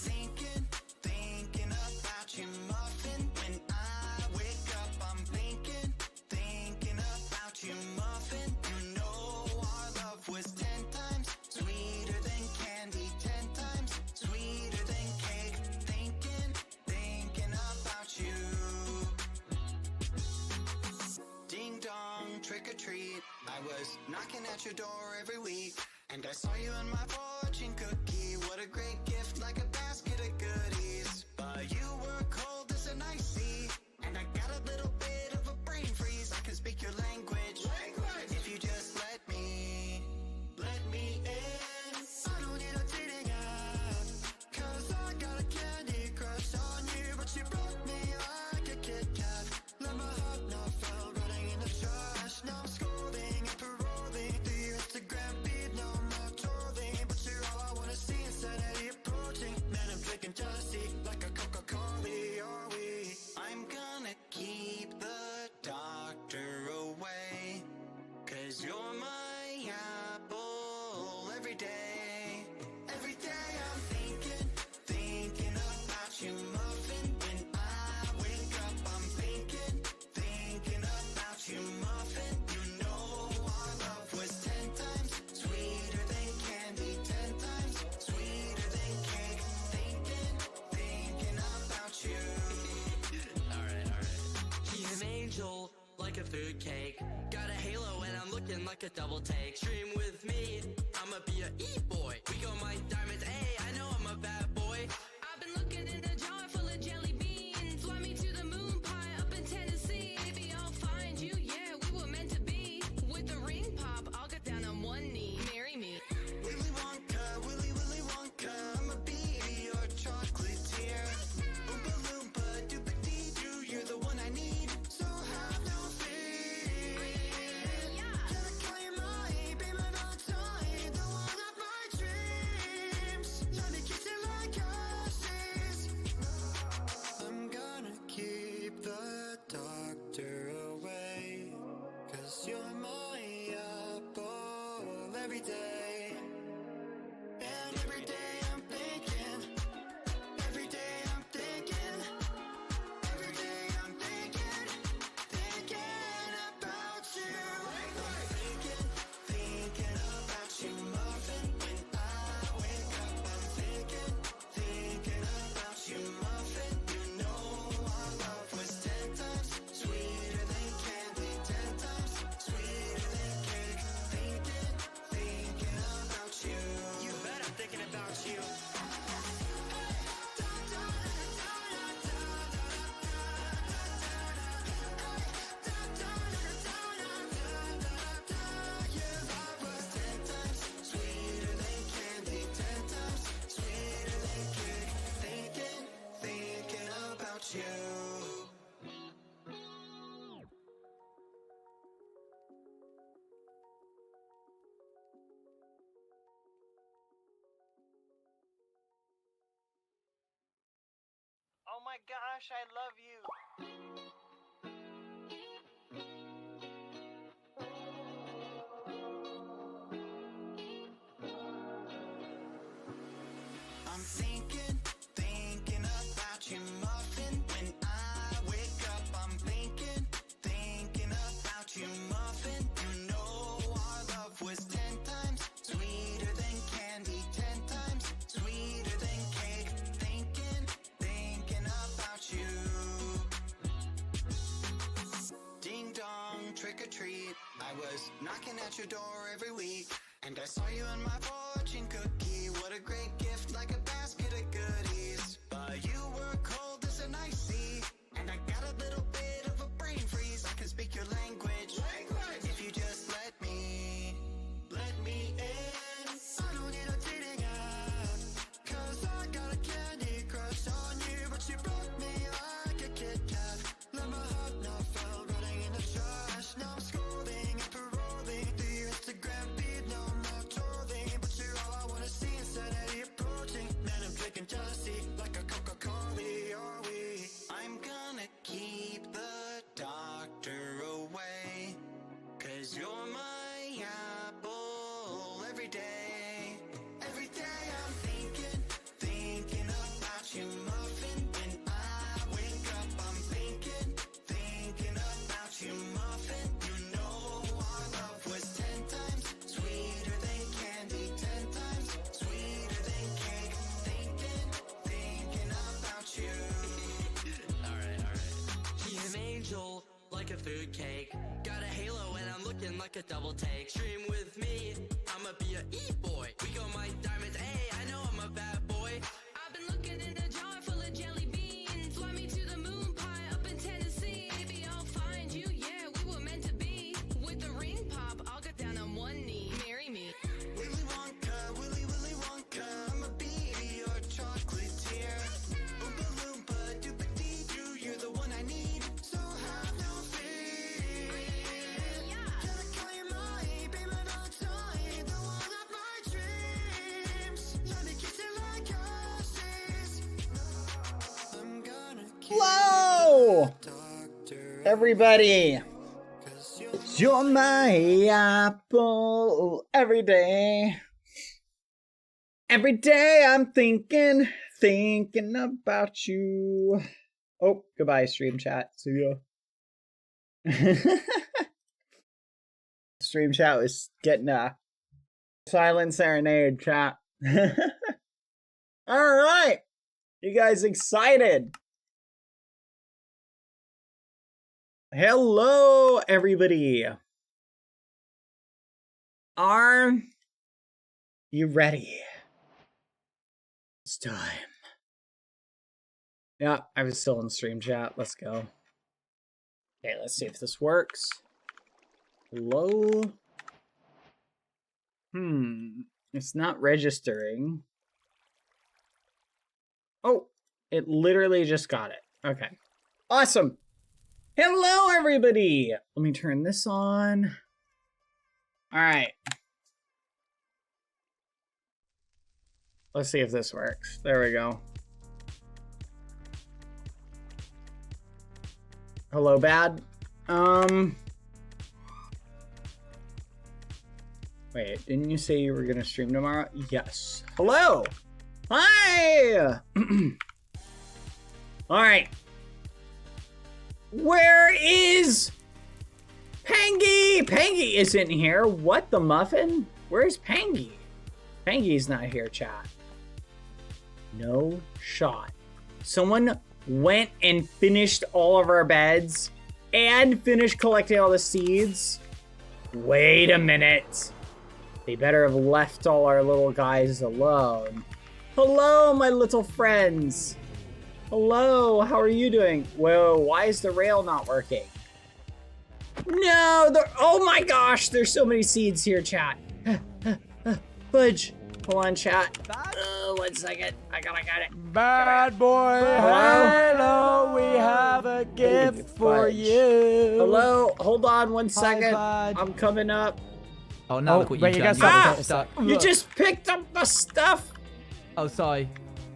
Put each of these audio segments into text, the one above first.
thinking about you, muffin. When I wake up, I'm thinking about you, muffin. You know our love was 10 times sweeter than candy, 10 times sweeter than cake. Thinking about you. Ding dong, trick or treat. I was knocking at your door every week, and I saw you in my fortune cookie. What a great gift, like a basket of goodies. But you were cold as an ice sea, and I got a little bit of a brain freeze. I can speak your language. If you just let me in. I don't need a dating app, 'cause I got a candy crush on you. But you broke me like a Kit Kat. Let my heart not fall, running in the trash. Now I'm scrolling and paroling through your Instagram feed. No more trolling, but you're all I wanna see insanity approaching. Man, I'm drinking jealousy like a Coca-Cola, are we? I'm gonna keep the doctor away, 'cause you're my apple every day. Every day I'm thinking about you, muffin. When I wake up, I'm thinking about you, muffin. You know our love was 10 times sweeter than candy, 10 times sweeter than cake. Thinking about you. Alright. He's an angel, like a food cake. Got a halo and I'm looking like a double take. Stream with me, I'ma be a e-boy. We gon' mine diamonds, hey, I know I'm a bad boy. I've been looking in a jar full of jelly beans. Fly me to the moon pie up in Tennessee. Maybe I'll find you, yeah, we were meant to be. With the ring pop, I'll get down on one knee. Marry me. Willy Wonka, Willy Wonka, I'ma be your chocolatier. Oompa Loompa, Doopa-Dee-Doo, you're the one I need, so have no fear. Can I call you mine, be my Valentine, the one of my dreams? Let me kiss you like ashes. I'm gonna keep the doctor away, 'cause you're my apple every day. And every day I'm thinking, every day I'm thinking, every day I'm thinking about you. Thinking about you, muffin. When I wake up, I'm thinking about you, muffin. You know our love was 10 times sweeter than candy, 10 times sweeter than cake. Thinking about you. You bet I'm thinking about you. Your love was 10 times sweeter than candy, 10 times sweeter than cake. Thinking about you. Oh my gosh, I love you. I'm thinking about you, muffin. When I wake up, I'm thinking about you, muffin. You know our love was 10 times sweeter than candy, 10 times sweeter than cake. Thinking about you. Ding dong, trick or treat. I was knocking at your door every week, and I saw you in my fortune cookie. What a great gift, like a basket of goodies. But you were cold as an ice sea, and I got a little bit of a brain freeze. I can speak your language. If you just let me in. I don't need a dating app, 'cause I got a candy crush on you. But you broke me like a Kit Kat. Let my heart not fall, running in the trash. Now I'm scrolling and paroling through your Instagram feed. No more trolling, but you're all I wanna see, insanity approaching. like a food cake. Got a halo and I'm looking like a double take. Stream with me, I'ma be a e-boy. We go my diamonds, hey, I know I'm a bad boy. I've been looking in a jar full of jelly beans. Fly me to the moon pie up in Tennessee. Maybe I'll find you, yeah, we were meant to be. With the ring pop, I'll get down on one knee. Marry me. Willy Wonka, Willy Wonka, I'ma be your chocolatier. Oompa Loompa, Doopa-Dee-Doo, you're the one I need, so have no fear. Gotta call you my, be my dog toy, the one of my dreams. Let me kiss you like yours. I'm gonna kill Hello, doctor. everybody. 'Cause You're my apple every day. Every day I'm thinking about you. Oh, goodbye, stream chat. See ya. Stream chat was getting a silent serenade, chat. All right. You guys excited? Hello, everybody. Are you ready? It's time. Yeah, I was still in stream chat. Let's go. Okay, let's see if this works. Hello? It's not registering. Oh, it literally just got it. Okay. Awesome. Hello, everybody. Let me turn this on. All right. Let's see if this works. There we go. Hello, Bad. Wait, didn't you say you were gonna stream tomorrow? Yes. Hello. Hi. All right. Where is Pangy? Pangy isn't here. What the muffin? Where's Pangy? Pangy's not here, chat. No shot. Someone went and finished all of our beds and finished collecting all the seeds. Wait a minute. They better have left all our little guys alone. Hello, my little friends. Hello, how are you doing? Whoa, why is the rail not working? No, oh my gosh, there's so many seeds here, chat. Fudge, hold on, chat. 1 second, I gotta get it. Bad boy, hello, we have a gift for you. Hello, hold on 1 second. Bud. I'm coming up. Oh, now look what wait, you've you done. guys You've have You just picked up the stuff. Oh, sorry.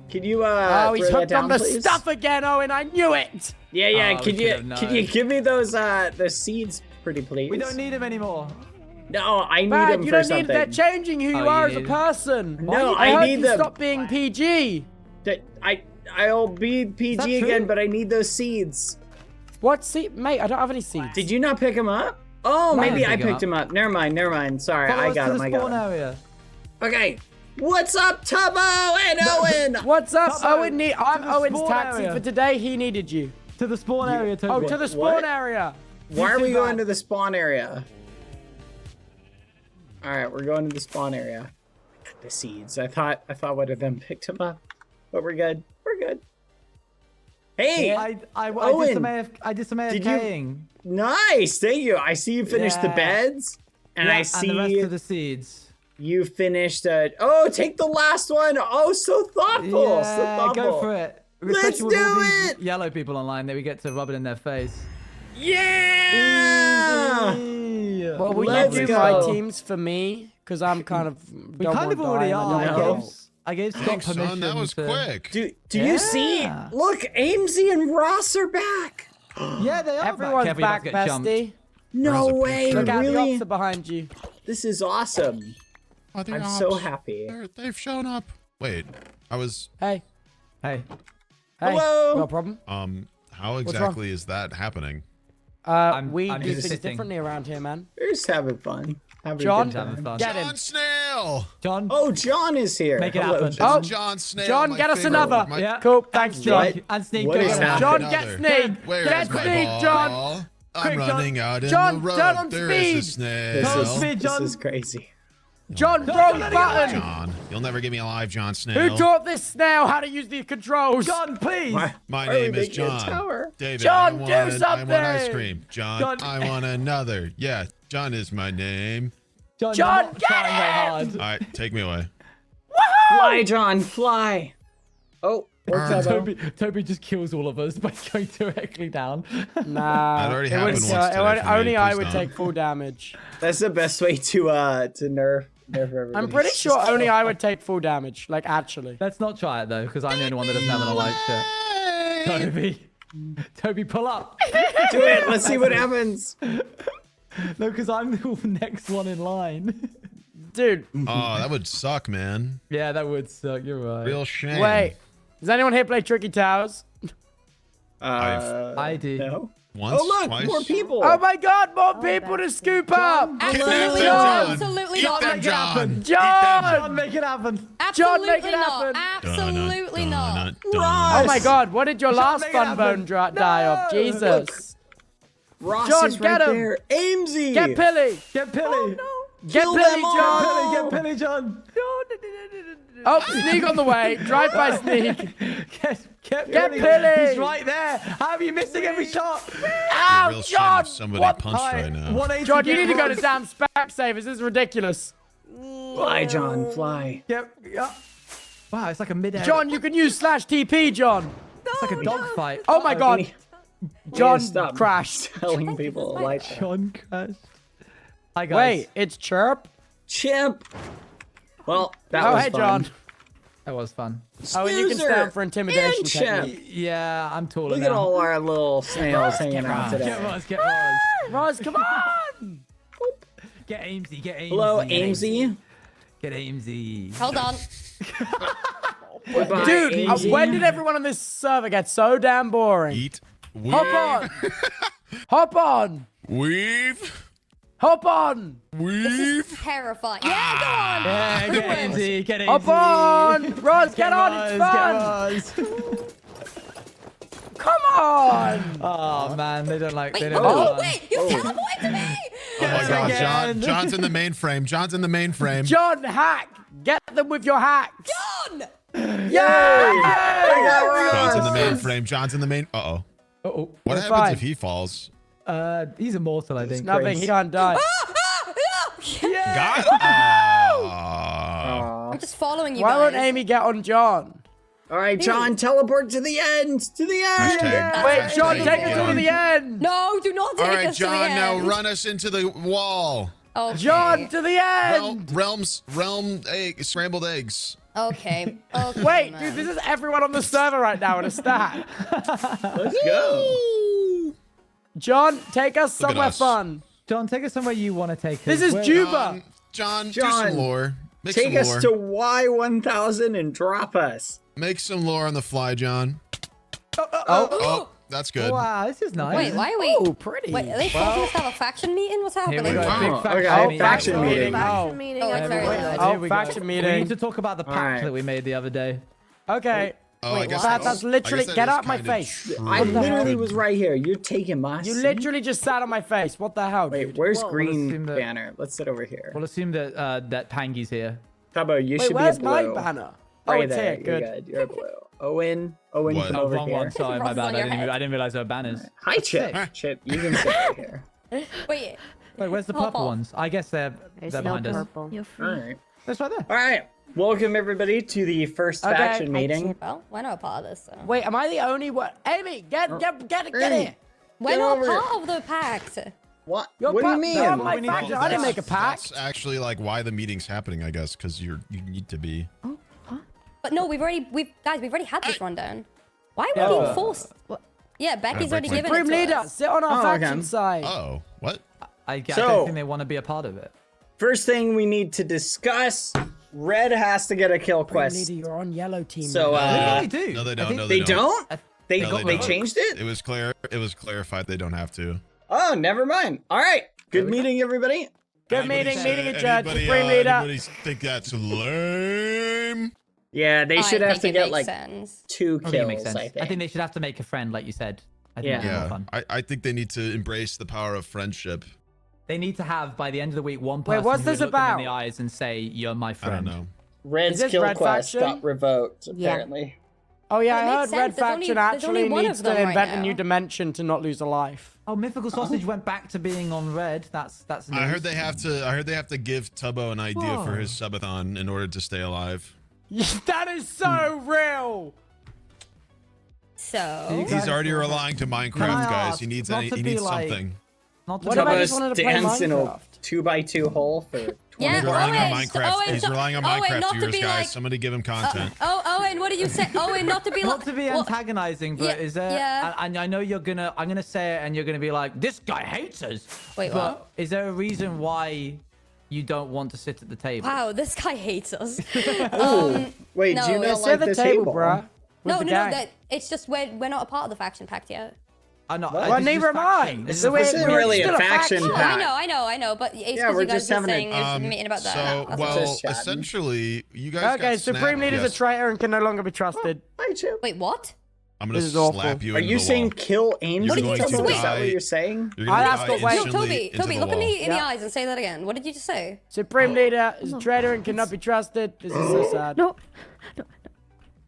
Can you Oh, he's throw that hooked down, on the please? stuff again, Owen. I knew it. Yeah. Oh, Can we should have you known. give me those the seeds, pretty please? We don't need him anymore. No, I need Bad, them you for don't something. need. They're changing who you Oh, are you as a need- person. No, I I heard need you them. stop being PG. I'll be PG that again, true? but I need those seeds. What seed, mate? I don't have any seeds. Did you not pick them up? Oh, No, I maybe didn't I pick 'em picked them up. Never mind. Sorry, Follow I us got to them. the I got spawn them. area. Okay, what's up, Tubbo and Owen? What's up, Tubbo, Owen? to I'm the Owen's spawn taxi area. for today. He needed you. To the spawn area, Toby. Oh, to the spawn area. Why are we too going bad. to the spawn area? All right, we're going to the spawn area. The seeds. I thought one of them picked them up, but we're good. We're good. Hey, I Owen, did some did you- AFKing. nice. Thank you. I see you finished the Yeah. beds, and I see And the rest of the seeds. you finished. Oh, take the last one. Oh, so thoughtful. So Yeah, thoughtful. go for it. Let's Especially with all do these it. yellow people online that we get to rub it in their face. Yeah. Easy. Well, will Let's you do go. my teams for me? Because I'm kind of. We kind of already are. No. I gave Scott Thanks, permission. son. That was to... quick. Do you see? Yeah. Look, Amesy and Ross are back. Yeah, they are Everyone's Careful, you're about back, to get jumped. bestie. No Where's the way, picture? Look out, the really? ops are behind you. This is awesome. Oh, the I'm ops. so happy. They've shown up. Wait, I was. Hey, Hey. Hello? No problem. How wrong? exactly is that happening? We I'm do just things sitting. differently around here, man. We're just having fun. Having John? a good Having time. fun. Get him. John Snail. John. Oh, John is here. Make it Hello, happen. John. Oh, John Snail. John, my get us favorite- another. my- Yeah. Cool, thanks, John. What? And Sneak. What go is for it. happening? John, Another. get Sneak. Where Get is my Sneak, ball? John. I'm running out in John, the road. turn on There speed. is a snail. This is crazy. John, wrong button. John, you'll never get me alive, John Who Snail. taught this snail how to use the controls? John, please. My Why are we name is making a John. tower? David, John, do I want ice something. cream. John, John. I want another. Yeah, John is my name. John, John, you're not get trying very him! hard. All right, take me away. Fly, John, fly. Oh, Toby just kills all of us by going directly down. Nah. That already it would- happened once today would- for me, Only I please would don't. take full damage. that's the best way to nerf everybody. I'm pretty sure only I would take full damage. Like, actually. Let's not try it though, because I'm the only one that doesn't have an alive shit. Toby, pull up. Do it. Let's see what happens. No, because I'm the next one in line. Dude, Oh, that would suck, man. Yeah, that would suck. You're right. Real shame. wait. Does anyone here play Tricky Towers? I do. No. Once, Oh look, twice. more people. Oh my god, more people to scoop up! Absolutely John. not. Absolutely Eat not. them, John. John! Make it happen. John, make Absolutely it not. happen. Absolutely not. Oh my god, what did your last make it fun happen. bone die of? Jesus. Ross John, is get right him. there. Amesy. Get Pilly! Get Pilly. Get Kill Pilly, them all. John! Get Pilly, John. Oh, Sneak on the way. Drive by Sneak. Get Pilly. He's right there. How are you missing every shot? Ow, Real shame John! if somebody What? punched right now. 180, John, you get need to go to Ross. damn Specsavers. This is ridiculous. Fly, John, fly. Yeah. Wow, it's like a mid-air. John, you can use /TP, John. it's like a dogfight. Oh my god. John stop crashed. telling people like that. John crashed. Hi guys. Wait, it's Chirp? Chimp. Well, that Oh, was hey, fun. John. That was fun. Oh, and you can Snoozer stand for intimidation and Chimp. technique. Yeah, I'm taller Look now. at all our little snails hanging out Get today. Ross, get Ross. Roz, come on! Get Amesy, get Amesy. Hello, get Amesy. Get Amesy. Hold on. Goodbye, Dude, Amesy. when did everyone on this server get so damn boring? Eat. Hop on! Hop on! Weave. Hop on! Weave. Terrifying. Yeah, go on. Yeah, get Amesy, get Amesy. Hop on! Roz, get on, it's Ross, fun! get Ross. Come on! Oh man, they don't like. Wait, They don't oh, like wait, you teleported me. Oh my God, John. again. John's in the mainframe. John's in the mainframe. John, hack! Get them with your hacks! John. Yeah! John's in the mainframe. John's in the main. Uh-oh. Uh-oh. What It's happens fine. if he falls? He's immortal, I think. Nothing, he can't die. God. I'm just following you Why guys. won't Amy get on John? All right, John, teleport to the end. To the end. Hashtag. Wait, John, Hashtag take us John. to the end! No, do not take All right, us to the John. Now end. run us into the wall. Okay. John, to the end! Realm egg, scrambled eggs. Okay. Okay. Wait, man. dude, this is everyone on the server right now in a stack. Let's go. John, take us Look at somewhere us. fun. John, take us somewhere you want to take us. This is Where- Juba. John, do John, some lore. Make Take some us lore. to Y1000 and drop us. Make some lore on the fly, John. Oh, Oh, that's good. Wow, this is nice. Wait, why are we? oh, pretty. Wait, are they forcing us to have a faction meeting? What's Here happening? we go. Wow. Big Okay. faction Oh, meeting. faction meeting. Oh, Oh, that's very Wait, good. Oh, here we go. faction We meeting. need to talk about the pact Alright. that we made the other day. okay. Oh, I Wait, guess what? That's I literally, guess that get is out my kinda face. true. I What the literally hell? was right here. You're taking my You seat. literally just sat on my face. What the hell, Wait, dude? where's Well, green assume that- banner? Let's sit over here. We'll assume that that Pangy's here. Tabo, you Wait, should where's be my blue. banner? Oh, Right it's there. here. You're Good. good. You're blue. Owen, What? come Oh, over wrong here. one. Sorry, my Ross is bad. on your head. I didn't realize there were banners. Hi, Chip. sick. Chip, you can sit right here. Wait. Wait, where's the Hop purple on. ones? I guess they're behind us. You're All right. That's right there. All right. Welcome, everybody, to the first Okay. faction meeting. Well, we're not a part of this. So. Wait, am I the only one? Amy, get Hey. here. We're Get not over part of the pact. What? You're What do you part- mean? you're my We need to- faction. I didn't make a pact. That's actually like why the meeting's happening, I guess, because you need to be. But no, we've already had this rundown. Why are we Yeah. being forced? What? Yeah, Becky's already Supreme given it Supreme to leader, us. sit on our Oh, faction okay. side. Oh, what? I So- don't think they want to be a part of it. First thing we need to discuss, Red has to get a kill Supreme quest. leader, you're on yellow team. So, leader. They do. No, they I don't. think No, They don't? They No, go, they don't. changed it? It was clear. It was clarified they don't have to. Oh, never mind. All right. Good meeting, everybody. Good meeting adjourned. Anybody, Supreme leader. Anybody think that's lame? Yeah, they should I have to think it get makes like sense. 2 I think it kills, makes sense. I think. I think they should have to make a friend, like you said. I think that's more Yeah, fun. I think they need to embrace the power of friendship. They need to have, by the end of the week, one Wait, person what's who would this look them about? in the eyes and say, "You're my I friend." don't know. Red's Is this kill Red quest Faction? got revoked, Yeah. apparently. Oh yeah, Well, it I heard makes Red sense. There's only- Faction there's actually only one needs of to them right invent a now. new dimension to not lose a life. Oh, Mythical Sausage went back to being on red. That's news. I heard they have to give Tubbo an idea for his subathon in order to stay alive. That is so real. So He's already relying to Minecraft, Can I guys. ask, He needs not to be like- something. Not to What be if I like- just wanted to play Dance in a Minecraft? 2x2 hole for 20 Yeah, He's relying on Owen, Minecraft. Owen, He's so- relying on Owen, Minecraft not to viewers, be guys. like- Somebody give him content. Owen, what did you say? Owen, not to be Not like. to be well, antagonizing, but yeah, is there? yeah. And I know I'm gonna say it, and you're gonna be like, "This guy hates us." Wait, but what? is there a reason why you don't want to sit at the table? Wow, this guy hates us. Wait, No, do you no, not Sit like at the this table, table? bruh. No, with no, the no. gang. That it's just we're not a part of the faction pact yet. I know. Well, this is neither just am I. faction. It's This the is way This it's isn't really a still a faction faction. Oh, pact. I know, but it's Yeah, because we're you guys just were having a- saying is meeting about that. So, That's well, just chatting. essentially, you guys Okay, got Supreme snapped. Leader's Yes. a traitor and can no longer be trusted. Hi, Chip. Wait, what? I'm gonna This is awful. slap you Are into you the saying wall. kill Angel? You're going to Is that what die. you're saying? You're gonna I asked die what way- No, instantly Toby, into Toby, the look at wall. me in the Yeah. eyes and say that again. What did you just say? Supreme Leader is a traitor and cannot be trusted. This is so sad. No.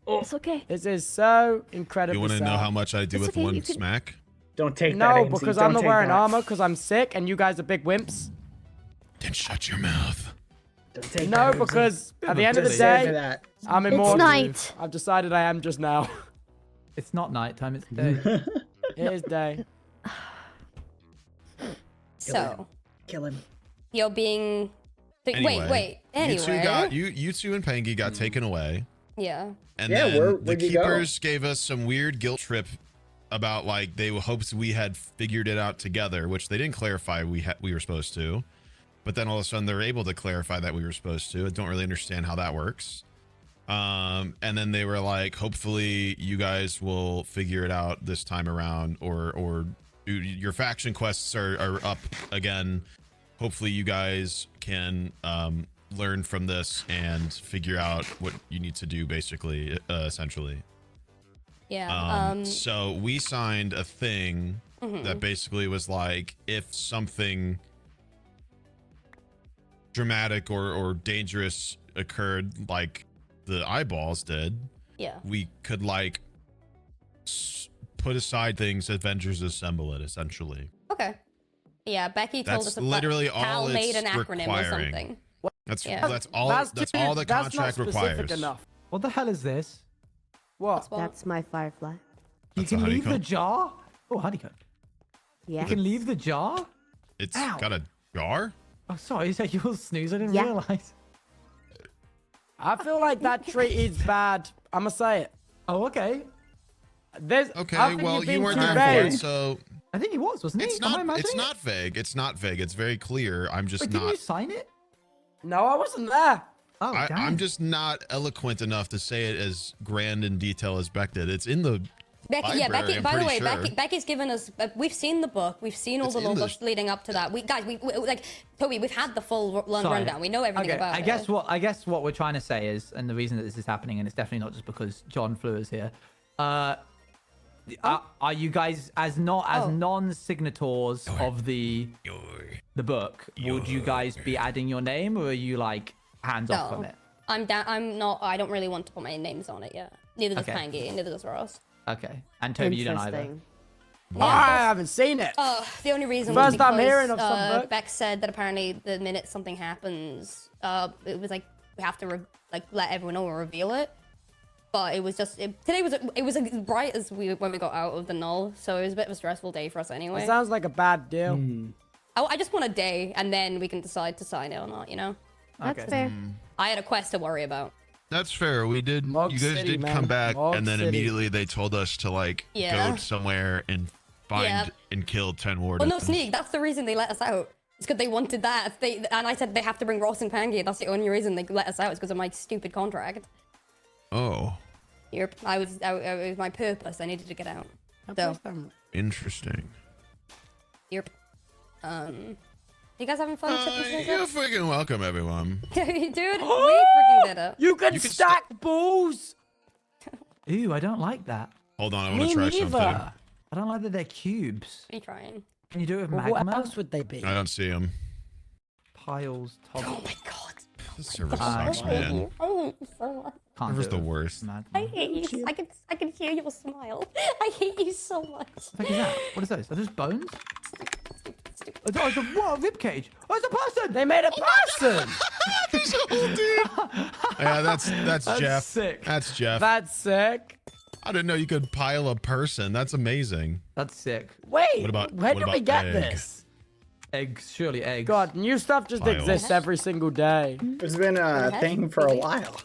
It's okay. This is so incredibly You want to sad. know how much I do It's with okay, one you can- smack? Don't take that, No, Ainsley. because Don't I'm not take wearing that. armor because I'm sick and you guys are big wimps. Then shut your mouth. Don't take No, that, Ainsley. because at the end of the Don't deserve day, that. I'm immortal. night. I've decided I am just now. It's not nighttime. It's day. It is day. So Kill him. you're being. Anyway, Wait. Anyway. You two and Pangy got taken away, Yeah. and Yeah, then the where'd you go? keepers gave us some weird guilt trip about like they hoped we had figured it out together, which they didn't clarify we were supposed to. But then all of a sudden they're able to clarify that we were supposed to. I don't really understand how that works. And then they were like, hopefully you guys will figure it out this time around, or your faction quests are up again. Hopefully you guys can learn from this and figure out what you need to do, basically, essentially. Yeah. So we signed a thing that basically was like, if something dramatic or dangerous occurred, like the eyeballs did, Yeah. we could like put aside things, Avengers Assemble it, essentially. Okay. Yeah, Becky told That's us literally Cal all made it's an acronym or requiring. something. That's Yeah. that's all the that's not contract specific requires. enough. What the hell is this? What? Well, That's my firefly. You That's a can leave the honeycomb. jar. Oh, honeycomb. Yeah. You can leave the jar. It's Ow. got a jar. Oh, sorry. Is that your snooze? I didn't Yeah. realize. I feel like that treat is bad. I'ma say it. Oh, okay. There's, I Okay, think well you're you being weren't too there for it, vague. so I think he was, wasn't he? it's Am I not. imagining It's it? not vague. It's not vague. It's very clear. I'm just Wait, didn't not. you sign it? No, I wasn't there. Oh, I'm damn. just not eloquent enough to say it as grand in detail as Beck did. It's in the Becky, yeah, library, Becky. I'm By the pretty way, sure. Becky's given us. We've seen the book. We've seen all It's the in little the- books leading up to that. We guys, we like Toby. We've had the full Sorry. rundown. We know everything Okay, about I it. guess what we're trying to say is, and the reason that this is happening, and it's definitely not just because John Flew is here. Are you guys as non-signatories of the book? Would you guys be adding your name, or are you like hands off from No, it? I'm down. I'm not. I don't really want to put my names on it yet. Neither does Okay. Pangy. Neither does Ross. Okay, and Toby, you don't either. Interesting. I haven't seen it. The only reason First was time because hearing of some book. Beck said that apparently the minute something happens, it was like we have to let everyone know or reveal it. But it was just today was it was as bright as when we got out of the null, so it was a bit of a stressful day for us anyway. It sounds like a bad deal. I just want a day, and then we can decide to sign it or not. You know, That's Okay. fair. I had a quest to worry about. That's fair. We did. Mog You guys City, did man. come back, Mog and then City. immediately they told us to like Yeah. go somewhere and find Yeah. and kill 10 Well, wardens. no, Sneak. That's the reason they let us out. It's because they wanted that. And I said they have to bring Ross and Pangy. That's the only reason they let us out. Is because of my stupid contract. Oh, Yep. It was my purpose. I needed to get out. So, interesting. yep. You guys having fun? You're freaking welcome, everyone. Dude, we freaking did it. You can You can stack balls. Ooh, I don't like that. Hold on, I want Me to try neither. something. I don't like that they're cubes. Are you trying? Can you do it with Well, magma? what else would they be? I don't see him. Piles, toggle. Oh my god. This server I sucks, hate man. you. I hate you so much. Can't Server's do the it with worst. magma. I hate you. I can hear your smile. I hate you so much. What the heck is that? What is those? Are those bones? Oh, it's a what? A rib cage. Oh, it's a person. They made a person. There's a whole dude. Yeah, that's Jeff. sick. That's Jeff. That's sick. I didn't know you could pile a person. That's amazing. That's sick. Wait, What about- where what did we about get egg? this? Eggs, surely eggs. God, new stuff just Piles. exists every single day. It's been a thing for a while.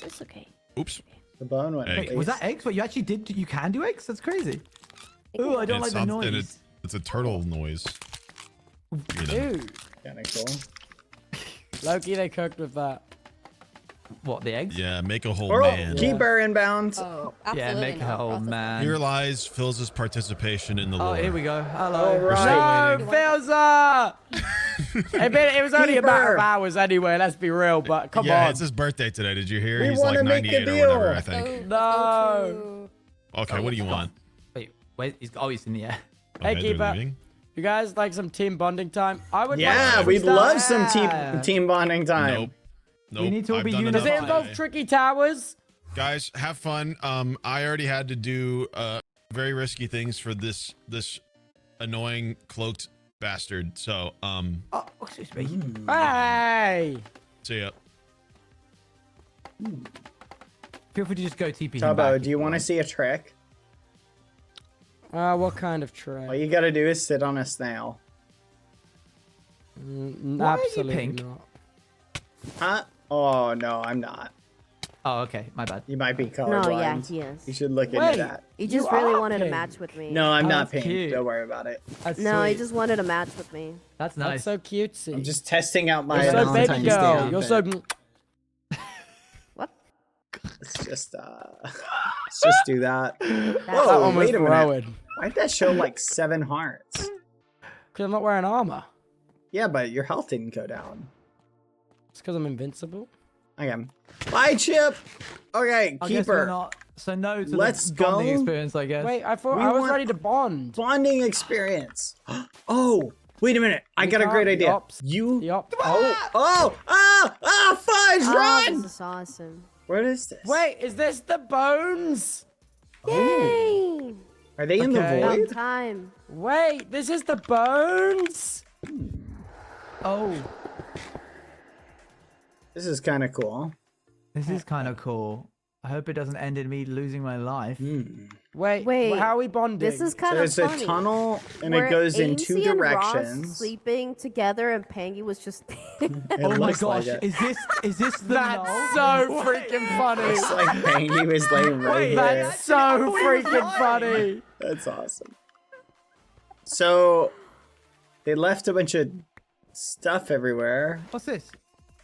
It's okay. Oops. The bone went. Egg. Wait, was that eggs? What, you actually did? You can do eggs? That's crazy. Ooh, I don't like the And noise. it's a turtle noise. You know. Dude, kind of cool? Loki, they cooked with that. What, the eggs? Yeah, make a whole Oh, man. keep her inbound. Oh, Yeah, absolutely make not. her old man. Here lies Phil's participation in the Oh, lore. here we go. Hello. All We're right. still No, waiting. Filza! It was only a matter Keeper. of hours anyway, let's be real, but come Yeah, on. it's his birthday today. Did you hear? We He's wanna like make a 98 or whatever, deal. I think. No. Okay, what do you want? Wait, wait. He's in the air. Hey, Okay, they're Keeper. leaving. You guys like some team bonding time? I would Yeah, like we'd stuff. love some Yeah. team bonding time. Nope. Nope. We need to all I've be done unified. Does enough it involve today. tricky towers? Guys, have fun. I already had to do very risky things for this annoying cloaked bastard. So Oh, excuse me. Hey! see ya. Feel free to just go TP him back Tubbo, if do you want to want. see a trick? What kind of tray? All you gotta do is sit on a snail. Why are you Absolutely pink? not. Huh? Oh no, I'm not. Oh, okay. My bad. You might be No, colorblind. yeah, he is. You should look Wait. into that. He just You really are wanted to pink. match with me. No, I'm Oh, not that's pink. cute. Don't worry about it. That's No, he sweet. just wanted to match with me. That's That's nice. so cutesy. I'm just testing out my You're so Valentine's baby Day girl. You're so... outfit. What? Let's just let's just do that. That Whoa, one was wait a minute. throwing. Why'd that show like 7 hearts? Because I'm not wearing armor. Yeah, but your health didn't go down. It's because I'm invincible. Okay. Bye, Chip. Okay, I guess we're keeper. not. So no to Let's the bonding go. experience, I guess. Wait, I thought We I was want- ready to bond. Bonding experience. Oh, wait a minute. I We got a great can't- the idea. ops- You. the op- Fudge, Oh, run! this is awesome. What is this? Wait, is this the bones? Yay! Are they in the Okay. About void? time. Wait, this is the bones? Oh, This is kind of cool. this is kind of cool. I hope it doesn't end in me losing my life. Wait, Wait, how are we bonding? This is kind So of it's a funny. tunnel, and Where it goes in 2 Ainsley and Ross directions. sleeping together, and Pangy was just. It Oh my looks like gosh, it. is this the That's null? so freaking funny. It's like Pangy was laying right Wait, here. That's so freaking funny. That's awesome. So they left a bunch of stuff everywhere. What's this?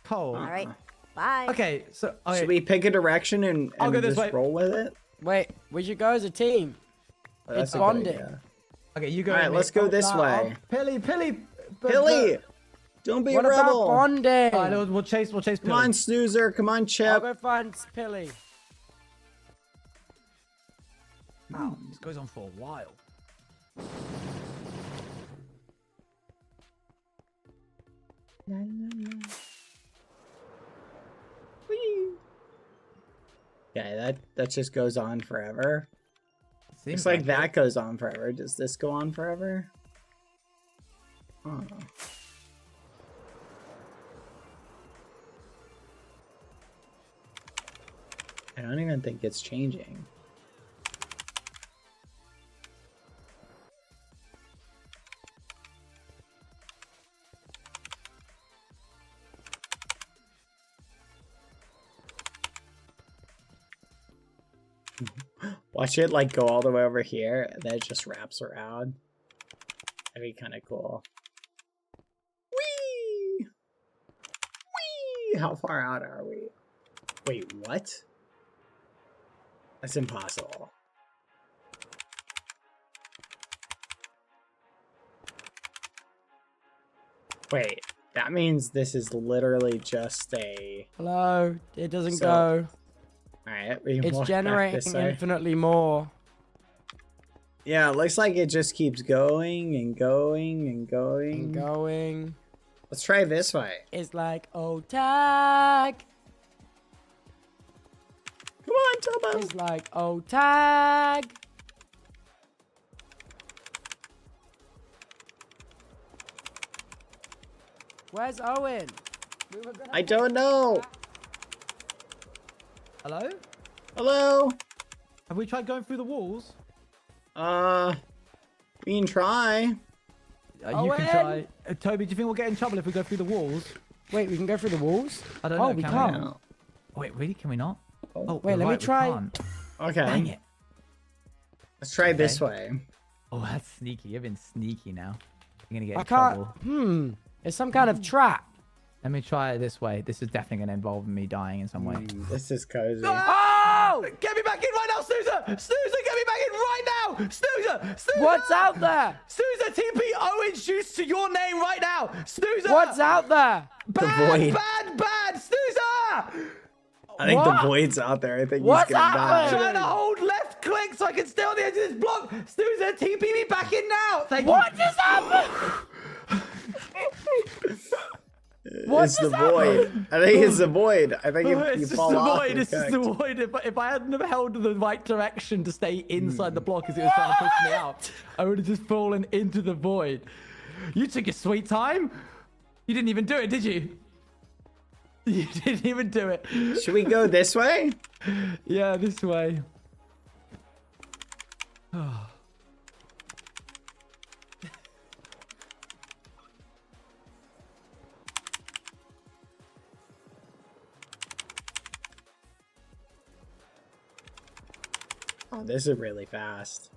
Coal. All right. Bye. Okay, so okay. Should we pick a direction and I'll go this just way. roll with it? Wait, we should go as a team. Oh, that's It's a good bonding. idea. Okay, you go. All right, with me. let's go this way. Pilly. Billy, don't be What a about rebel. bonding? All right, we'll chase Pilly. Come on, Snoozer. Come on, I'll Chip. go find Pilly. Wow, this goes on for a while. Yeah, that just goes on forever. Seems Looks like it. that goes on forever. Does this go on forever? Oh. I don't even think it's changing. Watch it like go all the way over here and then it just wraps around. That'd be kind of cool. Whee! Whee! How far out are we? Wait, what? That's impossible. Wait, that means this is literally just a... Hello, it doesn't So, go. Alright, we can It's walk back this generating way. infinitely more. Yeah, it looks like it just keeps going and going and going. And going. Let's try this way. It's like, oh, tag. Come on, Tobo. It's like, oh, tag. Where's Owen? We were gonna I don't know. Hello? Hello? Have we tried going through the walls? We can try. You can try. Toby, do you think we'll get in trouble if we go through the walls? Wait, we can go through the walls? I don't know. Oh, we can can't. Oh, wait, really? Can we not? Oh, wait, you're let me right, we try. can't. Okay. Dang it. Let's try this way. Oh, that's sneaky. You've been sneaky now. You're gonna get I in can't. trouble. It's some kind of trap. Let me try it this way. This is definitely gonna involve me dying in some way. This is cozy. Oh! Get me back in right now, Snoozer! Snoozer, get me back in right now! Snoozer! Snoozer! What's out there? Snoozer, TP Owen shoots to your name right now! Snoozer! What's out there? Void. Bad! Snoozer! I think What? the void's out there. I think What's he's gonna happening? die. Trying to hold left click so I can stay on the edge of this block! Snoozer, TP me back in now! Thank What you. just happened? It's the void. I think it's the void. I think if It's you just fall the off, void. you're It's just the cooked. void. If I hadn't have held the right direction to stay inside the block as it was trying to push me out, I would have just fallen into the void. You took your sweet time. You didn't even do it, did you? You didn't even do it. Should we go this way? Yeah, this way. Oh, this is really fast.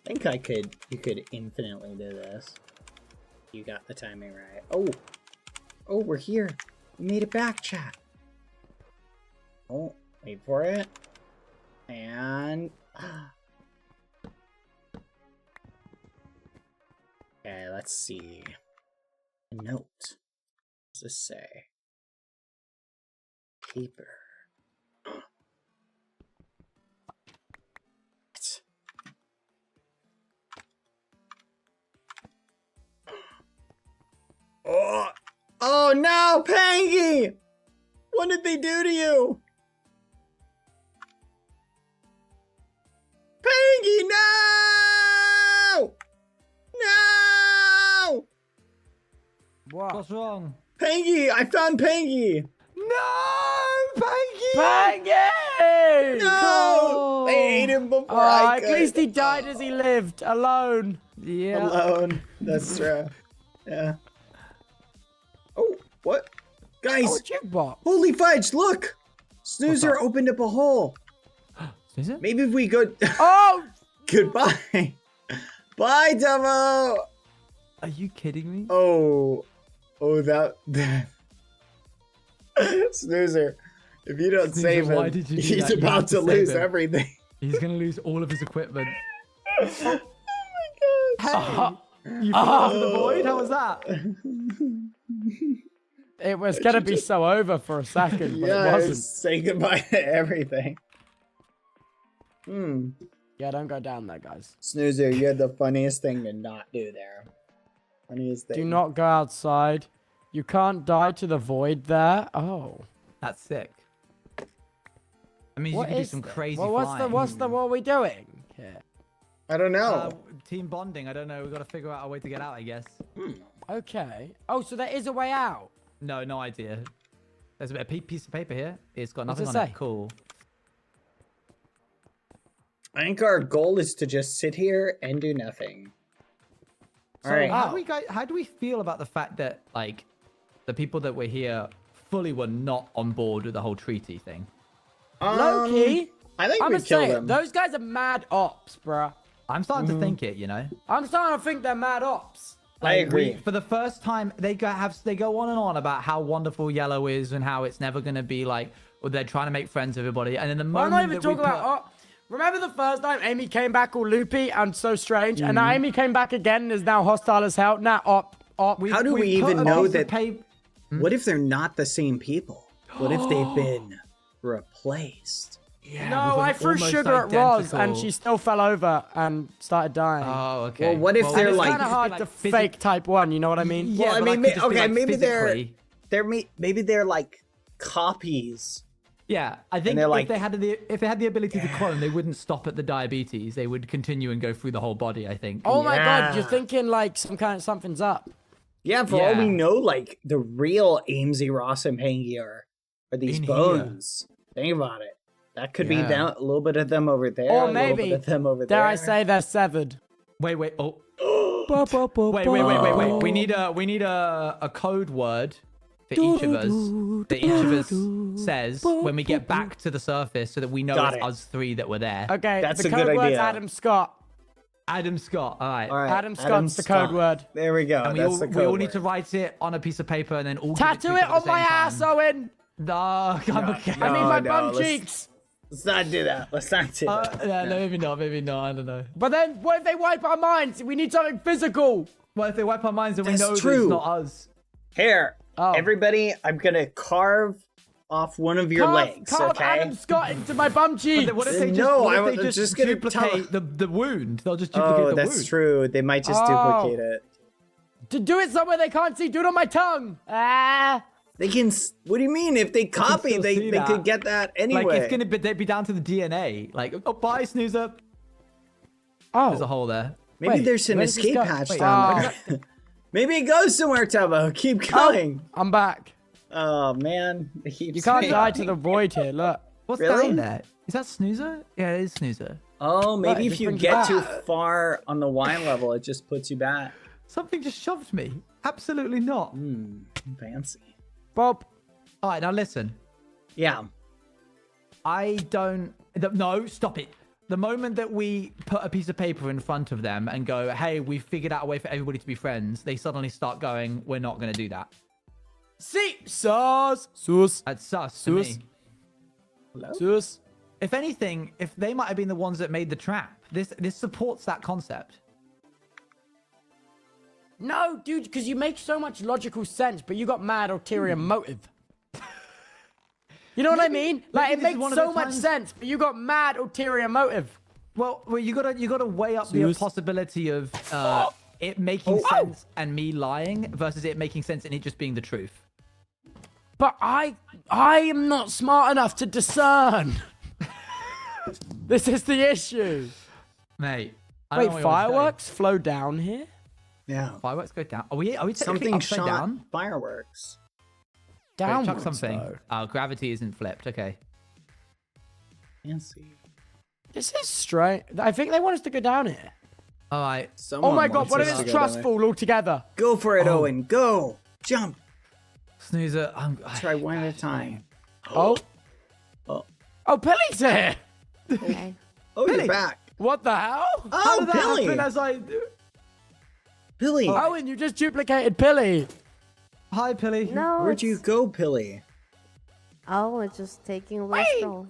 I think you could infinitely do this. You got the timing right. Oh, we're here. We made it back, chat. Oh, wait for it. And okay, let's see. A note. What's this say? Paper. Oh no, Pangy! What did they do to you? Pangy, no! No! What? What's wrong? Pangy, I found Pangy! No, Pangy! Pangy! No! I ate him before Oh, I at could. least he died as he lived, alone. Yeah. Alone. That's true. Yeah. Oh, what? Guys, Oh, jukebox. holy fudge, look! Snoozer opened up a hole. Is it? Maybe if we go... Oh! Goodbye. Bye, Devo. Are you kidding me? Oh, that. Snoozer, if you don't Snoozer, save why him, did you do he's that? You about had to to lose save him. everything. He's gonna lose all of his equipment. Oh my god. You fell into the void? How was that? It was gonna be so over for a second, but Yeah, it wasn't. say goodbye to everything. Yeah, don't go down there, guys. Snoozer, you had the funniest thing to not do there. Funniest thing. Do not go outside. You can't die to the void there. Oh. That's sick. I mean, you What can do is some this? crazy Well, flying. what are we doing here? I don't know. Team bonding. I don't know. We've got to figure out a way to get out, I guess. Okay. Oh, so there is a way out. No, no idea. There's a bit of piece of paper here. It's got What's nothing it on say? it. Cool. I think our goal is to just sit here and do nothing. So All right. how do we feel about the fact that like the people that were here fully were not on board with the whole treaty thing? Low-key, I think I'm we gonna killed say it. him. Those guys are mad ops, bruh. I'm starting to think it, you know. I'm starting to think they're mad ops. I agree. For the first time, they go on and on about how wonderful Yellow is and how it's never gonna be like, or they're trying to make friends with everybody. And in the I'm moment not even that we talking about. Oh, remember the first time Amy came back all loopy and so strange, and now Amy came back again and is now hostile as hell. Now op. How do we put even a know piece of that? paper- What if they're not the same people? What if they've been replaced? No, I threw almost sugar at Roz, and identical- she still fell over and started dying. Oh, okay. Well, what if they're it's like- kind of hard to fake type 1, you know what I mean? Yeah, Well, I but mean, could just be, okay, like, maybe physically- maybe they're like copies. Yeah, I think they're if like- they had the ability to clone, they wouldn't stop at the diabetes. They would continue and go through the whole body, I think. Oh my god, you're Yeah. thinking like something's up. Yeah, for all we Yeah. know, like the real Amesy, Ross, and Pangy are these In here. bones. Think about it. That could be Yeah. them, a little bit of them over there, Or a little maybe, bit of them over there. dare I say, they're severed. Wait. Oh. Wait. We need a code word for each of us that each of us says when we get back to the surface, so that we know Got it's it. us three that were there. Okay, That's the a code good word's idea. Adam Scott. Adam Scott. All right. All right, Adam Scott's the code Scott. word. There we go. And That's the code we all word. need to write it on a piece of paper and then all Tattoo give it it to on each other my at the same ass, time. Owen. No, I'm okay. I mean, my no, bum let's- cheeks. Let's not do that. Let's not do that. Yeah, no, maybe not. I don't know. But then, what if they wipe our minds? We need something physical. Well, if they wipe our minds, then we That's know that true. it's not us. Here, Oh. everybody, I'm gonna carve off one of your legs. Carve Okay. Adam Scott into my bum cheeks. But what if they just, No, what if I they was just, just gonna duplicate the wound? They'll just duplicate Oh, the that's wound. true. They might just Oh. duplicate it. To do it somewhere they can't see, do it on my tongue. Ah. They can. What do you mean? If they copy, still they see that. could get that anyway. Like, it's gonna be down to the DNA. Like, oh, bye, snoozer. Oh. There's a hole there. Maybe Wait, there's an where does this escape go? hatch Wait, down there. Maybe it goes somewhere, Tubbo. Keep going. I'm back. Oh man, it keeps You can't saying- die to the void here. Look. What's Really? down there? Is that snoozer? Yeah, it is snoozer. Oh, maybe Right, if just you brings you get too back. far on the wine level, it just puts you back. Something just shoved me. Absolutely not. Fancy. Bob. All right, now listen. Yeah. No, stop it. The moment that we put a piece of paper in front of them and go, hey, we've figured out a way for everybody to be friends, they suddenly start going, we're not going to do that. See. Sus. Sus. That's sus to Sus. me. Sus. If anything, if they might have been the ones that made the trap, this supports that concept. No, dude, because you make so much logical sense, but you got mad ulterior motive. You know what I mean? Like, it this is makes one of so the much times- sense, but you got mad ulterior motive. Well, you gotta weigh up the Zeus. possibility of it making sense and me lying versus it making sense and it just being the truth. But I am not smart enough to discern. This is the issue. Mate. I don't Wait, know what you want to say. fireworks flow down here? Yeah. Fireworks go down. Are we technically Something upside shot down? fireworks. Wait, Downwards, chuck something. though. Oh, gravity isn't flipped. Okay. Fancy. This is strange. I think they want us to go down here. All right. Oh Someone my god, wants what us if to it's go down there. trustful altogether? Go for it, Owen. Go. Jump. Snoozer. Try one at a time. Oh. Oh. Oh, Pilly's here. Okay. Oh, Billy. you're back. What the hell? How Oh, did that Billy. happen as I... Billy. Owen, you just duplicated Pilly. Hi, Pilly. No. Where'd you go, Billy? Oh, it's just taking a little stroll.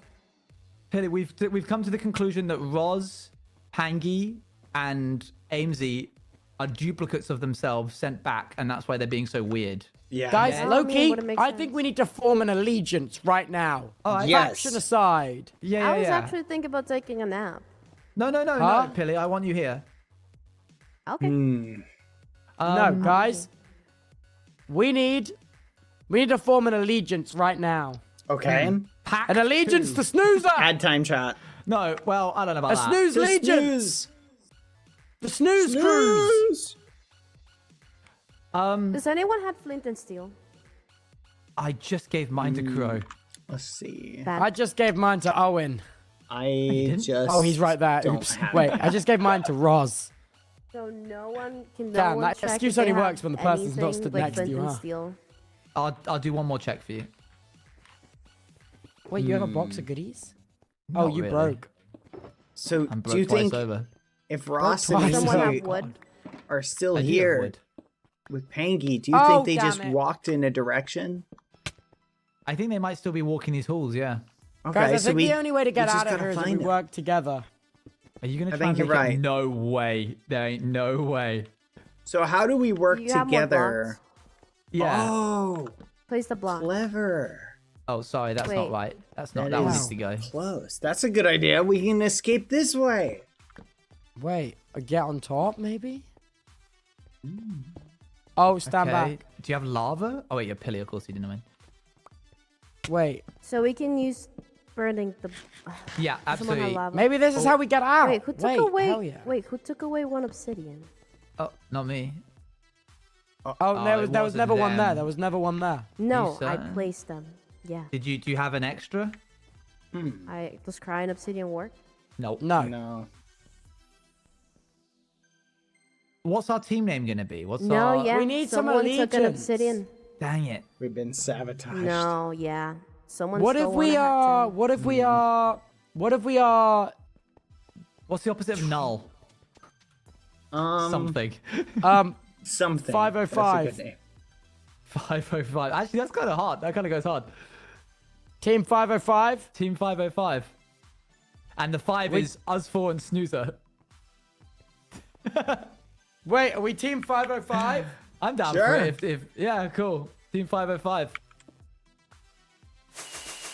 Pilly, we've come to the conclusion that Roz, Pangy, and Amesy are duplicates of themselves sent back, and that's why they're being so weird. Yeah. Guys, Yeah. I low-key, mean, would it make I sense? think we need to form an allegiance right now. Yes. Faction aside. Yeah, I was yeah. actually thinking about taking a nap. No, Huh? no, Pilly. I want you here. Okay. No, guys. We need to form an allegiance right now. Okay. An allegiance to Snoozer. Add time chat. No, well, I don't know about A that. snooze The allegiance. The snooze cruise. Snooze. Does anyone have flint and steel? I just gave mine to Crow. Let's see. Bad. I just gave mine to Owen. I just. Oh, he's right there. don't Oops. have Wait, that. I just gave mine to Roz. So no one can. Damn, no one that check excuse if they only have works when the person's not anything stood like next to flint you, and huh? steel. I'll do one more check for you. Wait, you have a box of goodies? Not Oh, you really. broke. So, I'm do you broke twice think over. if Ross twice. and Someone Izzy have wood? are still I do have here wood. with Pangy, do you Oh, think they damn just it. walked in a direction? I think they might still be walking these halls, yeah. Okay, Guys, I so think we the only way to get just out of gotta here is if we find 'em. work together. Are you going to I try and think make you're it? right. No way. There ain't no way. So how do we work Do you have more together? blocks? Yeah. Oh, Place the block. clever. Oh, sorry, that's not Wait. right. That's not. That That one is needs to go. close. That's a good idea. We can escape this way. Wait, get on top, maybe? Oh, stand Okay. back. Do you have lava? Oh wait, you're Pilly. Of course you didn't know. Wait, So we can use burning the. Yeah, Does someone have absolutely. lava? maybe this is how we get out. Wait, who took away? Hell yeah. Wait, who took away one obsidian? Oh, not me. Oh, there it was never wasn't one there. them. There was never one there. No, I certain? placed them. Yeah. Do you have an extra? Does crying obsidian work? No. No. No. What's our team name gonna be? What's No, our? yeah. We need some someone took an allegiance. obsidian. Dang it. We've been sabotaged. No, yeah. Someone. What if stole we one, I had are? 10. What if we are? What if we are? What's the opposite of null? Something. Something. 505. That's a good name. 505. Actually, that's kind of hard. That kind of goes hard. Team 505. Team 505. And the 5 is us 4 and Snoozer. Wait, are we team 505? I'm down Sure. for it. If yeah, cool. Team 505.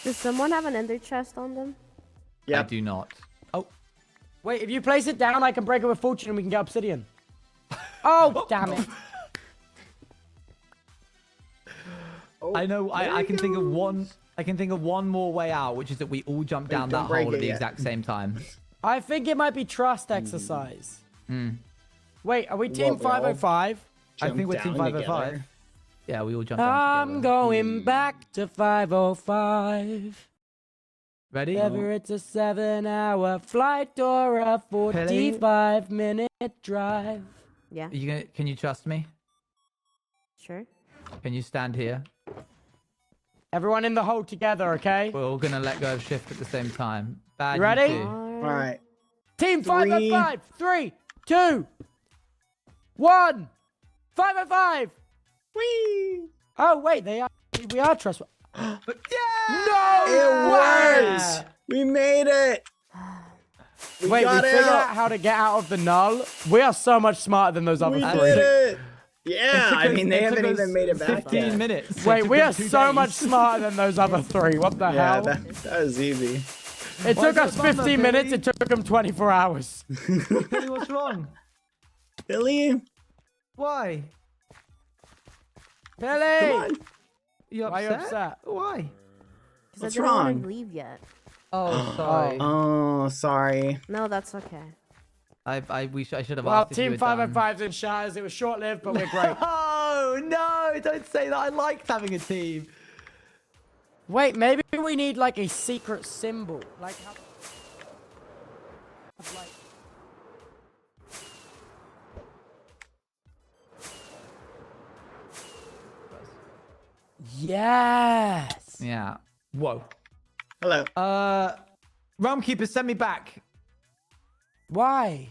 Does someone have an ender chest on them? I Yep. do not. Oh, Wait, if you place it down, I can break it with fortune and we can get obsidian. Oh, damn it. I know. there I he can think of goes. one. I can think of one more way out, which is that we all jump down don't that break hole at it the yet. exact same time. I think it might be trust exercise. Wait, are we team What, we all 505? I think Jump we're team down 505. together. Yeah, we all jump down I'm together. going back to 505. Ready? Whether it's a 7-hour flight or a 45-minute drive. Yeah. Can you trust me? Sure. Can you stand here? Everyone in the hole together, okay? We're all gonna let go of shift at the same time. Bad. You ready? too. All right. Team 505. 3, 2, 1. 505. Whee! Oh, wait, we are trustworthy. But yeah! No! It worked! We made it! We Wait, we got figured out! out how to get out of the null. We are so much smarter than those other We three. did it! Yeah, took I us- mean, they it took haven't us even made it back 15 yet. minutes. It Wait, took we them are 2 so days. much smarter than those other three. What the Yeah, hell? that was easy. It Why took is us it fun, 15 though, minutes. Billy? It took them 24 hours. Billy, what's wrong? Billy, Why? come Billy! on. You upset? Why are you upset? Why? Because I What's didn't want wrong? to leave yet. Oh, sorry. Oh, sorry. No, that's okay. I should have Well, asked if you Team were done. 505's in shatters. It was short lived, but we're great. Oh no! Don't say that. I liked having a team. Wait, maybe we need like a secret symbol. Like how. Like... Yes! Yeah. Whoa. Hello. Realm Keeper, send me back. Why?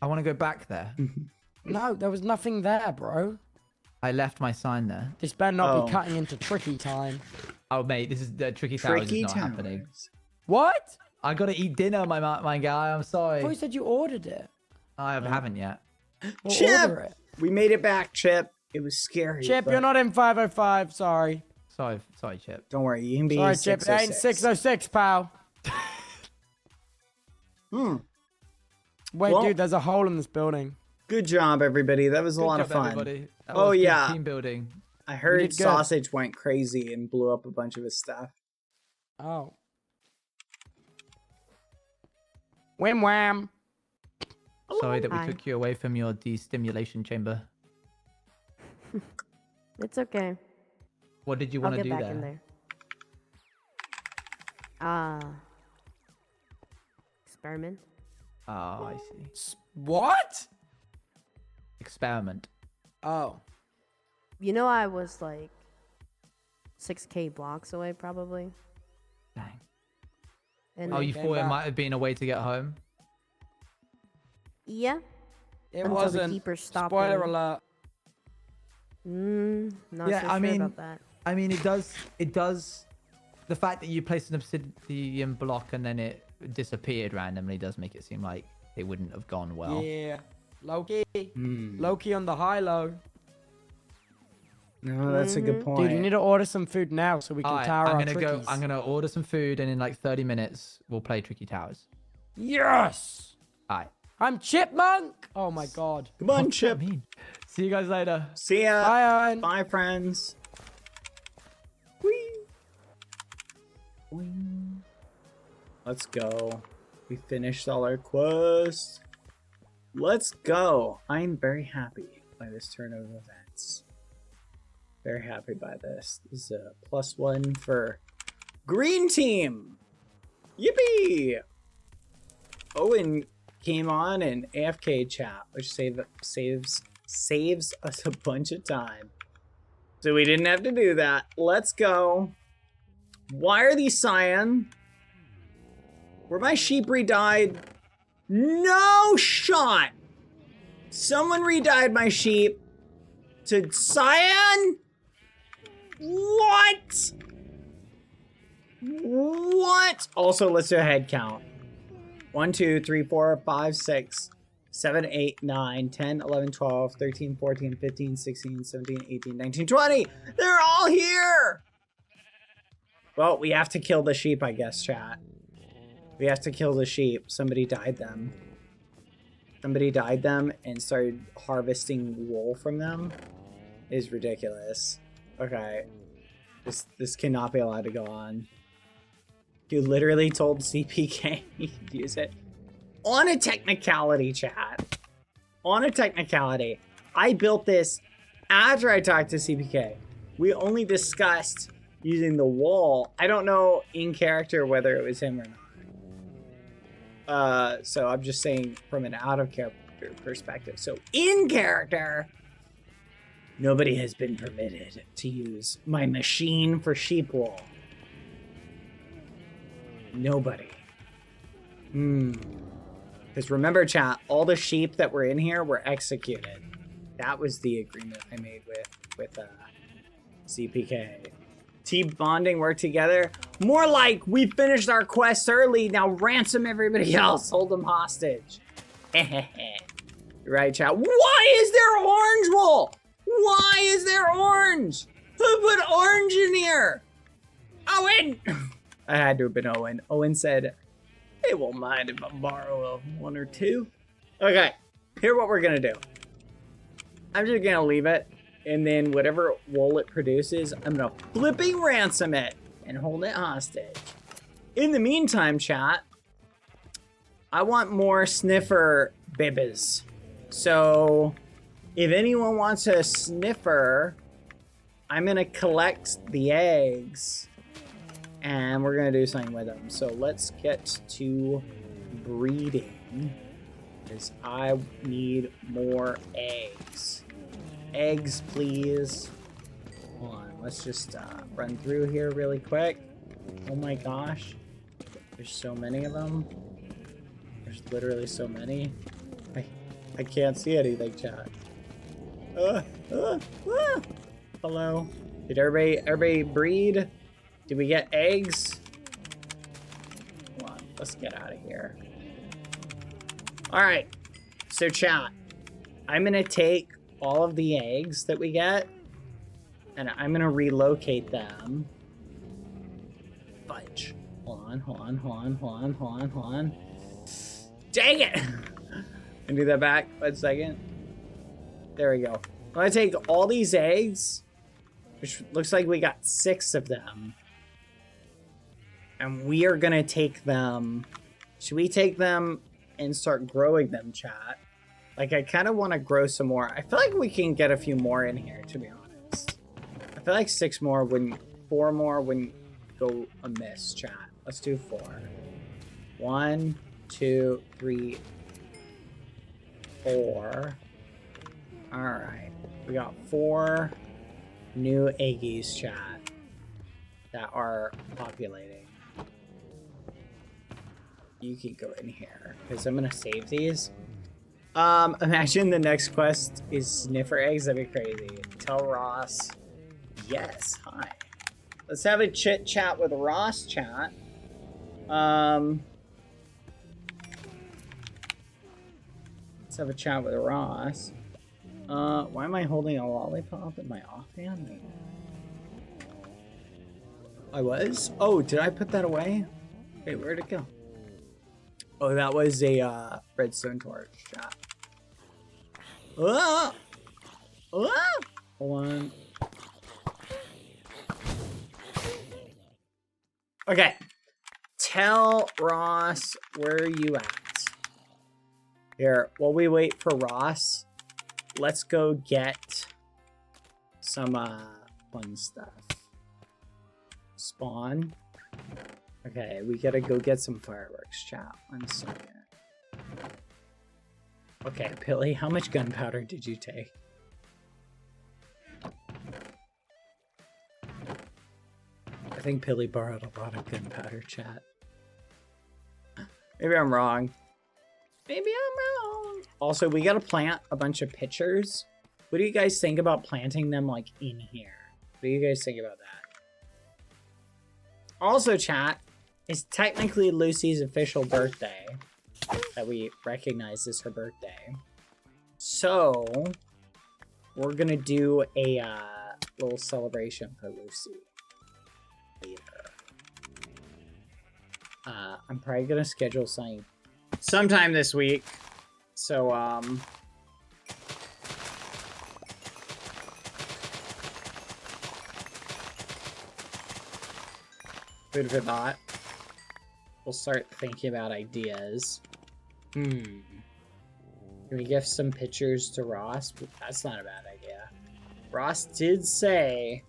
I want to go back there. No, there was nothing there, bro. I left my sign there. This better not Oh. be cutting into tricky time. Oh mate, this is the tricky towers Tricky is not happening. Towers. What? I gotta eat dinner, my guy. I'm I sorry. thought you said you ordered it. I haven't yet. Well, Chip! order it. We made it back, Chip. It was scary. Chip, but you're not in 505. Sorry. Sorry, Chip. Don't worry, you can be Sorry, Chip. It ain't 606, pal. Wait, Well- dude, there's a hole in this building. Good job, everybody. That was a Good lot job, of fun. everybody. That Oh, was good yeah. team building. I heard did good. Sausage went crazy and blew up a bunch of his stuff. Oh. Wham wham. Sorry that we Hi. took you away from your destimulation chamber. It's okay. What did you I'll want to get do back there? in there. Experiment. Oh, I see. What? Experiment. Oh. You know, I was like 6K blocks away, probably. Dang. And Oh, you came thought it back. might have been a way to get home? yeah. It Until the wasn't. keeper stopped Spoiler me. alert. Not Yeah, so I sure mean- about that. I mean, it does. The fact that you placed an obsidian block and then it disappeared randomly does make it seem like it wouldn't have gone well. Yeah. Loki. Hmm. Loki on the high low. No, that's a good point. Dude, you need to order some food now so we can Alright, tower I'm our gonna trickies. I'm gonna order some food, and in like 30 minutes, we'll play Tricky Towers. Yes! Alright. I'm Chipmunk! Oh my god. Come on, What's that Chip. mean? See you guys later. See ya. Bye, Owen. Bye, friends. Whee. Whee. Let's go. We finished all our quests. Let's go. I'm very happy by this turn of events. Very happy by this. This is a +1 for green team. Yippee! Owen came on and AFK chat, which saves us a bunch of time. So we didn't have to do that. Let's go. Why are these cyan? Were my sheep re-dyed? No shot! Someone re-dyed my sheep to cyan? What? What? Also, let's do a head count. 1, 2, 3, 4, 5, 6, 7, 8, 9, 10, 11, 12, 13, 14, 15, 16, 17, 18, 19, 20. They're all here. Well, we have to kill the sheep, I guess, chat. We have to kill the sheep. Somebody died them. Somebody died them and started harvesting wool from them. It is ridiculous. Okay. This cannot be allowed to go on. You literally told CPK you could use it. On a technicality, chat. On a technicality. I built this after I talked to CPK. We only discussed using the wall. I don't know in character whether it was him or not. So I'm just saying from an out of character perspective. So in character, nobody has been permitted to use my machine for sheep wool. Nobody. Because remember, chat, all the sheep that were in here were executed. That was the agreement I made with CPK. Team bonding, work together. More like we finished our quest early. Now ransom everybody else. Hold them hostage. Right, chat. Why is there orange wool? Why is there orange? Who put orange in here? Owen! I had to have been Owen. Owen said, "Hey, won't mind if I borrow one or two." Okay, here's what we're gonna do. I'm just gonna leave it, and then whatever wool it produces, I'm gonna flipping ransom it and hold it hostage. In the meantime, chat, I want more sniffer bibbies. So if anyone wants a sniffer, I'm gonna collect the eggs and we're gonna do something with them. So let's get to breeding, because I need more eggs. Eggs, please. Hold on, let's just run through here really quick. Oh my gosh, there's so many of them. There's literally so many. I can't see anything, chat. Hello. Did everybody breed? Did we get eggs? Hold on, let's get out of here. All right, so chat, I'm gonna take all of the eggs that we get and I'm gonna relocate them. Fudge. Hold on. Dang it! And do that back, 1 second. There we go. I'm gonna take all these eggs, which looks like we got 6 of them. And we are gonna take them. Should we take them and start growing them, chat? Like, I kind of want to grow some more. I feel like we can get a few more in here, to be honest. I feel like 6 more wouldn't, 4 more wouldn't go amiss, chat. Let's do 4. 1, 2, 3, 4. All right, we got 4 new eggies, chat, that are populating. You can go in here because I'm gonna save these. Imagine the next quest is sniffer eggs. That'd be crazy. Tell Ross. Yes. Hi. Let's have a chit chat with Ross, chat. Let's have a chat with Ross. Why am I holding a lollipop in my offhand? I was? Oh, did I put that away? Wait, where'd it go? Oh, that was a redstone torch. Chat. Ah! Ah! Hold on. Okay. Tell Ross where you at. Here, while we wait for Ross, let's go get some fun stuff. Spawn. Okay, we gotta go get some fireworks, chat. 1 second. Okay, Pilly, how much gunpowder did you take? I think Pilly borrowed a lot of gunpowder, chat. Maybe I'm wrong. Maybe I'm wrong. Also, we gotta plant a bunch of pitchers. What do you guys think about planting them, like, in here? What do you guys think about that? Also, chat, it's technically Lucy's official birthday that we recognize as her birthday. So, we're gonna do a little celebration for Lucy later. I'm probably gonna schedule something sometime this week. So, food for thought. We'll start thinking about ideas. Can we gift some pictures to Ross? That's not a bad idea. Ross did say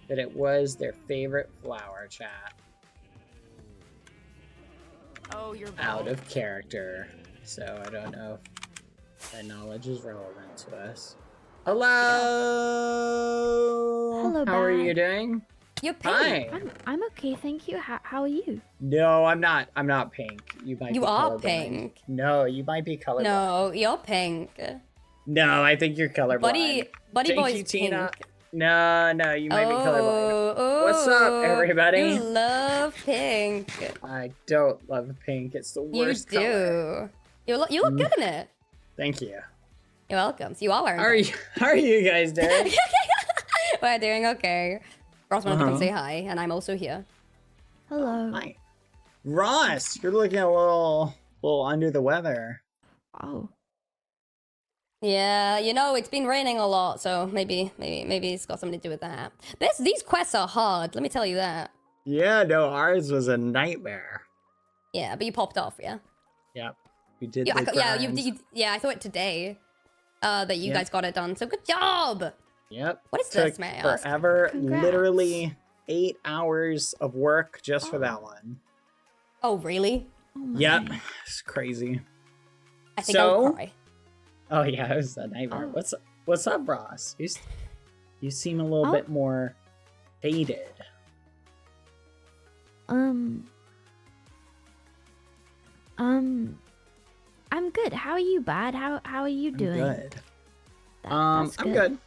that it was their favorite flower, chat. Oh, you're Out of character. So I don't know if that knowledge is relevant to us. Hello! Hello, How are Bad. you doing? You're pink. Hi. I'm okay, thank you. How are you? No, I'm not. I'm not pink. You might You be are colorblind. pink. No, you might be colorblind. No, you're pink. No, I think you're colorblind. Buddy Thank boy's you, Tina. pink. No, you might be colorblind. Oh, What's up, everybody? You love pink. I don't love pink. It's the worst You do. color. You look good in it. Thank you. You're welcome. So you are wearing. How are you guys doing? We're doing okay. Ross wanted to come say hi, and I'm also here. Hello. Hi. Ross, you're looking a little under the weather. Oh. Yeah, you know, it's been raining a lot, so maybe it's got something to do with that. These quests are hard, let me tell you that. Yeah, no, ours was a nightmare. Yeah, but you popped off, yeah? Yep. We did Yeah, the grind. I thought today that you guys got it done, so good job! Yep. What is Took this, may I ask? forever. Congrats. Literally 8 hours of work just for that one. Oh, really? Yep. It's crazy. I think I'll cry. Oh yeah, it was a nightmare. What's up, Ross? You seem a little bit more faded. I'm good. How are you, Bad? How are you doing? Good. That's I'm good.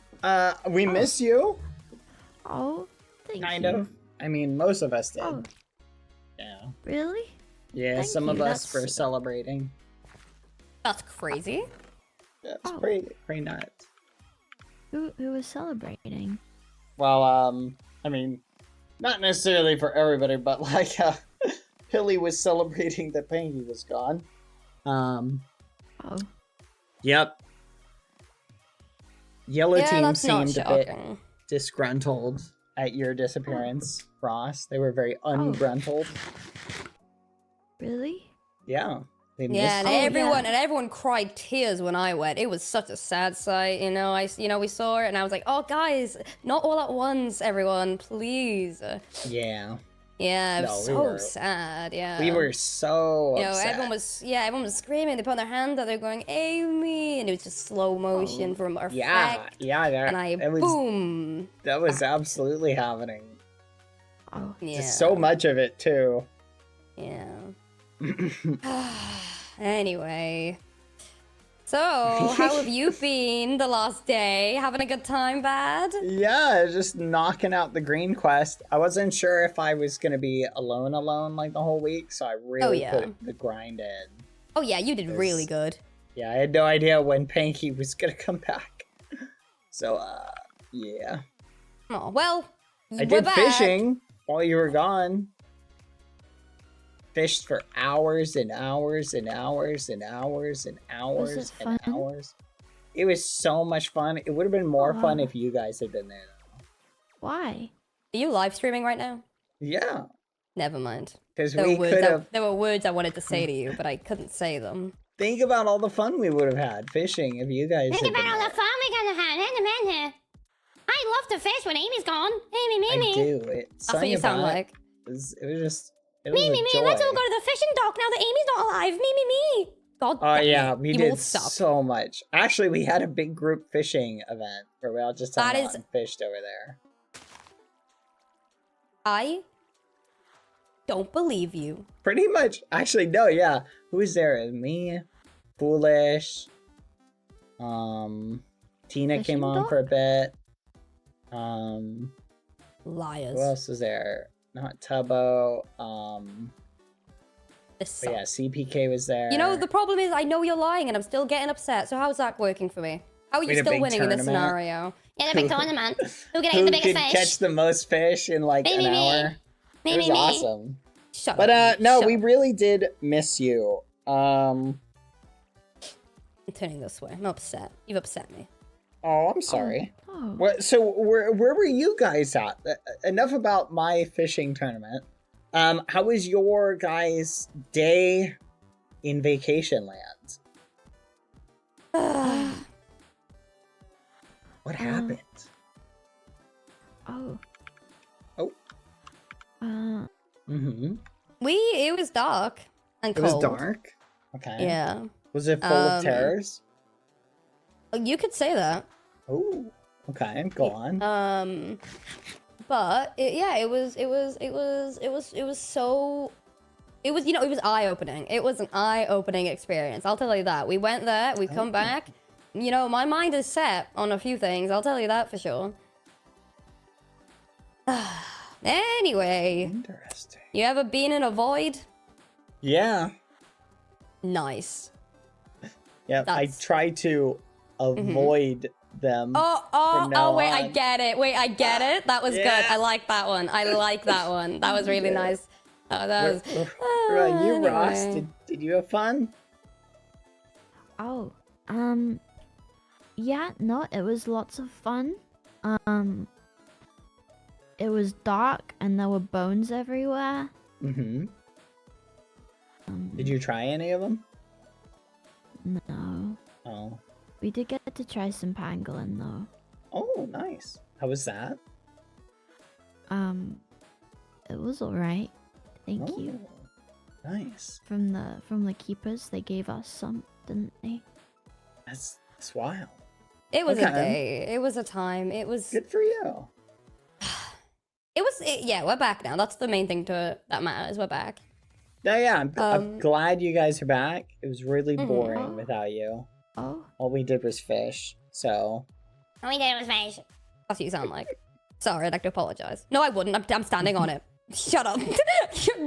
We miss you. Oh, thank Kind you. of. I mean, most of us did. Oh. Yeah. Really? Yeah, Thank some of you, us that's- for celebrating. That's crazy. Yeah, it's pretty nuts. Who was celebrating? Well, I mean, not necessarily for everybody, but like, Pilly was celebrating that Pangy was gone. Oh. Yep. Yellow Yeah, team that's not seemed a bit shocking. disgruntled at your disappearance, Ross. They were very ungruntled. Really? Yeah. They Yeah, missed and everyone cried tears when I went. It was such a sad sight, you know. We saw it, and I was like, "Oh, guys, not all at once, everyone, please." Yeah. Yeah, it No, was we so were- sad. Yeah, We were so You know, upset. everyone was screaming. They put their hands out. They're going, "Amy!" And it was just slow motion from our Yeah, effect. yeah, And boom. That was absolutely happening. Oh, yeah. Just so much of it too. Yeah. Anyway. So, how have you been the last day? Having a good time, Bad? Yeah, just knocking out the green quest. I wasn't sure if I was gonna be alone like the whole week, so I really put the grind in. Oh yeah, you did really good. Yeah, I had no idea when Panky was gonna come back. So, yeah. Oh, well, I we're did back. fishing while you were gone. Fished for hours and hours and hours and hours and hours Was it and fun? hours. It was so much fun. It would have been more fun if you guys had been there, though. Why? Are you live streaming right now? Yeah. Never mind. Because There we were words could I- have... There were words I wanted to say to you, but I couldn't say them. Think about all the fun we would have had fishing if you guys had been there. fun we're gonna have in a minute. I love to fish when Amy's gone. Amy, I do. That's what you sound like. It was just... It was a joy. let's all go to the fishing dock now that Amy's not alive. Me. God Oh damn yeah, it. we You will did stop. so much. Actually, we had a big group fishing event where we all just hung That out is- and fished over there. I don't believe you. Pretty much. Actually, no, yeah. Who was there? Me, Foolish. Tina Fishing came on dock? for a bit. Liars. Who else was there? Not Tubbo. This But yeah, sucks. CPK was there. You know, the problem is I know you're lying and I'm still getting upset. So how's that working for me? How are We you had a still big winning in this tournament. scenario? Yeah, the big tournament. Who can who eat the biggest could fish? catch the most fish in like Me, an me, me. hour? It was awesome. Shut But up. no, Shut we up. really did miss you. I'm turning this way. I'm upset. You've upset me. Oh, I'm sorry. Oh. So where were you guys at? Enough about my fishing tournament. How was your guys' day in Vacation Land? What happened? Oh. Oh. Mm-hmm. It was dark and It cold. was dark. Okay. Yeah. Was it full of terrors? You could say that. Oh. Okay. Go on. But it was eye-opening. It was an eye-opening experience. I'll tell you that. We went there, we come back. You know, my mind is set on a few things. I'll tell you that for sure. Anyway, Interesting. you ever been in a void? Yeah. Nice. Yeah. I That's- try to avoid them. Oh, from now wait, I on. get it. Wait, I get it. That was good. Yeah. I like that one. I like that one. That was really Yeah. nice. Oh, that was... What about you, Ross? anyway. Did you have fun? Oh. Yeah, no, it was lots of fun. It was dark and there were bones everywhere. Mm-hmm. Did you try any of them? No. Oh. We did get to try some pangolin though. Oh, nice. How was that? It was alright. Thank you. Oh, nice. From the keepers, they gave us some, didn't they? That's wild. It was a Okay. day. It was a time. It was... Good for you. Yeah, we're back now. That's the main thing that matters. We're back. No, yeah, I'm glad you guys are back. It was really boring Oh. without you. Oh. All we did was fish. So All we did was fish. That's what you sound like. Sorry, I'd like to apologize. No, I wouldn't. I'm standing on it. Shut up.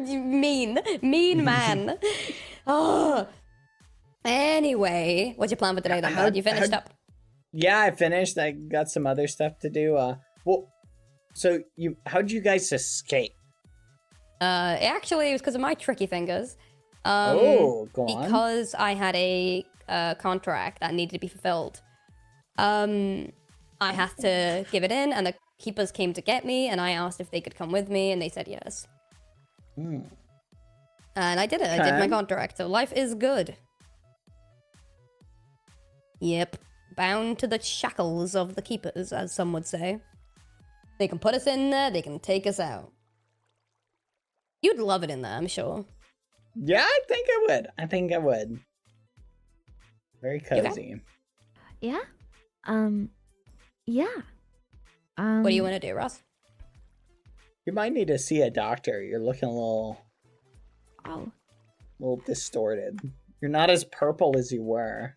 You mean man. Oh. Anyway, what's your plan for today then, bud? You finished up? yeah, I finished. I got some other stuff to do. So how'd you guys escape? Actually, it was because of my tricky fingers. Go on. Because I had a contract that needed to be fulfilled. I had to give it in, and the keepers came to get me, and I asked if they could come with me, and they said yes. And I did it. I did my Okay. contract, so life is good. Yep. Bound to the shackles of the keepers, as some would say. They can put us in there, they can take us out. You'd love it in there, I'm sure. Yeah, I think I would. Very cozy. Yeah. Yeah. What do you want to do, Ross? You might need to see a doctor. You're looking a little distorted. You're not as purple as you were.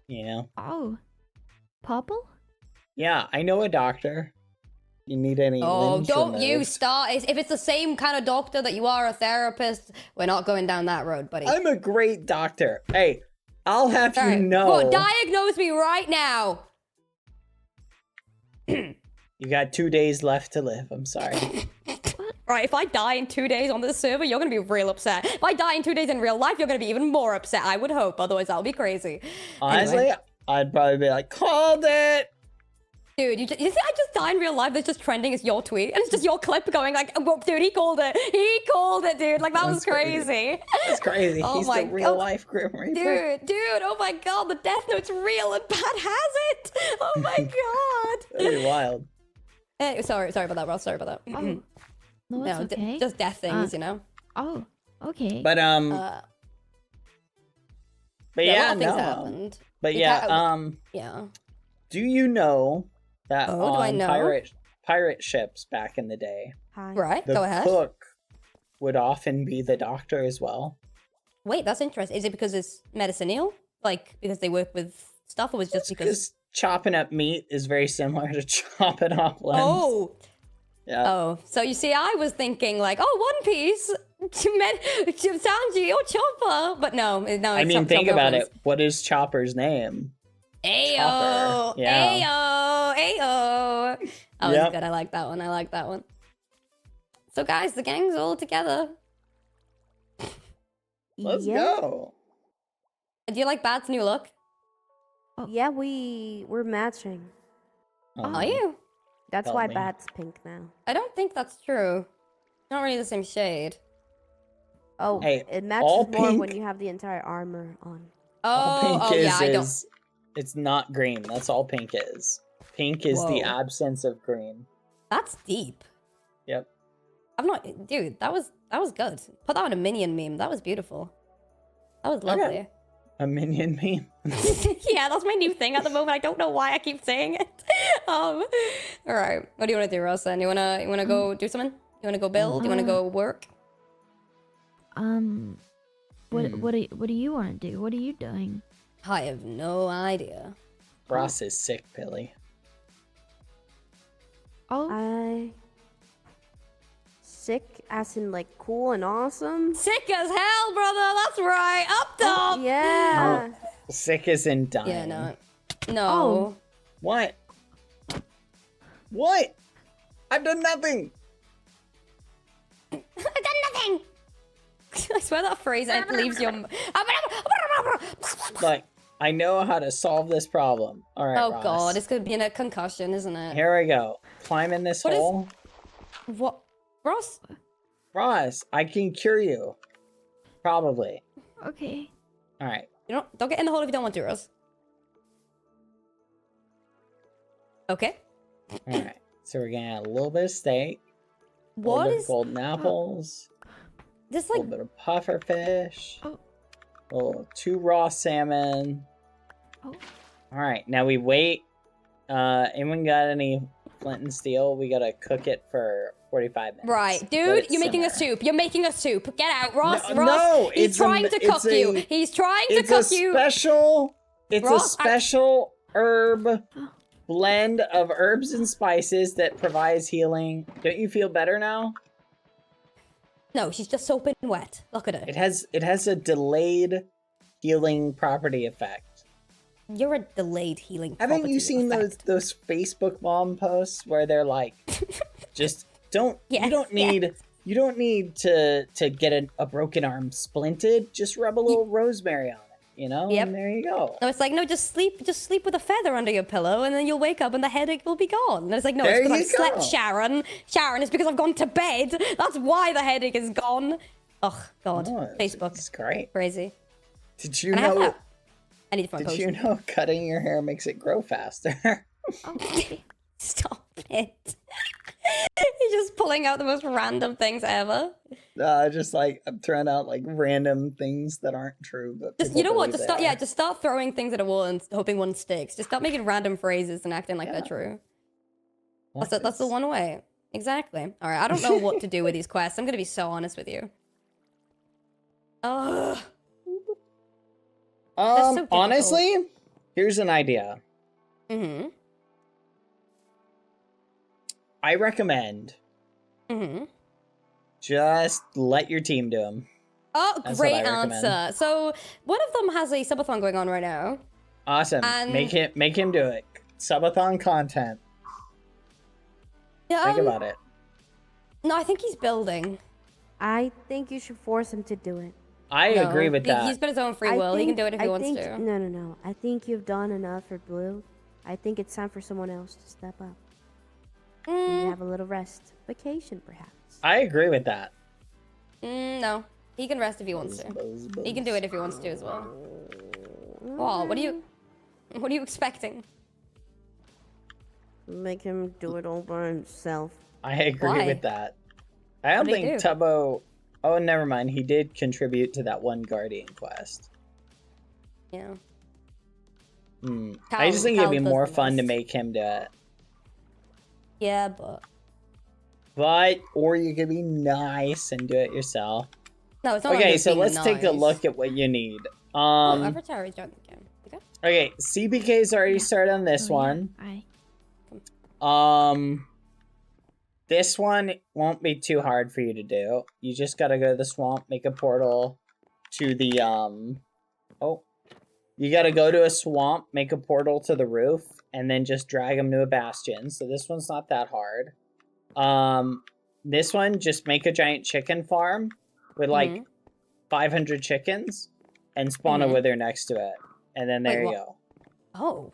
Yeah. Oh. Purple? Yeah, I know a doctor. You need any Oh, limbs don't you removed. start. If it's the same kind of doctor that you are a therapist, we're not going down that road, buddy. I'm a great doctor. Hey, I'll have All you right. know. Well, diagnose me right now. You got 2 days left to live. I'm sorry. Right, if I die in 2 days on this server, you're gonna be real upset. If I die in 2 days in real life, you're gonna be even more upset. I would hope, otherwise that'll be crazy. Honestly, Anyway. I'd probably be like, called it. Dude, you see I just die in real life, that's just trending as your tweet. And it's just your clip going like, oh, dude, he called it. He called it, dude. Like, that was crazy. That's crazy. Oh He's my the real God. life Grim Reaper. Dude, oh my god, the Death Note's real and Bad has it. Oh my god. That'd be wild. Sorry about that, Ross. Sorry about that. Oh, no, it's okay. Just death things, you know? Oh, okay. But But yeah, a lot of things no. happened. But You yeah, can't- Yeah. do you know that Oh, do I on know? pirate ships back in the day, Right, the go ahead. cook would often be the doctor as well? Wait, that's interesting. Is it because it's medicinal? Like, because they work with stuff, or was it just because... chopping up meat is very similar to chopping off limbs. Oh! Yeah. Oh, so you see, I was thinking like, oh, One Piece, Sanji or Chopper, but no, I mean, think about it. What is Chopper's name? Ayo, Chopper. Yeah. ayo. That was Yep. good. I like that one. So guys, the gang's all together. Let's go. Do you like Bad's new look? Yeah, we're matching. Are you? That's Help why me. Bat's pink now. I don't think that's true. Not really the same shade. Oh, Hey, it all matches more pink- when you have the entire armor on. All pink Oh, yeah, I don't. it's not green. That's all pink is. Pink is the Whoa. absence of green. That's deep. Yep. I'm not, dude. That was good. Put that on a minion meme. That was beautiful. That was lovely. Okay. A minion meme. Yeah, that's my new thing at the moment. I don't know why I keep saying it. All right. What do you want to do, Ross? Then you wanna go do something? You wanna go build? You wanna go work? What do you want to do? What are you doing? I have no idea. Ross is sick, Billy. Oh. Sick, as in like cool and awesome. Sick as hell, brother. That's right. Up top. Yeah. Sick as in dying. Yeah, no. Oh. What? What? I've done nothing. I've done nothing. I swear that phrase leaves your. Like, I know how to solve this problem. All right, Oh Ross. god, it's gonna be a concussion, isn't it? Here we go. Climb in this What is- hole. What, Ross? Ross, I can cure you. Probably. Okay. All right. You don't get in the hole if you don't want to, Ross. Okay. All right. So we're gonna add a little bit of steak. A What little bit is of golden apples. this A like? little bit of puffer fish. Oh. A little 2 raw salmon. Oh. All right. Now we wait. Anyone got any flint and steel? We gotta cook it for 45 minutes. Right, Let dude, it you're making a simmer. soup. You're making a soup. Get out, Ross. No, Ross. no, He's it's trying to cook you. He's trying to cook you. It's Ross, a special herb blend of herbs and spices that provides healing. Don't you feel better now? No, she's just soaping wet. Look at her. It has a delayed healing property effect. You're a delayed healing. Haven't you property seen effect. those Facebook mom posts where they're like, just don't Yes, you don't need to get a broken arm splinted. Just rub a little rosemary on it, you know? Yep. And there you go. No, it's like, no, just sleep with a feather under your pillow, and then you'll wake up and the headache will be gone. And it's like, no, There it's because you I've slept, go. Sharon. Sharon, it's because I've gone to bed. That's why the headache is gone. Oh God, Oh, Facebook, it's great. crazy. Did you Can I have know? that? I need to find Did you know cutting your hair makes it grow faster? Stop it. He's just pulling out the most random things ever. Just like I'm throwing out like random things that aren't true, but Just, people you know what? believe Just they start, are. just start throwing things at a wall and hoping one sticks. Just start making random phrases and acting like they're true. That's the one way. Exactly. All right. I don't know what to do with these quests. I'm gonna be so honest with you. Ugh. so difficult. Honestly, here's an idea. Mm-hmm. I recommend Mm-hmm. just let your team do them. Oh, That's great what I recommend. answer. So one of them has a subathon going on right now. Awesome. And- Make him do it. Subathon content. Yeah, Think about it. No, I think he's building. I think you should force him to do it. I agree with that. He's got his own free will. He can do it if he wants to. No. I think you've done enough for Blue. I think it's time for someone else to step up. And have a little rest. Vacation, perhaps. I agree with that. No. He can rest if he wants to. He can do it if he wants to as well. Oh, what are you expecting? Make him do it all by himself. I agree Why? with that. I don't What did he think do? Tubbo... Oh, never mind. He did contribute to that one Guardian quest. Yeah. I just think it'd be Cal more does the fun to most. make him do it. Yeah, but... Or you could be nice and do it yourself. No, it's not Okay, like so being let's take a nice. look at what you need. Oh, Avatar is joined the game. You good? Okay, CPK's already started on this one. I This one won't be too hard for you to do. You just gotta go to the swamp, make a portal to the, You gotta go to a swamp, make a portal to the roof, and then just drag them to a bastion. So this one's not that hard. This one, just make a giant chicken farm with, like, 500 chickens and spawn a wither next to it. And then there you go. Oh.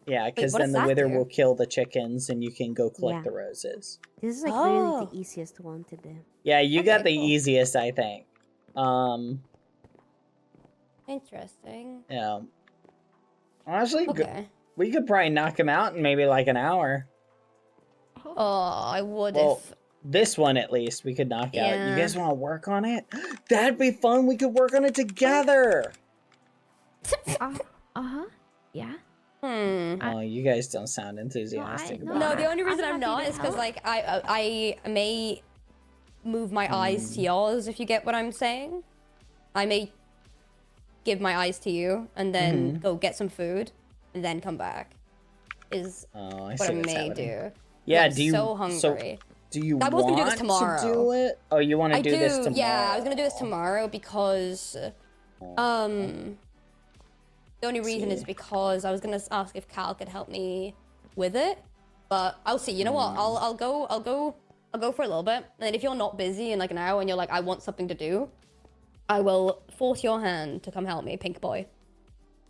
Yeah, because what then does the that wither do? will kill the chickens and you can go collect Yeah. the roses. This is like really the easiest one to do. Yeah, you Okay, got the cool. easiest, I think. Interesting. Yeah. Honestly, Okay. we could probably knock him out in maybe like an hour. Oh, I would Well, if... this one at least we could knock out. You Yeah. guys want to work on it? That'd be fun. We could work on it together. Uh-huh. Yeah. Oh, you guys don't sound enthusiastic about No, it. the only reason I'm happy not to is because, help. like, I may move my eyes to yours, if you get what I'm saying. I may give my eyes to you, and then go get some food, and then come back. Is Oh, I what see I what's may happening. do. Yeah, I'm do you? so hungry. Do you I was want gonna do this tomorrow. to do it? Oh, you want to do this tomorrow? Yeah, I was gonna do this tomorrow because, the only reason is because I was gonna ask if Cal could help me with it, but I'll see. You know what? I'll go for a little bit, and then if you're not busy in like an hour and you're like, I want something to do, I will force your hand to come help me, pink boy.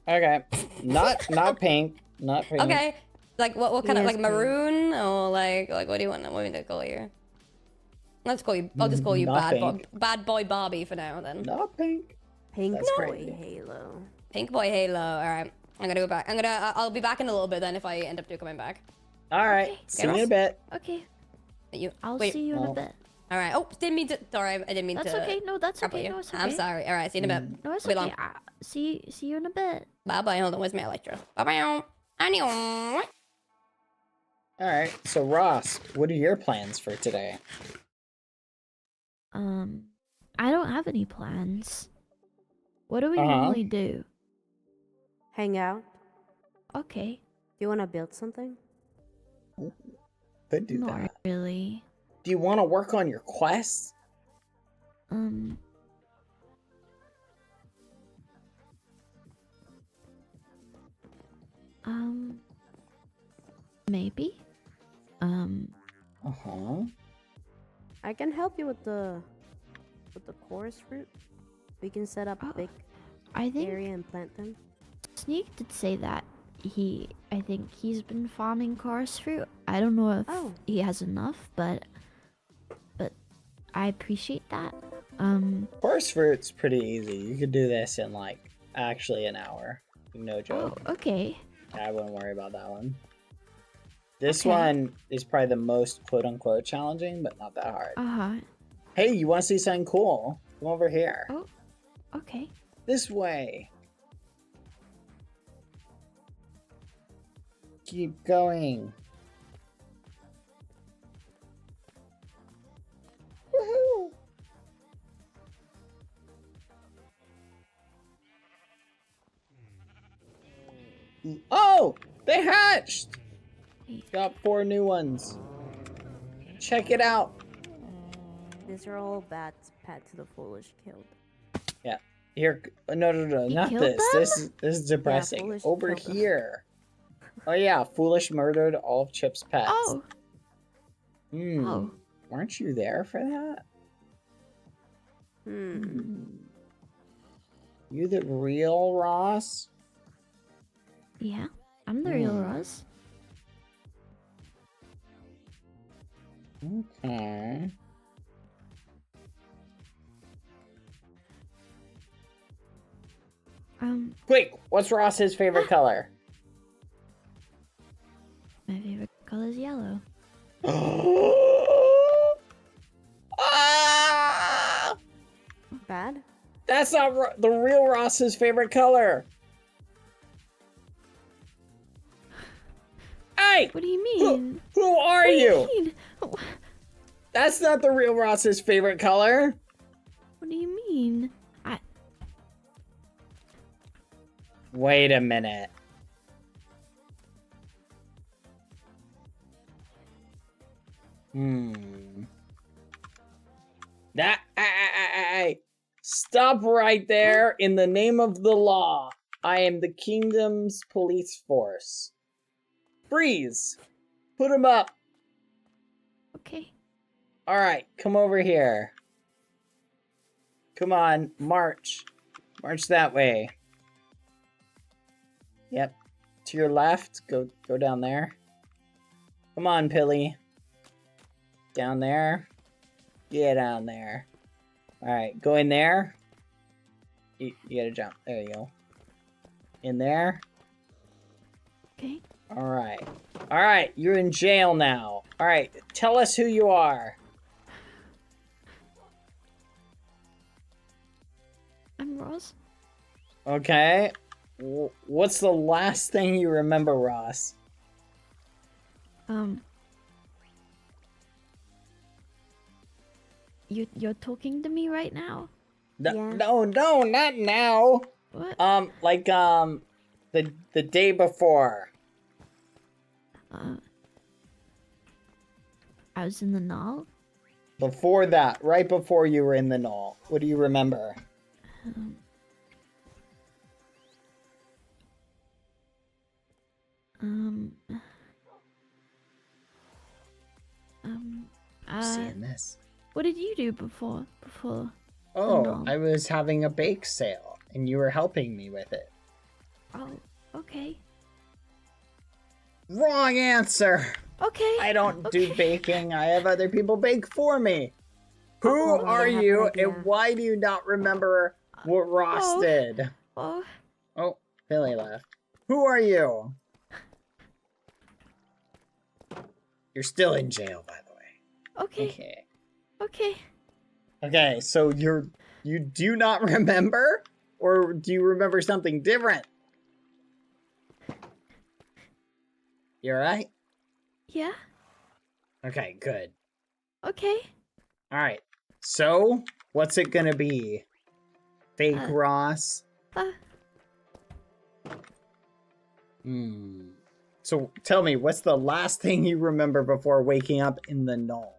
Okay, not pink, not pink. Okay, like what kind of Yes, like maroon or like what do you want me to call you? Let's call you. I'll just call you Not pink. bad boy Barbie for now then. Not pink. Pink That's boy great. Halo. Pink boy Halo. All right, I'm gonna go back. I'll be back in a little bit then if I end up coming back. All right, see you in a bit. Okay. You. I'll wait. see you in a bit. All right. Oh, didn't mean to. Sorry, I didn't mean That's to. okay. No, that's grapple okay. you. No, it's I'm okay. sorry. All right. See you in a bit. No, it's Wait okay. long. See you in a bit. Bye bye. Hold on. Where's my Electro? Bye bye. Anyway. All right, so Ross, what are your plans for today? I don't have any plans. What do we Uh-huh. normally do? Hang out. Okay. Do you want to build something? Could do Not that. really. Do you want to work on your quests? Maybe. Uh-huh. I can help you with the chorus fruit. We can set up a big I think area and plant them. Sneak did say that I think he's been farming chorus fruit. I don't know if he has enough, but I appreciate that. Forest fruit's pretty easy. You could do this in like actually an hour. No joke. Okay. I wouldn't worry about that one. This Okay. one is probably the most quote unquote challenging, but not that hard. Uh-huh. Hey, you want to see something cool? Come over here. Oh, okay. This way. Keep going. Woohoo! Oh! They hatched! Got 4 new ones. Check it out. These are all bats Pat to the Foolish killed. Yeah. Here. No, not killed this. them? This is depressing. Foolish Over killed them. here. Oh yeah, Foolish murdered all of Chip's pets. Oh. Hmm. Oh. Weren't you there for that? You the real Ross? Yeah, I'm the real Ross. Okay. Quick, what's Ross's favorite color? My favorite color is yellow. Ah! Bad? That's not the real Ross's favorite color. Hey! What do you mean? Who are What do you? mean? That's not the real Ross's favorite color. What do you mean? Wait a minute. That stop right there in the name of the law. I am the kingdom's police force. Freeze. Put him up. Okay. All right, come over here. Come on, march. March that way. Yep. To your left. Go down there. Come on, Pilly. Down there. Get down there. Alright, go in there. You gotta jump. There you go. In there. Okay. Alright. Alright, you're in jail now. Alright, tell us who you are. I'm Ross. Okay. What's the last thing you remember, Ross? You're talking to me right now? No, not now. What? The day before. I was in the null. Before that, right before you were in the null. What do you remember? Seeing this. What did you do before? Oh, I was having a bake sale, and you were helping me with it. Oh, okay. Wrong answer! Okay. I don't do baking. I have other people bake for me. Who are you, and why do you not remember what Ross did? Oh, Billy left. Who are you? You're still in jail, by the way. okay. Okay. Okay, so you do not remember? Or do you remember something different? You alright? Yeah. Okay, good. Okay. Alright, so what's it gonna be? Fake Ross? So tell me, what's the last thing you remember before waking up in the null?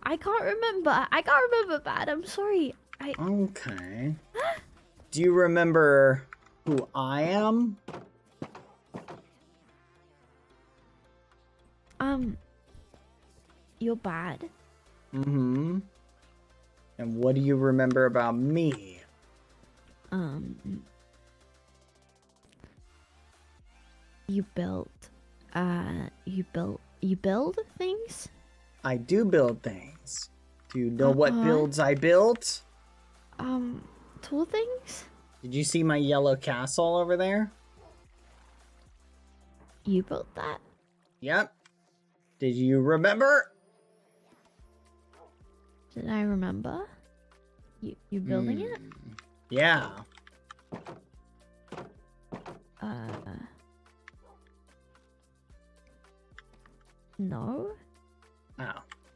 I can't remember. I can't remember that. I'm sorry. Okay. Do you remember who I am? You're bad. Mm-hmm. And what do you remember about me? You build things? I do build things. Do you know what builds I built? Tool things? Did you see my yellow castle over there? You built that? Yep. Did you remember? Did I remember? You building it? Yeah. No. Oh.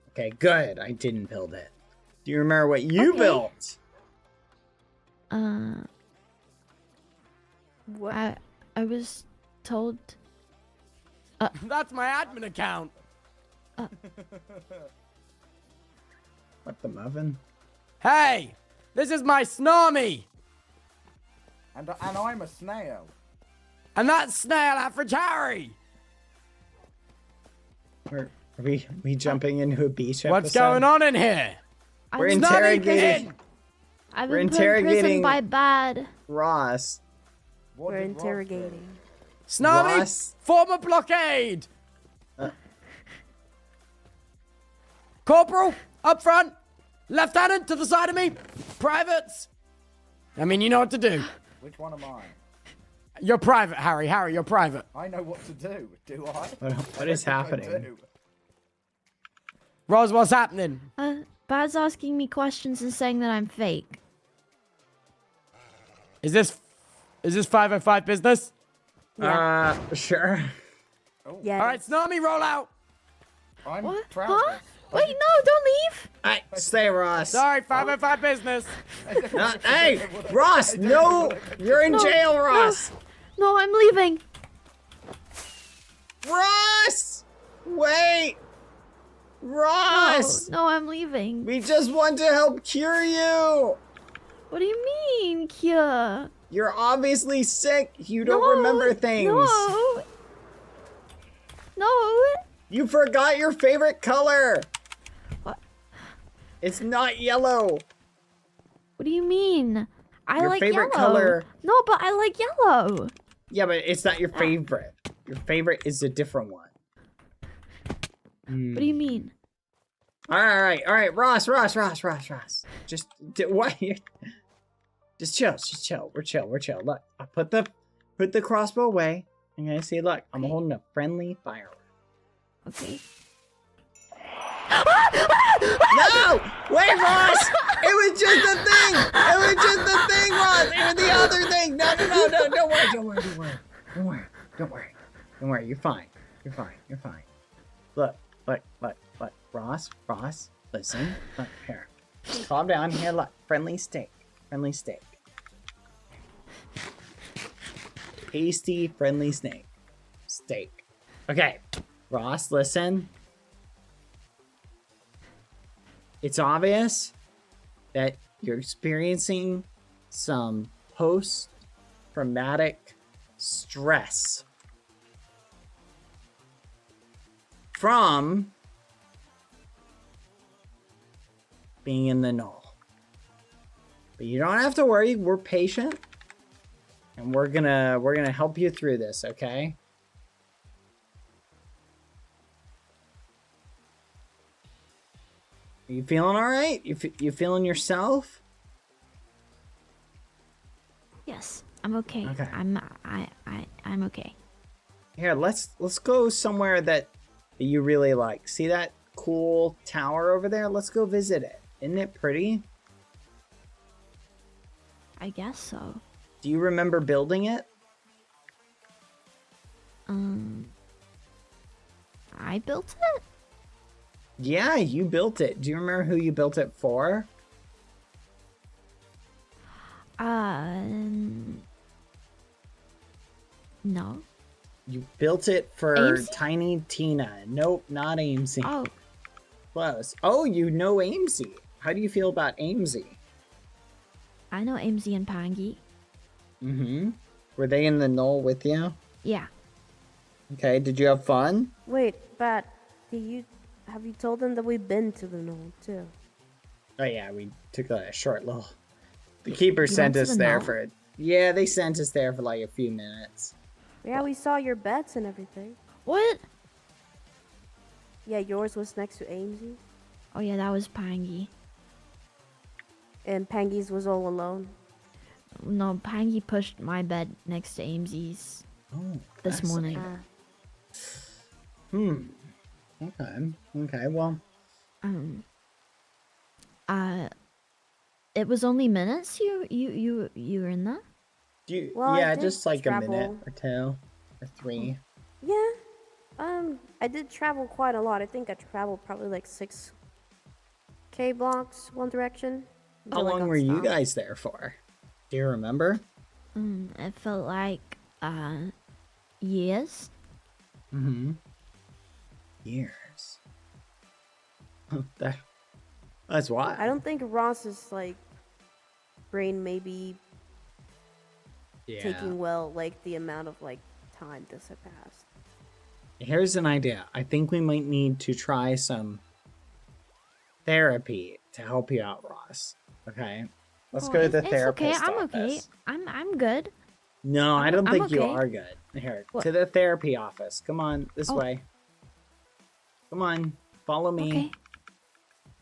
Okay, good. I didn't build it. Do you remember what you built? I was told That's my admin account. What the muffin? Hey, this is my Snormy. And I'm a snail. And that's Snail Average Harry. Are we jumping into a beach What's episode? going on in here? We're I'm interrogating I've We're been put in prison interrogating- by Bad. Ross. We're interrogating. Snarmy, Ross. form a blockade. Uh. Corporal, up front. Lieutenant, to the side of me. Privates. I mean, you know what to do. Which one am I? You're private, Harry. Harry, you're private. I know what to do. Do I? What is happening? Roz, what's happening? Bad's asking me questions and saying that I'm fake. Is this 505 business? Sure. Yeah. All right, Snarmy, roll out. I'm What? trousers. Huh? Wait, no, don't leave. Stay, Ross. Sorry, 505 business. Hey, Ross, no, you're in jail, Ross. No, I'm leaving. Ross, wait. Ross, No, I'm leaving. we just want to help cure you. What do you mean, Kia? You're obviously sick. You don't remember things. No. No. You forgot your favorite color. What? It's not yellow. What do you mean? I Your like favorite yellow. color. No, but I like yellow. Yeah, but it's not your favorite. Your favorite is a different one. What do you mean? All right, Ross. Just what? Just chill. We're chill. Look, I put the crossbow away. I'm gonna say, look, I'm holding a friendly firearm. Okay. No! Wait, Ross! It was just a thing! It was just a thing, Ross! It was the other thing! No, don't worry. You're fine. Look. Ross, listen. Look, here. Calm down here, look. Friendly steak. Tasty, friendly steak. Okay. Ross, listen. It's obvious that you're experiencing some post-traumatic stress from being in the null. But you don't have to worry, we're patient. And we're gonna help you through this, okay? Are you feeling all right? You feeling yourself? Yes, I'm okay. Okay. I'm okay. Here, let's go somewhere that you really like. See that cool tower over there? Let's go visit it. Isn't it pretty? I guess so. Do you remember building it? I built it? Yeah, you built it. Do you remember who you built it for? No. You built it for Amesy? Tiny Tina. Nope, not Amesy. Oh, Close. Oh, you know Amesy. How do you feel about Amesy? I know Amesy and Pangy. Mm-hmm. Were they in the null with you? Yeah. Okay, did you have fun? Wait, but have you told them that we've been to the knoll too? Oh yeah, we took a short little... The keeper You sent went to us the there null? for... Yeah, they sent us there for like a few minutes. Yeah, we saw your beds and everything. What? Yeah, yours was next to Amesy, Oh yeah, that was Pangy. and Pangy's was all alone. No, Pangy pushed my bed next to Amesy's Oh, this morning. Okay, well... It was only minutes you were in that? Well, I yeah, did just like a minute travel. or two or three. Yeah. I did travel quite a lot. I think I traveled probably like 6K blocks one direction. How until I long got were you stopped. guys there for? Do you remember? It felt like years. Mm-hmm. Years. That's why. I don't think Ross's like brain may be taking well like the amount of like time this had passed. Here's an idea. I think we might need to try some therapy to help you out, Ross. Okay? Let's go to the therapist It's okay. office. I'm good. No, I don't think you okay. are good. Here, What? to the therapy office. Come on, this Oh. way. Come on, follow me. Okay.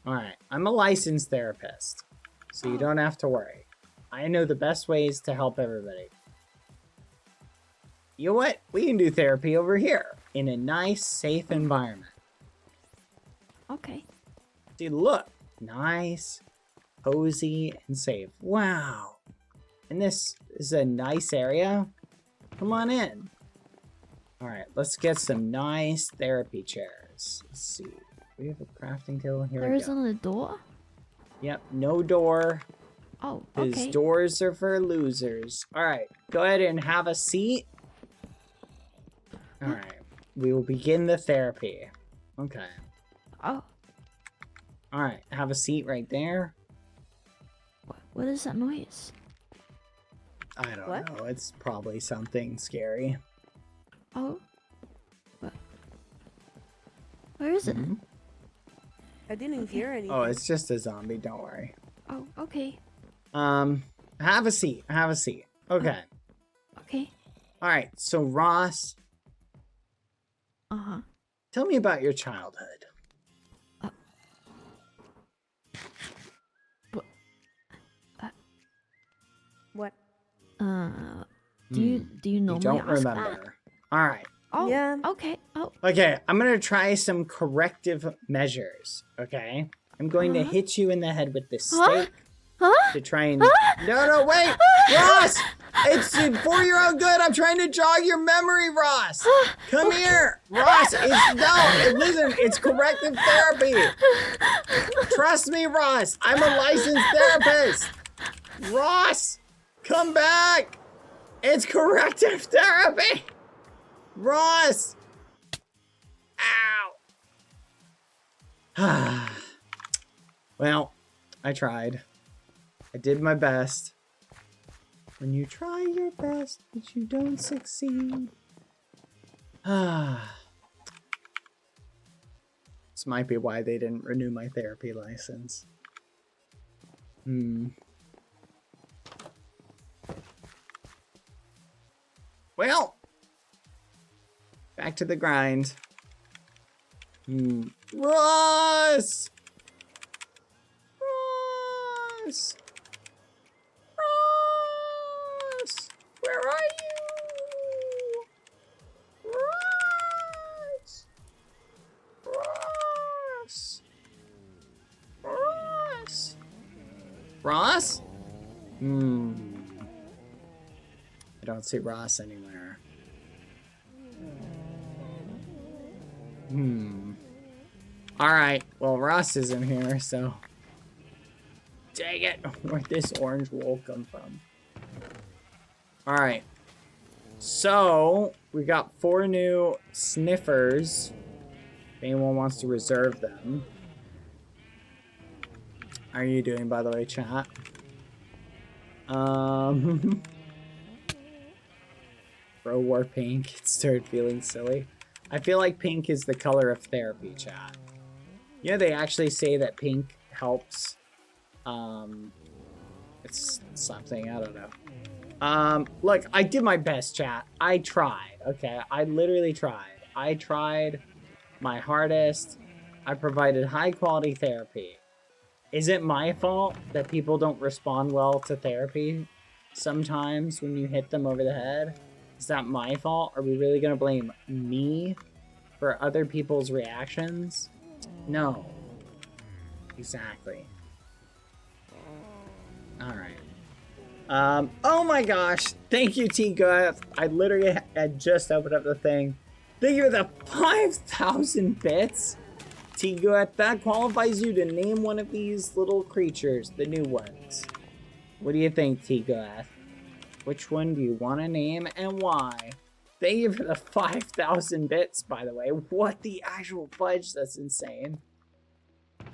All right, I'm a licensed therapist, so you don't have to worry. I know the best ways to help everybody. You know what? We can do therapy over here in a nice, safe environment. Okay. See, look, nice, cozy, and safe. Wow. And this is a nice area. Come on in. All right, let's get some nice therapy chairs. Let's see. We have a crafting table here. There we isn't go. a door? Yep, no door. Oh, Because okay. doors are for losers. All right, go ahead and have a seat. All right, we will begin the therapy. Okay. Oh, All right, have a seat right there. what is that noise? I don't What? know. It's probably something scary. Oh. Where is it? Mhm. I didn't hear anything. Oh, it's just a zombie. Don't worry. Oh, okay. Have a seat. Have a seat. Okay. Okay. All right. So Ross, Uh-huh. tell me about your childhood. What? Do you know You don't ask that? remember. All right. Oh, Yeah. okay. Oh, Okay, I'm gonna try some corrective measures. Okay, I'm going to hit you in the head with this Huh? stake huh? to try and. No, wait, Ross! It's for your own good. I'm trying to jog your memory, Ross. Come here, Ross. Listen, it's corrective therapy. Trust me, Ross. I'm a licensed therapist. Ross, come back. It's corrective therapy. Ross! Ow! Well, I tried. I did my best. When you try your best, but you don't succeed. This might be why they didn't renew my therapy license. Well, back to the grind. Ross! Ross! Ross! Where are you? Ross! Ross! Ross! Ross? I don't see Ross anywhere. Alright, well, Ross isn't here, so... Dang it! Where'd this orange wool come from? Alright. So, we got 4 new sniffers. If anyone wants to reserve them. How are you doing, by the way, chat? Bro wore pink. It started feeling silly. I feel like pink is the color of therapy, chat. You know, they actually say that pink helps. It's something, I don't know. Look, I did my best, chat. I tried, okay? I literally tried. I tried my hardest. I provided high quality therapy. Is it my fault that people don't respond well to therapy sometimes when you hit them over the head? Is that my fault? Are we really gonna blame me for other people's reactions? No. Exactly. Alright. Oh my gosh. Thank you, T-Guth. I literally had just opened up the thing. Thank you for the 5,000 bits. T-Guth, that qualifies you to name one of these little creatures, the new ones. What do you think, T-Guth? Which one do you want to name and why? Thank you for the 5,000 bits, by the way. What the actual fudge? That's insane.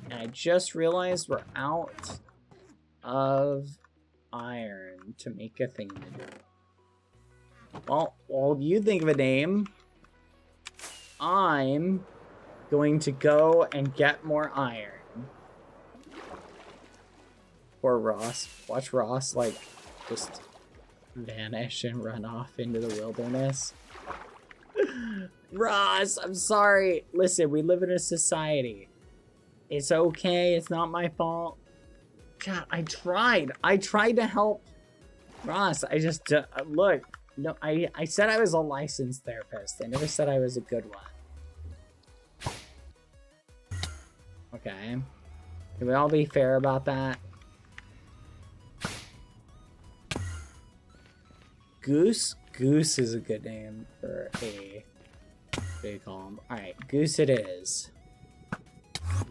And I just realized we're out of iron to make a thing to do. Well, while you think of a name, I'm going to go and get more iron. Poor Ross. Watch Ross, like, just vanish and run off into the wilderness. Ross, I'm sorry. Listen, we live in a society. It's okay. It's not my fault. God, I tried to help Ross. I just, look, no, I said I was a licensed therapist. I never said I was a good one. Okay. Can we all be fair about that? Goose? Goose is a good name for a big column. Alright, Goose it is.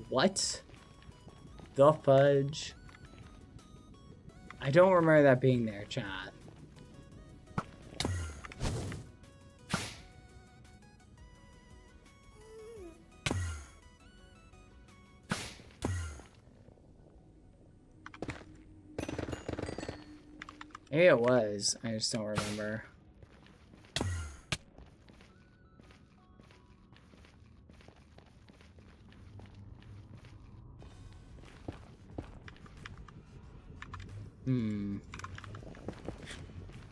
What the fudge? I don't remember that being there, chat. Maybe it was. I just don't remember.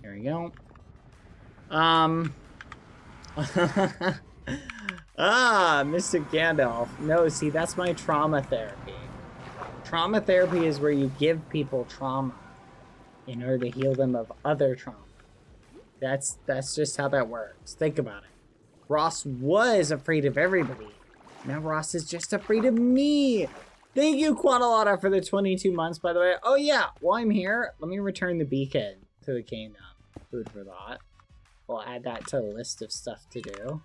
Here we go. Mr. Gandalf. No, see, that's my trauma therapy. Trauma therapy is where you give people trauma in order to heal them of other trauma. That's just how that works. Think about it. Ross was afraid of everybody. Now Ross is just afraid of me. Thank you, Quadalata, for the 22 months, by the way. Oh, yeah. While I'm here, let me return the beacon to the kingdom. Food for thought. We'll add that to the list of stuff to do.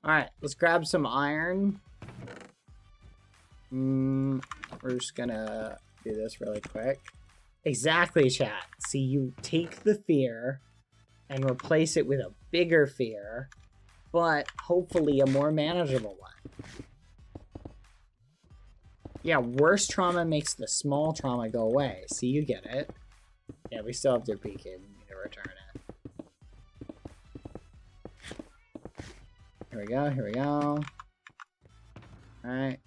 Alright, let's grab some iron. We're just gonna do this really quick. Exactly, chat. See, you take the fear and replace it with a bigger fear, but hopefully a more manageable one. Yeah, worse trauma makes the small trauma go away. See, you get it. Yeah, we still have to beacon. We need to return it. Here we go, here we go. Alright.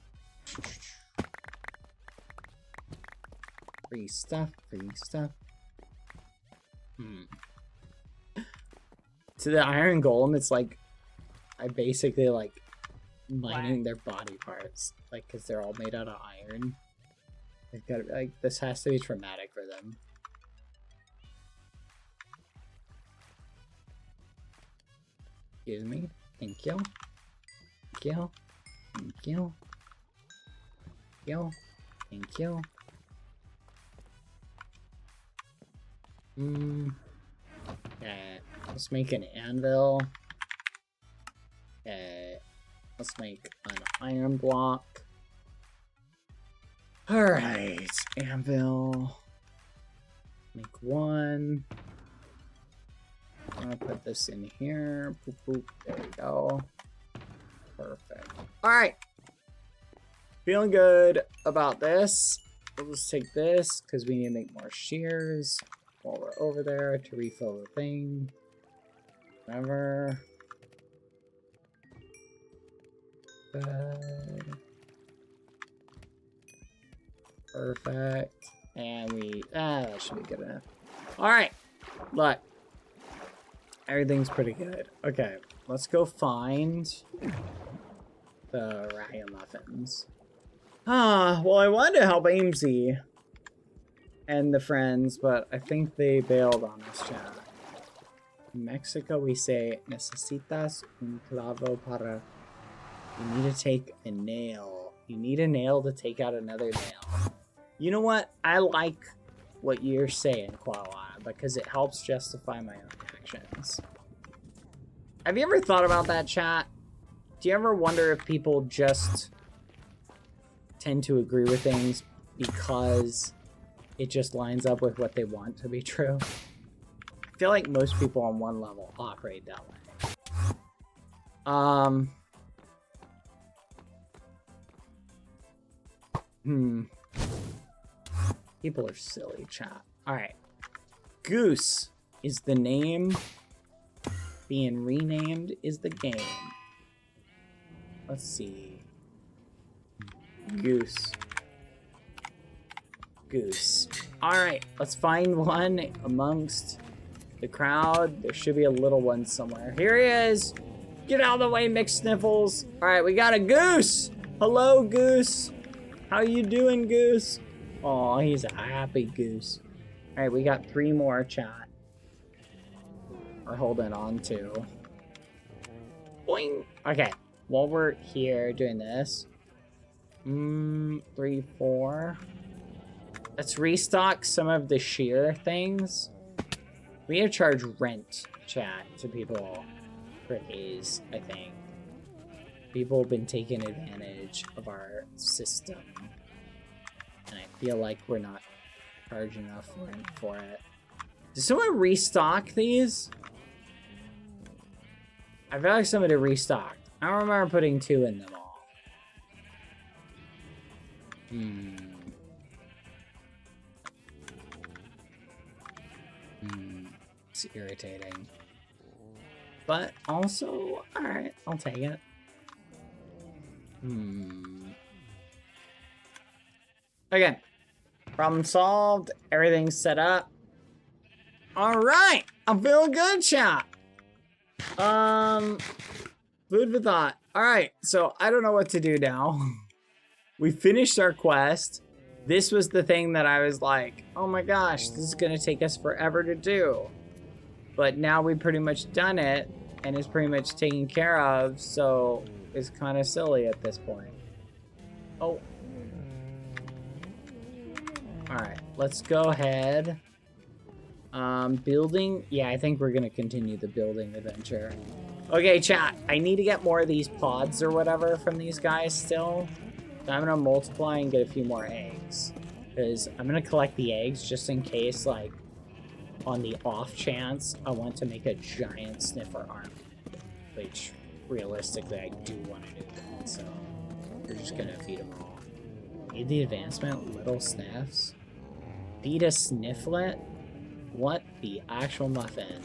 Free stuff, free stuff. To the iron golem, it's like, I basically like mining their body parts, like, because they're all made out of iron. They've got to be like, this has to be traumatic for them. Excuse me. Thank you. Thank you. Thank you. Thank you. Thank you. Let's make an anvil. Let's make an iron block. Alright, anvil. Make one. I'm gonna put this in here. Boop, boop. There we go. Perfect. Alright. Feeling good about this. We'll just take this because we need to make more shears while we're over there to refill the thing. Whatever. Good. Perfect. And we... that should be good enough. Alright. Look. Everything's pretty good. Okay. Let's go find the ragamuffins. Well, I wanted to help Amesy and the friends, but I think they bailed on us, chat. In Mexico, we say, necesitas un clavo para... You need to take a nail. You need a nail to take out another nail. You know what? I like what you're saying, Koala, because it helps justify my own actions. Have you ever thought about that, chat? Do you ever wonder if people just tend to agree with things because it just lines up with what they want to be true? I feel like most people on one level operate that way. People are silly, chat. Alright. Goose is the name. Being renamed is the game. Let's see. Goose. Goose. Alright, let's find one amongst the crowd. There should be a little one somewhere. Here he is! Get out of the way, McSniffles. Alright, we got a goose! Hello, goose! How you doing, goose? Aw, he's a happy goose. Alright, we got 3 more, chat. We're holding on to. Boing! Okay, while we're here doing this. 3, 4. Let's restock some of the shear things. We have to charge rent, chat, to people for these, I think. People have been taking advantage of our system. And I feel like we're not charging enough rent for it. Did someone restock these? I feel like somebody restocked. I don't remember putting 2 in them all. It's irritating. But also, alright, I'll take it. Okay. Problem solved. Everything's set up. Alright! I'm feeling good, chat! Food for thought. Alright, so I don't know what to do now. We finished our quest. This was the thing that I was like, oh my gosh, this is gonna take us forever to do. But now we've pretty much done it, and it's pretty much taken care of, so it's kind of silly at this point. Oh. Alright, let's go ahead. Building. Yeah, I think we're gonna continue the building adventure. Okay, chat, I need to get more of these pods or whatever from these guys still. So I'm gonna multiply and get a few more eggs. Because I'm gonna collect the eggs just in case, like, on the off chance I want to make a giant sniffer army. Which, realistically, I do want to do that, so we're just gonna feed them all. Need the advancement, little sniffs. Feed a snifflet? What the actual muffin?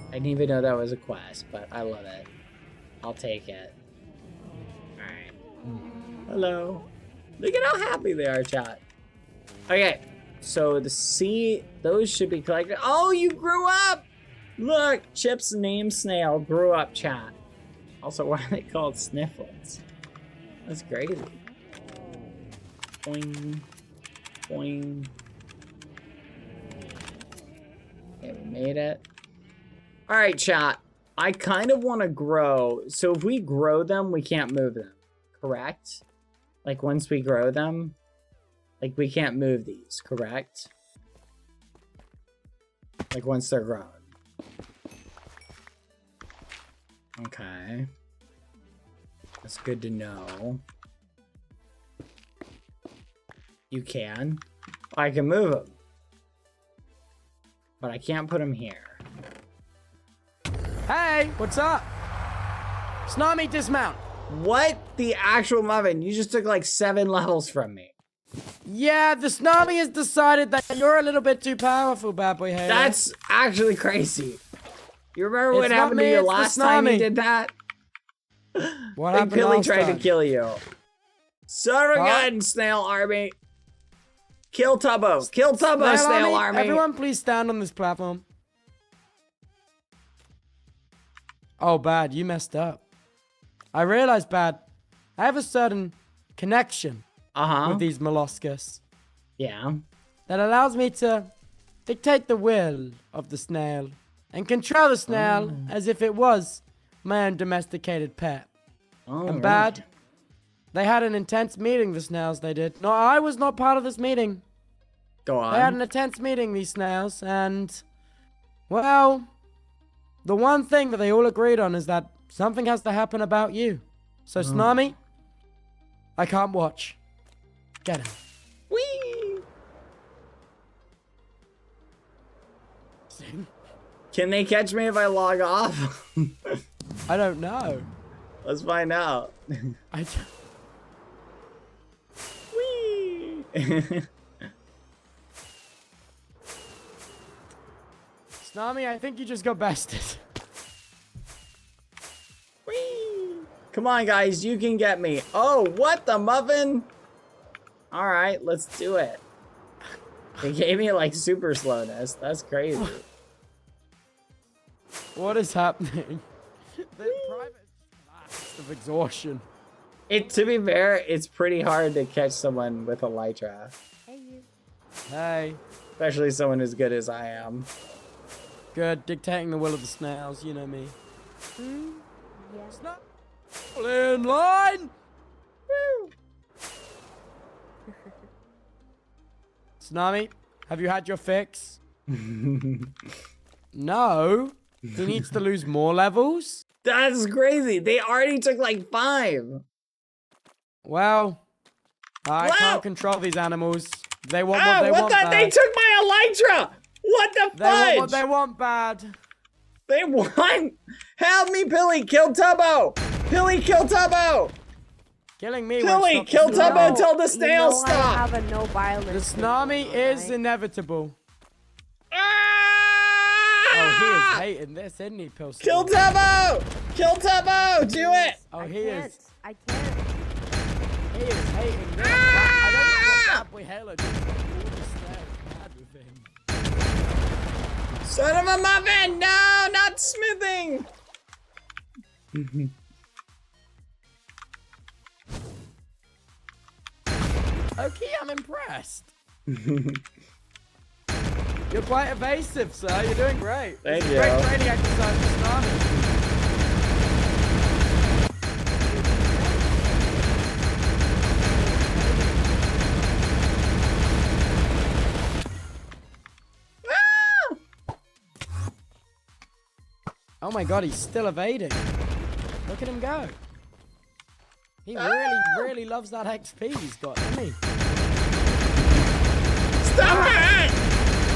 I didn't even know that was a quest, but I love it. I'll take it. Alright. Hello. Look at how happy they are, chat. Okay, so the those should be collected. Oh, you grew up! Look, Chip's name snail grew up, chat. Also, why are they called snifflets? That's crazy. Boing. Boing. Okay, we made it. Alright, chat. I kind of want to grow. So if we grow them, we can't move them. Correct? Like, once we grow them, like, we can't move these. Correct? Like, once they're grown. Okay. That's good to know. You can. I can move them. But I can't put them here. Hey, what's up? Snami, dismount. What the actual muffin? You just took like 7 levels from me. Yeah, the Snami has decided that you're a little bit too powerful, BadBoyHalo. That's actually crazy. You remember what happened to you last time you did that? What Big happened Billy last tried time? to kill you. Son of a gun, Snail Army. Kill Tubbo. Kill Tubbo, Snail Army. Everyone please stand on this platform. Oh, Bad, you messed up. I realized, Bad, I have a certain connection with these molluscus. Yeah. That allows me to dictate the will of the snail and control the snail as if it was my own domesticated pet. And Bad, they had an intense meeting, the snails, they did. No, I was not part of this meeting. Go on. They had an intense meeting, these snails, and, well, the one thing that they all agreed on is that something has to happen about you. So, Snami, I can't watch. Get him. Whee! Can they catch me if I log off? I don't know. Let's find out. Whee! Snami, I think you just got bested. Whee! Come on, guys, you can get me. Oh, what the muffin? All right, let's do it. They gave me like super slowness. That's crazy. What is happening? The private blast of exhaustion. To be fair, it's pretty hard to catch someone with elytra. Hey, you. Hey. Especially someone as good as I am. Good, dictating the will of the snails, you know me. Yeah. Snap. In line! Woo! Tsunami, have you had your fix? No. He needs to lose more levels? That's crazy. They already took like 5. Well, I can't control these animals. They want what they want bad. They took my elytra! What the fudge? They want what they want bad. They want... Help me, Pilly! Kill Tubbo! Pilly, kill Tubbo! Killing me. Pilly, kill Tubbo till the snail stop! I have a no violence. The tsunami is inevitable. Ah! Oh, he is hating this, isn't he, Pilsy? Kill Tubbo! Kill Tubbo! Do it! Oh, he is. I can't. He is hating this. I don't know what BadBoyHalo did. All the snails bad with him. Son of a muffin! No, not smithing! Okay, I'm impressed. You're quite evasive, sir. You're doing great. Thank It's a you. great training exercise for Tsunami. Oh my god, he's still evading. Look at him go. He really loves that XP he's got, doesn't he? Stop it!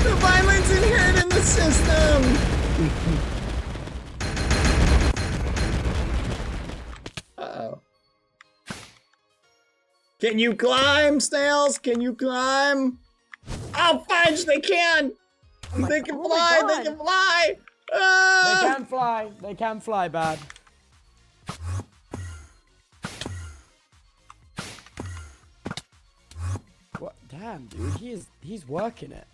The violence inherent in the system! Uh-oh. Can you climb, snails? Can you climb? Oh, fudge, they can! They can fly, they can fly! Ah! They can fly. They can fly, bad. What? Damn, dude. He's working it.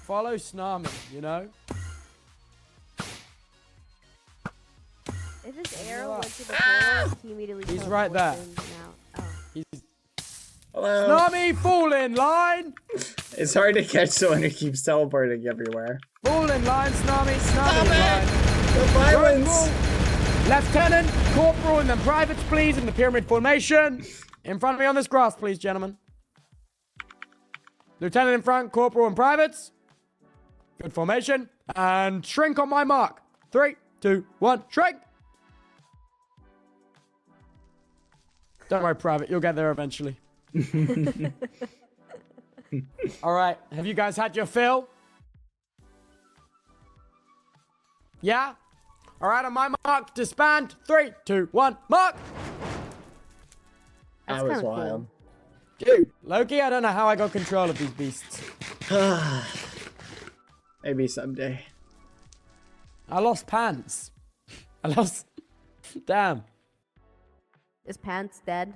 Follow Tsunami, you know? If his arrow went to the floor, he immediately He's right there. Oh. He's... Hello? Tsunami, fall in line! It's hard to catch someone who keeps teleporting everywhere. Fall in line, Tsunami, Tsunami in line. The violence! Lieutenant, corporal, and then privates, please, in the pyramid formation. In front of me on this grass, please, gentlemen. Lieutenant in front, corporal, and privates. Good formation. And shrink on my mark. 3, 2, 1, shrink! Don't worry, private. You'll get there eventually. All right. Have you guys had your fill? Yeah? All right. On my mark, disband. 3, 2, 1, mark! That was wild. Dude, Loki, I don't know how I got control of these beasts. Maybe someday. I lost pants. I lost... Damn. Is Pants dead?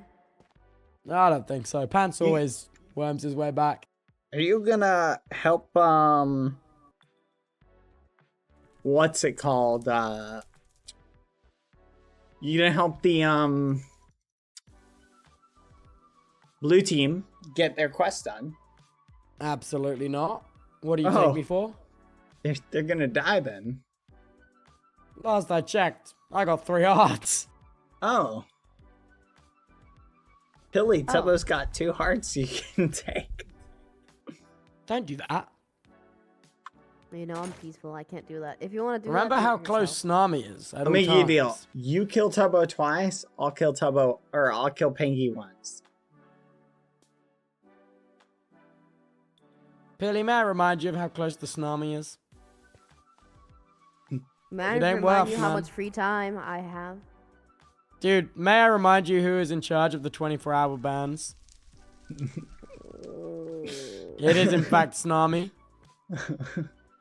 I don't think so. Pants always worms his way back. Are you gonna help, what's it called? You gonna help the, blue team get their quest done? Absolutely not. What do you take me for? They're gonna die then. Last I checked, I got 3 hearts. Oh. Pilly, Tubbo's got 2 hearts you can take. Don't do that. You know, I'm peaceful. I can't do that. If you want to do Remember that, do it how yourself. close Tsunami is at Let me all give you a deal. times. You kill Tubbo twice, I'll kill Tubbo, or I'll kill Pangy once. Pilly, may I remind you of how close the Tsunami is? Man, It ain't remind worth, you how man. much free time I have. Dude, may I remind you who is in charge of the 24-hour bans? It is, in fact, Tsunami.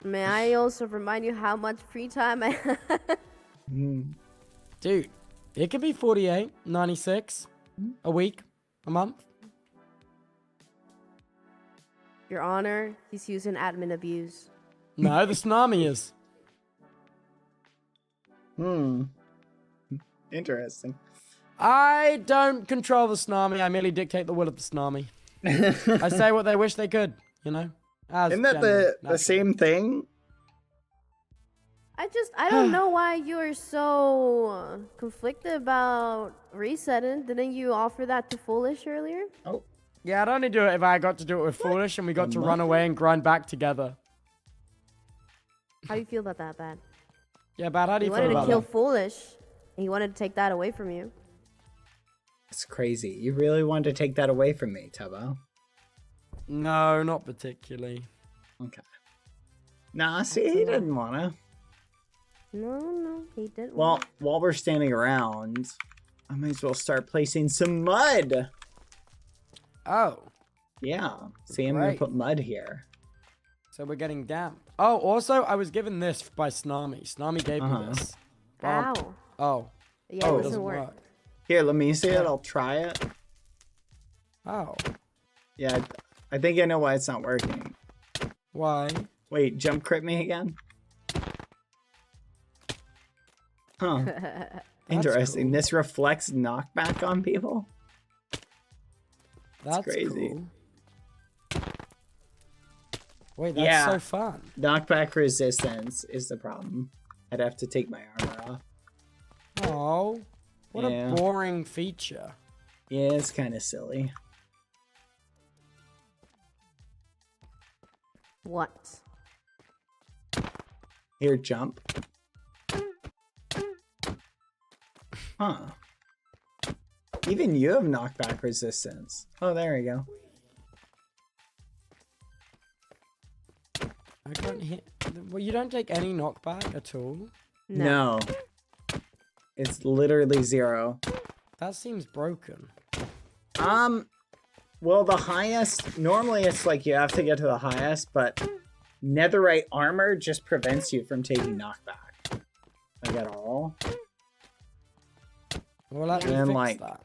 May I also remind you how much free time I have? Dude, it could be 48, 96, a week, a month. Your Honor, he's using admin abuse. No, the Tsunami is. Interesting. I don't control the Tsunami. I merely dictate the will of the Tsunami. I say what they wish they could, you know? As Isn't that general, the naturally. same thing? I don't know why you're so conflicted about resetting. Didn't you offer that to Foolish earlier? Oh. Yeah, I'd only do it if I got to do it with Foolish and we got to run away and grind back together. How do you feel about that, Bad? Yeah, Bad, how do He you feel wanted to about kill that? Foolish, and he wanted to take that away from you. That's crazy. You really wanted to take that away from me, Tubbo. No, not particularly. Okay. Nah, see, he didn't want to. No, he didn't. Well, while we're standing around, I might as well start placing some mud. Oh, Yeah. See, I'm going to Great. put mud here. so we're getting damp. Oh, also, I was given this by Tsunami. Tsunami gave me this. Ow. Oh, Yeah, Oh, it it doesn't work. Here, let me see it. I'll try it. Oh, Yeah, I think I know why it's not working. why? Wait, jump crit me again? Huh. Interesting. cool. This reflects knockback on people? That's crazy. cool. Wait, that's Yeah. so fun. Knockback resistance is the problem. I'd have to take my armor off. Oh, what Yeah. a boring feature. Yeah, it's kind of silly. What? Here, jump. Huh. Even you have knockback resistance. Oh, there we go. I don't hit. Well, you don't take any knockback at all. No. It's literally 0. That seems broken. Well, the highest, normally it's like you have to get to the highest, but netherite armor just prevents you from taking knockback. Like at all. Well, let me And fix like, that.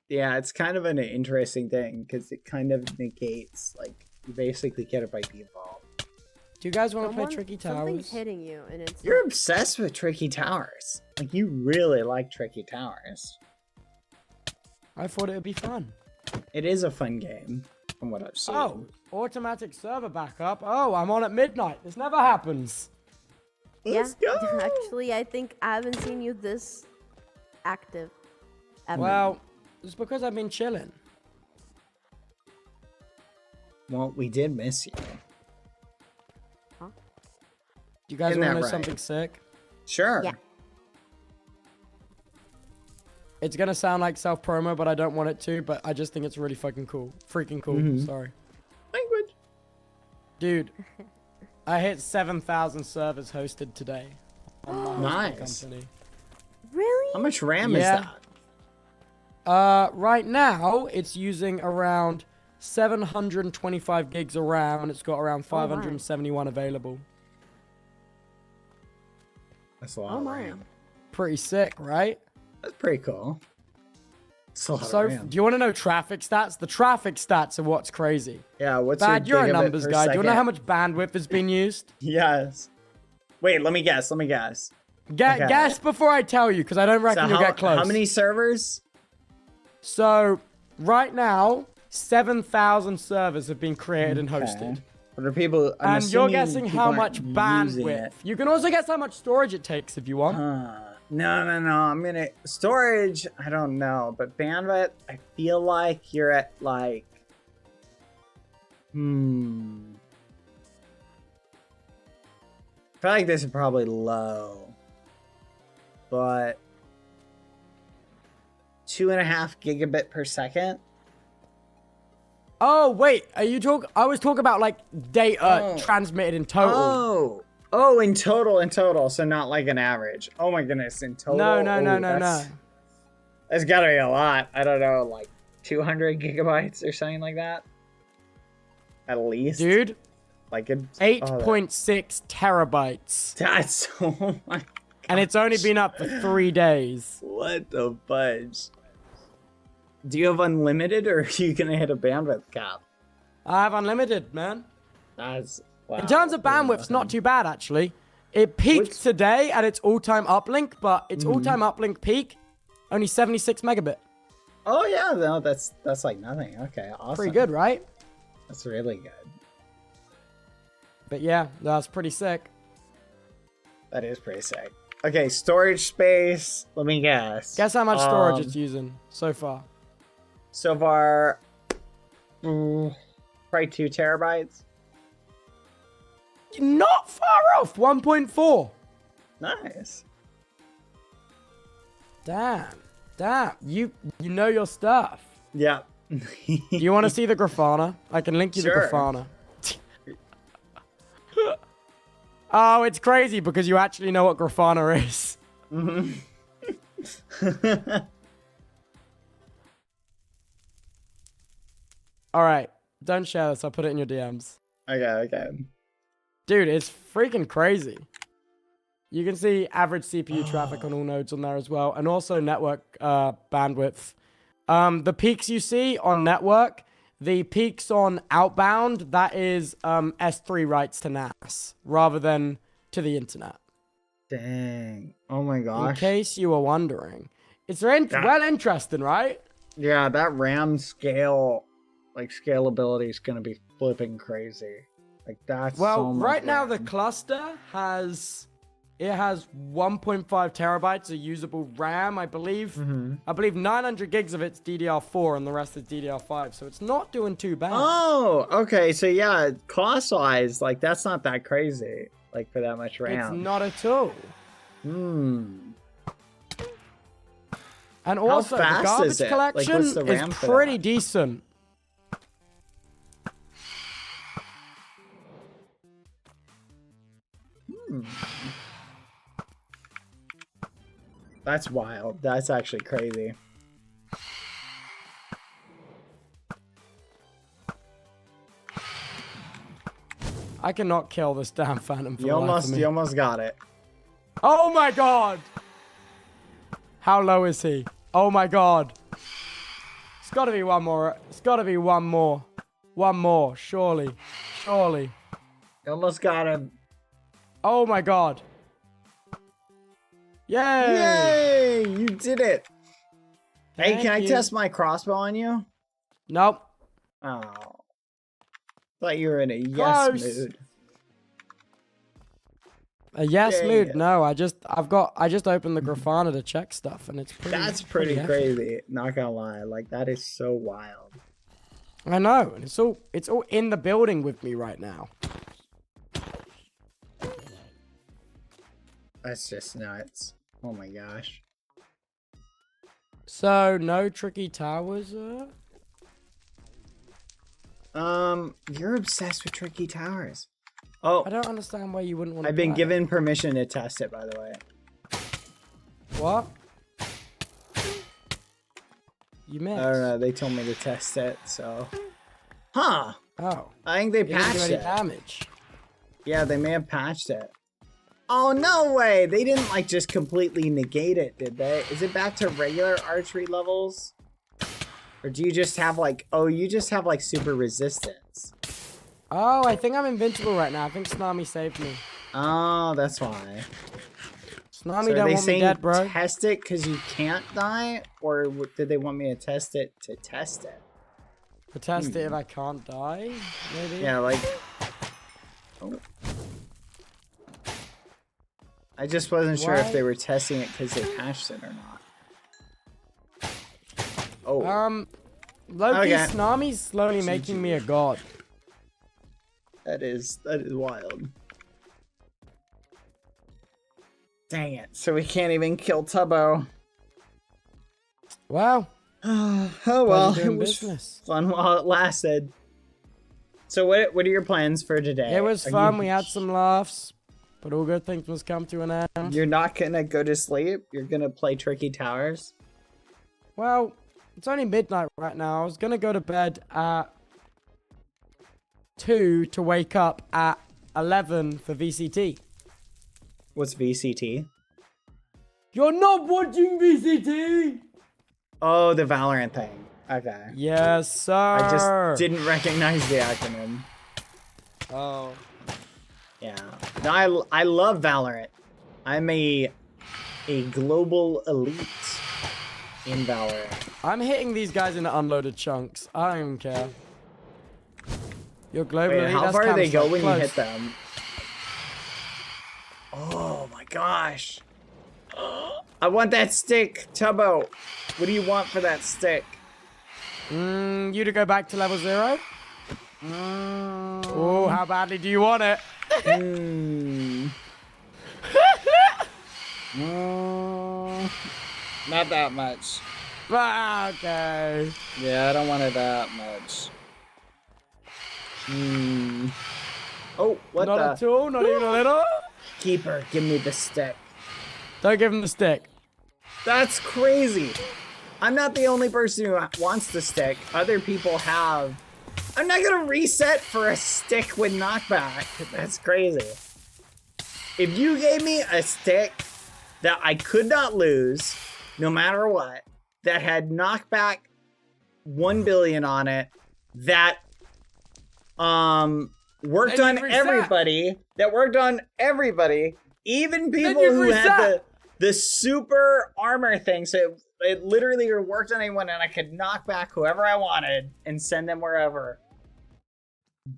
yeah, it's kind of an interesting thing because it kind of negates, like, you basically get it by default. Do you guys want to play Someone- Tricky Something's Towers? hitting you, and it's. You're obsessed with Tricky Towers. Like, you really like Tricky Towers. I thought it would be fun. It is a fun game, from what I've seen. Oh, automatic server backup. Oh, I'm on at midnight. This never happens. Let's Yeah. go! Actually, I think I haven't seen you this active. Ever. Well, it's because I've been chilling. Well, we did miss you. Do you guys Isn't want to that know right? something sick? Sure. Yeah. It's gonna sound like self promo, but I don't want it to. But I just think it's really fucking cool. Freaking cool. Mhm. Sorry, Language. dude. I hit 7,000 servers hosted today. On my hosting Nice. company. Really? How much RAM is Yeah. that? Right now it's using around 725 gigs of RAM, and it's got around 571 available. That's a lot Oh of my. RAM. Pretty sick, right? That's pretty cool. It's a lot So, of RAM. do you want to know traffic stats? The traffic stats are what's crazy. Yeah, what's Bad, your you're a gigabit numbers per guy. Do you want to know how second? much bandwidth has been used? Yes. Wait, let me guess. Okay. Guess before I tell you, because I don't reckon So you'll get close. how many servers? So, right now, 7,000 servers have been created and Okay. hosted. But are people? I'm And you're assuming guessing people how aren't much using bandwidth. it. You can also guess how much storage it takes if you want. No. I'm gonna storage. I don't know, but bandwidth. I feel like you're at like. feel like this is probably low, but 2.5 gigabit per second. Oh wait, are you talk? I was talking about like data transmitted in total. Oh, in total. So not like an average. Oh my goodness, in total. No. That's gotta be a lot. I don't know, like 200 gigabytes or something like that. At least, dude. Like it's 8.6 terabytes. That's oh my God. And it's only been up for 3 days. What the fudge? Do you have unlimited, or are you gonna hit a bandwidth cap? I have unlimited, man. That's wow. In terms of bandwidth, it's not too bad actually. It peaked today at its all-time uplink, but its all-time uplink peak only 76 megabit. Oh yeah, no, that's like nothing. Okay, awesome. Pretty good, right? That's really good. But yeah, that's pretty sick. That is pretty sick. Okay, storage space. Let me guess. Guess how much storage it's using so far. So far, probably 2 terabytes. Not far off. 1.4. Nice. Damn. You know your stuff. Yeah. Do you want to see the Grafana? I can link you the Grafana. Oh, it's crazy because you actually know what Grafana is. All right. Don't share this. I'll put it in your DMs. Okay. Dude, it's freaking crazy. You can see average CPU traffic on all nodes on there as well. And also network bandwidth. The peaks you see on network, the peaks on outbound, that is S3 writes to NAS rather than to the internet. Dang. Oh my gosh. In case you were wondering. It's well interesting, right? Yeah, that RAM scale, like scalability is going to be flipping crazy. Like that's so much right now RAM. the cluster has 1.5 terabytes of usable RAM, I believe. I believe 900 gigs of it's DDR4 and the rest is DDR5, so it's not doing too bad. Oh, okay. So yeah, cost-wise, like that's not that crazy. Like for that much RAM. It's not at all. And How also, the fast garbage is it? collection Like, what's the RAM is for pretty that? decent. That's wild. That's actually crazy. I cannot kill this damn phantom for You the life of me. almost got it. Oh my god! How low is he? Oh my god. It's gotta be one more. It's gotta be one more. One more, surely. Surely. You almost got him. Oh my god. Yay! Yay! You did it. Hey, Thank can I you. test my crossbow on you? Nope. Oh. Thought you were in a yes Close. mood. A yes Yeah, mood? yeah. No, I just opened the Grafana to check stuff and it's pretty. That's pretty hefty. crazy. Not gonna lie. Like that is so wild. I know, and it's all in the building with me right now. That's just nuts. Oh my gosh. So no tricky towers. You're obsessed with tricky towers. Oh, I don't understand why you wouldn't want to. I've been given permission to test it, by the way. What? You missed. I don't know. They told me to test it, so. Huh. Oh. I think they You didn't do patched any it. damage. Yeah, they may have patched it. Oh, no way. They didn't, like, just completely negate it, did they? Is it back to regular archery levels? Or do you just have, like... Oh, you just have, like, super resistance. Oh, I think I'm invincible right now. I think Tsunami saved me. Oh, that's why. Tsunami So are don't they want me saying dead, bro. test it because you can't die? Or did they want me to test it to test it? To test it if I can't die, maybe? Yeah, like... Oh. I just wasn't sure if Why? they were testing it because they patched it or not. Oh. Loki, Okay. Tsunami's slowly making me a god. That is wild. Dang it. So we can't even kill Tubbo. Well. Oh well, doing it was business. fun while it lasted. So what are your plans for today? It was Are fun. you- We had some laughs. But all good things must come to an end. You're not gonna go to sleep? You're gonna play Tricky Towers? Well, it's only midnight right now. I was going to go to bed at 2 to wake up at 11 for VCT. What's VCT? You're not watching VCT? Oh, the Valorant thing. Okay. Yes, sir. I just didn't recognize the acronym. Oh. Yeah. No, I love Valorant. I'm a global elite in Valorant. I'm hitting these guys in unloaded chunks. I don't care. You're global Wait, elite. how That's far do they go Counter-Strike. when Close. you hit them? Oh my gosh. I want that stick, Tubbo. What do you want for that stick? You to go back to level 0? Oh, how badly do you want it? Not that much. Ah, okay. Yeah, I don't want it that much. Oh, what Not the? at all, not even a little. Keeper, give me the stick. Don't give him the stick. That's crazy. I'm not the only person who wants the stick. Other people have. I'm not gonna reset for a stick with knockback. That's crazy. If you gave me a stick that I could not lose, no matter what, that had knockback 1 billion on it, that worked Then on you reset. everybody, even people you who had reset. the super armor thing, so it literally worked on anyone, and I could knock back whoever I wanted and send them wherever.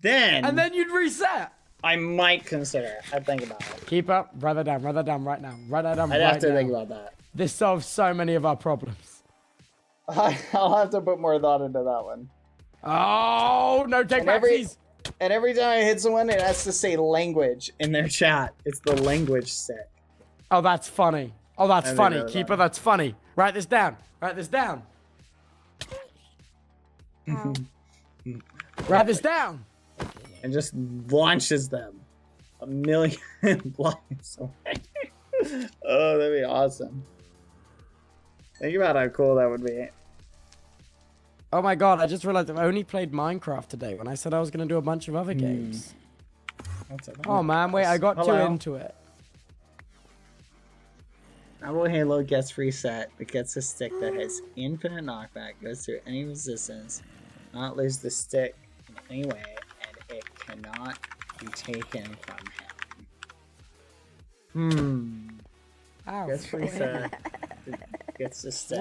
And then you'd reset. I might consider it. I'd think about it. Keep up, write that down right now. Write that down I'd right have to now. think about that. This solves so many of our problems. I'll have to put more thought into that one. Oh, no take And every, backsies. and every time I hit someone, it has to say language in their chat. It's the language stick. Oh, that's funny. Oh, that's I didn't funny. know Keeper, that. that's funny. Write this down. Write this down. Write this down. And just launches them 1,000,000 blocks away. Oh, that'd be awesome. Think about how cool that would be. Oh my god, I just realized I've only played Minecraft today when I said I was going to do a bunch of other games. Oh man, wait, I got too Hello. into it. BadBoyHalo gets reset. It gets a stick that has infinite knockback, goes through any resistance, not lose the stick in any way, and it cannot be taken from him. Ow. Gets reset. Gets the stick.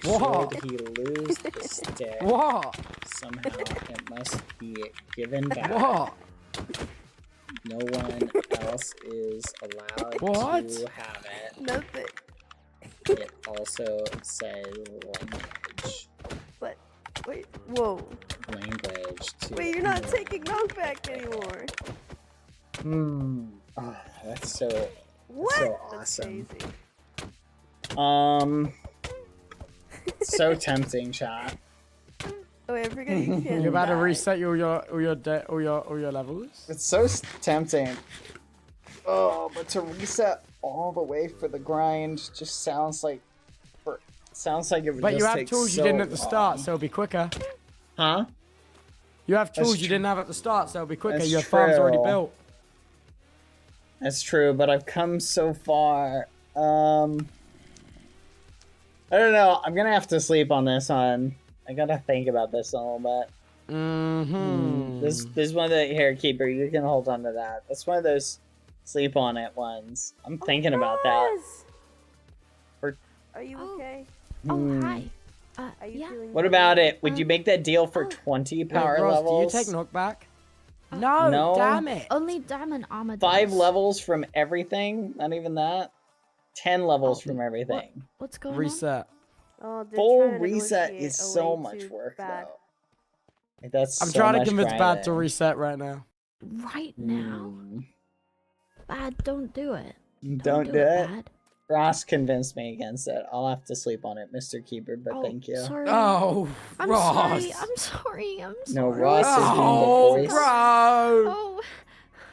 Whoa. Should he lose the stick, Whoa. somehow it must be given back. Whoa. No one else is allowed What? to have it. Nothing. It also says language. But wait, whoa. Language. To Wait, you're not anyone. taking knockback anymore. Oh, that's so. What? So That's awesome. crazy. So tempting, chat. Oh, wait, I forgot you can't. You're about to die. reset all your levels. It's so tempting. Oh, but to reset all the way for the grind just sounds like it would But just you have take tools so you didn't at the start, long. so it'll be quicker. Huh? You have tools That's you true. didn't have at the start, so it'll be quicker. That's Your farm's already true. built. That's true, but I've come so far. I don't know. I'm gonna have to sleep on this one. I gotta think about this a little bit. This is one of the here, Keeper. You can hold on to that. That's one of those sleep on it ones. I'm thinking about that. Are you okay? Oh, hi. Are you yeah. feeling What better? about it? Would you make that deal for 20 power Wait, Ross, levels? do you take knockback? No, No. damn it. Only diamond armor. 5 does. levels from everything? Not even that? 10 levels from everything. What's going Reset. Oh, they're Full trying to reset negotiate is a so way much to work, bad. though. Like, that's I'm so trying to much convince Bad to grinding. reset right now. Right now. Bad, don't do it. Don't do it. Bad. Ross convinced me against it. I'll have to sleep on it, Mr. Keeper, but Oh, thank you. Sorry. Oh, I'm Ross. sorry. I'm sorry. I'm sorry. No, Ross is being the Oh, voice. bro. Oh.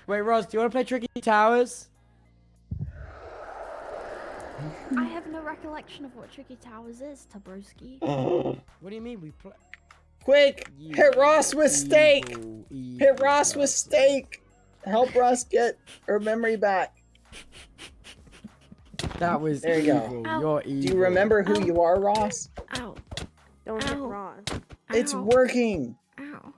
Wait, Ross, do you want to play Tricky Towers? I have no recollection of what Tricky Towers is, Tabroski. What do you mean we play? Quick! You Hit Ross with steak! evil Hit Ross with bastard. steak! Help Ross get her memory back. That was There you go. evil. Ow. You're Do evil. you remember who you are, Ross? Ow. Don't hit Ow. Ross. It's Ow. working! Ow.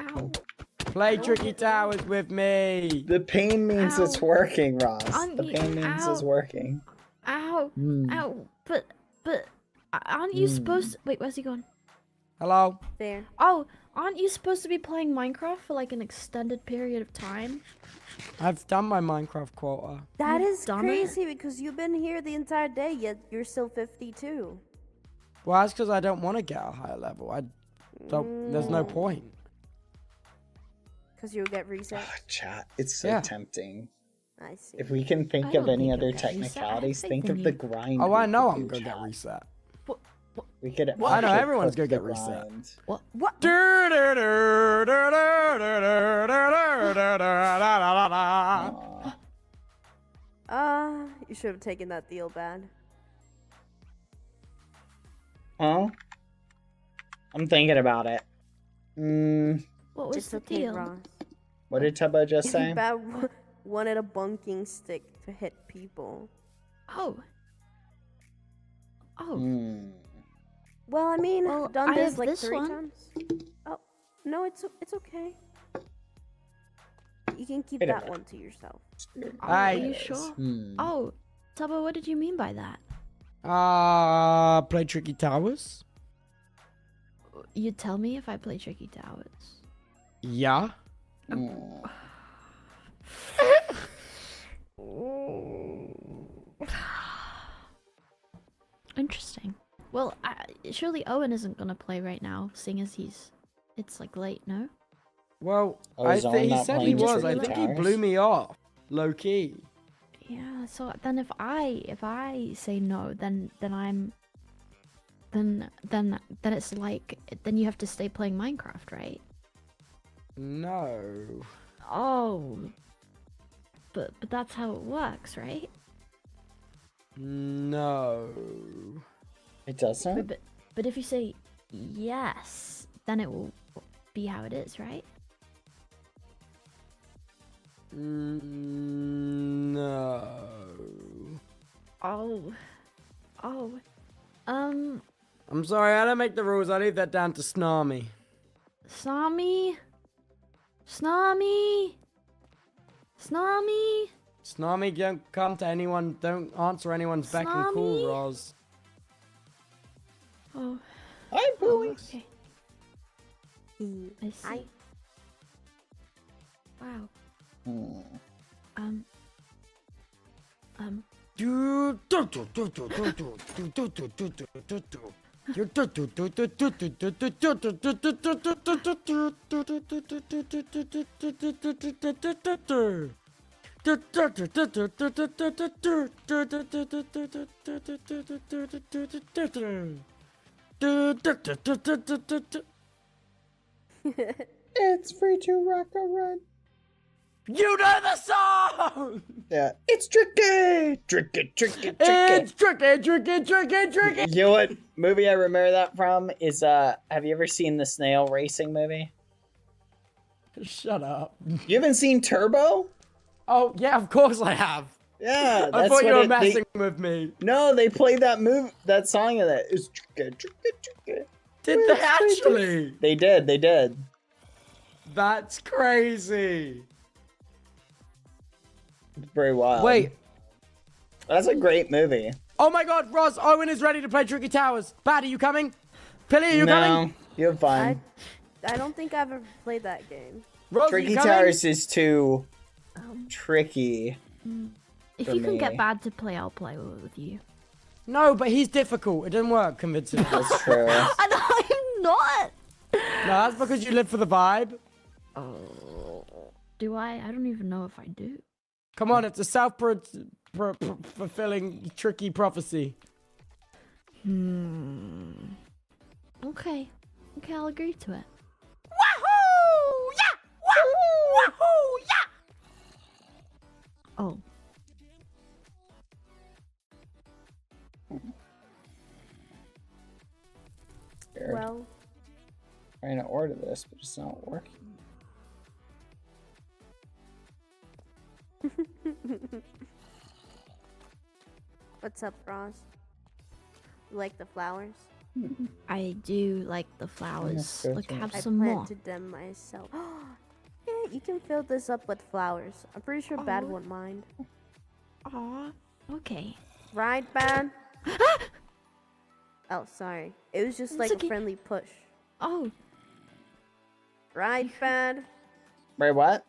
Ow. Play Tricky Towers with me. The pain means Ow. it's working, Ross. The Auntie, pain means ow. it's working. Ow. Mm. Ow. But aren't you supposed to... Wait, where's he gone? Hello? There. Oh, aren't you supposed to be playing Minecraft for like an extended period of time? I've done my Minecraft quota. That You've is done it? crazy because you've been here the entire day, yet you're still 52. Well, that's because I don't want to get a higher level. I don't. There's no point. Because you'll get reset. Ah, chat, it's so Yeah. tempting. I see. If we can think I of don't any think other you'll get reset. I technicalities, think think when of you- the grind. Oh, we I know could I'm do, gonna get chat. reset. We could. I know actually everyone's cook gonna the get reset. grind. What? Aw. You should have taken that deal, Bad. Huh? I'm thinking about it. What was It's the okay, deal? Ross. What did Tubbo just say? Bad wanted a bunking stick to hit people. Oh. Oh. Hmm. Well, I mean, Well, I've done I this have like this 3 one. times. Oh, no, it's okay. You can keep Wait a that minute. one to yourself. Oh, Hi. are you sure? Hmm. Oh, Tubbo, what did you mean by that? Play Tricky Towers? You tell me if I play Tricky Towers. Yeah. Hmm. Interesting. Well, surely Owen isn't gonna play right now, seeing as it's like late, no? Well, Oh, I is Owen think he not said he playing was. I Tricky think he Towers? blew me off. Low key. Yeah. So then, if I say no, then it's like then you have to stay playing Minecraft, right? No. Oh. But that's how it works, right? No. It doesn't? But if you say yes, then it will be how it is, right? No. Oh. I'm sorry, I don't make the rules. I leave that down to Snarmy. Snarmy. Snarmy, don't come to anyone. Don't answer anyone's beck and call, Snarmy? Roz. Oh. Hi, boys. Okay. I see. I Wow. Hmm. It's free to rock a run. You know the song! Yeah. It's tricky! Tricky. It's tricky. You know what movie I remember that from is, have you ever seen the snail racing movie? Shut up. You haven't seen Turbo? Oh, yeah, of course I have. Yeah, I that's thought you what were they- messing with me. No, they played that song of that. It's tricky. Did they actually? They did. That's crazy. It's very wild. Wait. That's a great movie. Oh my god, Roz, Owen is ready to play Tricky Towers. Bad, are you coming? Pilly, are you coming? You're fine. I don't think I've ever played that game. Roz, Tricky you coming? Towers is too tricky. If For you can me. get Bad to play, I'll play with you. No, but he's difficult. It didn't work convincingly. No, That's true. I'm not. that's because you live for the vibe. Oh. Do I? I don't even know if I do. Come on, it's a self-fulfilling, tricky prophecy. Okay. Okay, I'll agree to it. Wahoo! Yeah! Wahoo! Yeah! Oh. Well, Trying to order this, but it's not working. what's up, Ross? You like the flowers? I do like the flowers. good Look, choice. have I some more. planted them myself. Yeah, you can fill this up with flowers. I'm pretty sure Bad Oh. won't mind. Aw. Okay. Right, Bad? Oh, sorry. It was just It's like okay. a friendly push. Oh. Right, Bad? Wait, what?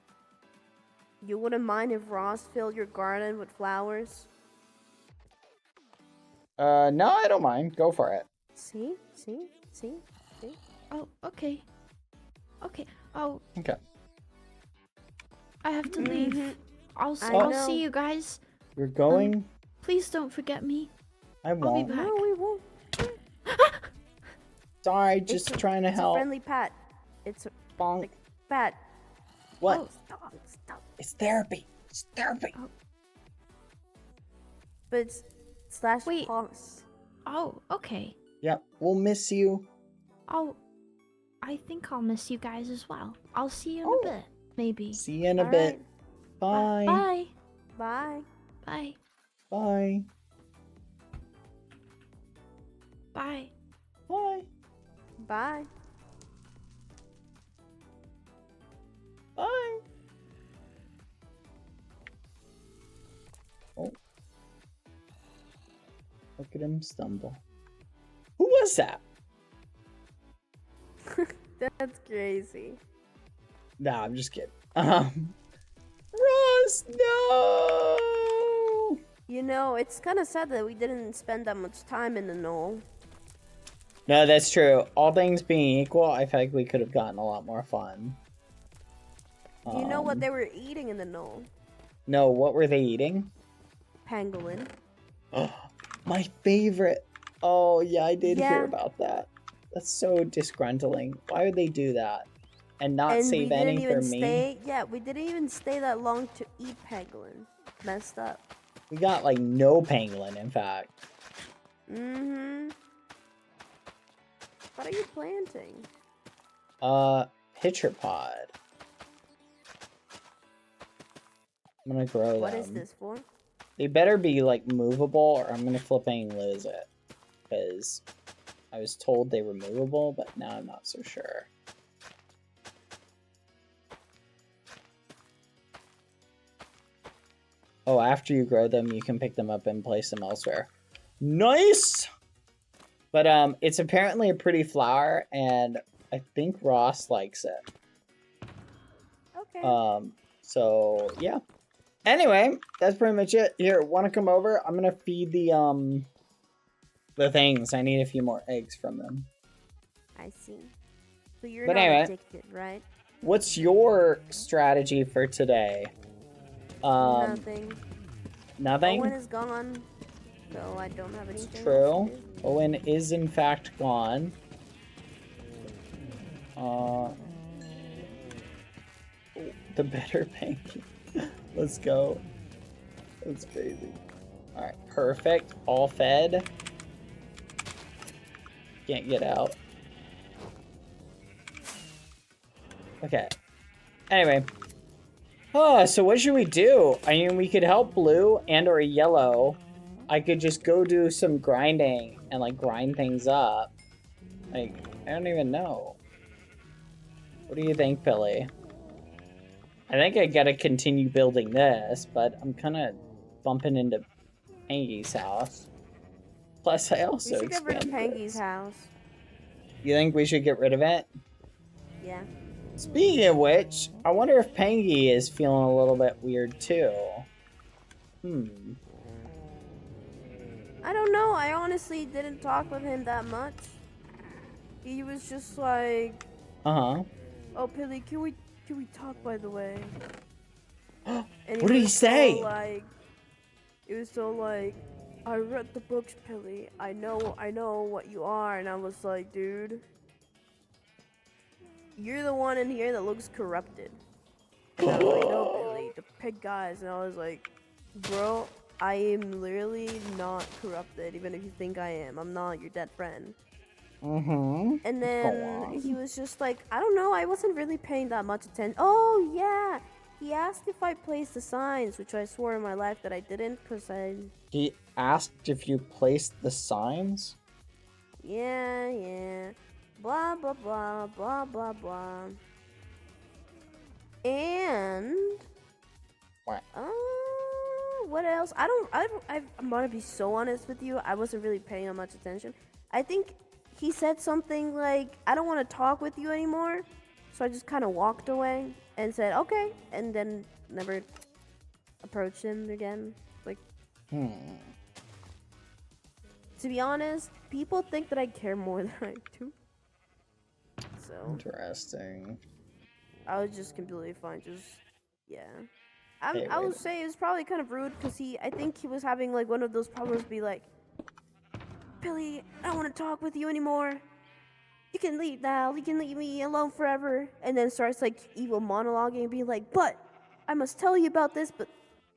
You wouldn't mind if Ross filled your garden with flowers? No, I don't mind. Go for it. See? See? See? See? Oh, okay. Okay. Oh, Okay. I have to leave. I'll I I'll know. see you guys. You're going? Please don't forget me. I I'll be won't. back. No, we won't. Sorry, just trying to It's help. a friendly pat. It's a Bonk. pat. What? Oh, stop. Stop. It's therapy. It's therapy. But it's slash Wait. pause. Oh, okay. Yep, we'll miss you. I think I'll miss you guys as well. I'll see you in Oh. a bit, maybe. See you in a All bit. right. Bye. Bye. Bye. Bye. Bye. Bye. Bye. Bye. Bye. Oh. Look at him stumble. Who was that? That's crazy. Nah, I'm just kidding. Ross, no! You know, it's kind of sad that we didn't spend that much time in the knoll. No, that's true. All things being equal, I feel like we could have gotten a lot more fun. Do you know what they were eating in the knoll? No, what were they eating? Pangolin. My favorite. Oh, yeah, I did hear Yeah. about that. That's so disgruntling. Why would they do that? And not And save we didn't any even for me? stay. Yeah, we didn't even stay that long to eat pangolin. Messed up. We got like no pangolin, in fact. Mm-hmm. What are you planting? Pitcher pod. I'm gonna grow them. What is this for? They better be like movable or I'm gonna flipping lose it. Because I was told they were movable, but now I'm not so sure. Oh, after you grow them, you can pick them up and place them elsewhere. Nice! But it's apparently a pretty flower, and I think Ross likes it. Okay. So yeah. Anyway, that's pretty much it. Here, wanna come over? I'm gonna feed the things. I need a few more eggs from them. I see. So you're But not anyway. addicted, right? What's your strategy for today? Nothing. Nothing? Owen is gone, so I don't have anything. True. else to do. Owen is in fact gone. The better painting. Let's go. That's crazy. Alright, perfect. All fed. Can't get out. Okay. Anyway. Oh, so what should we do? I mean, we could help blue and or yellow. I could just go do some grinding and like grind things up. Like, I don't even know. What do you think, Billy? I think I gotta continue building this, but I'm kind of bumping into Pangy's house. Plus, I also We should get rid of expanded Pangy's this. house. You think we should get rid of it? Yeah. Speaking of which, I wonder if Pangy is feeling a little bit weird too. I don't know. I honestly didn't talk with him that much. He was just like, Uh-huh. "Oh, Pilly, can we talk, by the way?" What did he say? It was so like, I read the books, Pilly. I know what you are. And I was like, dude, you're the one in here that looks corrupted. And I was like, no, Billy, the pig guys. And I was like, bro, I am literally not corrupted, even if you think I am. I'm not your dead friend. And then he was just like, I don't know, I wasn't really paying that much attention. Oh, yeah. He asked if I placed the signs, which I swore in my life that I didn't, because I... He asked if you placed the signs? Yeah. Blah, blah, blah, blah, blah, blah. And... What? What else? I'm gonna be so honest with you, I wasn't really paying that much attention. I think he said something like, I don't want to talk with you anymore. So I just kind of walked away and said, okay. And then never approached him again. Like, to be honest, people think that I care more than I do. So. Interesting. I was just completely fine. Yeah. I would say it was probably kind of rude because I think he was having like one of those problems be like, Billy, I don't want to talk with you anymore. You can leave now. You can leave me alone forever. And then starts like evil monologuing and being like, but I must tell you about this. But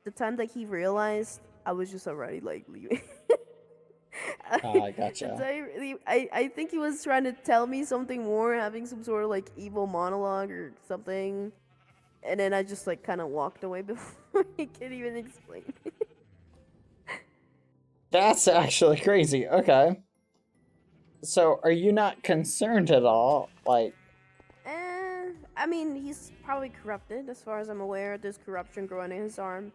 the time that he realized, I was just already like leaving. I gotcha. I think he was trying to tell me something more, having some sort of like evil monologue or something. And then I just like kind of walked away before he could even explain it. That's actually crazy. Okay. So, are you not concerned at all? Like... I mean, he's probably corrupted, as far as I'm aware. There's corruption growing in his arm.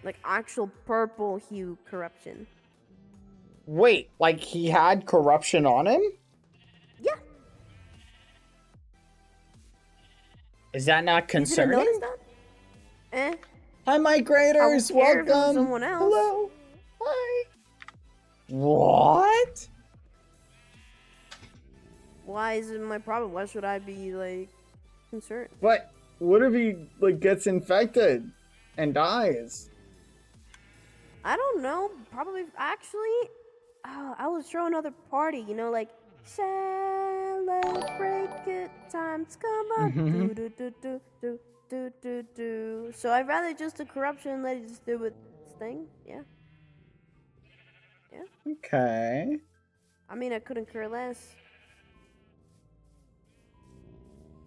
Like, actual purple hue corruption. Wait, like he had corruption on him? Yeah. Is that not concerning? You didn't notice that? Hi, migrators! Welcome! Someone else. Hello! Hi! What? Why is it my problem? Why should I be, like, concerned? What if he, like, gets infected and dies? I don't know. Probably, actually, I was throwing another party, you know, like, celebrate good times, come on, do. So I'd rather just the corruption let it just do its thing, yeah. Okay. I mean, I couldn't care less.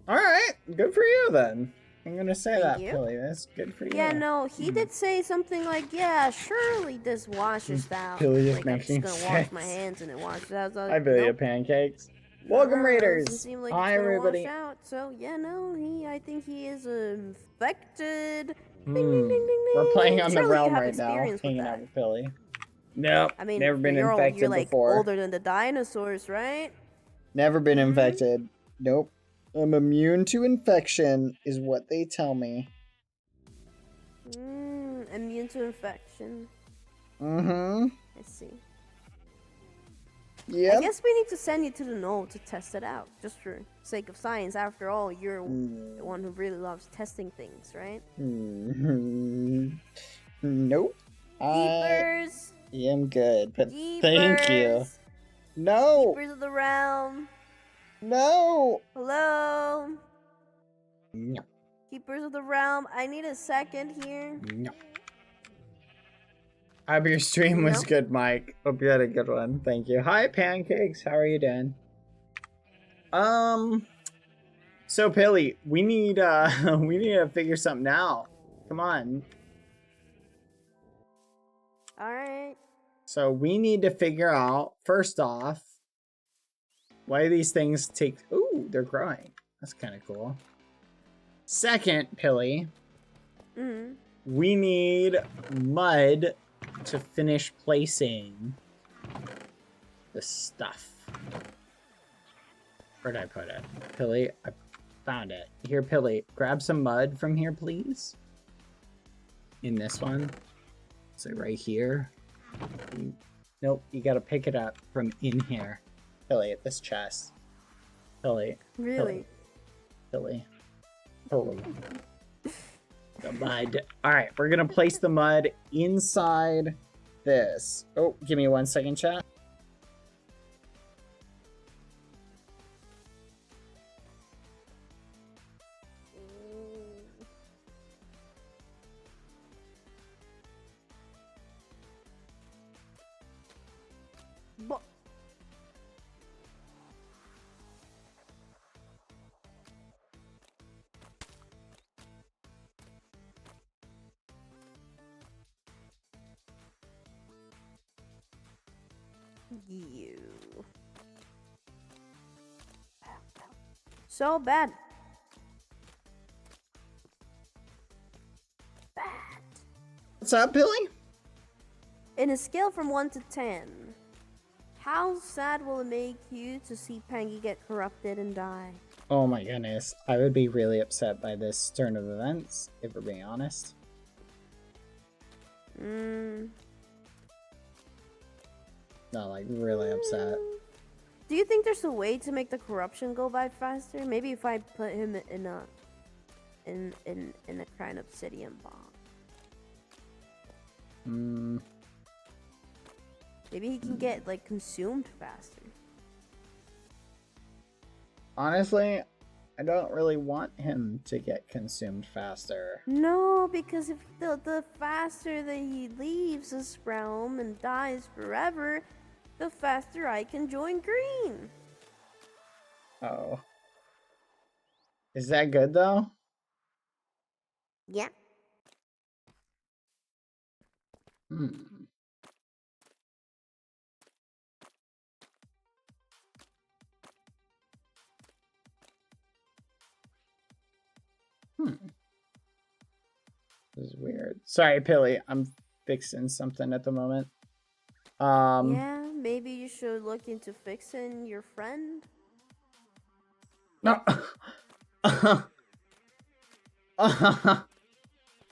Alright, good for you then. I'm gonna say Thank that, you. Billy. That's good for you. Yeah, no, he did say something like, yeah, surely this washes out. Billy is like, I'm making just gonna wash my sense. hands and it washes out. Hi, Billy of Pancakes. Welcome, Raiders! Doesn't seem like Hi, it's gonna everybody. wash out. So, yeah, no, I think he is infected. We're playing on the Surely you realm have right now, experience with hanging that. out with Billy. Nope, I mean, never been you're infected like before. older than the dinosaurs, right? Never been infected. Nope. I'm immune to infection, is what they tell me. Immune to infection. Mm-hmm. I see. Yep. I guess we need to send you to the knoll to test it out, just for sake of science. After all, you're the one who really loves testing things, right? Nope. Keepers! I am good, but thank you. No! Keepers of the realm! No! Hello? No. Keepers of the realm, I need a second here. No. I hope your stream was No. good, Mike. Hope you had a good one. Thank you. Hi, Pancakes. How are you doing? So Pilly, we need to figure something out. Come on. Alright. So we need to figure out, first off, why do these things take... Ooh, they're growing. That's kind of cool. Second, Pilly, we need mud to finish placing the stuff. Where'd I put it? Pilly, I found it. Here, Pilly, grab some mud from here, please. In this one. So right here. Nope, you gotta pick it up from in here. Pilly, at this chest. Pilly. Really? Pilly. Pilly. The mud. All right, we're gonna place the mud inside this. Oh, give me 1 second, chat. But you. So bad. What's up, Billy? In a scale from 1 to 10, how sad will it make you to see Pangy get corrupted and die? Oh my goodness, I would be really upset by this turn of events, if we're being honest. Mm. Not like really upset. Do you think there's a way to make the corruption go by faster? Maybe if I put him in a kind of obsidian bomb. Hmm. Maybe he can get like consumed faster. Honestly, I don't really want him to get consumed faster. No, because if the faster that he leaves this realm and dies forever, the faster I can join green. Oh. Is that good though? Yeah. Hmm. This is weird. Sorry, Pilly. I'm fixing something at the moment. Yeah, maybe you should look into fixing your friend. No.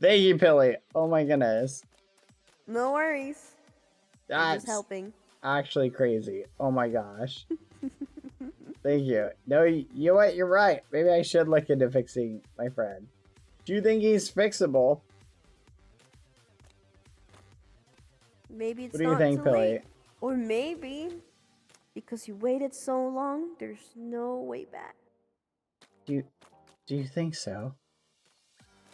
Thank you, Pilly. Oh my goodness. No worries. I'm just That's helping. actually crazy. Oh my gosh. Thank you. No, you know what? You're right. Maybe I should look into fixing my friend. Do you think he's fixable? Maybe it's What do you not think, too Pilly? late. Or maybe because you waited so long, there's no way back. Do you think so?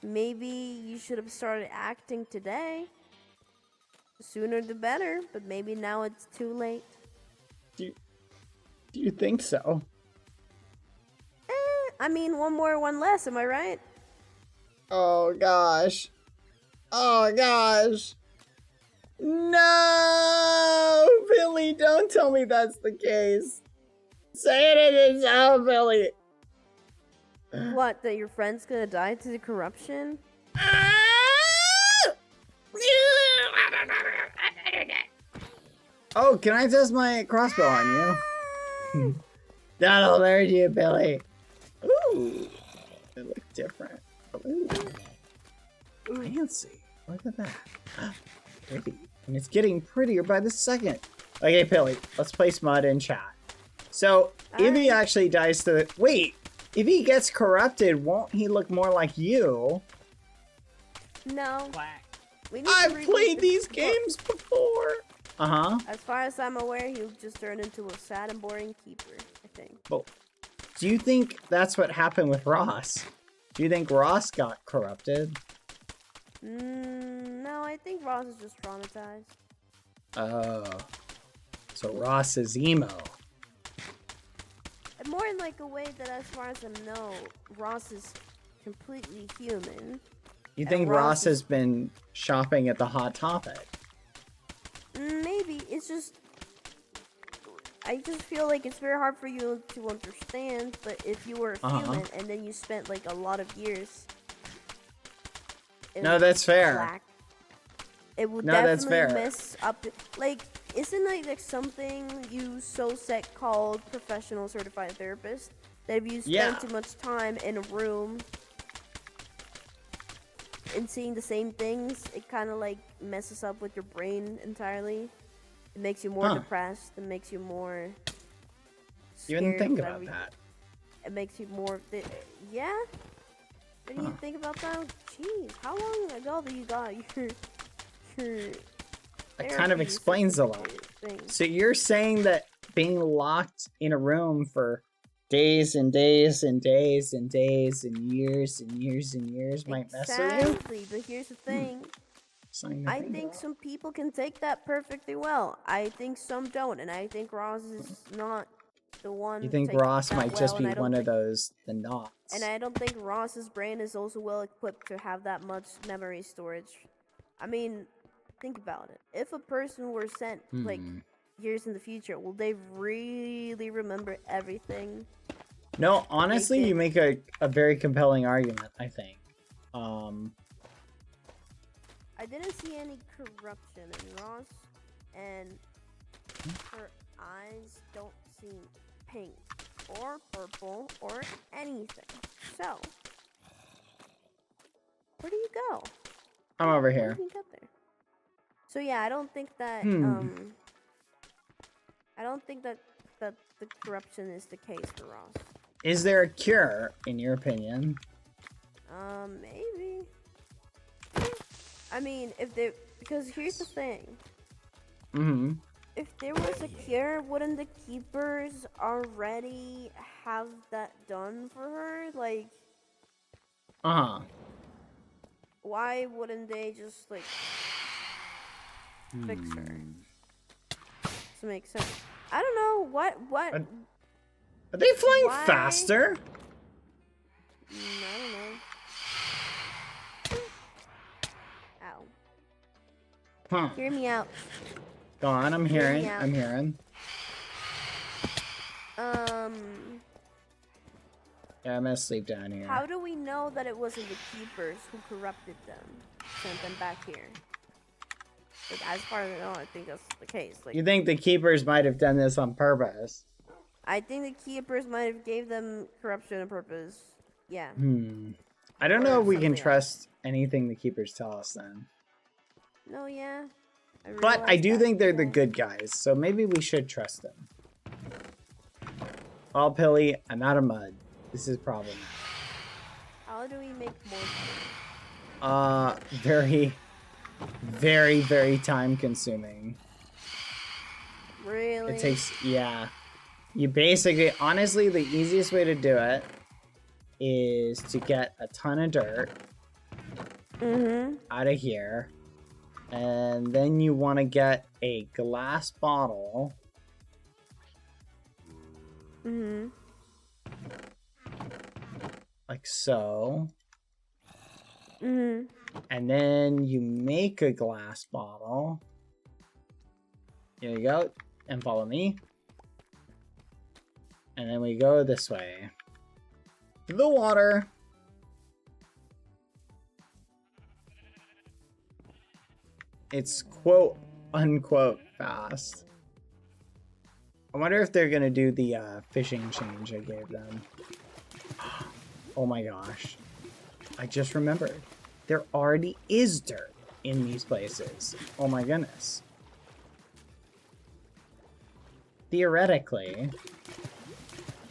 Maybe you should have started acting today. The sooner the better, but maybe now it's too late. Do you think so? I mean, one more, one less, am I right? Oh gosh. Oh gosh. No, Billy, don't tell me that's the case. Say it isn't so, Billy. What, that your friend's gonna die to the corruption? Oh, can I test my crossbow on you? That'll hurt you, Billy. Ooh, it looks different. Ooh. Fancy. Look at that. Pretty. And it's getting prettier by the second. Okay, Billy, let's place mud in chat. So, if he actually dies to the... Wait, if he gets corrupted, won't he look more like you? No. I've played these games before. Uh-huh. As far as I'm aware, he'll just turn into a sad and boring keeper, I think. Well, do you think that's what happened with Ross? Do you think Ross got corrupted? No, I think Ross is just traumatized. Oh. So Ross is emo. More in like a way that, as far as I know, Ross is completely human. You think Ross has been shopping at the Hot Topic? Maybe. It's just... I just feel like it's very hard for you to understand, but if you were a human and then you spent like a lot of years... No, that's fair. Black, it would that's fair. definitely mess up... Like, isn't it like something you SOSEC called professional certified therapist? That if you spend too much time in a room and seeing the same things, it kind of like messes up with your brain entirely. It makes you more depressed. It makes you more You didn't scared think of about everything. that. It makes you more... Yeah? What do you think about that? Jeez, how long ago that you got your That kind of explains a lot. thing? So you're saying that being locked in a room for days and days and days and days and years and years and years might mess with you? Exactly, but here's the thing. Something to I think think about. some people can take that perfectly well. I think some don't, and I think Ross is not the one. You think to take Ross that might just well, be and I don't one of think- those, the knots. And I don't think Ross's brain is also well equipped to have that much memory storage. I mean, think about it. If a person were sent like years in the future, will they really remember everything? No, honestly, you make a very compelling argument, I think. I didn't see any corruption in Ross, and her eyes don't seem pink or purple or anything. So, where do you go? I'm over How here. did you get there? So yeah, I don't think that I don't think that the corruption is the case for Ross. Is there a cure, in your opinion? Maybe. I mean, because here's the thing. If there was a cure, wouldn't the keepers already have that done for her? Like, why wouldn't they just like fix her? To make sense. I don't know what. Are they flying Why? faster? I don't know. Ow. Huh. Hear me out. Go on, I'm Hear me hearing. out. I'm hearing. Yeah, I'm gonna sleep down here. How do we know that it wasn't the keepers who corrupted them, sent them back here? Like, as far as I know, I think that's the case. Like, You think the keepers might have done this on purpose? I think the keepers might have gave them corruption on purpose. Yeah. I don't know if we can something else. trust anything the keepers tell us then. No, yeah. But I realized do that think they're the today. good guys, so maybe we should trust them. Oh, Pilly, I'm out of mud. This is problematic. How do we make more money? Very, very, very time consuming. Really? It takes, yeah. You basically, honestly, the easiest way to do it is to get a ton of dirt out of here. And then you want to get a glass bottle. Like so. And then you make a glass bottle. Here you go. And follow me. And then we go this way. To the water. It's quote unquote fast. I wonder if they're gonna do the fishing change I gave them. Oh my gosh. I just remembered. There already is dirt in these places. Oh my goodness. Theoretically, you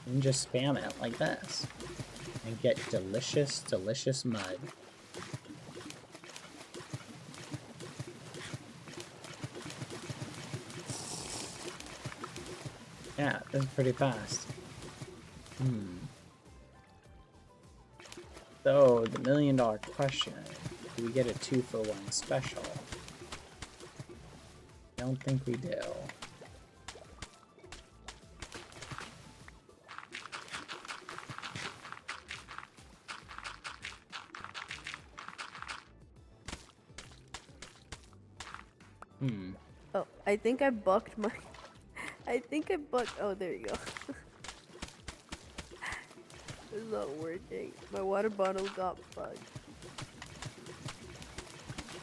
can just spam it like this and get delicious, delicious mud. Yeah, that's pretty fast. So, the $1 million question, do we get a 2-for-1 special? I don't think we do. Oh, I think I bucked my... I think I bucked... Oh, there you go. It's not working. My water bottle got bugged.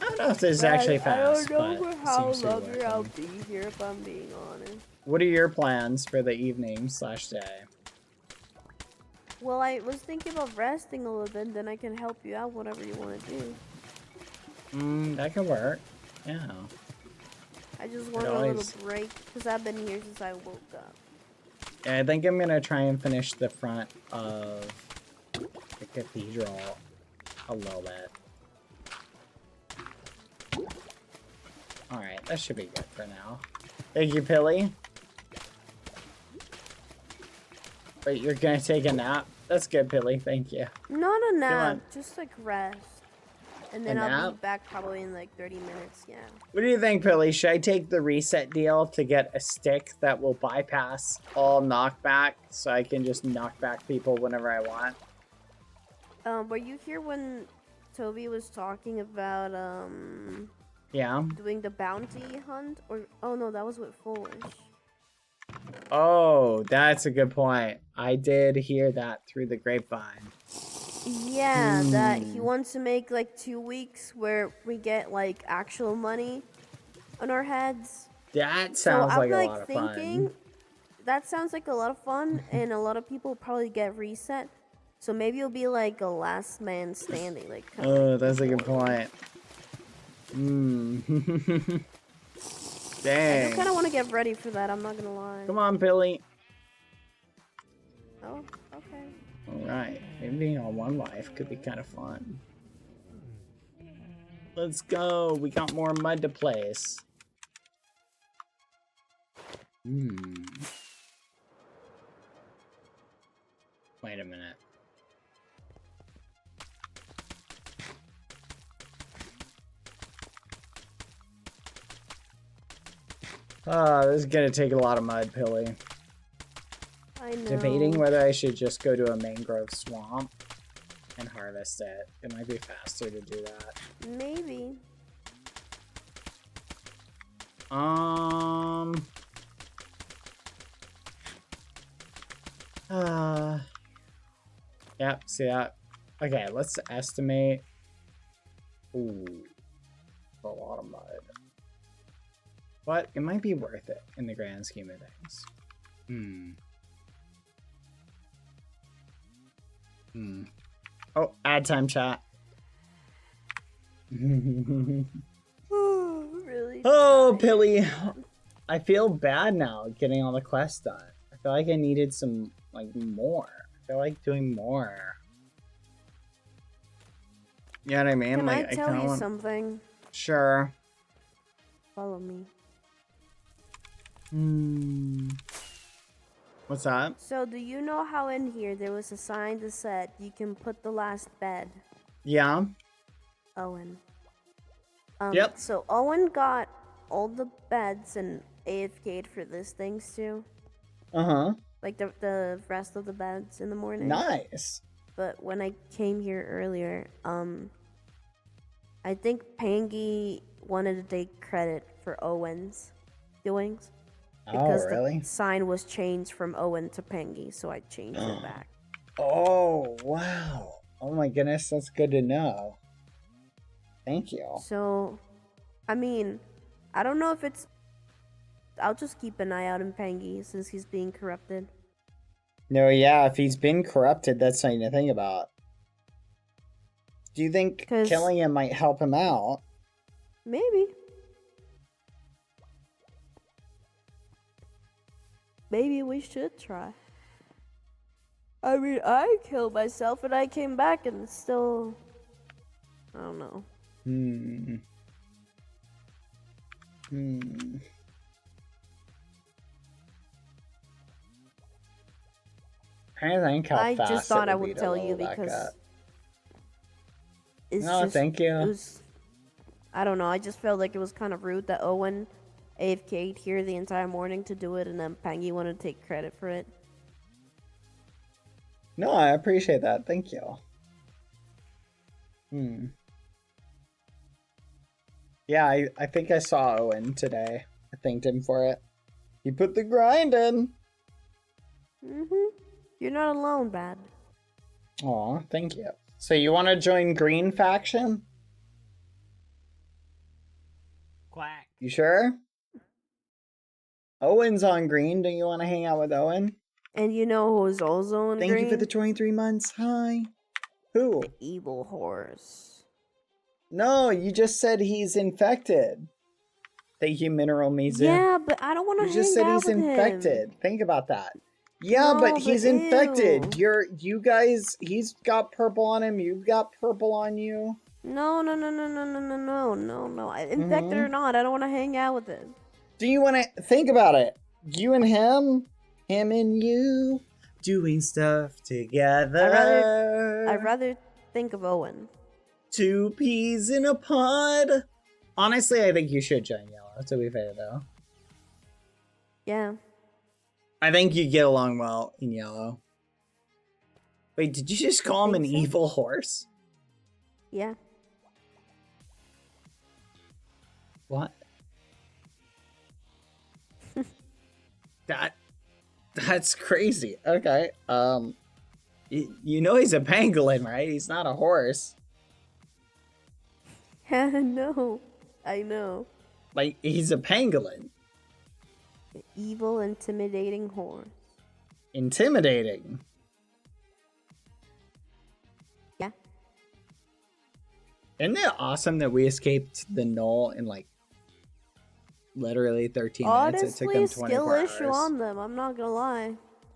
I don't know if this is actually fast, I don't know but for how seems to be long I'll working. be here, if I'm being honest. What are your plans for the evening/day? Well, I was thinking about resting a little bit, then I can help you out, whatever you want to do. That could work. Yeah. I just want a always- little break, because I've been here since I woke up. I think I'm gonna try and finish the front of the cathedral A little bit. Alright, that should be good for now. Thank you, Pilly. Wait, you're gonna take a nap? That's good, Pilly. Thank you. Not a Come nap, on. just like rest. And then A I'll nap? be back probably in like 30 minutes, yeah. What do you think, Pilly? Should I take the reset deal to get a stick that will bypass all knockback so I can just knock back people whenever I want? Were you here when Toby was talking about, Yeah. doing the bounty hunt? Or, oh no, that was with Foolish. Oh, that's a good point. I did hear that through the grapevine. Yeah, that he wants to make like 2 weeks where we get like actual money on our heads. That So sounds I'm like a like lot of thinking fun. that sounds like a lot of fun, and a lot of people probably get reset. So maybe it'll be like a last man standing, like. Kinda Oh, like that's a good point. I Dang. do kind of want to get ready for that. I'm not gonna lie. Come on, Billy. Oh, okay. Alright. Maybe being on one life could be kind of fun. Let's go. We got more mud to place. Wait a minute. This is gonna take a lot of mud, Pilly. I know. Debating whether I should just go to a mangrove swamp and harvest it. It might be faster to do that. Maybe. Yep, see that? Okay, let's estimate. Ooh, a lot of mud. But it might be worth it in the grand scheme of things. Oh, ad time chat. Oh, really? Oh, Pilly. I feel bad now getting all the quests done. I feel like I needed some, like, more. I feel like doing more. You know what I mean? Can like, I tell kinda you want... something? Sure. Follow me. What's that? So, do you know how in here there was a sign that said you can put the last bed? Yeah. Owen. Yep. So Owen got all the beds and AFK'd for this things too. Like the rest of the beds in the morning. Nice. But when I came here earlier, I think Pangy wanted to take credit for Owen's doings. Because really? the sign was changed from Owen to Pangy, so I changed it back. Oh, wow. Oh my goodness, that's good to know. Thank you. So, I mean, I don't know if it's... I'll just keep an eye out on Pangy since he's being corrupted. No, yeah, if he's been corrupted, that's something to think about. Do you think killing him might help him out? Maybe. Maybe we should try. I mean, I killed myself and I came back and still... I don't know. I think how I fast just thought it I would be would to tell you level back because... up. It's No, just, thank you. It was, I don't know, I just felt like it was kind of rude that Owen AFK'd here the entire morning to do it and then Pangy wanted to take credit for it. No, I appreciate that. Thank you. Yeah, I think I saw Owen today. I thanked him for it. He put the grind in. You're not alone, Bad. Aw, thank you. So you want to join Green Faction? Quack. You sure? Owen's on Green. Don't you want to hang out with Owen? And you know who's also on Thank Green? you for the 23 months. Hi. Who? The evil horse. No, you just said he's infected. Thank you, Mineral Mizu. Yeah, but I don't want to You hang just said out he's with infected. him. Think about that. Yeah, No, but he's but infected. ew. You guys, he's got purple on him. You've got purple on you. No. Infected or not, I don't want to hang out with him. Do you want to think about it? You and him and you, doing stuff together. I'd rather think of Owen. Two peas in a pod. Honestly, I think you should join Yellow, to be fair, though. Yeah. I think you get along well in Yellow. Wait, did you just call him an evil horse? Yeah. What? That's crazy. Okay. You know he's a pangolin, right? He's not a horse. No. I know. Like, he's a pangolin. The evil, intimidating horse. Intimidating. Yeah. Isn't it awesome that we escaped the knoll in like literally 13 minutes? It took them 24 skill hours. issue on them, I'm not gonna lie.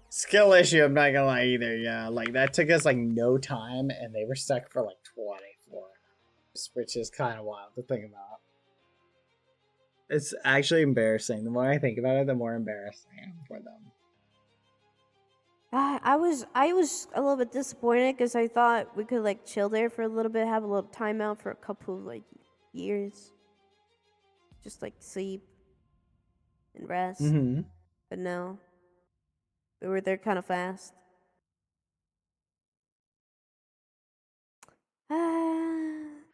Skill issue, I'm not gonna lie either, yeah. Like, that took us like no time and they were stuck for like 24 hours, which is kind of wild to think about. It's actually embarrassing. The more I think about it, the more embarrassed I am for them. I was a little bit disappointed because I thought we could like chill there for a little bit, have a little timeout for a couple of like years, just like sleep and rest. Mm-hmm. But no, we were there kind of fast. And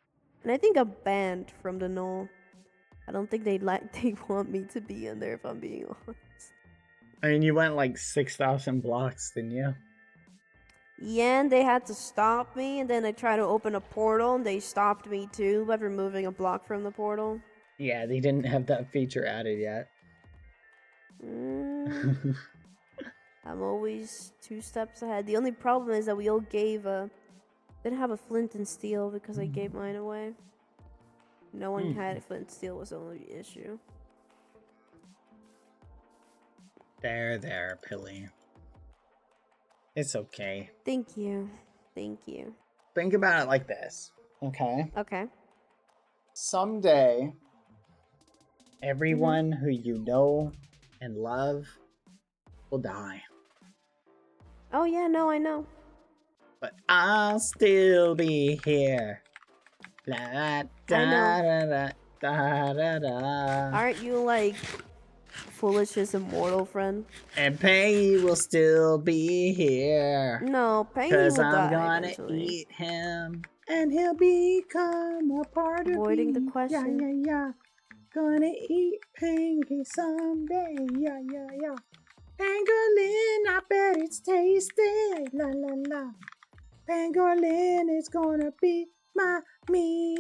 I think I'm banned from the knoll. I don't think they want me to be in there, if I'm being honest. I mean, you went like 6,000 blocks, didn't you? Yeah, and they had to stop me, and then I tried to open a portal, and they stopped me too by removing a block from the portal. Yeah, they didn't have that feature added yet. I'm always 2 steps ahead. The only problem is that we all didn't have a flint and steel because I gave mine away. No one had a flint and steel was the only issue. There, Pilly. It's okay. Thank you. Think about it like this, okay? Okay. Someday, everyone who you know and love will die. Oh yeah, no, I know. But I'll still be here. Da, da, da, da, da, da, da. Aren't you like Foolish's immortal friend? And Peggy will still be here. No, Peggy will Cause I'm die gonna eventually. eat him. And he'll become a part Avoiding of me. the question. Yeah. Gonna eat Pinky someday. Yeah. Pangolin, I bet it's tasty. La la la. Pangolin is gonna be my meal.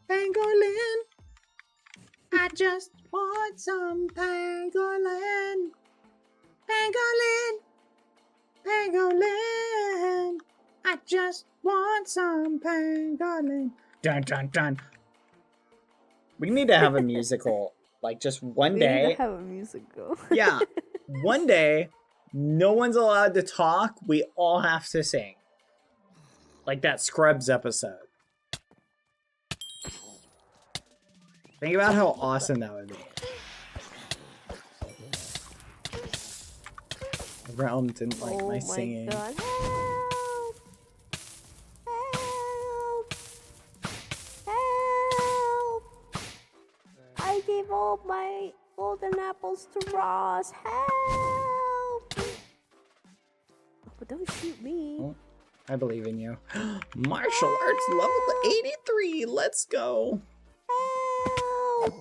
Pangolin. I just want some pangolin. Pangolin. I just want some pangolin. Dun dun dun. We need to have a musical. Like, just one We day. need to have a musical. Yeah. One day, no one's allowed to talk. We all have to sing. Like that Scrubs episode. Think about how awesome that would be. The realm didn't like my singing. God. Help! I gave all my golden apples to Ross. Help! But don't shoot me. Oh, I believe in you. Martial arts level 83. Let's go. Help!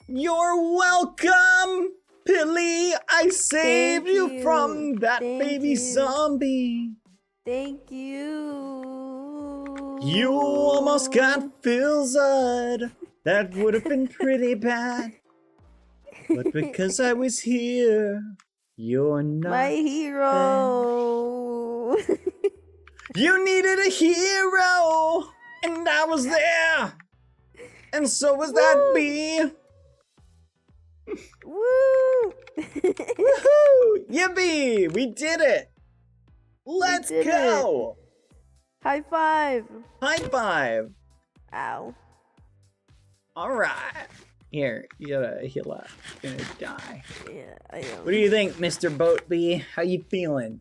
You're welcome, Pilly. I saved Thank you you. from that Thank baby you. zombie. Thank you. You almost got Philzud. That would have been pretty bad. But because I was here, you're not my hero. You needed a hero, and I was there. And so was that bee. Woo! Woohoo! Yippee! We did it! Let's did go! High five! High five! Ow. Alright. Here, you gotta heal up. You're gonna die. Yeah, I know. What do you think, Mr. Boatbee? How you feeling?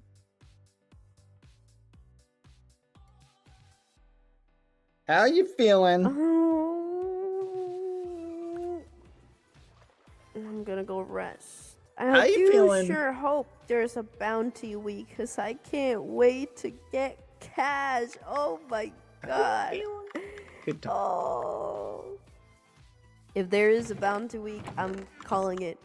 How you feeling? I'm gonna go rest. How I you do feeling? sure hope there's a bounty week, because I can't wait to get cash. Oh my god. Good talk. Oh. If there is a bounty week, I'm calling it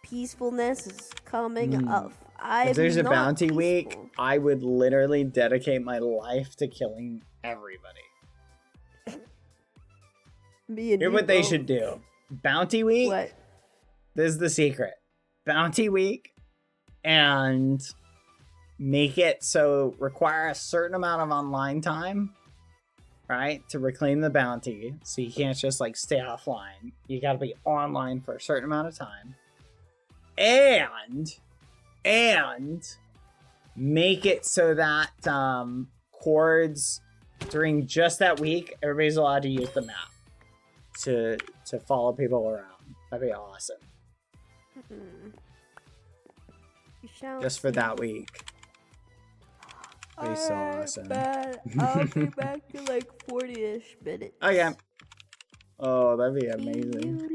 peacefulness is coming up. If there's a not bounty week, peaceful. I would literally dedicate my life to killing everybody. Me and Here's you what they both. should do. Bounty week. What? This is the secret. Bounty week, and make it so require a certain amount of online time, right, to reclaim the bounty. So you can't just like stay offline. You got to be online for a certain amount of time, and make it so that chords during just that week, everybody's allowed to use the map to follow people around. That'd be awesome. Just for that week. That'd be so awesome. I'll be back in like 40-ish minutes. Okay. Oh, that'd be See amazing. you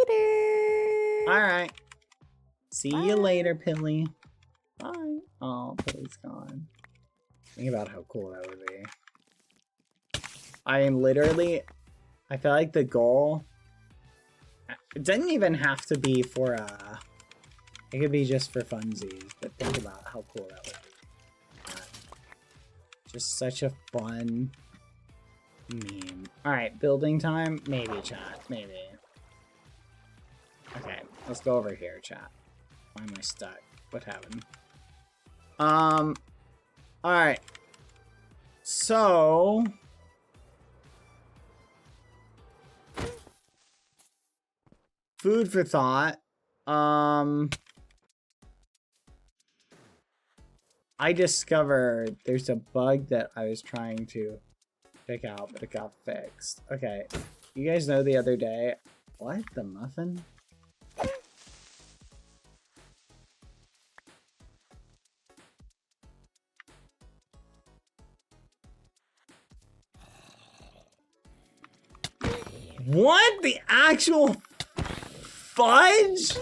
later. Alright. See you later, Pilly. Bye. Oh, Pilly's gone. Think about how cool that would be. I am literally... I feel like the goal... It doesn't even have to be for, it could be just for funsies, but think about how cool that would be. Just such a fun meme. Alright, building time? Maybe, chat. Maybe. Okay, let's go over here, chat. Why am I stuck? What happened? Alright. So... food for thought. I discovered there's a bug that I was trying to pick out, but it got fixed. Okay, you guys know the other day... What? The muffin? What? The actual fudge?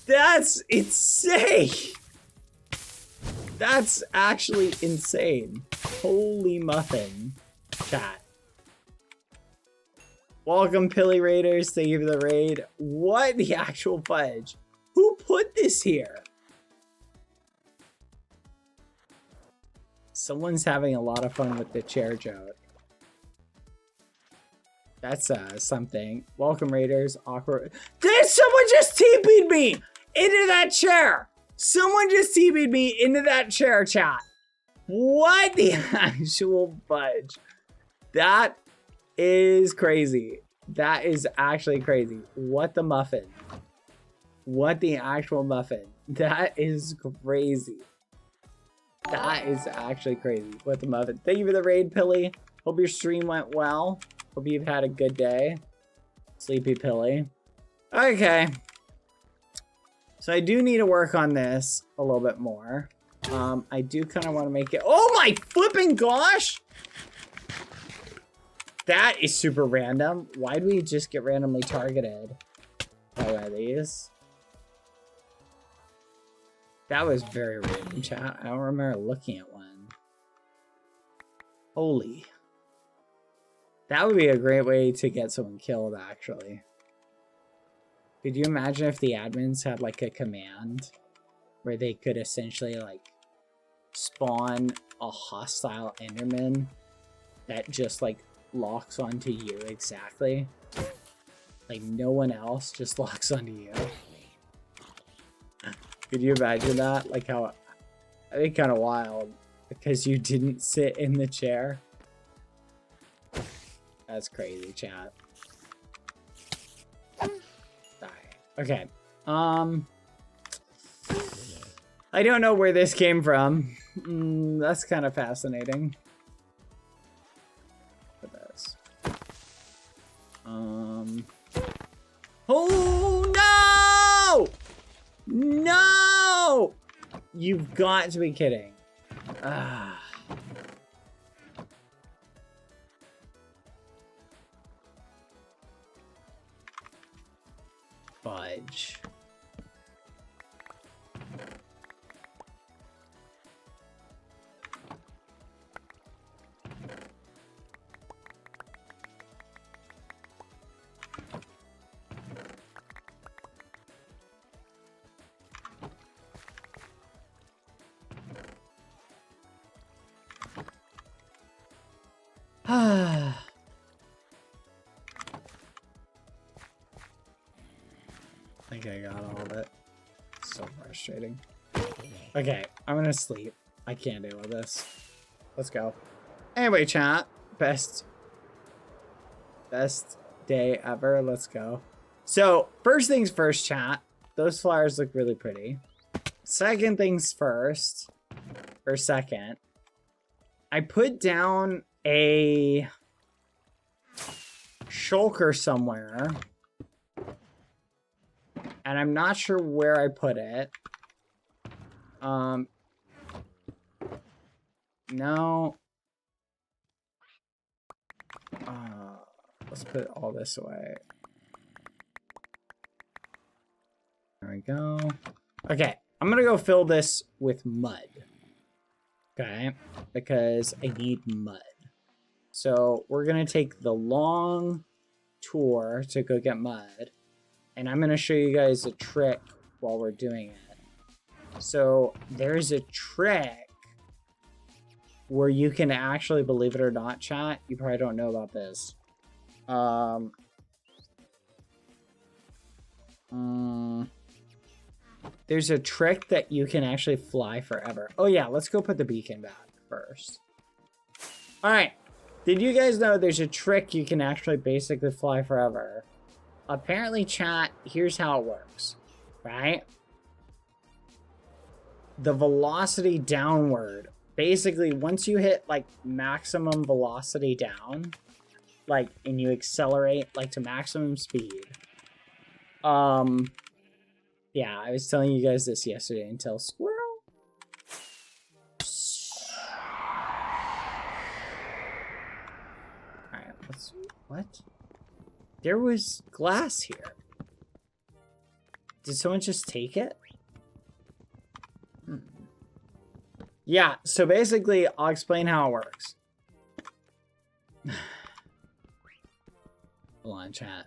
That's insane. That's actually insane. Holy muffin. Chat. Welcome, Pilly Raiders. Thank you for the raid. What the actual fudge? Who put this here? Someone's having a lot of fun with the chair joke. That's something. Welcome, Raiders. Awkward. Did someone just TP'd me into that chair? Someone just TP'd me into that chair, chat. What the actual fudge? That is crazy. That is actually crazy. What the muffin? What the actual muffin? That is crazy. That is actually crazy. What the muffin? Thank you for the raid, Pilly. Hope your stream went well. Hope you've had a good day. Sleepy Pilly. Okay. So I do need to work on this a little bit more. I do kind of want to make it... Oh my flipping gosh! That is super random. Why do we just get randomly targeted by one of these? That was very random, chat. I don't remember looking at one. Holy. That would be a great way to get someone killed, actually. Could you imagine if the admins had, like, a command where they could essentially, like, spawn a hostile Enderman that just, like, locks onto you exactly? Like, no one else just locks onto you. Could you imagine that? Like, how... I think kind of wild. Because you didn't sit in the chair. That's crazy, chat. Alright. Okay. I don't know where this came from. That's kind of fascinating. Look at this. Oh no! No! You've got to be kidding. Ah. Fudge. I think I got all of it. So frustrating. Okay, I'm gonna sleep. I can't deal with this. Let's go. Anyway, chat. Best day ever. Let's go. So, first things first, chat. Those flowers look really pretty. Second things first. Or second. I put down a shulker somewhere. And I'm not sure where I put it. No. Let's put all this away. There we go. Okay, I'm gonna go fill this with mud. Okay, because I need mud. So we're gonna take the long tour to go get mud. And I'm gonna show you guys a trick while we're doing it. So there's a trick where you can actually, believe it or not, chat, you probably don't know about this. There's a trick that you can actually fly forever. Oh yeah, let's go put the beacon back first. All right, did you guys know there's a trick you can actually basically fly forever? Apparently, chat, here's how it works, right? The velocity downward. Basically, once you hit, like, maximum velocity down, like, and you accelerate, like, to maximum speed. Yeah, I was telling you guys this yesterday until squirrel. Alright, let's... What? There was glass here. Did someone just take it? Yeah, so basically, I'll explain how it works. Hold on, chat.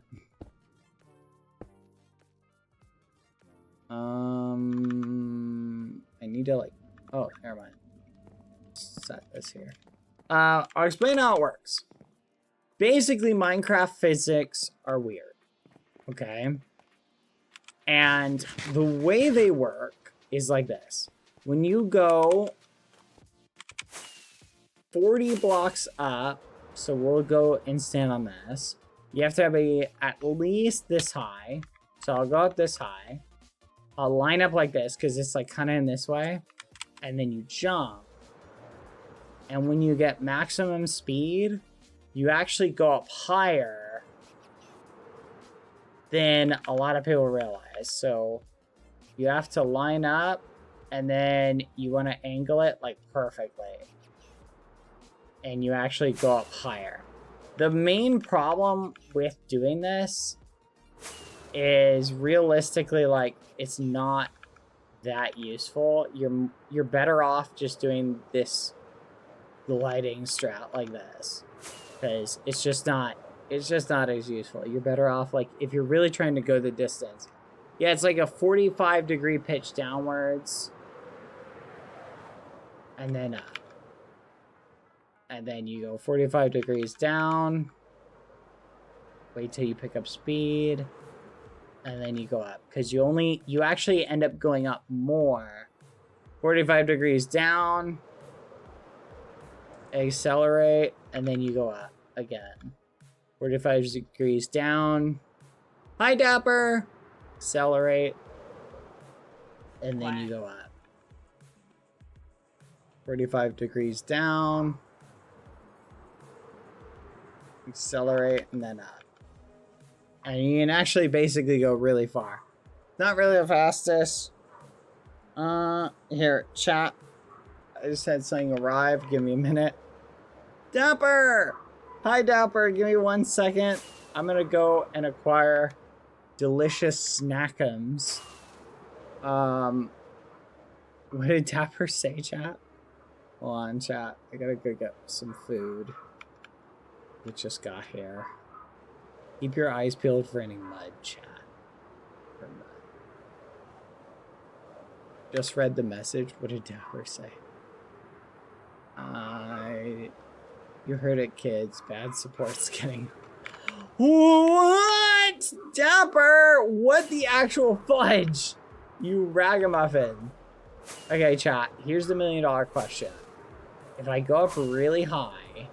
I need to, like... Oh, never mind. Set this here. I'll explain how it works. Basically, Minecraft physics are weird. Okay? And the way they work is like this. When you go 40 blocks up, so we'll go and stand on this, you have to have at least this high. So I'll go up this high. I'll line up like this because it's like kind of in this way. And then you jump. And when you get maximum speed, you actually go up higher than a lot of people realize. So you have to line up and then you want to angle it like perfectly. And you actually go up higher. The main problem with doing this is realistically, like, it's not that useful. You're better off just doing this gliding strat like this. Because it's just not as useful. You're better off, like, if you're really trying to go the distance. Yeah, it's like a 45-degree pitch downwards. And then up. And then you go 45 degrees down. Wait till you pick up speed. And then you go up. Because you actually end up going up more. 45 degrees down. Accelerate. And then you go up again. 45 degrees down. Hi, Dapper. Accelerate. And then you go up. 45 degrees down. Accelerate and then up. And you can actually basically go really far. Not really the fastest. Here, chat. I just had something arrive. Give me a minute. Dapper! Hi, Dapper. Give me 1 second. I'm gonna go and acquire delicious snackums. What did Dapper say, chat? Hold on, chat. I gotta go get some food. We just got here. Keep your eyes peeled for any mud, chat. For mud. Just read the message. What did Dapper say? You heard it, kids. Bad support's getting... What? Dapper! What the actual fudge? You ragamuffin. Okay, chat. Here's the $1 million question. If I go up really high,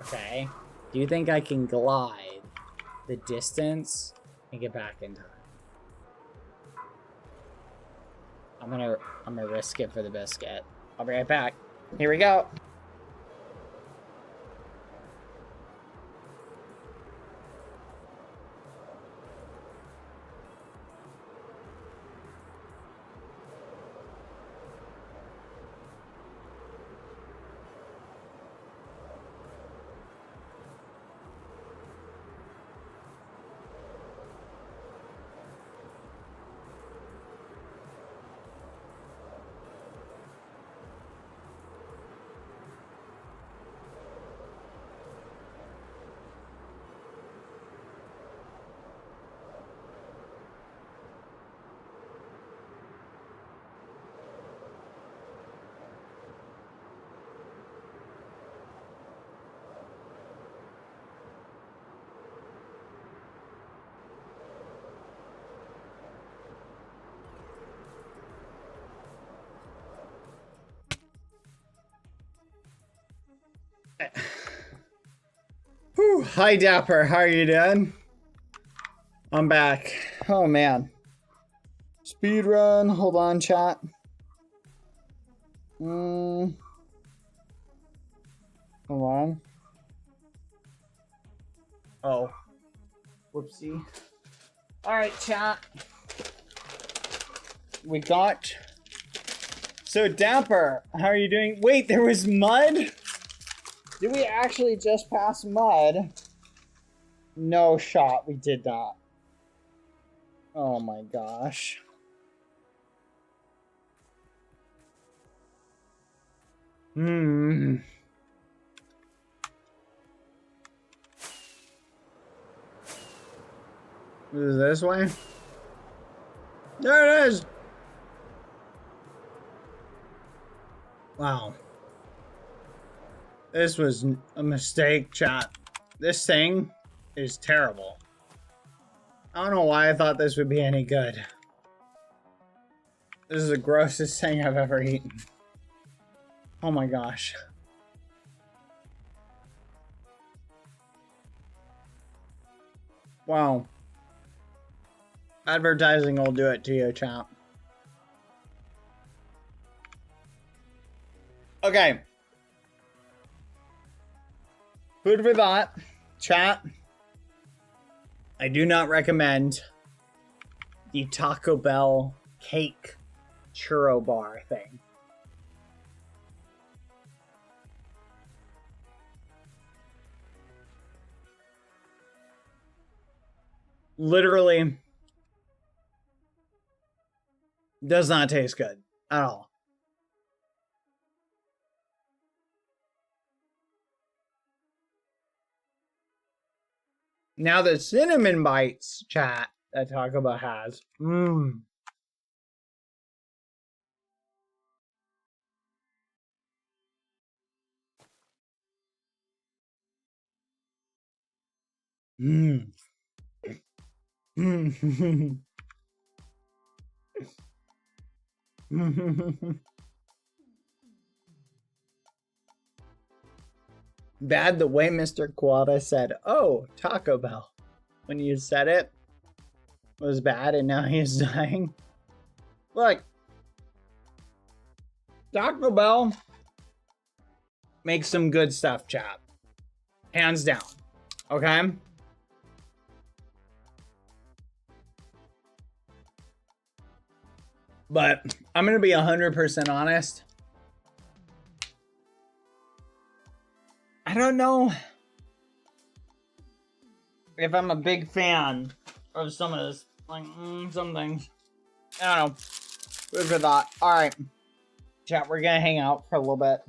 okay, do you think I can glide the distance and get back in time? I'm gonna risk it for the biscuit. I'll be right back. Here we go. Whew, hi Dapper, how are you doing? I'm back. Oh man. Speed run, hold on chat. Hold on. Oh. Whoopsie. Alright chat. We got... So Dapper, how are you doing? Wait, there was mud? Did we actually just pass mud? No shot, we did not. Oh my gosh. Is it this way? There it is! Wow. This was a mistake, chat. This thing is terrible. I don't know why I thought this would be any good. This is the grossest thing I've ever eaten. Oh my gosh. Wow. Advertising will do it to you, chat. Okay. Food for thought. Chat. I do not recommend the Taco Bell cake churro bar thing. Literally does not taste good at all. Now the cinnamon bites, chat, that Taco Bell has. Bad the way Mr. Quada said, "Oh, Taco Bell." When you said it was bad and now he's dying. Look, Taco Bell makes some good stuff, chat. Hands down. Okay? But I'm going to be 100% honest. I don't know if I'm a big fan of some of this. Like, some things. I don't know. Food for thought. Alright. Chat, we're going to hang out for a little bit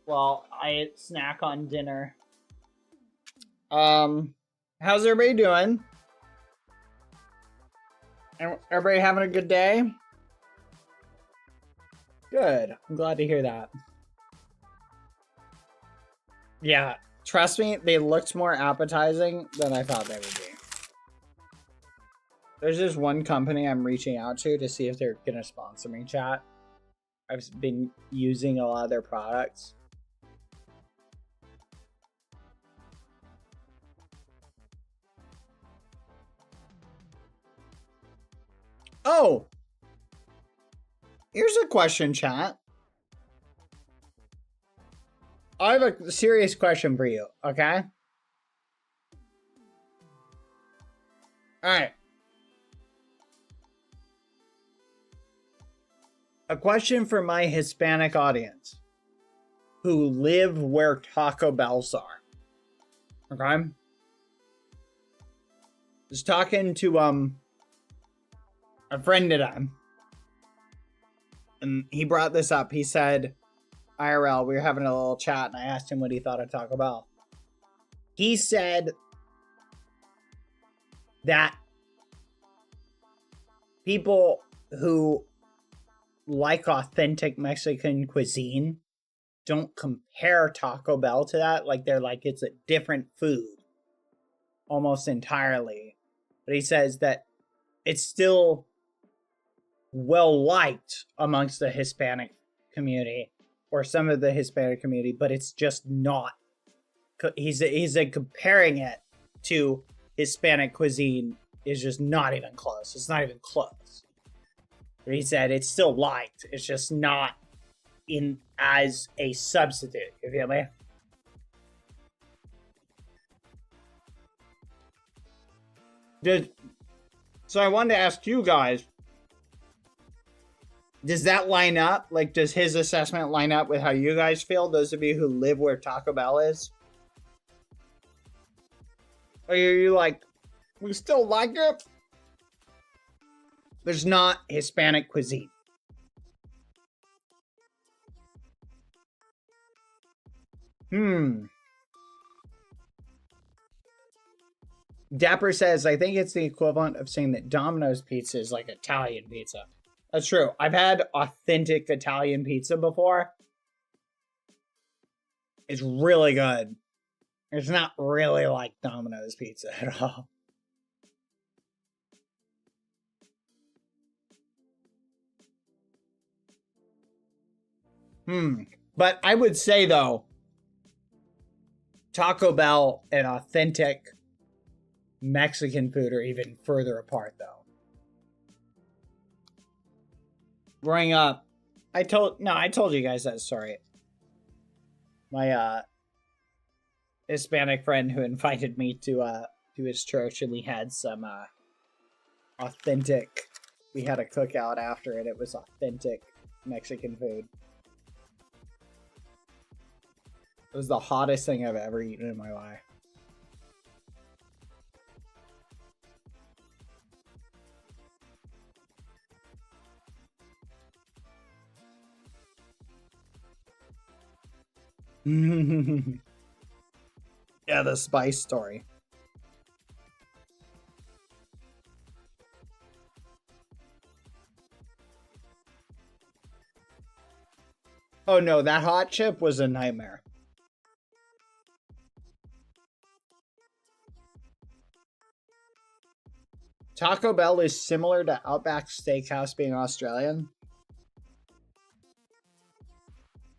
while I snack on dinner. How's everybody doing? Everybody having a good day? Good. I'm glad to hear that. Yeah, trust me, they looked more appetizing than I thought they would be. There's this one company I'm reaching out to see if they're gonna sponsor me, chat. I've been using a lot of their products. Oh! Here's a question, chat. I have a serious question for you, okay? Alright. A question for my Hispanic audience who live where Taco Bells are. Okay? Was talking to a friend today. And he brought this up. He said, IRL, we were having a little chat and I asked him what he thought of Taco Bell. He said that people who like authentic Mexican cuisine don't compare Taco Bell to that. Like they're like, it's a different food almost entirely. But he says that it's still well liked amongst the Hispanic community or some of the Hispanic community, but it's just not. He's comparing it to Hispanic cuisine is just not even close. It's not even close. But he said it's still liked. It's just not in as a substitute. You feel me? So I wanted to ask you guys, does that line up? Like, does his assessment line up with how you guys feel? Those of you who live where Taco Bell is? Or are you like, we still like it? There's not Hispanic cuisine. Dapper says, I think it's the equivalent of saying that Domino's pizza is like Italian pizza. That's true. I've had authentic Italian pizza before. It's really good. It's not really like Domino's pizza at all. But I would say, though, Taco Bell and authentic Mexican food are even further apart, though. Growing up, I told you guys that story. My Hispanic friend who invited me to his church, and we had some authentic. We had a cookout after it. It was authentic Mexican food. It was the hottest thing I've ever eaten in my life. Yeah, the spice story. Oh no, that hot chip was a nightmare. Taco Bell is similar to Outback Steakhouse being Australian.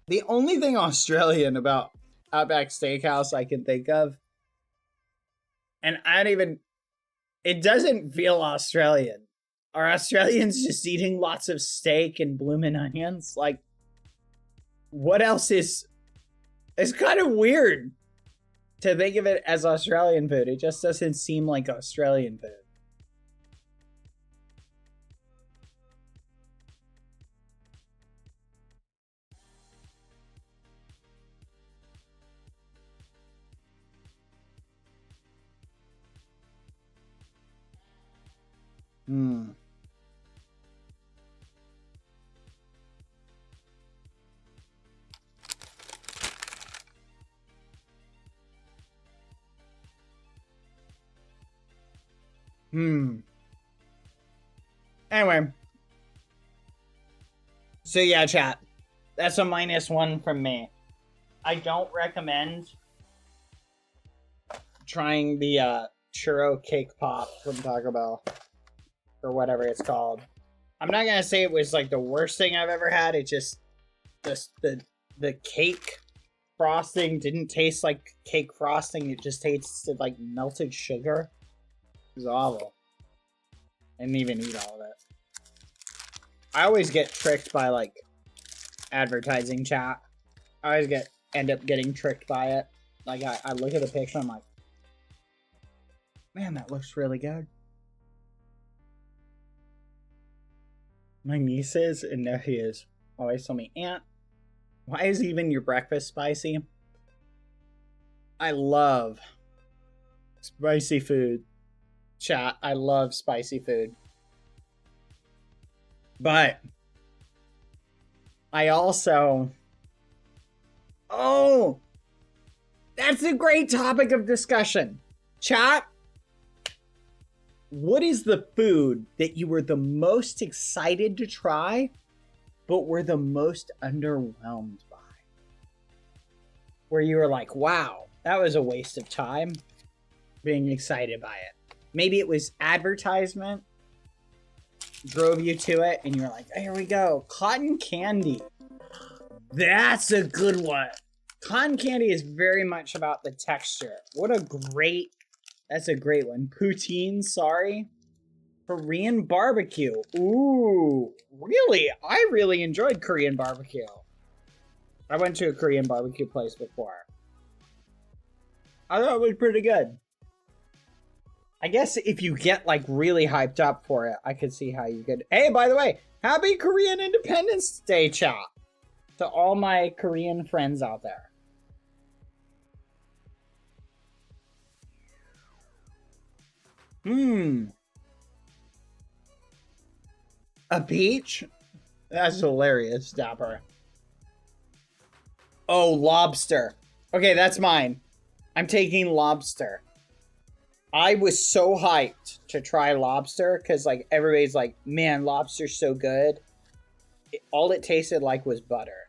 The only thing Australian about Outback Steakhouse I can think of. And I don't even... It doesn't feel Australian. Are Australians just eating lots of steak and bloomin' onions? Like, what else is... It's kind of weird to think of it as Australian food. It just doesn't seem like Australian food. Hmm. Anyway. So yeah, chat. That's a -1 from me. I don't recommend trying the churro cake pop from Taco Bell. Or whatever it's called. I'm not gonna say it was like the worst thing I've ever had. It just the cake frosting didn't taste like cake frosting. It just tasted like melted sugar. It was awful. I didn't even eat all of it. I always get tricked by like advertising chat. I always end up getting tricked by it. Like I look at the picture, I'm like, man, that looks really good. My nieces and nephews always tell me, Aunt, why is even your breakfast spicy? I love spicy food. Chat, I love spicy food. But I also... Oh! That's a great topic of discussion. Chat, what is the food that you were the most excited to try, but were the most underwhelmed by? Where you were like, wow, that was a waste of time being excited by it. Maybe it was advertisement drove you to it and you're like, here we go. Cotton candy. That's a good one. Cotton candy is very much about the texture. That's a great one. Poutine, sorry. Korean barbecue. Ooh, really? I really enjoyed Korean barbecue. I went to a Korean barbecue place before. I thought it was pretty good. I guess if you get like really hyped up for it, I could see how you could. Hey, by the way, happy Korean Independence Day, chat. To all my Korean friends out there. A peach? That's hilarious, Dapper. Oh, lobster. Okay, that's mine. I'm taking lobster. I was so hyped to try lobster because like everybody's like, man, lobster's so good. All it tasted like was butter.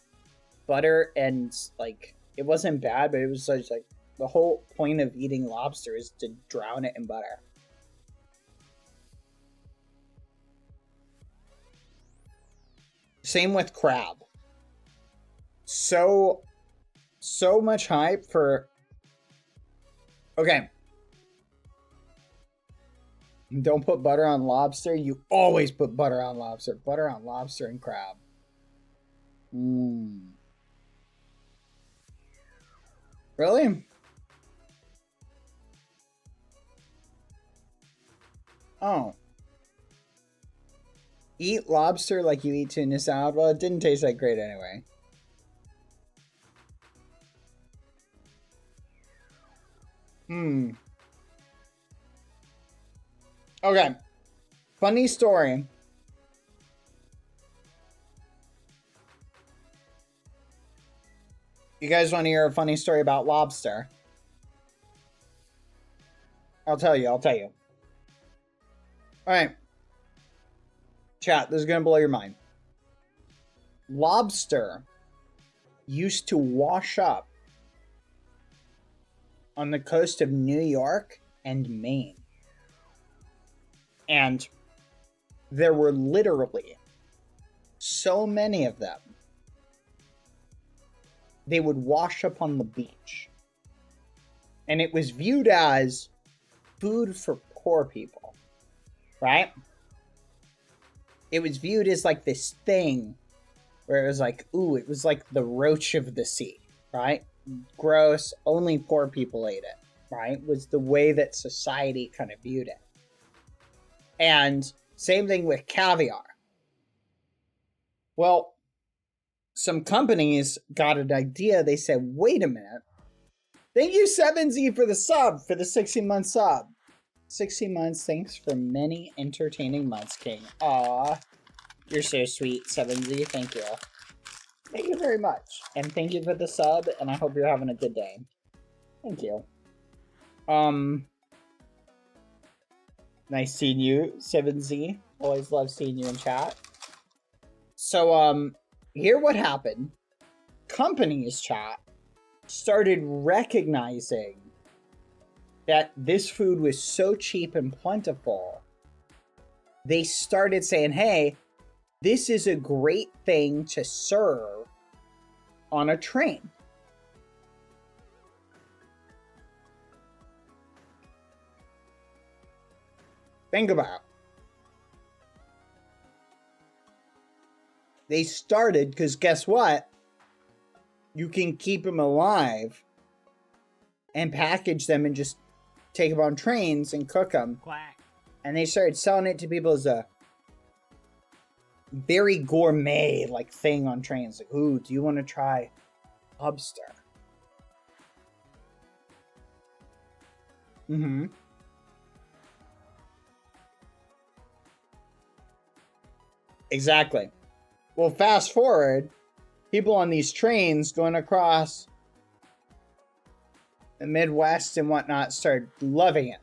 Butter and like, it wasn't bad, but it was such like, the whole point of eating lobster is to drown it in butter. Same with crab. So much hype for... Okay. Don't put butter on lobster. You always put butter on lobster. Butter on lobster and crab. Really? Oh. Eat lobster like you eat tuna salad? Well, it didn't taste that great anyway. Okay. Funny story. You guys want to hear a funny story about lobster? I'll tell you. Alright. Chat, this is going to blow your mind. Lobster used to wash up on the coast of New York and Maine. And there were literally so many of them they would wash up on the beach. And it was viewed as food for poor people, right? It was viewed as like this thing where it was like, ooh, it was like the roach of the sea, right? Gross, only poor people ate it, right? Was the way that society kind of viewed it. And same thing with caviar. Well, some companies got an idea. They said, wait a minute. Thank you, 7Z, for the sub, for the 16-month sub. 16 months, thanks for many entertaining months, King. Aw, you're so sweet, 7Z. Thank you. Thank you very much. And thank you for the sub, and I hope you're having a good day. Thank you. Nice seeing you, 7Z. Always love seeing you in chat. So, here what happened. Companies, chat, started recognizing that this food was so cheap and plentiful. They started saying, hey, this is a great thing to serve on a train. Think about it. They started because guess what? You can keep them alive and package them and just take them on trains and cook them. Quack. And they started selling it to people as a very gourmet like thing on trains. Like, ooh, do you want to try lobster? Mm-hmm. Exactly. Well, fast forward, people on these trains going across the Midwest and whatnot started loving it.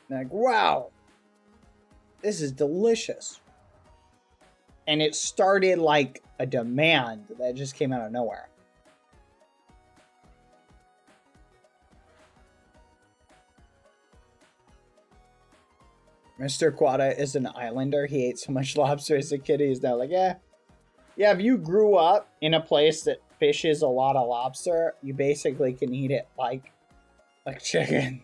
They're like, wow, this is delicious. And it started like a demand that just came out of nowhere. Mr. Quada is an islander. He ate so much lobster as a kid. He's now like, yeah, if you grew up in a place that fishes a lot of lobster, you basically can eat it like chicken.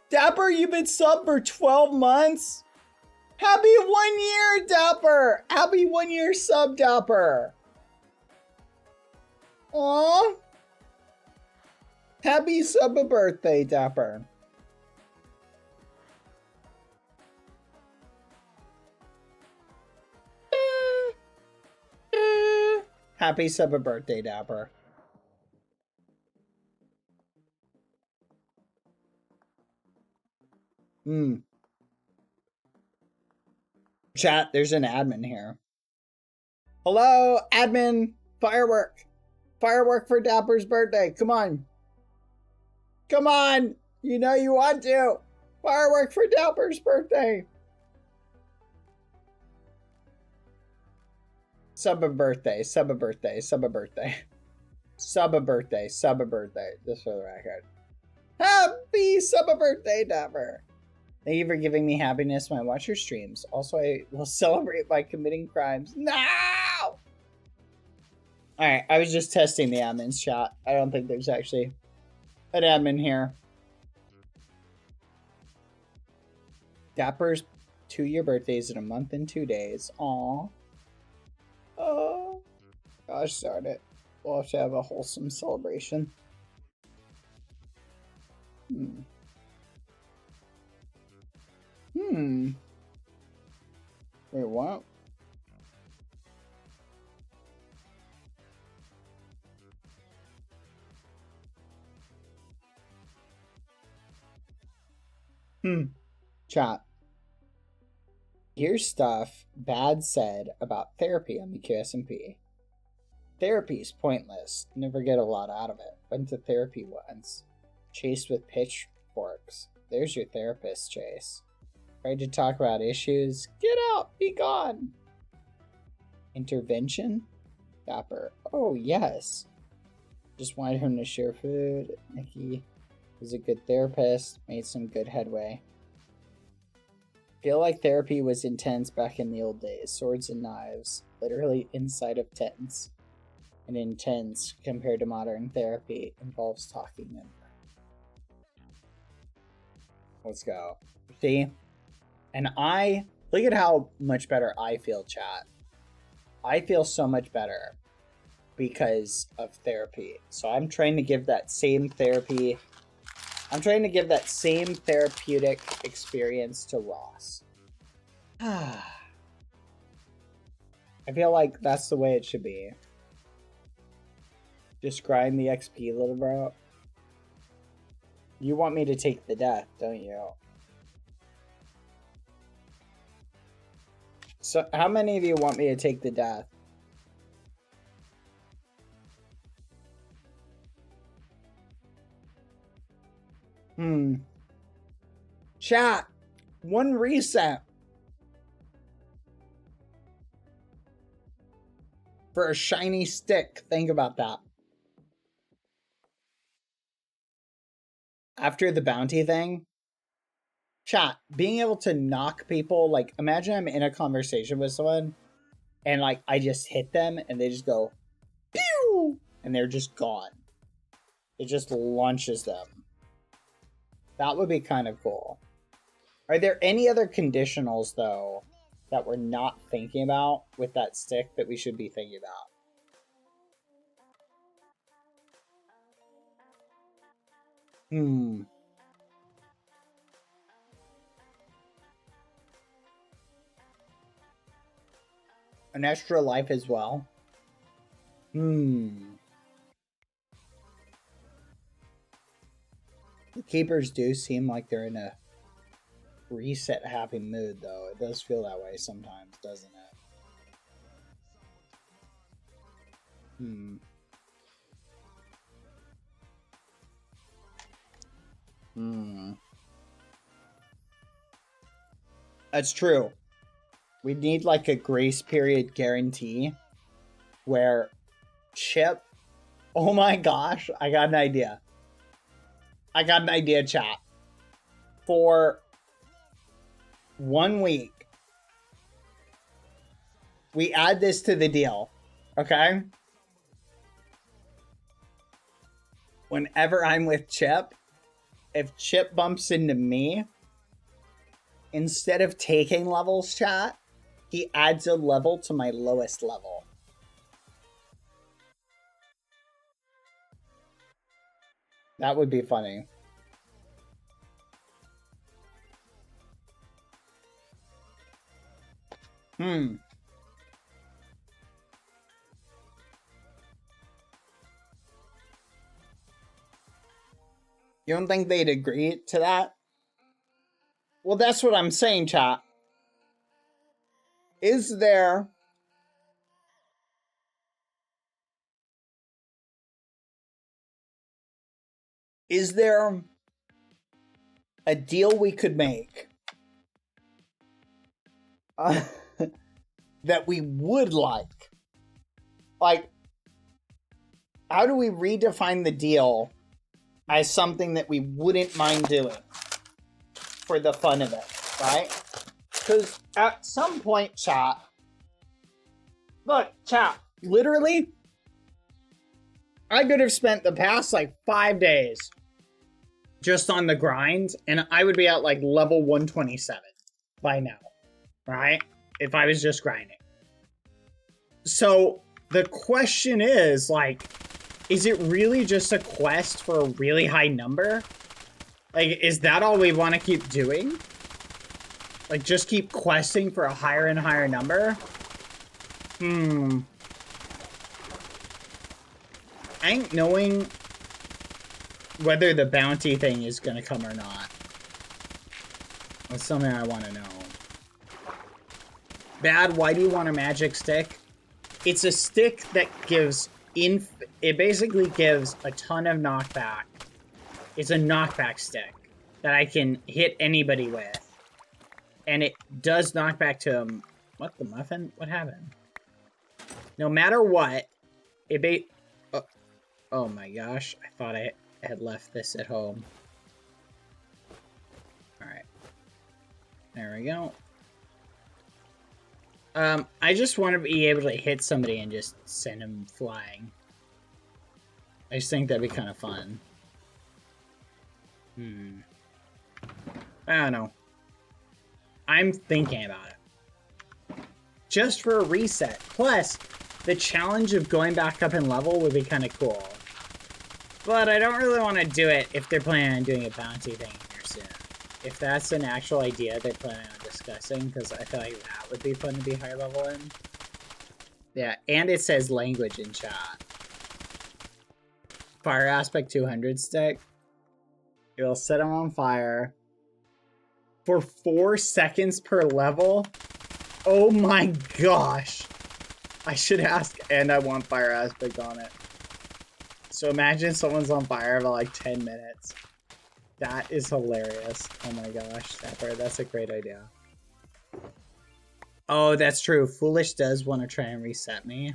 Dapper, you've been sub for 12 months? Happy 1 year, Dapper! Happy 1 year sub, Dapper! Aww! Happy sub birthday, Dapper. Happy sub birthday, Dapper. Chat, there's an admin here. Hello, admin. Firework. Firework for Dapper's birthday. Come on. Come on. You know you want to. Firework for Dapper's birthday. Sub a birthday. Sub a birthday. Sub a birthday. Sub a birthday. Sub a birthday. Just for the record. Happy sub a birthday, Dapper. Thank you for giving me happiness when I watch your streams. Also, I will celebrate by committing crimes. No! Alright, I was just testing the admin's chat. I don't think there's actually an admin here. Dapper's 2-year birthday is in a month and 2 days. Aww. Oh. Gosh darn it. We'll have to have a wholesome celebration. Wait, what? Chat. Here's stuff Bad said about therapy on the QSMP. Therapy's pointless. Never get a lot out of it. Went to therapy once. Chased with pitchforks. There's your therapist, Chase. Tried to talk about issues. Get out! Be gone! Intervention? Dapper. Oh, yes. Just wanted him to share food. Nikki was a good therapist. Made some good headway. Feel like therapy was intense back in the old days. Swords and knives, literally inside of tents. And intense compared to modern therapy involves talking and let's go. See? And look at how much better I feel, chat. I feel so much better because of therapy. So I'm trying to give that same therapeutic experience to Ross. I feel like that's the way it should be. Just grind the XP, little bro. You want me to take the death, don't you? So, how many of you want me to take the death? Chat. One reset. For a shiny stick. Think about that. After the bounty thing. Chat. Being able to knock people. Like, imagine I'm in a conversation with someone. And, like, I just hit them. And they just go. Pew! And they're just gone. It just launches them. That would be kind of cool. Are there any other conditionals, though, that we're not thinking about with that stick that we should be thinking about? An extra life as well? The keepers do seem like they're in a reset happy mood, though. It does feel that way sometimes, doesn't it? That's true. We need like a grace period guarantee where Chip... Oh my gosh, I got an idea. Chat. For 1 week, we add this to the deal, okay? Whenever I'm with Chip, if Chip bumps into me, instead of taking levels, chat, he adds a level to my lowest level. That would be funny. You don't think they'd agree to that? Well, that's what I'm saying, chat. Is there a deal we could make that we would like? Like, how do we redefine the deal as something that we wouldn't mind doing for the fun of it, right? Because at some point, chat, look, chat, literally, I could have spent the past like 5 days just on the grind, and I would be at like level 127 by now, right? If I was just grinding. So the question is, like, is it really just a quest for a really high number? Like, is that all we want to keep doing? Like, just keep questing for a higher and higher number? I ain't knowing whether the bounty thing is gonna come or not. That's something I want to know. Bad, why do you want a magic stick? It's a stick that gives it basically gives a ton of knockback. It's a knockback stick that I can hit anybody with. And it does knockback to them. What the muffin? What happened? No matter what, oh my gosh, I thought I had left this at home. Alright. There we go. I just want to be able to hit somebody and just send them flying. I just think that'd be kind of fun. I don't know. I'm thinking about it. Just for a reset. Plus, the challenge of going back up in level would be kind of cool. But I don't really want to do it if they're planning on doing a bounty thing here soon. If that's an actual idea they're planning on discussing, because I feel like that would be fun to be high level in. Yeah, and it says language in chat. Fire aspect 200 stick. It'll set them on fire. For 4 seconds per level? Oh my gosh. I should ask, and I want fire aspect on it. So imagine someone's on fire for like 10 minutes. That is hilarious. Oh my gosh, that's a great idea. Oh, that's true. Foolish does want to try and reset me.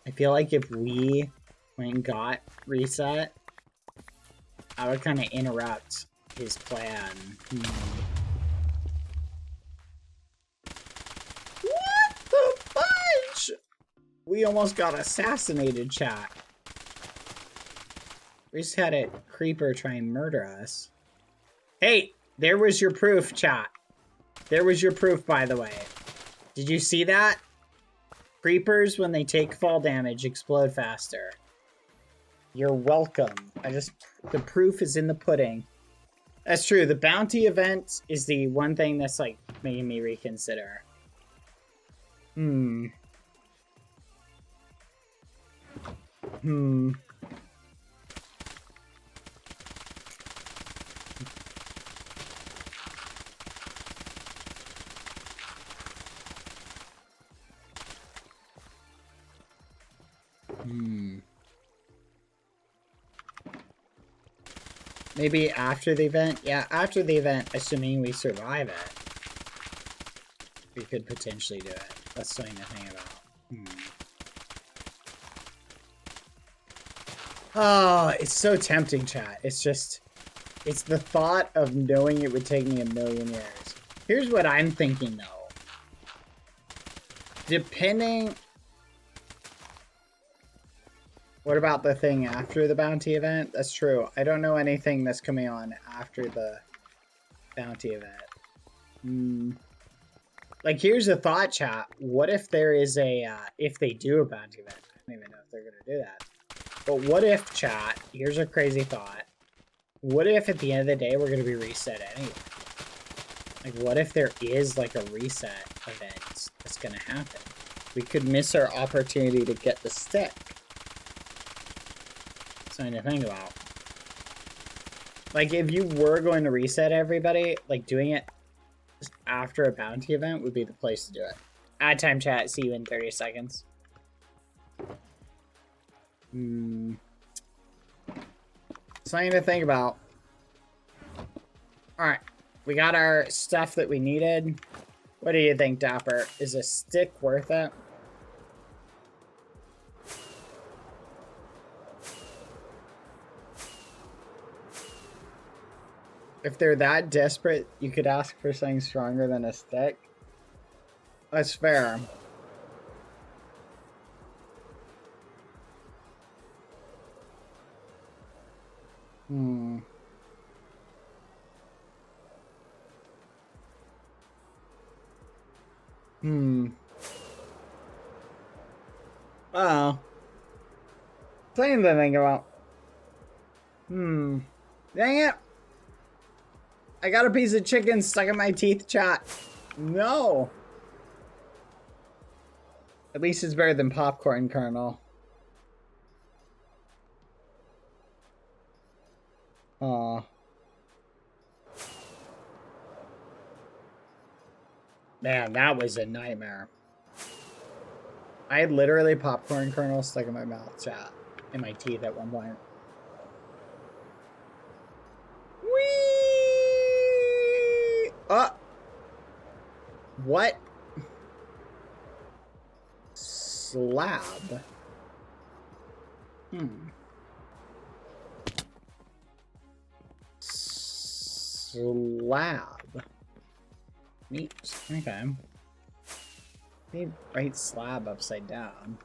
I feel like if we went and got reset, I would kind of interrupt his plan. What the fudge? We almost got assassinated, chat. We just had a creeper try and murder us. Hey, there was your proof, chat. There was your proof, by the way. Did you see that? Creepers, when they take fall damage, explode faster. You're welcome. The proof is in the pudding. That's true. The bounty event is the one thing that's, like, making me reconsider. Maybe after the event? Yeah, after the event, assuming we survive it. We could potentially do it. That's something to think about. Oh, it's so tempting, chat. It's just... It's the thought of knowing it would take me a million years. Here's what I'm thinking, though. Depending... What about the thing after the bounty event? That's true. I don't know anything that's coming on after the bounty event. Like, here's a thought, chat. What if there is a, if they do a bounty event? I don't even know if they're going to do that. But what if, chat, here's a crazy thought. What if at the end of the day we're going to be reset anyway? Like, what if there is, like, a reset event that's going to happen? We could miss our opportunity to get the stick. Something to think about. Like, if you were going to reset everybody, like, doing it after a bounty event would be the place to do it. Add time, chat. See you in 30 seconds. Something to think about. Alright. We got our stuff that we needed. What do you think, Dapper? Is a stick worth it? If they're that desperate, you could ask for something stronger than a stick. That's fair. Oh. Something to think about. Dang it. I got a piece of chicken stuck in my teeth, chat. No. At least it's better than popcorn kernel. Aw. Man, that was a nightmare. I had literally popcorn kernel stuck in my mouth, chat. In my teeth at one point. Whee! What? Slab. Slab. Neat. Okay. Maybe right slab upside down.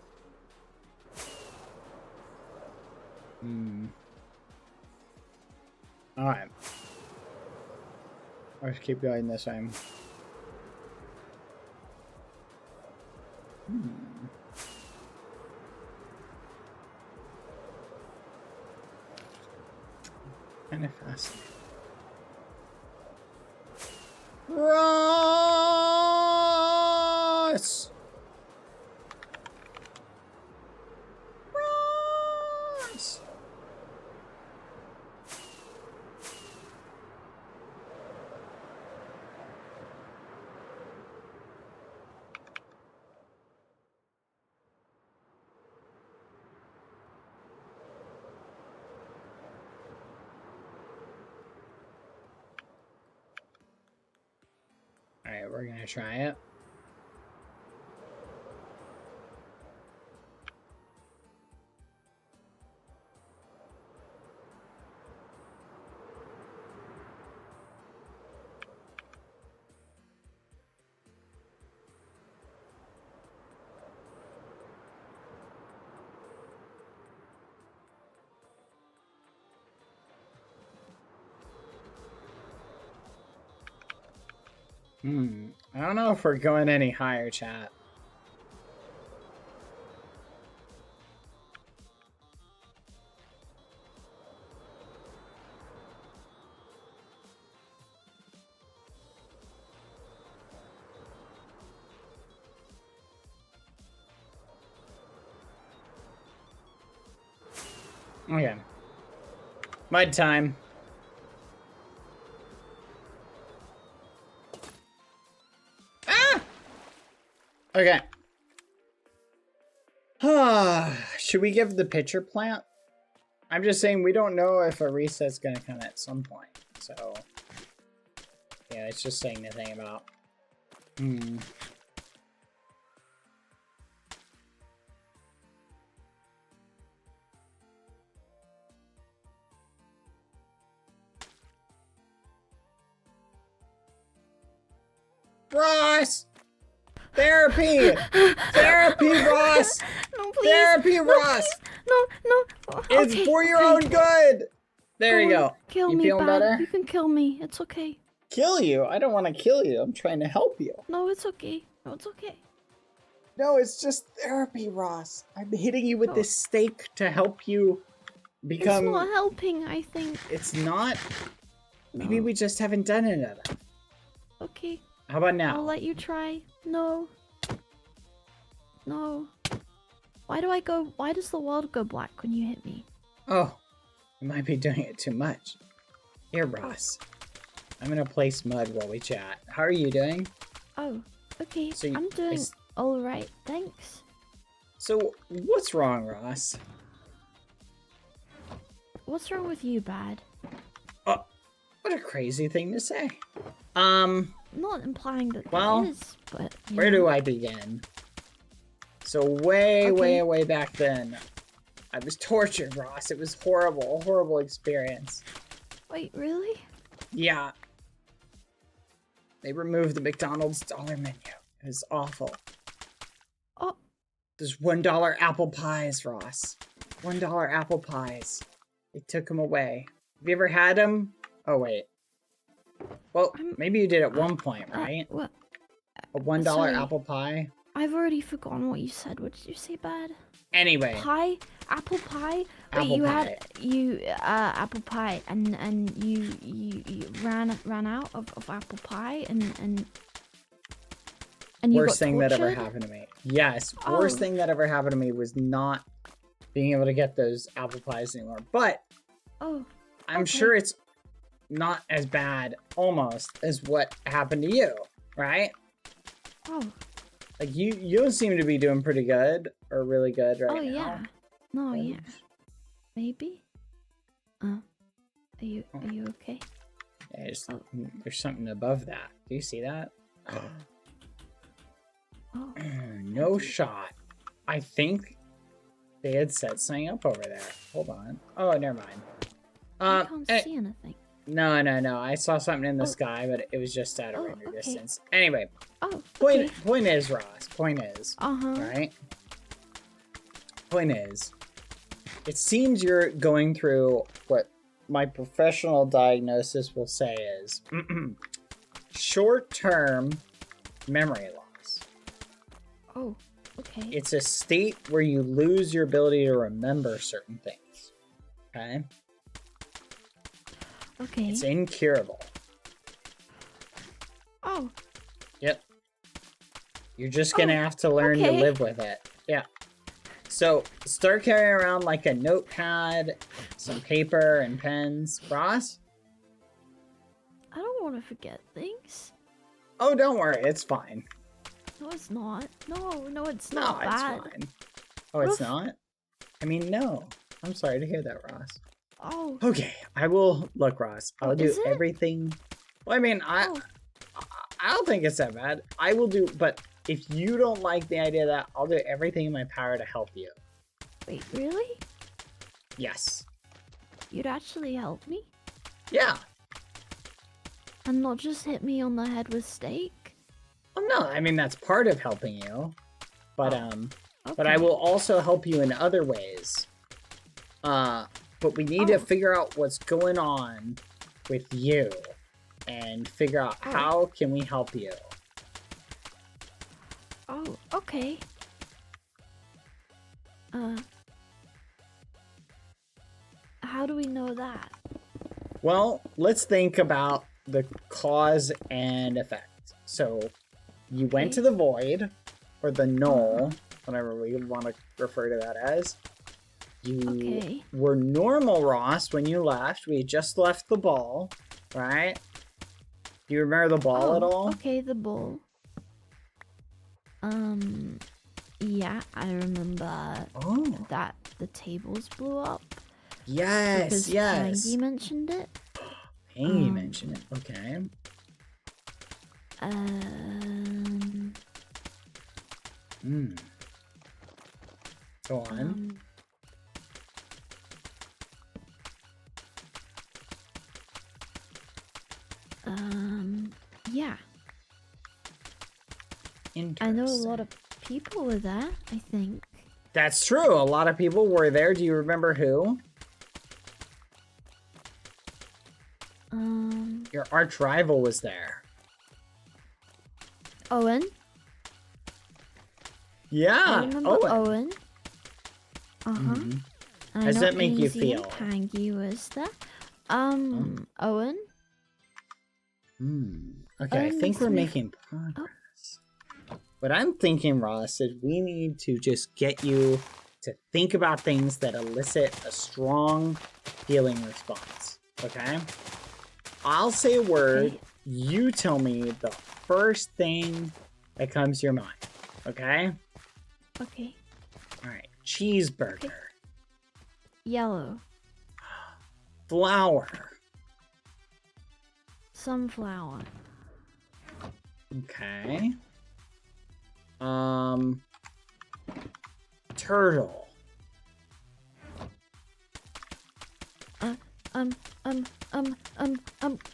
Alright. Let's keep going this way. Kind of fascinating. Ross! Ross! Alright, we're gonna try it. I don't know if we're going any higher, chat. Okay. Mud time. Okay. Should we give the pitcher plant? I'm just saying we don't know if a reset's gonna come at some point. So yeah, it's just saying the thing about Ross! Therapy! Therapy, Ross! No, please. Therapy, no, Ross! Please. No. It's Okay, for your own good! There you go. Kill You me, feeling Bad. better? You can kill me. It's okay. Kill you? I don't want to kill you. I'm trying to help you. No, it's okay. No, it's okay. No, it's just therapy, Ross. I'm hitting you with this stake to help you become... It's not helping, I think. It's not? Maybe we just haven't done it enough. Okay. How about now? I'll let you try. No. No. Why does the world go black when you hit me? Oh, you might be doing it too much. Here, Ross. I'm gonna place mud while we chat. How are you doing? Oh, okay. So I'm doing alright, thanks. So, what's wrong, Ross? What's wrong with you, Bad? Oh, what a crazy thing to say. I'm not implying that well, there is, but... Where do I begin? So way back then, I was tortured, Ross. It was horrible, a horrible experience. Wait, really? Yeah. They removed the McDonald's dollar menu. It was awful. Oh. There's $1 apple pies, Ross. $1 apple pies. They took them away. Have you ever had them? Oh, wait. Well, maybe you did at one point, right? What? A $1 sorry. apple pie? I've already forgotten what you said. What did you say, Bad? Anyway. Pie? Apple pie? Apple Wait, you pie. had apple pie and you ran out of apple pie and you Worst got thing that ever tortured? happened to me. Yes, worst thing that ever happened to me was not being able to get those apple pies anymore. But I'm sure it's not as bad, almost, as what happened to you, right? Oh. Like you seem to be doing pretty good, or really good right now. Oh yeah. No, yeah. Maybe. Are you okay? Yeah, there's something above that. Do you see that? Oh. No shot. I think they had set something up over there. Hold on. Oh, never mind. I can't see anything. No. I saw something in the sky, but it was just at a render distance. Anyway. Point is, Ross. Point is. Right? Point is, it seems you're going through what my professional diagnosis will say is short-term memory loss. Oh, okay. It's a state where you lose your ability to remember certain things. Okay? Okay. It's incurable. Oh. Yep. You're just gonna have to learn to live with it. Yeah. So start carrying around like a notepad, some paper and pens. Ross? I don't want to forget things. Oh, don't worry. It's fine. No, it's not. No, it's No, not it's bad. fine. Oh, it's not? I mean, no. I'm sorry to hear that, Ross. Oh. Okay, I will look, Ross. I'll do is it? everything. Well, I mean, I don't think it's that bad. I will do, but if you don't like the idea of that, I'll do everything in my power to help you. Wait, really? Yes. You'd actually help me? Yeah. And not just hit me on the head with steak? Well, no, I mean that's part of helping you, but but I okay. will also help you in other ways. But we need to figure out what's going on with you, and figure out how can we help you. Oh, okay. How do we know that? Well, let's think about the cause and effect. So, you went to the void, or the null, whatever we want to refer to that as. You were normal, Ross, when you left. We just left the ball, right? Do you remember the ball at all? Okay, the ball. Yeah, I remember that the tables blew up. Yes, because yes. Pangy mentioned it. Pangy mentioned it, okay. Go on. Yeah. I know a lot of people were there, I think. That's true. A lot of people were there. Do you remember who? Your arch rival was there. Owen? Yeah, I remember Owen. How does that make you Ainsley feel? and Pangy was there. Owen? Okay, I Owen think we're makes me making progress. What I'm thinking, Ross, is we need to just get you to think about things that elicit a strong feeling response. Okay? I'll say a word. You tell me the first thing that comes to your mind. Okay? Okay. Alright. Cheeseburger. Yellow. Flower. Sunflower. Okay. Turtle.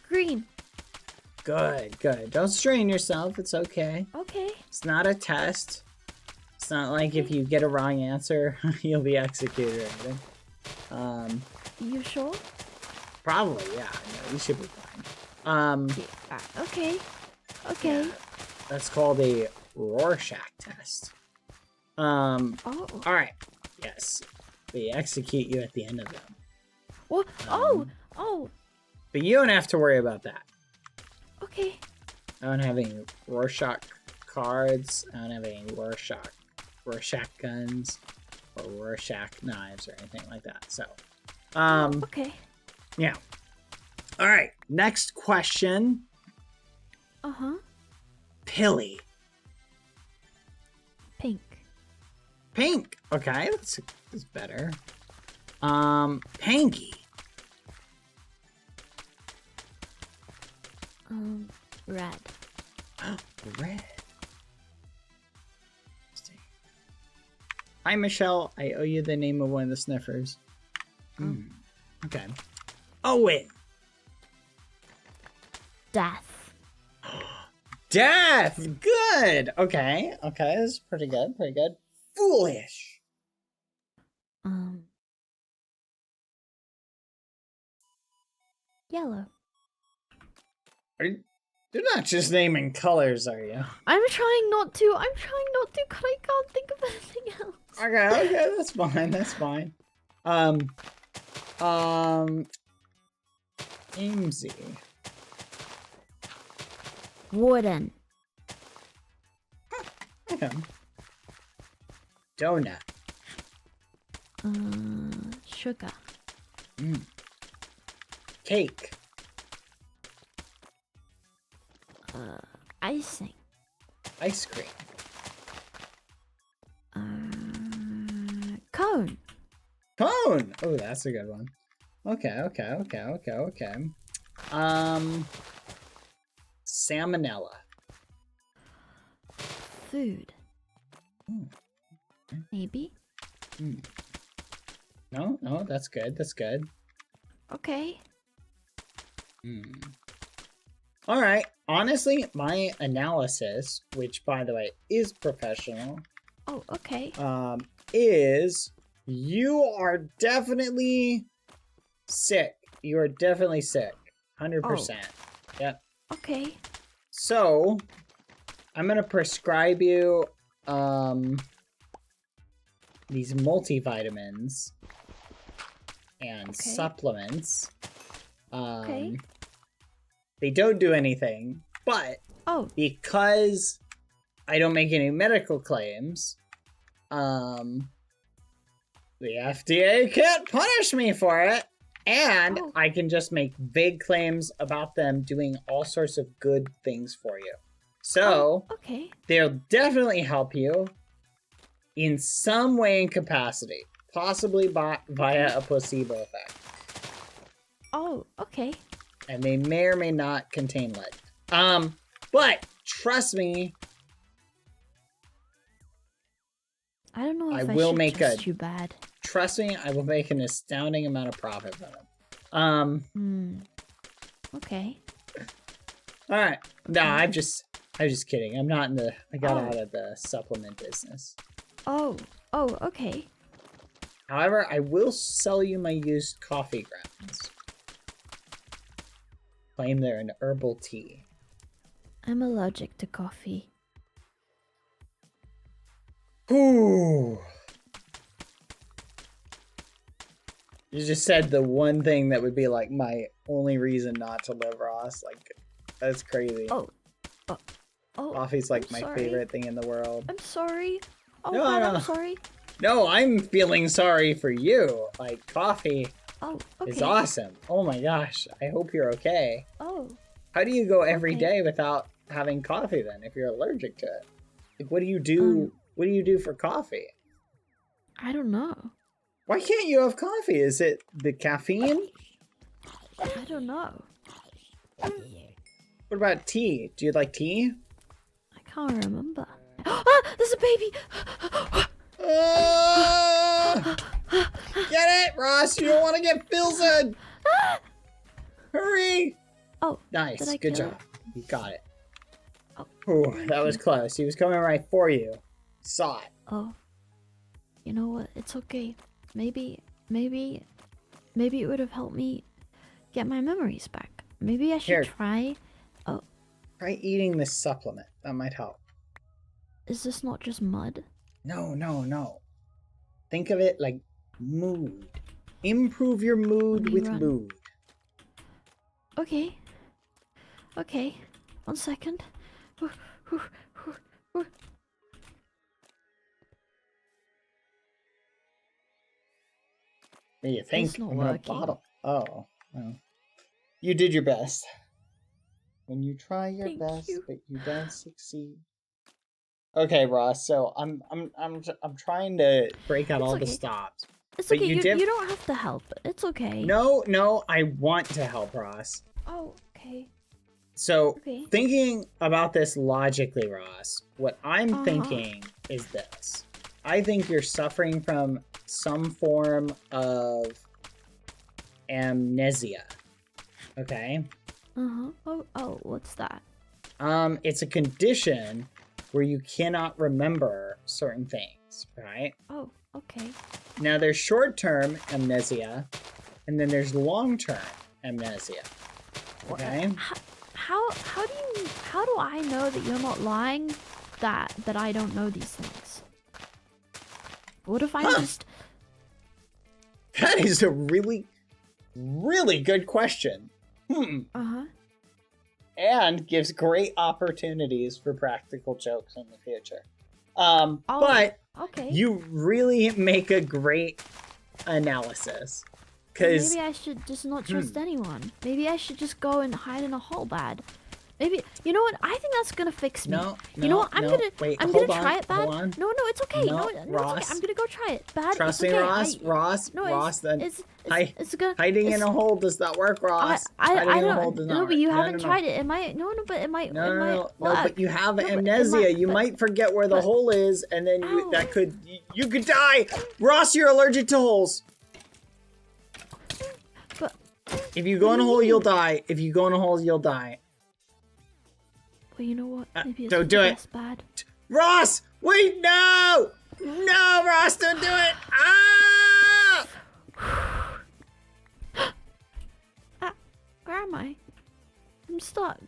Green. Good. Don't strain yourself. It's okay. Okay. It's not a test. It's not like if you get a wrong answer, you'll be executed or anything. You sure? Probably, yeah. No, you should be fine. Okay. Okay. Yeah, that's called a Rorschach test. Alright. Yes. They execute you at the end of them. What? Oh. But you don't have to worry about that. Okay. I don't have any Rorschach cards. I don't have any Rorschach guns, or Rorschach knives, or anything like that. So, okay. Yeah. All right. Next question. Pilly. Pink. Okay, that's better. Pangy. Red. Red. Hi, Michelle. I owe you the name of one of the sniffers. Okay. Owen. Death. Death! Good! Okay, okay, this is pretty good, pretty good. Foolish! Yellow. You're not just naming colors, are you? I'm trying not to, cause I can't think of anything else. Okay, that's fine, that's fine. Amesy. Wooden. Okay. Donut. Sugar. Cake. Icing. Ice cream. Cone. Cone! Oh, that's a good one. Okay. Salmonella. Food. Maybe. No, that's good, that's good. Okay. Alright, honestly, my analysis, which by the way is professional, Oh, okay. is you are definitely sick. You are definitely sick. 100%. Yep. Okay. So, I'm gonna prescribe you, these multivitamins and supplements. Okay. They don't do anything, but because I don't make any medical claims, the FDA can't punish me for it, and I can just make vague claims about them doing all sorts of good things for you. So, they'll definitely help you in some way and capacity, possibly via a placebo effect. Oh, okay. And they may or may not contain lead. But trust me, I don't know if I will should make trust you bad. Trust me, I will make an astounding amount of profit from it. Okay. All right. No, I'm just kidding. I'm not in the. I got out of the supplement business. Oh, okay. However, I will sell you my used coffee grounds. Claim they're an herbal tea. I'm allergic to coffee. Ooh. You just said the one thing that would be like my only reason not to live, Ross. Like, that's crazy. Coffee's like my favorite thing in the world. I'm sorry. Oh, No, God, no. I'm sorry. No, I'm feeling sorry for you. Like, coffee is okay. awesome. Oh my gosh. I hope you're okay. Oh. How do you go every day without having coffee then if you're allergic to it? Like, what do you do? What do you do for coffee? I don't know. Why can't you have coffee? Is it the caffeine? I don't know. What about tea? Do you like tea? I can't remember. There's a baby! Get it, Ross! You don't want to get Filson! Hurry! Oh, nice. did I Good kill job. You got it. Ooh, that was close. He was coming right for you. Saw it. Oh. You know what? It's okay. Maybe it would have helped me get my memories back. Maybe I should try. Oh. Try eating this supplement. That might help. Is this not just mud? No. Think of it like mood. Improve your mood with mood. Okay. 1 second. What do you think? It's not I'm gonna working. bottle. Oh, well. You did your best. When you try your best, but you don't succeed. Okay, Ross. So I'm trying to break out all the stops. It's but okay. You did... don't have to help. It's okay. No. I want to help, Ross. Oh, okay. So thinking about this logically, Ross, what I'm thinking is this. I think you're suffering from some form of amnesia. Okay? Oh, what's that? It's a condition where you cannot remember certain things, right? Oh, okay. Now there's short-term amnesia, and then there's long-term amnesia. Okay? How do I know that you're not lying? That I don't know these things. What if I just? That is a really, really good question. And gives great opportunities for practical jokes in the future. But okay. You really make a great analysis. Because Maybe I should just not trust anyone. Maybe I should just go and hide in a hole, Bad. Maybe, you know what? I think that's gonna fix me. You know what? I'm gonna try it, Bad. No, it's okay. No, it's Ross. okay. I'm gonna go try it, Bad. Trust it's me, okay. Ross. It's hiding in a hole does not work, Ross. I hole don't. does No, not but you work. haven't tried it. It might. No, but it might. No, work. but you have No, but it amnesia. You but- might forget where the hole is, and then you could die. Ross, you're allergic to holes. But if you go in a hole, you'll die. If you go in a hole, you'll die. Well, you know what? Maybe it's don't do it. Bad. Ross, wait, no! No, Ross, don't do it! Ah! Where am I? I'm stuck.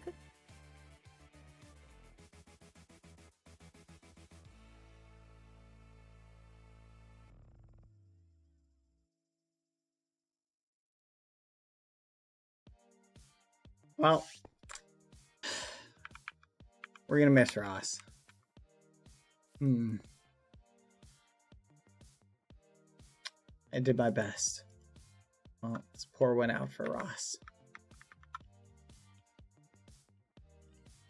Well, we're gonna miss Ross. I did my best. Well, let's pour one out for Ross.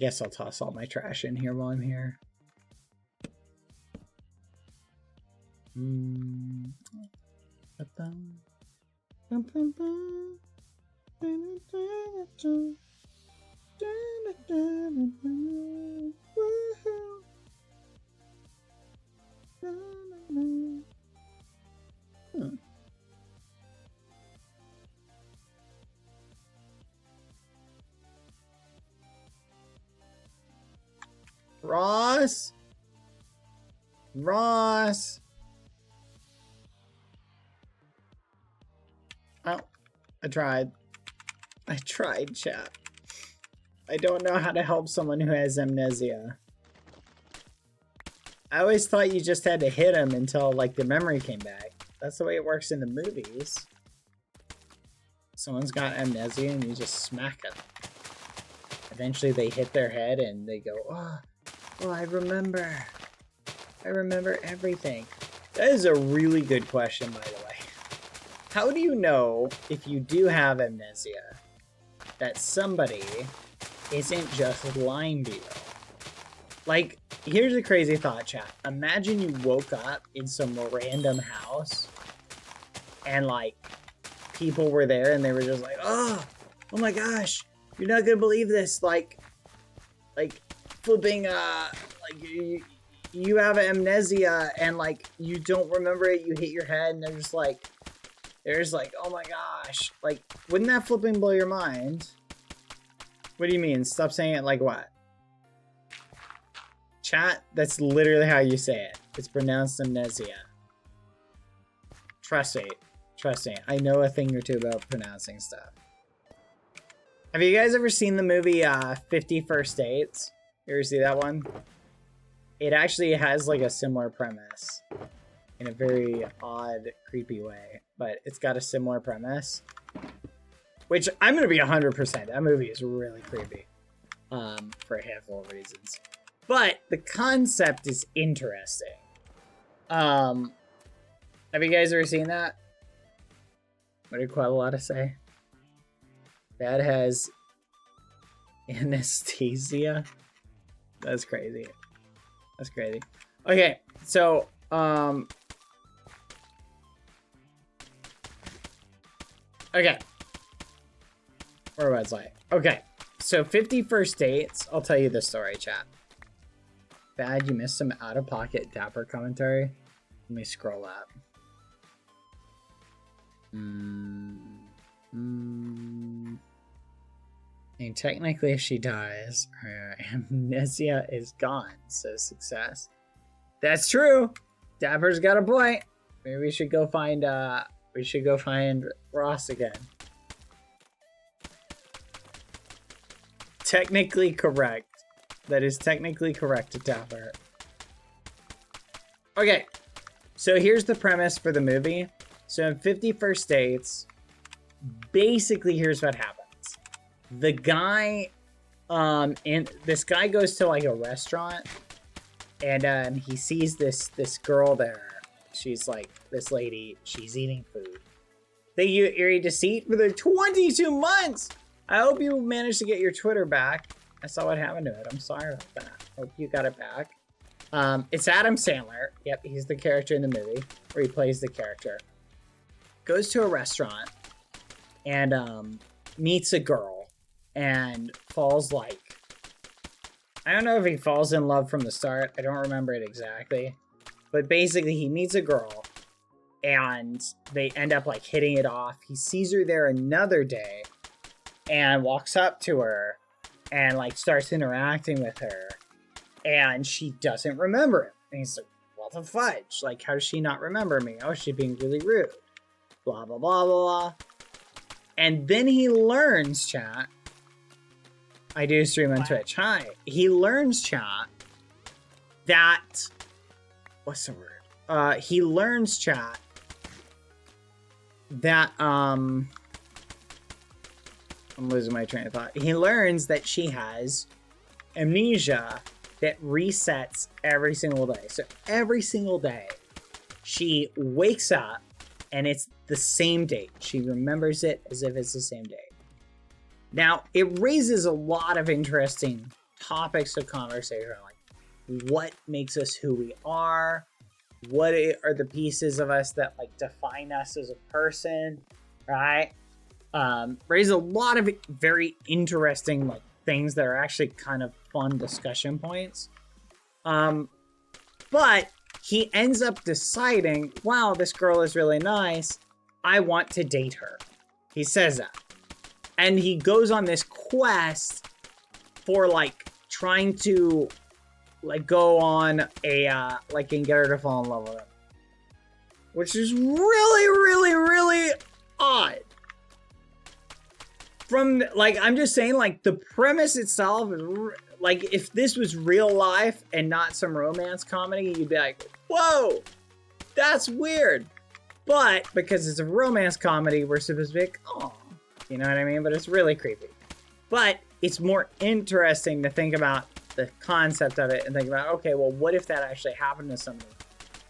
Guess I'll toss all my trash in here while I'm here. Ross? Ross? Oh, I tried, chat. I don't know how to help someone who has amnesia. I always thought you just had to hit him until, like, the memory came back. That's the way it works in the movies. Someone's got amnesia and you just smack them. Eventually they hit their head and they go, oh, I remember everything. That is a really good question, by the way. How do you know if you do have amnesia that somebody isn't just lying to you? Like, here's a crazy thought, chat. Imagine you woke up in some random house and, like, people were there and they were just like, oh my gosh, you're not gonna believe this. Like flipping, like, you have amnesia and, like, you don't remember it, you hit your head and they're just like, oh my gosh. Like, wouldn't that flipping blow your mind? What do you mean? Stop saying it like what? Chat, that's literally how you say it. It's pronounced amnesia. Trust me. I know a thing or two about pronouncing stuff. Have you guys ever seen the movie 50 First Dates? You ever see that one? It actually has like a similar premise in a very odd, creepy way, but it's got a similar premise. Which I'm gonna be 100%. That movie is really creepy, for a handful of reasons. But the concept is interesting. Have you guys ever seen that? What did Quavalata say? Dad has anesthesia. That's crazy. Okay, so okay. Where was I? Okay, so 50 First Dates. I'll tell you the story, chat. Bad, you missed some out-of-pocket Dapper commentary. Let me scroll up. And technically, if she dies, her amnesia is gone. So success. That's true. Dapper's got a point. Maybe we should go find Ross again. Technically correct. That is technically correct, Dapper. Okay. So here's the premise for the movie. So in 50 First Dates, basically here's what happens. The guy, and this guy goes to like a restaurant, and he sees this girl there. She's like this lady. She's eating food. They agreed to see for the 22 months. I hope you managed to get your Twitter back. I saw what happened to it. I'm sorry about that. Hope you got it back. It's Adam Sandler. Yep, he's the character in the movie, where he plays the character. Goes to a restaurant and meets a girl and falls like, I don't know if he falls in love from the start. I don't remember it exactly. But basically he meets a girl and they end up like hitting it off. He sees her there another day and walks up to her and like starts interacting with her. And she doesn't remember him. And he's like, what the fudge? Like, how does she not remember me? Oh, she's being really rude. Blah, blah, blah, blah, blah. And then he learns, chat. I do stream on Twitch. Hi. He learns, chat, that... What's the word? He learns, chat, that, I'm losing my train of thought. He learns that she has amnesia that resets every single day. So every single day, she wakes up and it's the same date. She remembers it as if it's the same date. Now, it raises a lot of interesting topics of conversation, like what makes us who we are, what are the pieces of us that like define us as a person, right? Raise a lot of very interesting like things that are actually kind of fun discussion points. But he ends up deciding, wow, this girl is really nice. I want to date her. He says that. And he goes on this quest for like trying to like go on a like and get her to fall in love with him. Which is really, really, really odd. From like, I'm just saying, like, the premise itself is like, if this was real life and not some romance comedy, you'd be like, whoa, that's weird. But because it's a romance comedy, we're supposed to be like, oh, you know what I mean? But it's really creepy. But it's more interesting to think about the concept of it and think about, okay, well, what if that actually happened to somebody?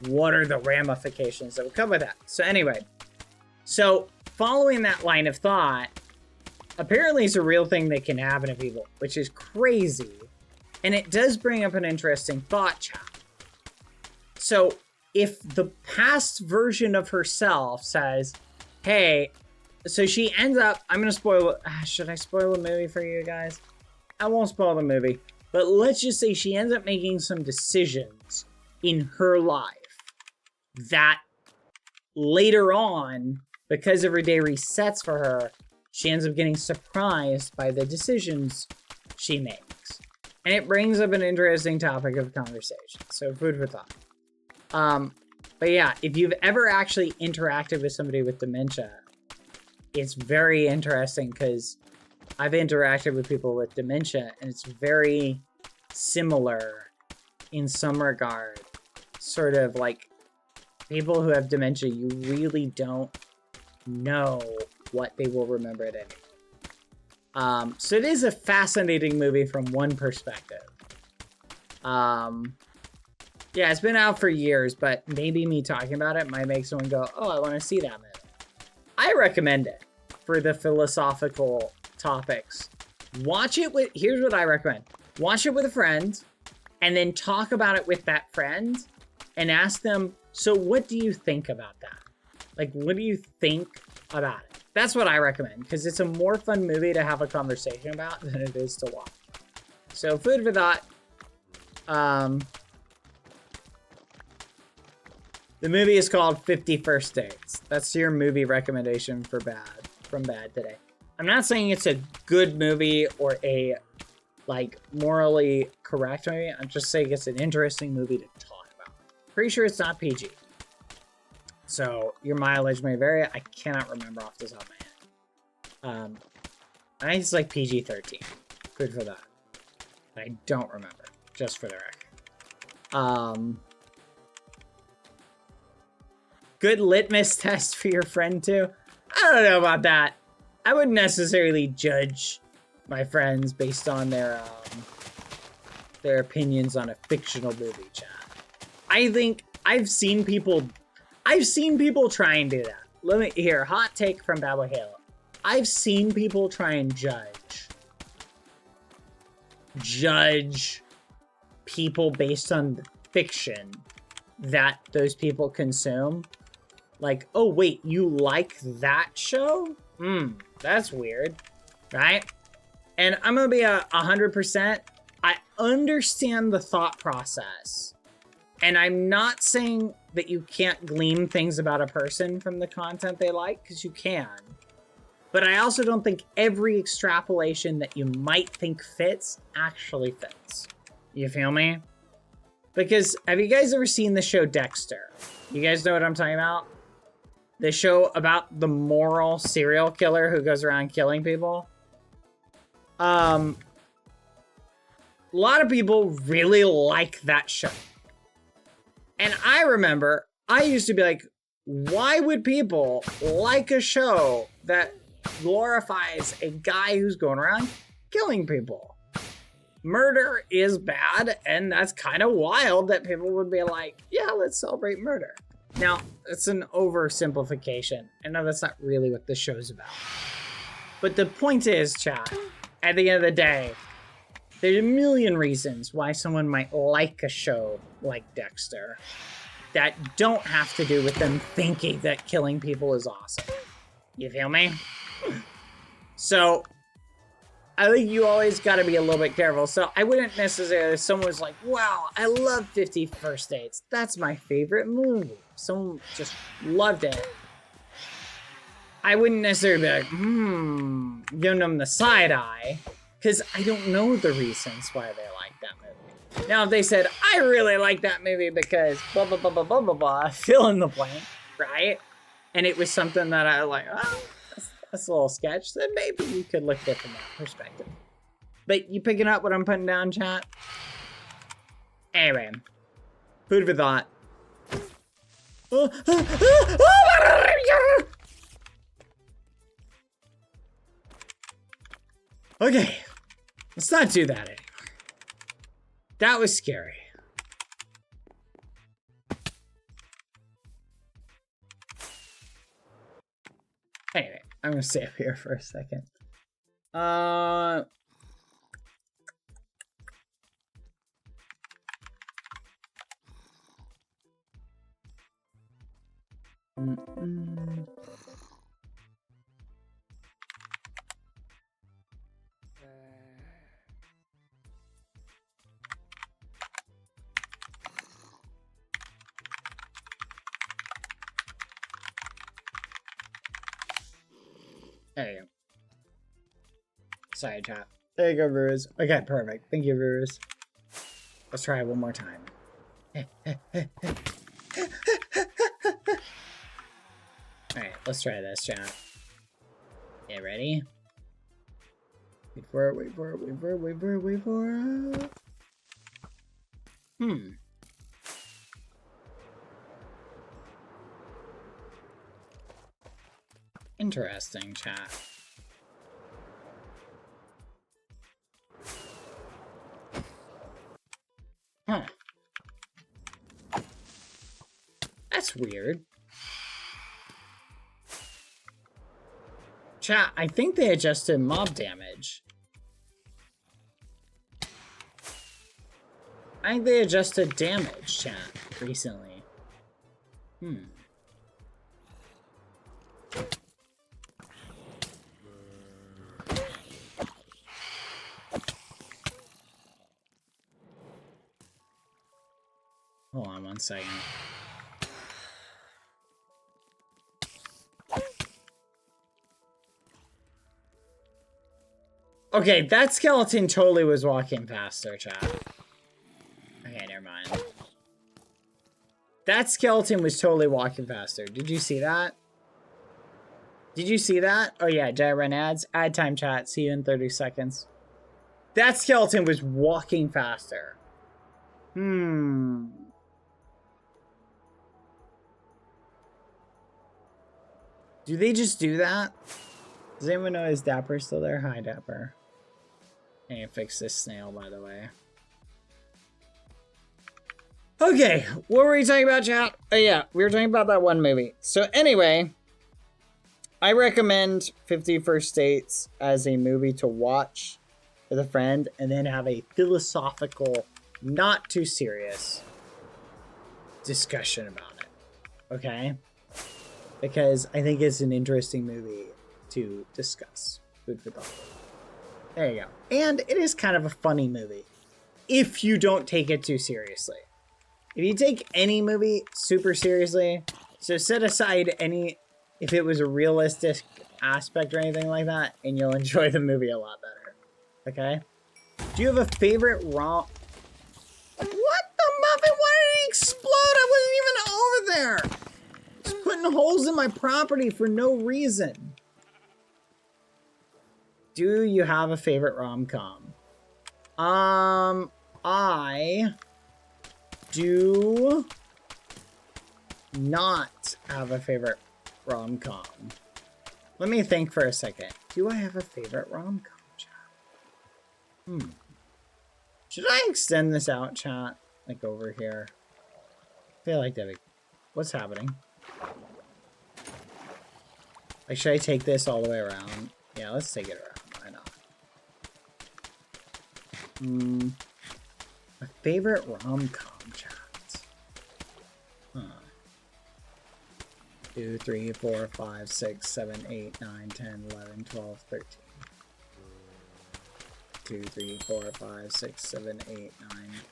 What are the ramifications that would come with that? So anyway, so following that line of thought, apparently it's a real thing that can happen to people, which is crazy. And it does bring up an interesting thought, chat. So if the past version of herself says, hey, so she ends up, I'm going to spoil it. Should I spoil the movie for you guys? I won't spoil the movie. But let's just say she ends up making some decisions in her life that later on, because every day resets for her, she ends up getting surprised by the decisions she makes. And it brings up an interesting topic of conversation. So food for thought. But yeah, if you've ever actually interacted with somebody with dementia, it's very interesting because I've interacted with people with dementia and it's very similar in some regard. Sort of like people who have dementia, you really don't know what they will remember at any. So it is a fascinating movie from one perspective. Yeah, it's been out for years, but maybe me talking about it might make someone go, oh, I want to see that movie. I recommend it for the philosophical topics. Watch it with, here's what I recommend. Watch it with a friend, and then talk about it with that friend, and ask them, so what do you think about that? Like, what do you think about it? That's what I recommend, because it's a more fun movie to have a conversation about than it is to watch. So, food for thought. The movie is called 50 First Dates. That's your movie recommendation for from Bad today. I'm not saying it's a good movie or a, like, morally correct movie. I'm just saying it's an interesting movie to talk about. Pretty sure it's not PG. So, your mileage may vary. I cannot remember off the top of my head. I think it's like PG-13. Good for that. I don't remember, just for the record. Good litmus test for your friend, too. I don't know about that. I wouldn't necessarily judge my friends based on their opinions on a fictional movie, chat. I think I've seen people try and do that. Let me hear hot take from BadBoyHalo. I've seen people try and judge people based on the fiction that those people consume. Like, oh wait, you like that show? That's weird, right? And I'm gonna be 100%. I understand the thought process. And I'm not saying that you can't glean things about a person from the content they like, because you can. But I also don't think every extrapolation that you might think fits actually fits. You feel me? Because have you guys ever seen the show Dexter? You guys know what I'm talking about? The show about the moral serial killer who goes around killing people. A lot of people really like that show. And I remember, I used to be like, why would people like a show that glorifies a guy who's going around killing people? Murder is bad, and that's kind of wild that people would be like, yeah, let's celebrate murder. Now, it's an oversimplification. I know that's not really what the show's about. But the point is, chat, at the end of the day, there's a million reasons why someone might like a show like Dexter that don't have to do with them thinking that killing people is awesome. You feel me? So, I think you always gotta be a little bit careful. So, I wouldn't necessarily, if someone was like, wow, I love 50 First Dates. That's my favorite movie. Someone just loved it. I wouldn't necessarily be like, giving them the side eye, because I don't know the reasons why they like that movie. Now, if they said, I really like that movie because blah, blah, blah, blah, blah, blah, blah, fill in the blank, right? And it was something that I like, oh, that's a little sketch, then maybe you could look at it from that perspective. But you picking up what I'm putting down, chat? Anyway, food for thought. Okay, let's not do that anymore. That was scary. Anyway, I'm gonna stay up here for a second. There you go. Sorry, chat. There you go, viewers. Okay, perfect. Thank you, viewers. Let's try it one more time. Alright, let's try this, chat. Yeah, ready? Wait for it, wait for it, wait for it, wait for it, wait for it. Interesting, chat. Huh. That's weird. Chat, I think they adjusted mob damage. I think they adjusted damage, chat, recently. Hold on one second. Okay, that skeleton totally was walking faster, chat. Okay, never mind. That skeleton was totally walking faster. Did you see that? Did you see that? Oh yeah, did I run ads? Ad time, chat. See you in 30 seconds. That skeleton was walking faster. Do they just do that? Does anyone know is Dapper still there? Hi, Dapper. I need to fix this snail, by the way. Okay, what were we talking about, chat? Oh yeah, we were talking about that one movie. So anyway, I recommend 50 First Dates as a movie to watch with a friend and then have a philosophical, not too serious discussion about it. Okay? Because I think it's an interesting movie to discuss. Food for thought. There you go. And it is kind of a funny movie if you don't take it too seriously. If you take any movie super seriously, so set aside any, if it was a realistic aspect or anything like that, and you'll enjoy the movie a lot better. Okay? Do you have a favorite rom... What the muffin? Why did it explode? I wasn't even over there! Just putting holes in my property for no reason. Do you have a favorite rom-com? I do not have a favorite rom-com. Let me think for a second. Do I have a favorite rom-com, chat? Should I extend this out, chat? Like over here? I feel like that. What's happening? Like, should I take this all the way around? Yeah, let's take it around. Why not? My favorite rom-com, chat. 2, 3, 4, 5, 6, 7, 8, 9, 10, 11, 12, 13. 2, 3, 4, 5, 6, 7, 8, 9,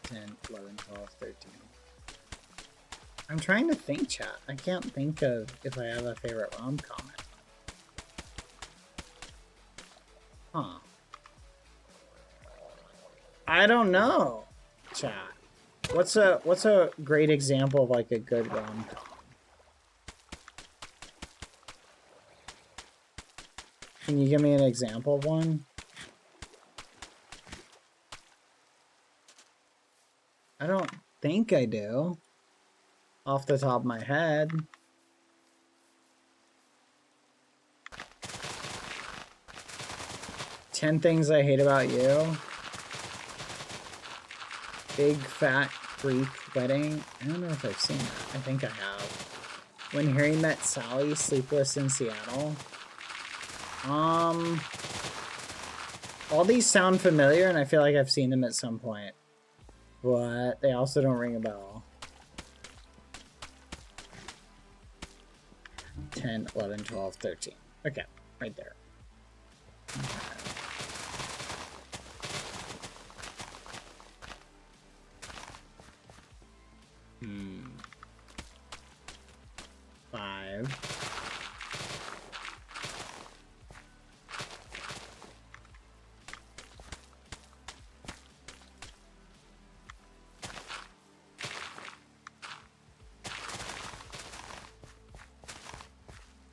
10, 11, 12, 13. I'm trying to think, chat. I can't think of if I have a favorite rom-com. Huh. I don't know, chat. What's a great example of like a good rom-com? Can you give me an example of one? I don't think I do. Off the top of my head. Ten Things I Hate About You. Big Fat Greek Wedding. I don't know if I've seen that. I think I have. When Harry Met Sally, Sleepless in Seattle. All these sound familiar, and I feel like I've seen them at some point. But they also don't ring a bell. 10, 11, 12, 13. Okay, right there. Okay. 5.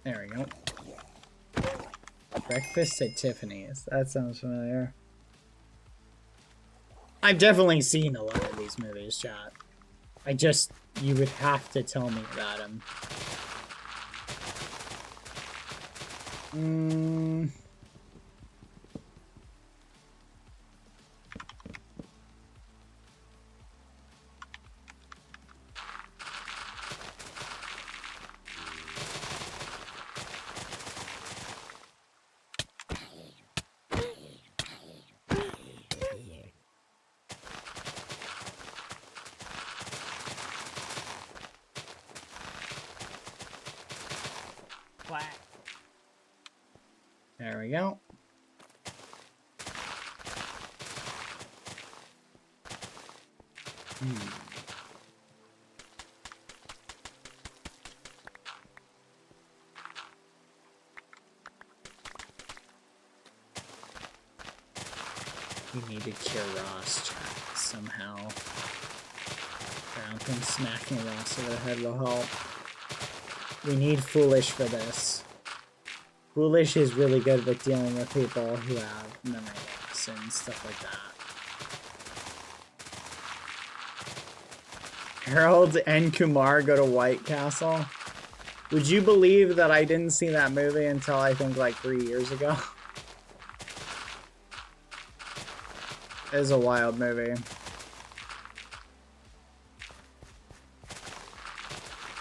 There we go. Breakfast at Tiffany's. That sounds familiar. I've definitely seen a lot of these movies, chat. You would have to tell me about them. There we go. We need to cure Ross chat somehow. I don't think smacking Ross over the head will help. We need Foolish for this. Foolish is really good with dealing with people who have memory loss and stuff like that. Harold and Kumar go to White Castle. Would you believe that I didn't see that movie until I think like 3 years ago? It is a wild movie.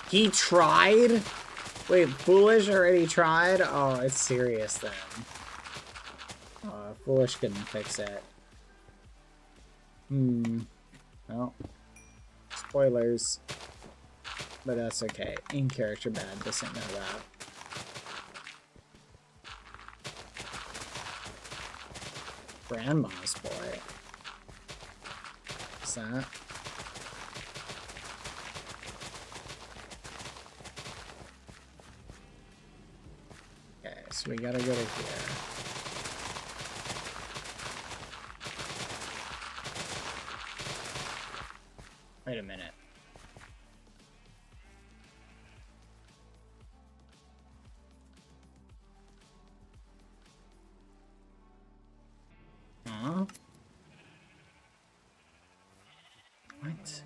He tried? Wait, Foolish already tried? Oh, it's serious then. Oh, Foolish couldn't fix it. Well, spoilers. But that's okay. In character bad doesn't know that. Grandma's boy. What's that? Okay, so we gotta go to here. Wait a minute. Huh? What?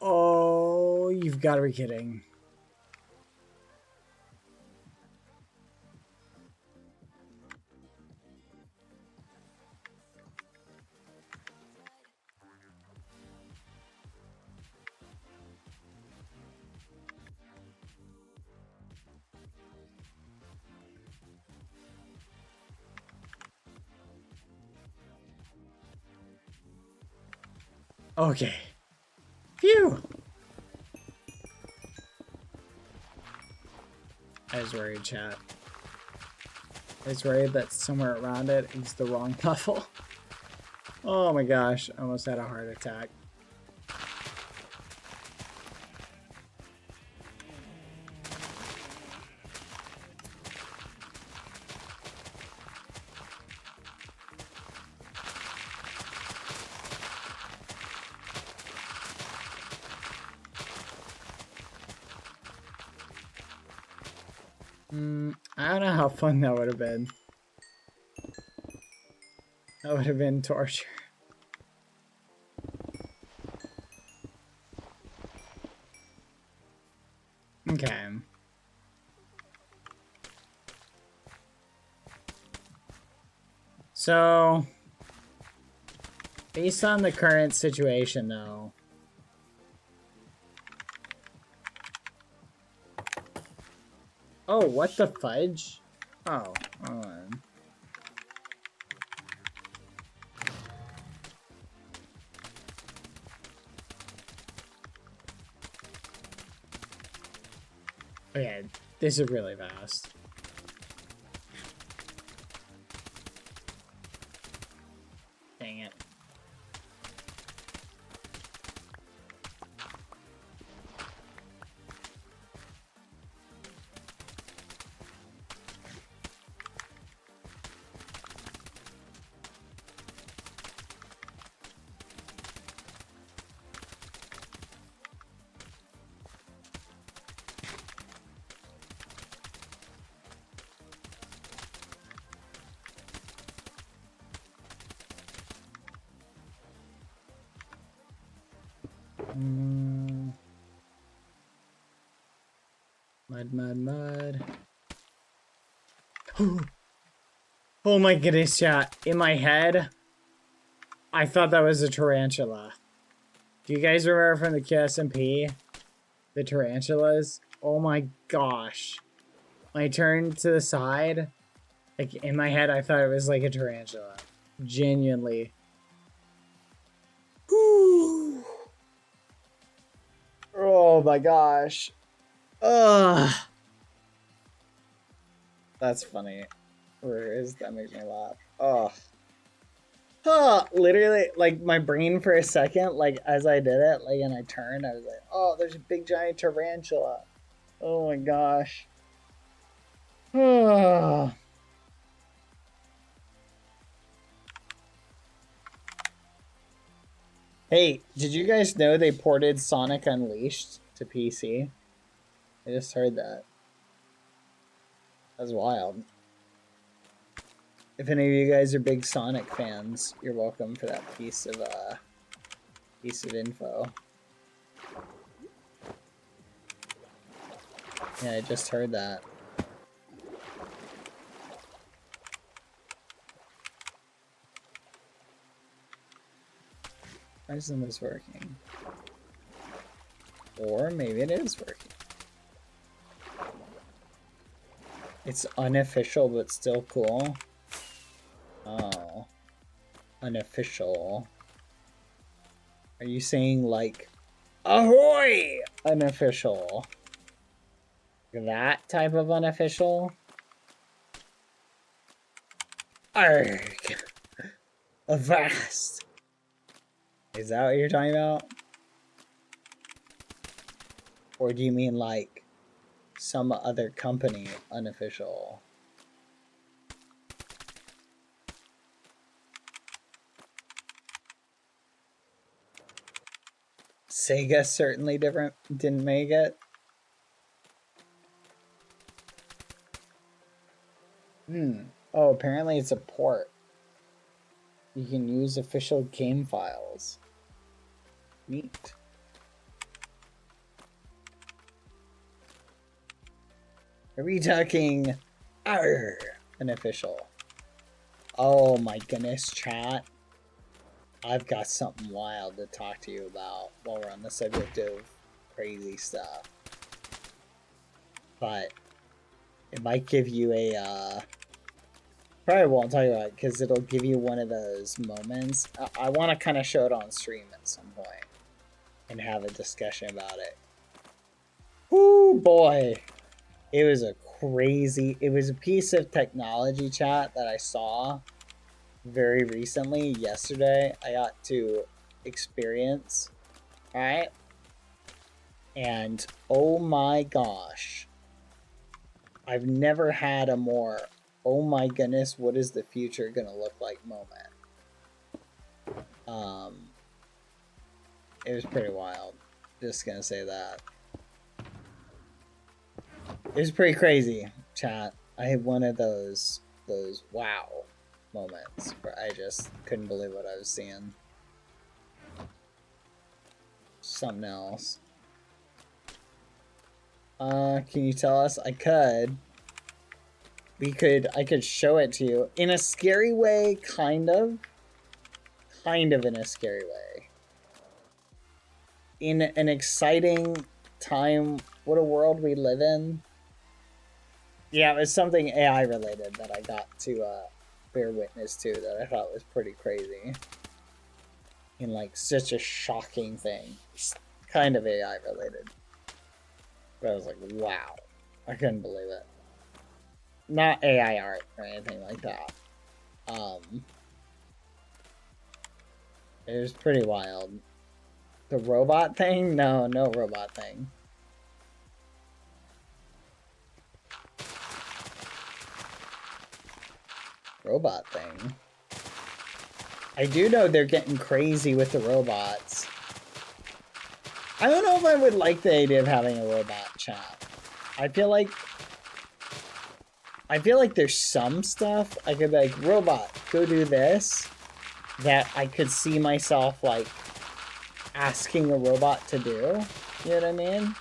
Oh, you've got to be kidding. Okay. Phew. I was worried, chat. I was worried that somewhere around it is the wrong level. Oh my gosh, I almost had a heart attack. I don't know how fun that would have been. That would have been torture. Okay. So, based on the current situation, though, oh, what the fudge? Oh, hold on. Okay, this is really fast. Dang it. Mud. Oh my goodness, chat. In my head, I thought that was a tarantula. Do you guys remember from the QSMP? The tarantulas? Oh my gosh. When I turned to the side, like in my head, I thought it was like a tarantula. Genuinely. Oh my gosh. Ugh. That's funny. Where is that makes me laugh. Oh. Huh, literally, like, my brain for a second, like, as I did it, like, and I turned, I was like, oh, there's a big giant tarantula. Oh my gosh. Hey, did you guys know they ported Sonic Unleashed to PC? I just heard that. That's wild. If any of you guys are big Sonic fans, you're welcome for that piece of info. Yeah, I just heard that. Why isn't this working? Or maybe it is working. It's unofficial, but still cool. Oh. Unofficial. Are you saying, like, ahoy! Unofficial. That type of unofficial? Arrgh. Avast. Is that what you're talking about? Or do you mean, like, some other company unofficial? Sega certainly didn't make it. Oh, apparently it's a port. You can use official game files. Neat. Are we talking unofficial? Oh my goodness, chat. I've got something wild to talk to you about while we're on the subject of crazy stuff. But it might give you a probably won't tell you about it because it'll give you one of those moments. I want to kind of show it on stream at some point and have a discussion about it. Whoo boy. It was a piece of technology, chat, that I saw very recently. Yesterday I got to experience. Alright? And oh my gosh. I've never had a more, oh my goodness, what is the future gonna look like moment. It was pretty wild. Just gonna say that. It was pretty crazy, chat. I had one of those wow moments where I just couldn't believe what I was seeing. Something else. Can you tell us? I could. I could show it to you. In a scary way, kind of. Kind of in a scary way. In an exciting time, what a world we live in. Yeah, it was something AI related that I got to bear witness to that I thought was pretty crazy. And like such a shocking thing. It's kind of AI related. But I was like, wow. I couldn't believe it. Not AI art or anything like that. It was pretty wild. The robot thing? No robot thing. Robot thing. I do know they're getting crazy with the robots. I don't know if I would like the idea of having a robot chat. I feel like there's some stuff I could be like, robot, go do this, that I could see myself like asking a robot to do. You know what I mean?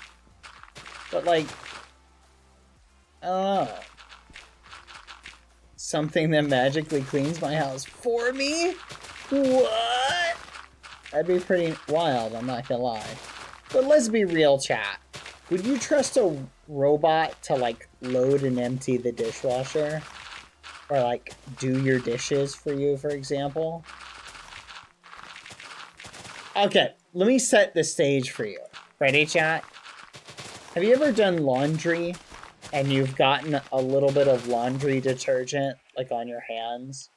But like, I don't know. Something that magically cleans my house for me? What? That'd be pretty wild, I'm not gonna lie. But let's be real, chat. Would you trust a robot to like load and empty the dishwasher? Or like do your dishes for you, for example? Okay, let me set the stage for you. Ready, chat? Have you ever done laundry and you've gotten a little bit of laundry detergent like on your hands,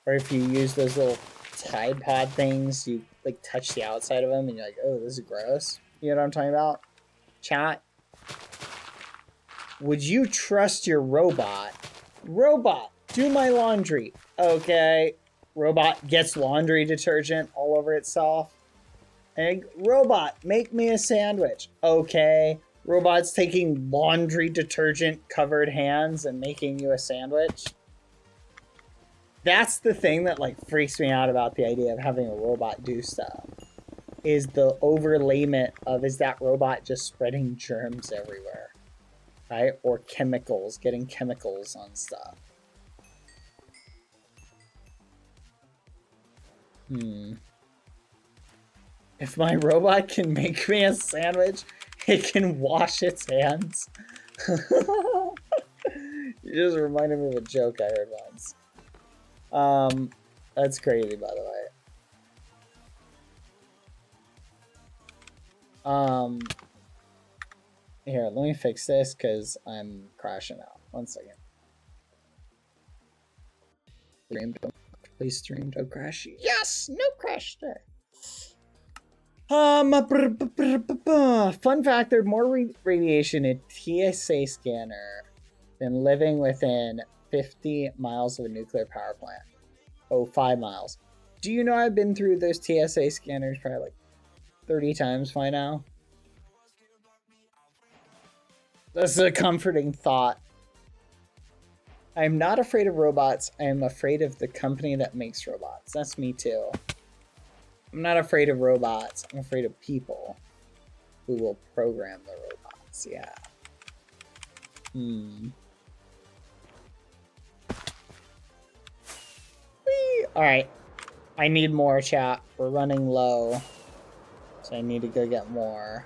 or if you use those little Tide Pod things, you like touch the outside of them and you're like, oh, this is gross. You know what I'm talking about? Chat. Would you trust your robot? Robot, do my laundry. Okay. Robot gets laundry detergent all over itself. And robot, make me a sandwich. Okay. Robot's taking laundry detergent covered hands and making you a sandwich. That's the thing that like freaks me out about the idea of having a robot do stuff. Is the overlayment of, is that robot just spreading germs everywhere? Right? Or chemicals, getting chemicals on stuff. If my robot can make me a sandwich, it can wash its hands. You just reminded me of a joke I heard once. That's crazy, by the way. Here, let me fix this because I'm crashing out. 1 second. Please stream, don't crash. Yes! No crash there. Fun fact, there's more radiation in TSA scanner than living within 50 miles of a nuclear power plant. Oh, 5 miles. Do you know I've been through those TSA scanners probably like 30 times by now? That's a comforting thought. I'm not afraid of robots. I am afraid of the company that makes robots. That's me too. I'm not afraid of robots. I'm afraid of people who will program the robots. Yeah. Alright. I need more, chat. We're running low. So I need to go get more.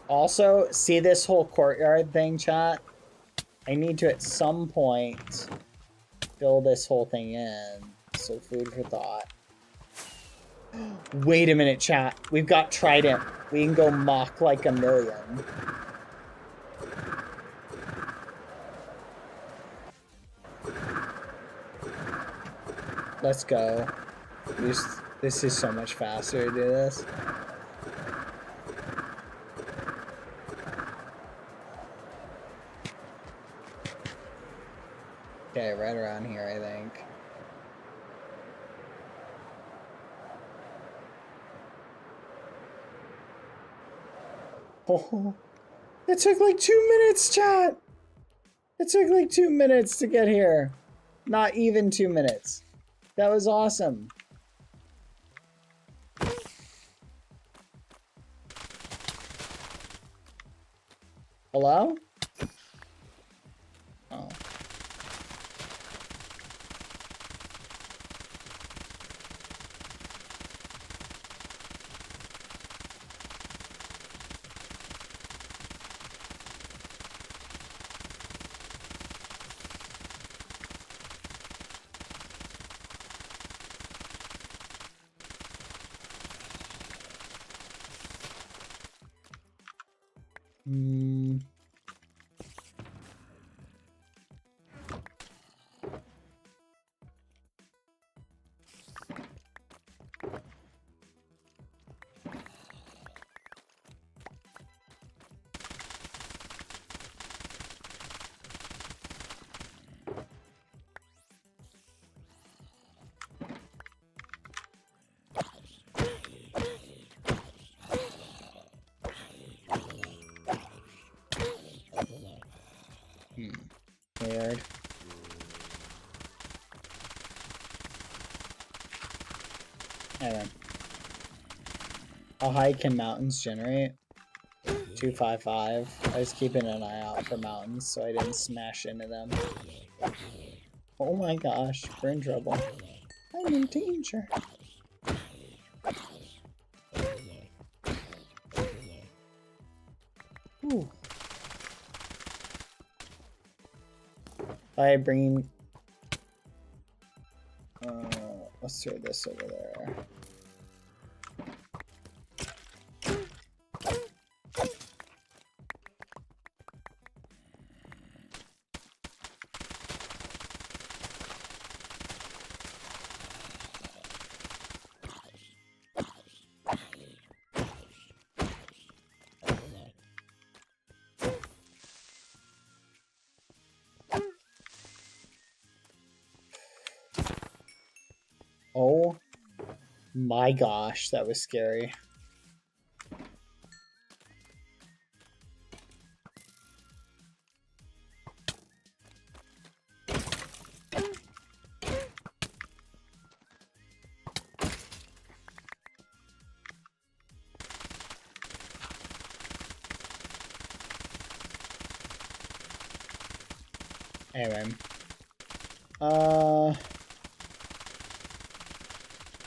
Also, see this whole courtyard thing, chat? I need to, at some point, fill this whole thing in. So food for thought. Wait a minute, chat. We've got Trident. We can go mock like a million. Let's go. This is so much faster to do this. Okay, right around here, I think. Oh, it took like 2 minutes, chat. It took like 2 minutes to get here. Not even 2 minutes. That was awesome. Hello? Oh. Weird. Anyway. How high can mountains generate? 255. I was keeping an eye out for mountains so I didn't smash into them. Oh my gosh, we're in trouble. I'm in danger. Ooh. I bring. Let's throw this over there. My gosh, that was scary. Anyway.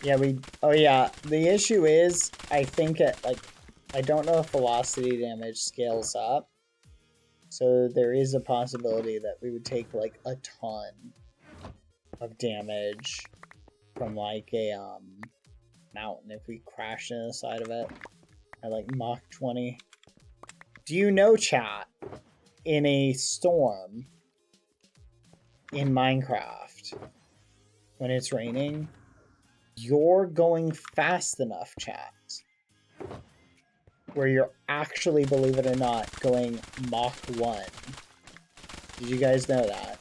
Yeah, oh yeah, the issue is, I think I don't know if velocity damage scales up. So there is a possibility that we would take like a ton of damage from like a mountain if we crash into the side of it at like Mach 20. Do you know, chat, in a storm in Minecraft, when it's raining, you're going fast enough, chat, where you're actually, believe it or not, going Mach 1. Did you guys know that?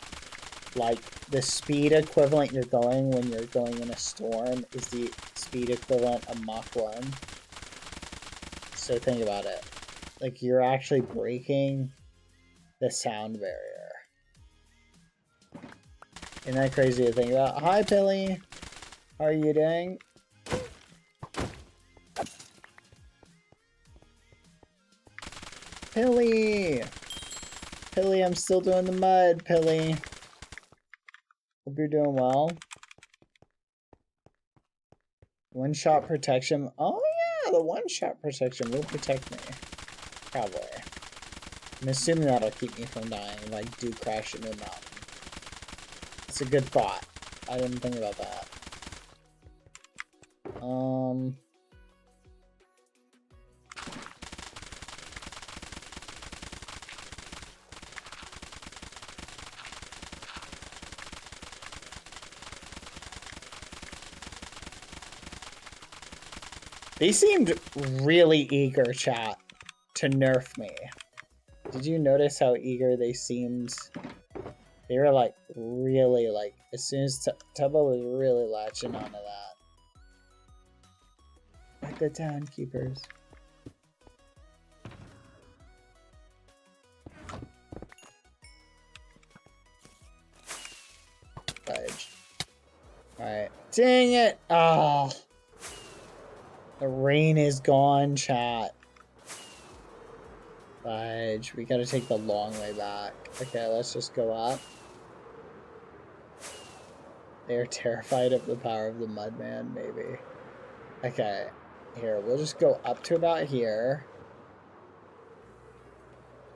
Like, the speed equivalent you're going when you're going in a storm is the speed equivalent of Mach 1. So think about it. Like, you're actually breaking the sound barrier. Isn't that crazy to think about? Hi, Pilly! How are you doing? Pilly! Pilly, I'm still doing the mud, Pilly. Hope you're doing well. One-shot protection. Oh yeah, the one-shot protection will protect me. Probably. I'm assuming that'll keep me from dying if I do crash into a mountain. It's a good thought. I didn't think about that. They seemed really eager, chat, to nerf me. Did you notice how eager they seemed? They were like really like, as soon as Tubbo was really latching onto that. Like the town keepers. Fudge. Alright. Dang it! Oh. The rain is gone, chat. Fudge. We gotta take the long way back. Okay, let's just go up. They're terrified of the power of the Mudman, maybe. Okay. Here, we'll just go up to about here.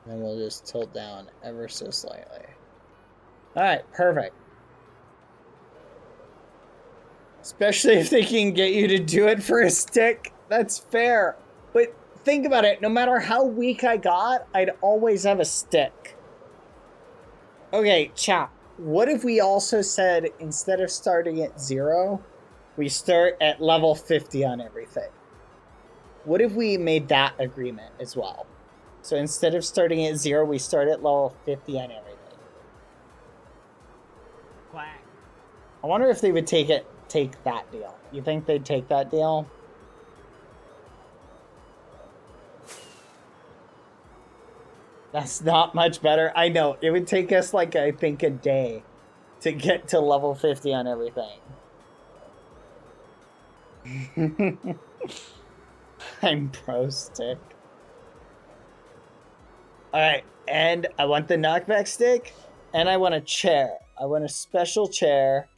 And then we'll just tilt down ever so slightly. Alright, perfect. Especially if they can get you to do it for a stick. That's fair. But think about it. No matter how weak I got, I'd always have a stick. Okay, chat. What if we also said, instead of starting at 0, we start at level 50 on everything? What if we made that agreement as well? So instead of starting at 0, we start at level 50 on everything. Quack. I wonder if they would take that deal. You think they'd take that deal? That's not much better. I know. It would take us, like, I think a day to get to level 50 on everything. I'm pro stick. Alright, and I want the knockback stick, and I want a chair. I want a special chair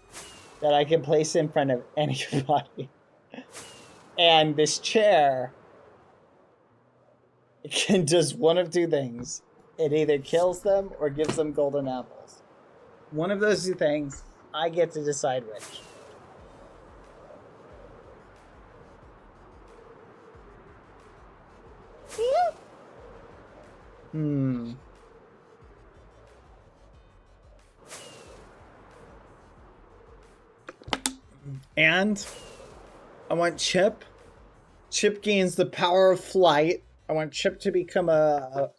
that I can place in front of anybody. And this chair, it can does one of two things. It either kills them or gives them golden apples. One of those two things, I get to decide which. And I want Chip. Chip gains the power of flight. I want Chip to become a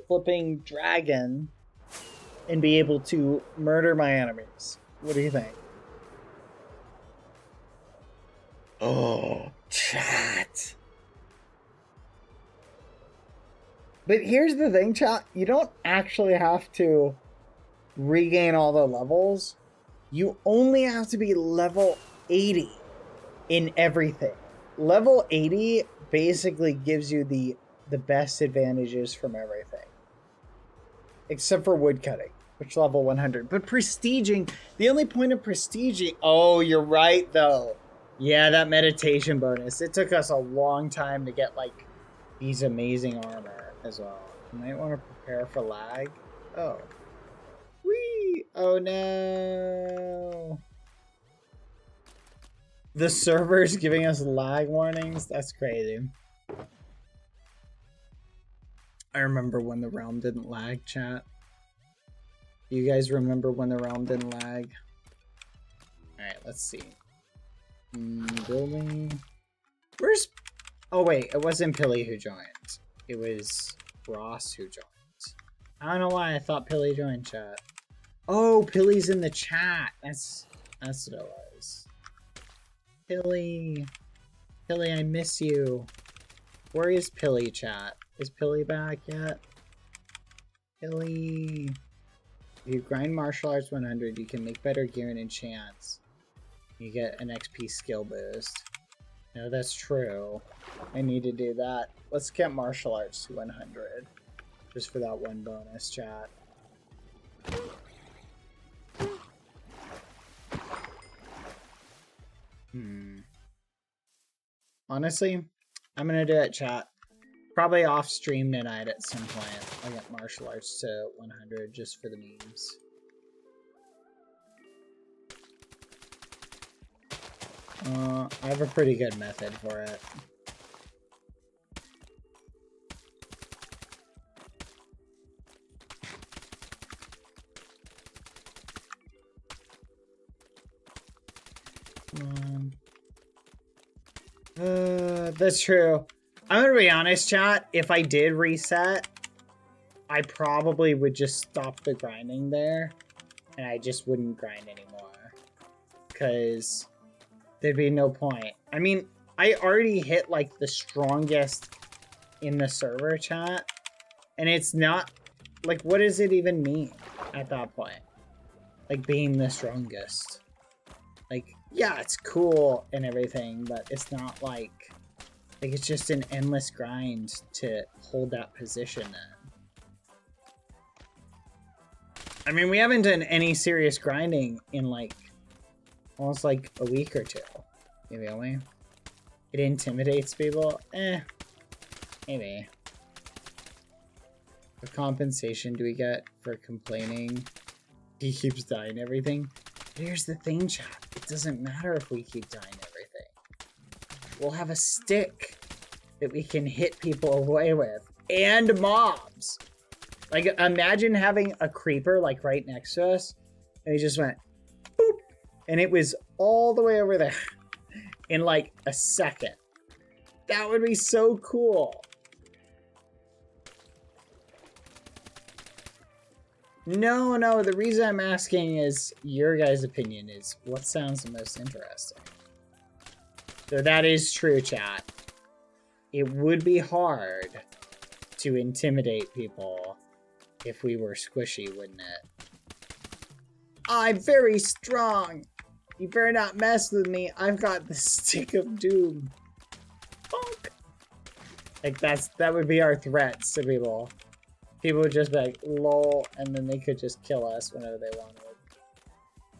flipping dragon and be able to murder my enemies. What do you think? Oh, chat. But here's the thing, chat. You don't actually have to regain all the levels. You only have to be level 80 in everything. Level 80 basically gives you the best advantages from everything. Except for woodcutting, which level 100. But prestiging, the only point of prestiging... Oh, you're right, though. Yeah, that meditation bonus. It took us a long time to get, like, these amazing armor as well. You might want to prepare for lag. Oh. Whee! Oh, no. The server's giving us lag warnings? That's crazy. I remember when the realm didn't lag, chat. You guys remember when the realm didn't lag? Alright, let's see. Building. Where's... Oh wait, it wasn't Pilly who joined. It was Ross who joined. I don't know why I thought Pilly joined, chat. Oh, Pilly's in the chat. That's what it was. Pilly. Pilly, I miss you. Where is Pilly, chat? Is Pilly back yet? Pilly. If you grind martial arts 100, you can make better gear and enchants. You get an XP skill boost. No, that's true. I need to do that. Let's get martial arts to 100. Just for that one bonus, chat. Honestly, I'm gonna do it, chat. Probably off stream tonight at some point. I'll get martial arts to 100 just for the memes. I have a pretty good method for it. That's true. I'm gonna be honest, chat. If I did reset, I probably would just stop the grinding there, and I just wouldn't grind anymore. Because there'd be no point. I mean, I already hit, like, the strongest in the server, chat. And it's not... Like, what does it even mean at that point? Like, being the strongest. Like, yeah, it's cool and everything, but it's not like... Like, it's just an endless grind to hold that position then. I mean, we haven't done any serious grinding in, like, almost, like, a week or two. Maybe only. It intimidates people? Maybe. What compensation do we get for complaining? He keeps dying everything. But here's the thing, chat. It doesn't matter if we keep dying everything. We'll have a stick that we can hit people away with. And mobs. Like, imagine having a creeper, like, right next to us. And he just went, boop. And it was all the way over there. In, like, a second. That would be so cool. No, the reason I'm asking is your guys' opinion is what sounds the most interesting. So that is true, chat. It would be hard to intimidate people if we were squishy, wouldn't it? I'm very strong. You better not mess with me. I've got the stick of doom. Bonk. Like that would be our threats to people. People would just be like, lol, and then they could just kill us whenever they wanted.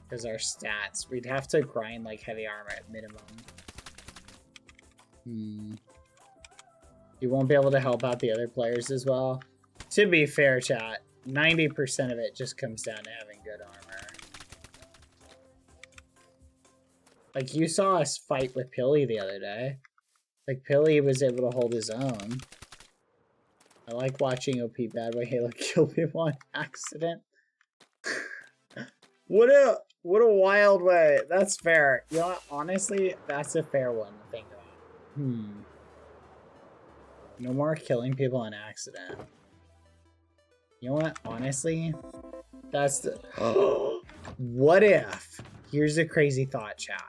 Because our stats, we'd have to grind like heavy armor at minimum. You won't be able to help out the other players as well. To be fair, chat, 90% of it just comes down to having good armor. Like, you saw us fight with Pilly the other day. Like, Pilly was able to hold his own. I like watching OP BadBoyHalo kill people on accident. What a wild way. That's fair. You know what? Honestly, that's a fair one to think about. No more killing people on accident. You know what? Honestly, that's the... What if... Here's a crazy thought, chat.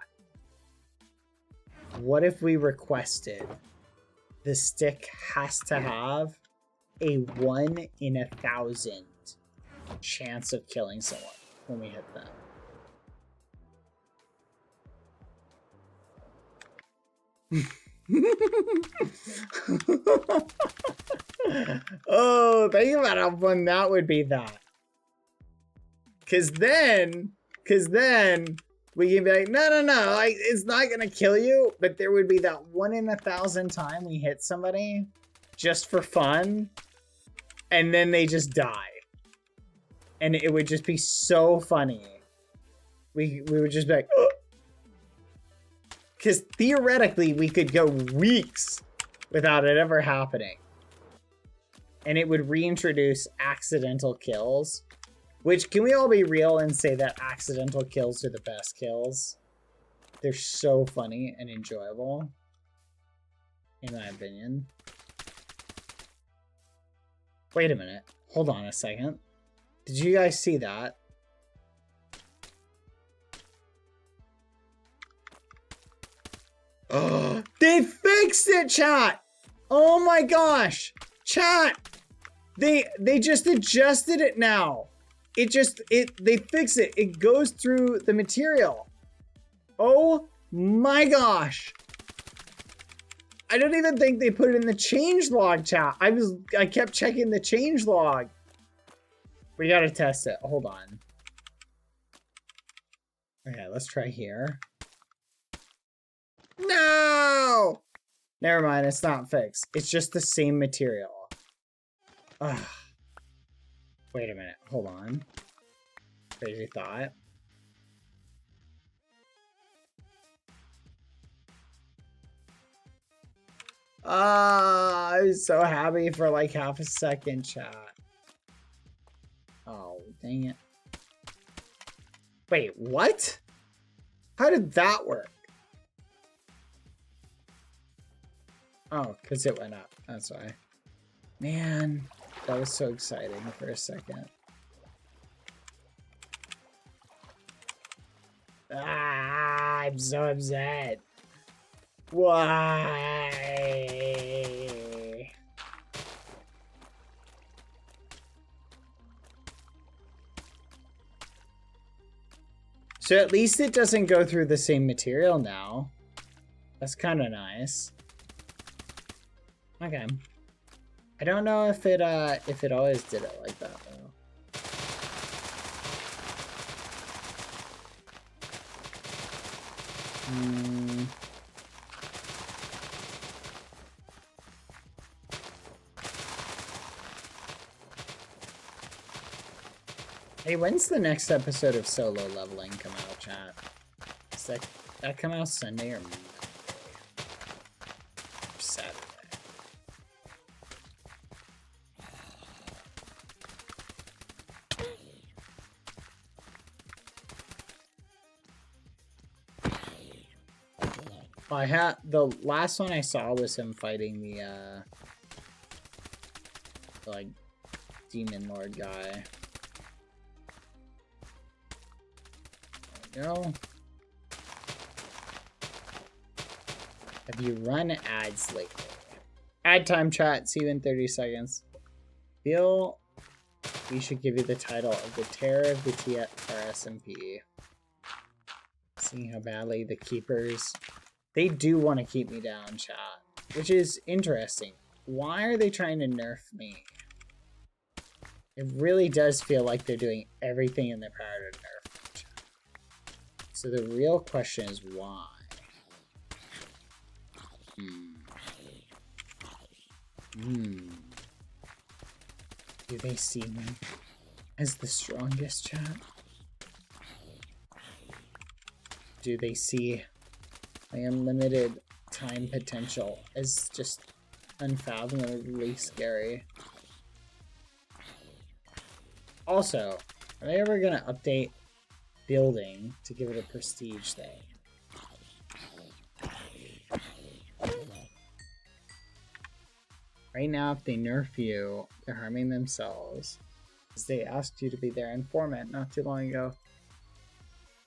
What if we requested the stick has to have a 1 in 1,000 chance of killing someone when we hit them? Oh, think about how fun that would be. That, because then we can be like, no, like, it's not gonna kill you, but there would be that 1 in 1,000 time we hit somebody just for fun, and then they just die, and it would just be so funny. We would just be like, because theoretically we could go weeks without it ever happening, and it would reintroduce accidental kills. Which, can we all be real and say that accidental kills are the best kills? They're so funny and enjoyable, in my opinion. Wait a minute. Hold on a second. Did you guys see that? Oh, they fixed it, chat! Oh my gosh! Chat! They just adjusted it now. They fix it. It goes through the material. Oh my gosh. I don't even think they put it in the changelog, chat. I kept checking the changelog. We gotta test it. Hold on. Okay, let's try here. No! Never mind, it's not fixed. It's just the same material. Ugh. Wait a minute, hold on. Crazy thought. I was so happy for like half a second, chat. Oh, dang it. Wait, what? How did that work? Oh, because it went up. That's why. Man, that was so exciting for a second. Ah, I'm so upset. Why? So at least it doesn't go through the same material now. That's kind of nice. Okay. I don't know if it always did it like that though. Hey, when's the next episode of Solo Leveling come out, chat? Does that come out Sunday or Monday? Or Saturday? Well, I had the last one I saw was him fighting the like demon lord guy. Go. Have you run ads lately? Ad time, chat. See you in 30 seconds. Feel we should give you the title of the Terror of the TRSMP. Seeing how badly the keepers, they do want to keep me down, chat, which is interesting. Why are they trying to nerf me? It really does feel like they're doing everything in their power to nerf. So the real question is why? Do they see me as the strongest, chat? Do they see my unlimited time potential as just unfathomably scary? Also, are they ever gonna update building to give it a prestige thing? Right now, if they nerf you, they're harming themselves, because they asked you to be their informant not too long ago.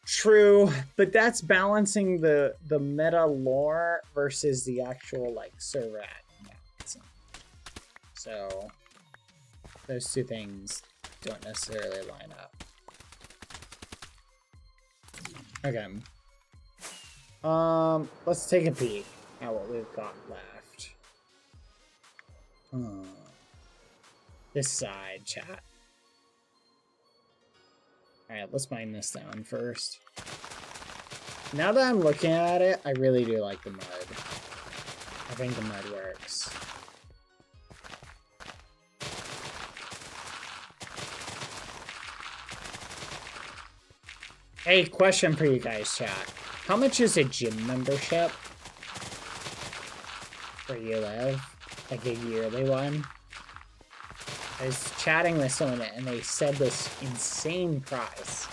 True, but that's balancing the meta lore versus the actual like server ad. So those two things don't necessarily line up. Okay. Let's take a peek at what we've got left. This side, chat. Alright, let's mine this down first. Now that I'm looking at it, I really do like the mud. I think the mud works. Hey, question for you guys, chat. How much is a gym membership where you live? Like a yearly one? I was chatting with someone and they said this insane price.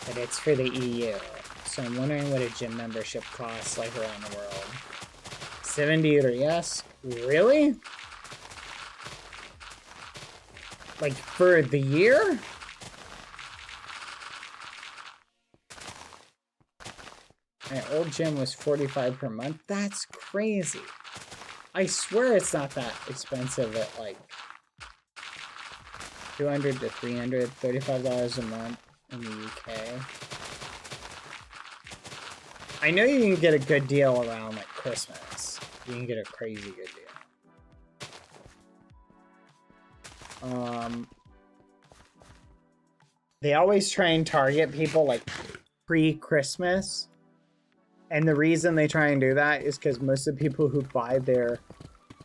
But it's for the EU. So I'm wondering what a gym membership costs like around the world. 70 or yes? Really? Like for the year? My old gym was 45 per month. That's crazy. I swear it's not that expensive at like 200 to 300, $35 a month in the UK. I know you can get a good deal around like Christmas. You can get a crazy good deal. They always try and target people like pre-Christmas. And the reason they try and do that is because most of the people who buy their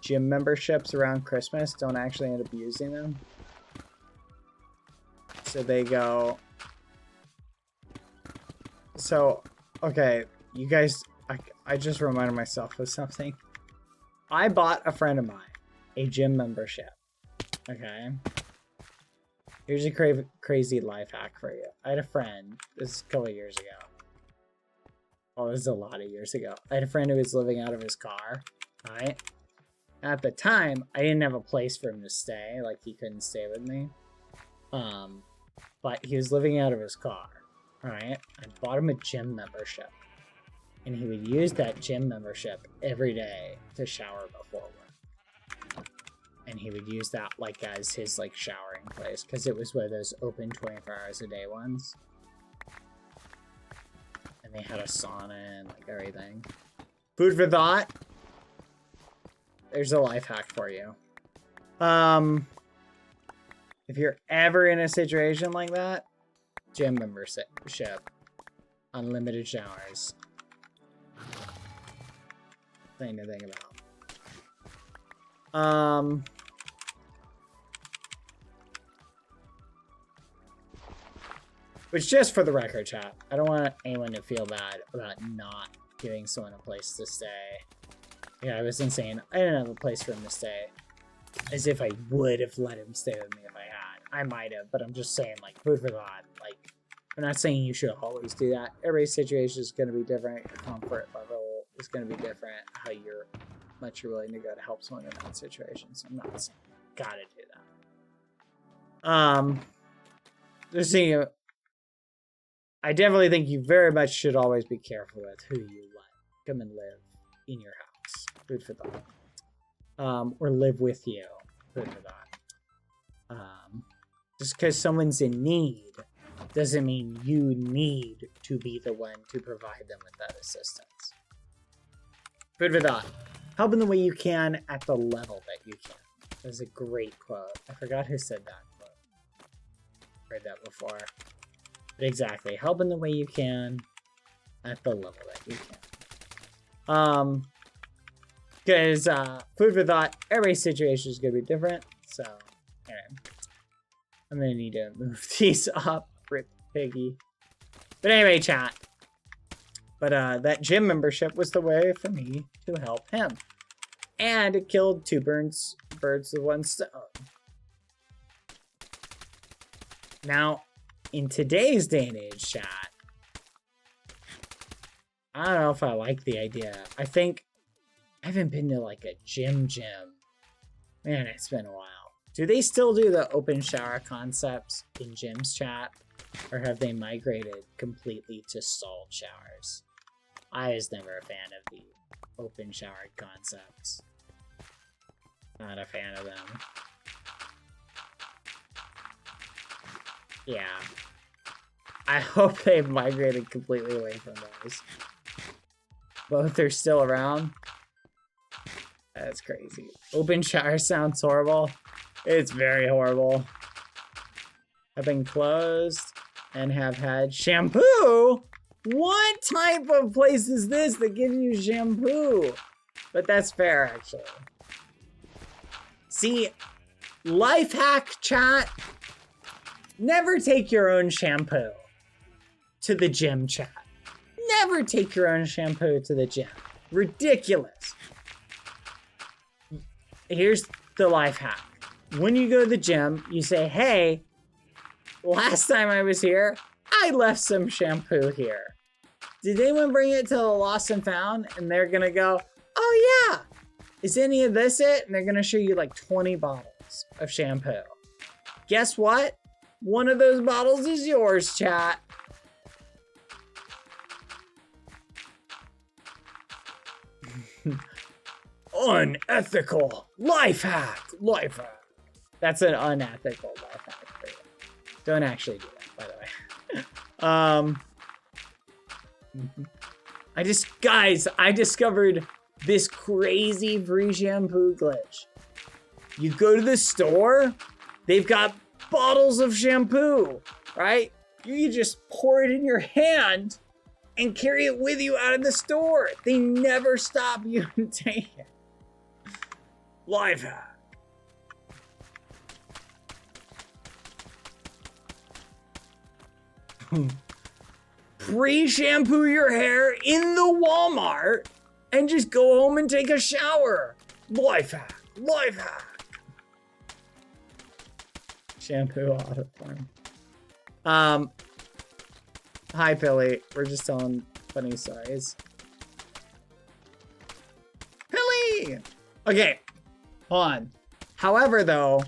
gym memberships around Christmas don't actually end up using them. So they go... So, okay, you guys, I just reminded myself of something. I bought a friend of mine a gym membership. Okay? Here's a crazy life hack for you. I had a friend, this is a couple of years ago. Oh, this is a lot of years ago. I had a friend who was living out of his car, right? At the time, I didn't have a place for him to stay. Like, he couldn't stay with me. But he was living out of his car, right? I bought him a gym membership. And he would use that gym membership every day to shower before work. And he would use that, like, as his, like, showering place. Because it was one of those open 24 hours a day ones. And they had a sauna and like everything. Food for thought. There's a life hack for you. If you're ever in a situation like that, gym membership, unlimited showers. Thing to think about. Which, just for the record, chat, I don't want anyone to feel bad about not giving someone a place to stay. Yeah, I was insane. I didn't have a place for him to stay. As if I would have let him stay with me if I had. I might have, but I'm just saying, like, food for thought. Like, I'm not saying you should always do that. Everybody's situation is going to be different. Your comfort level is going to be different. How much you're willing to go to help someone in that situation. So I'm not saying you gotta do that. Just saying, I definitely think you very much should always be careful with who you let come and live in your house. Food for thought. Or live with you. Food for thought. Just because someone's in need doesn't mean you need to be the one to provide them with that assistance. Food for thought. Help in the way you can at the level that you can. That's a great quote. I forgot who said that quote. Heard that before. But exactly. Help in the way you can at the level that you can. Because food for thought, everybody's situation is going to be different. So, anyway. I'm going to need to move these up. Rip Piggy. But anyway, chat. But that gym membership was the way for me to help him. And it killed two birds with one stone. Now, in today's day and age, chat, I don't know if I like the idea. I think I haven't been to like a gym. Man, it's been a while. Do they still do the open shower concepts in gyms, chat? Or have they migrated completely to stalled showers? I was never a fan of the open showered concepts. Not a fan of them. Yeah. I hope they've migrated completely away from those. Both are still around. That's crazy. Open shower sounds horrible. It's very horrible. Have been closed and have had shampoo? What type of place is this that gives you shampoo? But that's fair, actually. See, life hack chat. Never take your own shampoo to the gym, chat. Never take your own shampoo to the gym. Ridiculous. Here's the life hack. When you go to the gym, you say, hey, last time I was here, I left some shampoo here. Did anyone bring it to the lost and found? And they're gonna go, oh yeah. Is any of this it? And they're gonna show you like 20 bottles of shampoo. Guess what? One of those bottles is yours, chat. Unethical life hack. Life hack. That's an unethical life hack for you. Don't actually do that, by the way. Guys, I discovered this crazy free shampoo glitch. You go to the store, they've got bottles of shampoo, right? You can just pour it in your hand and carry it with you out of the store. They never stop you to take it. Life hack. Pre-shampoo your hair in the Walmart and just go home and take a shower. Life hack. Life hack. Shampoo auto form. Hi, Billy. We're just telling funny stories. Billy! Okay, hold on. However, though,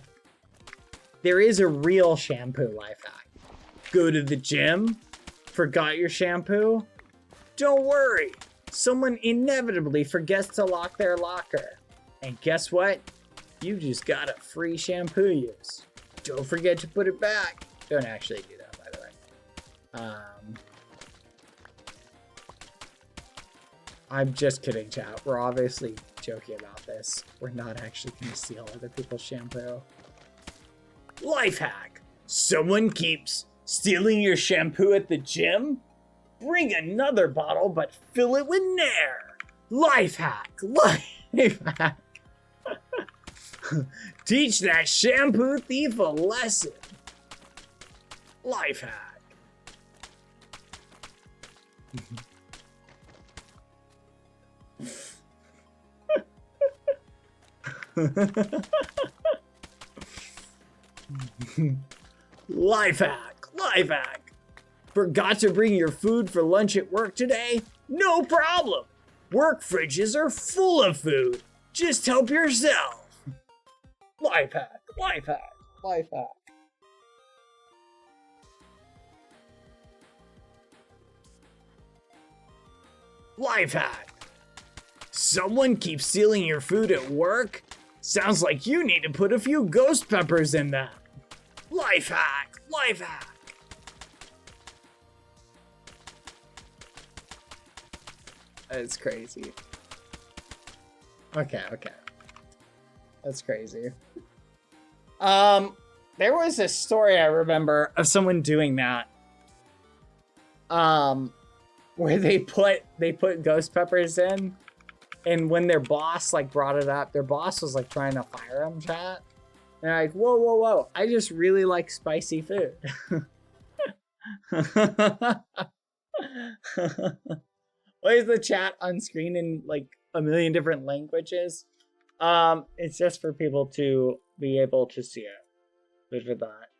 there is a real shampoo life hack. Go to the gym, forgot your shampoo? Don't worry. Someone inevitably forgets to lock their locker. And guess what? You just got a free shampoo use. Don't forget to put it back. Don't actually do that, by the way. I'm just kidding, chat. We're obviously joking about this. We're not actually going to steal other people's shampoo. Life hack. Someone keeps stealing your shampoo at the gym? Bring another bottle, but fill it with Nair. Life hack. Life hack. Teach that shampoo thief a lesson. Life hack. Life hack. Life hack. Forgot to bring your food for lunch at work today? No problem. Work fridges are full of food. Just help yourself. Life hack, life hack, life hack. Life hack. Someone keeps stealing your food at work? Sounds like you need to put a few ghost peppers in them. Life hack, life hack. That's crazy. Okay. That's crazy. There was a story I remember of someone doing that. Where they put ghost peppers in, and when their boss like brought it up, their boss was like trying to fire him, chat. And they're like, whoa, I just really like spicy food. Why is the chat on screen in like a million different languages? It's just for people to be able to see it. Good for that.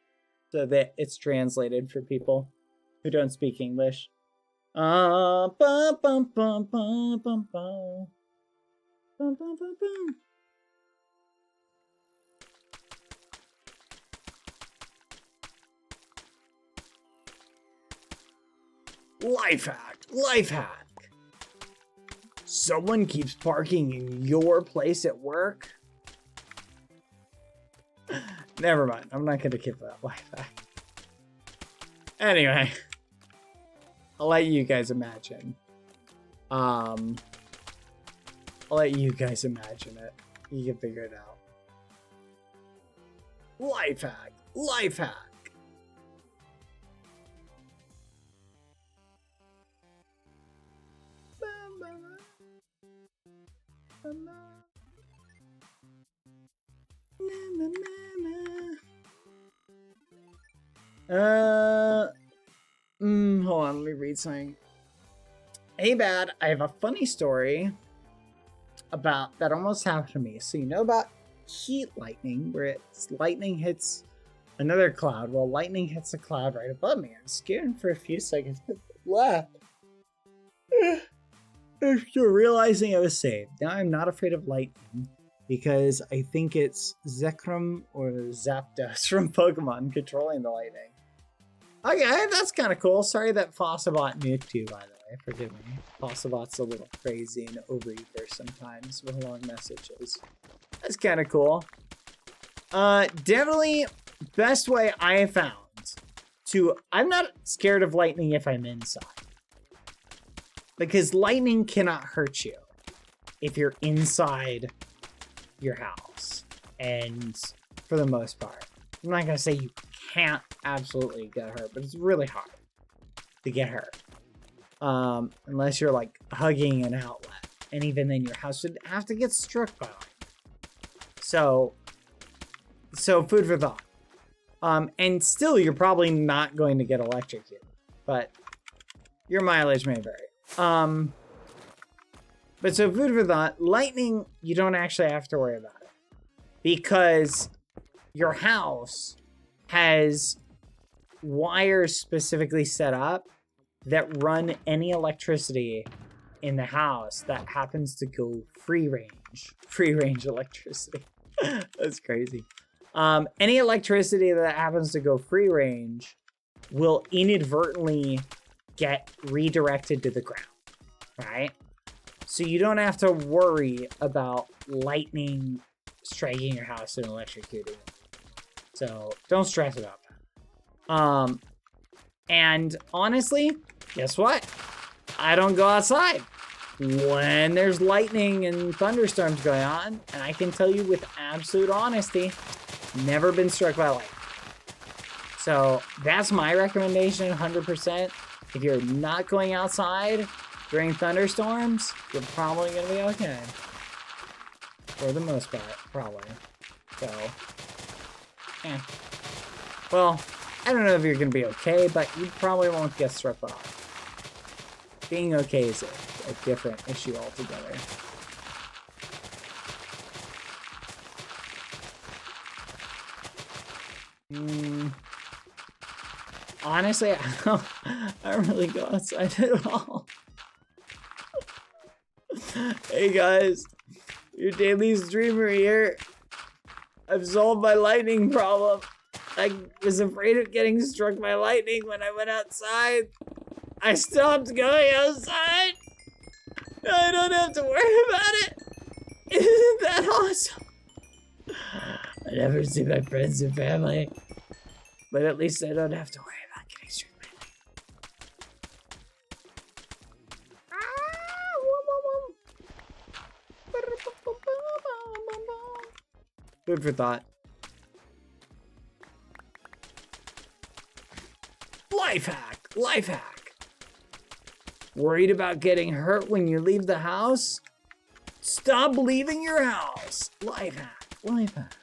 So that it's translated for people who don't speak English. Bum, bum, bum, bum, bum, bum. Bum, bum, bum, bum. Life hack. Life hack. Someone keeps parking in your place at work? Never mind. I'm not going to give that life hack. Anyway. I'll let you guys imagine. I'll let you guys imagine it. You can figure it out. Life hack. Life hack. Hold on, let me read something. Hey, Bad, I have a funny story about that almost happened to me. So you know about heat lightning, where lightning hits another cloud? Well, lightning hits a cloud right above me. I'm scared for a few seconds, but left. After realizing I was saved, now I'm not afraid of lightning because I think it's Zekrom or Zapdos from Pokemon controlling the lightning. Okay, that's kind of cool. Sorry that Fossabot nuked you, by the way. Forgive me. Fossabot's a little crazy and overeager sometimes with long messages. That's kind of cool. Definitely best way I have found to... I'm not scared of lightning if I'm inside. Because lightning cannot hurt you if you're inside your house. And for the most part. I'm not going to say you can't absolutely get hurt, but it's really hard to get hurt. Unless you're like hugging an outlet. And even then your house would have to get struck by lightning. So food for thought. And still you're probably not going to get electrocuted. But your mileage may vary. But so food for thought, lightning, you don't actually have to worry about it. Because your house has wires specifically set up that run any electricity in the house that happens to go free range electricity. That's crazy. Any electricity that happens to go free range will inadvertently get redirected to the ground, right? So you don't have to worry about lightning striking your house and electrocuting it. So don't stress about that. And honestly, guess what? I don't go outside when there's lightning and thunderstorms going on. And I can tell you with absolute honesty, never been struck by lightning. So that's my recommendation, 100%. If you're not going outside during thunderstorms, you're probably going to be okay. For the most part, probably. So, yeah. Well, I don't know if you're going to be okay, but you probably won't get struck off. Being okay is a different issue altogether. Honestly, I don't really go outside at all. Hey guys, your daily streamer here. I've solved my lightning problem. I was afraid of getting struck by lightning when I went outside. I stopped going outside. I don't have to worry about it. Isn't that awesome? I never see my friends and family, but at least I don't have to worry about getting struck by lightning. Food for thought. Life hack! Life hack! Worried about getting hurt when you leave the house? Stop leaving your house! Life hack! Life hack!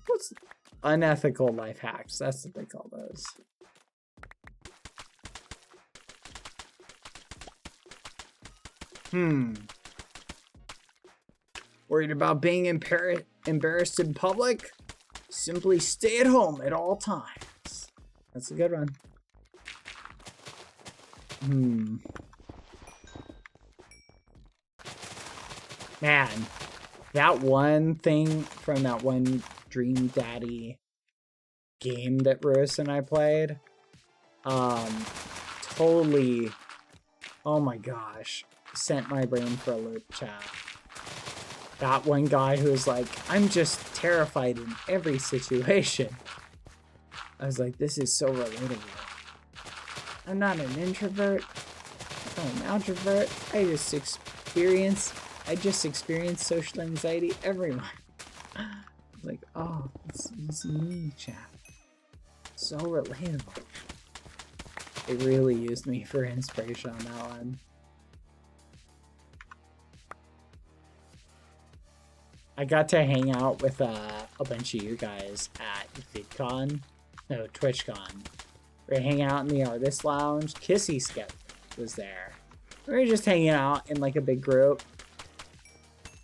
What's unethical life hacks? That's what they call those. Worried about being embarrassed in public? Simply stay at home at all times. That's a good one. Man, that one thing from that one Dream Daddy game that Rose and I played, totally, oh my gosh, sent my brain for a loop, chat. That one guy who was like, I'm just terrified in every situation. I was like, this is so relatable. I'm not an introvert. I'm an introvert. I just experienced social anxiety everywhere. Like, oh, it's me, chat. So relatable. It really used me for inspiration on that one. I got to hang out with a bunch of you guys at TwitchCon. We were hanging out in the artist lounge. Kissy Skep was there. We were just hanging out in like a big group.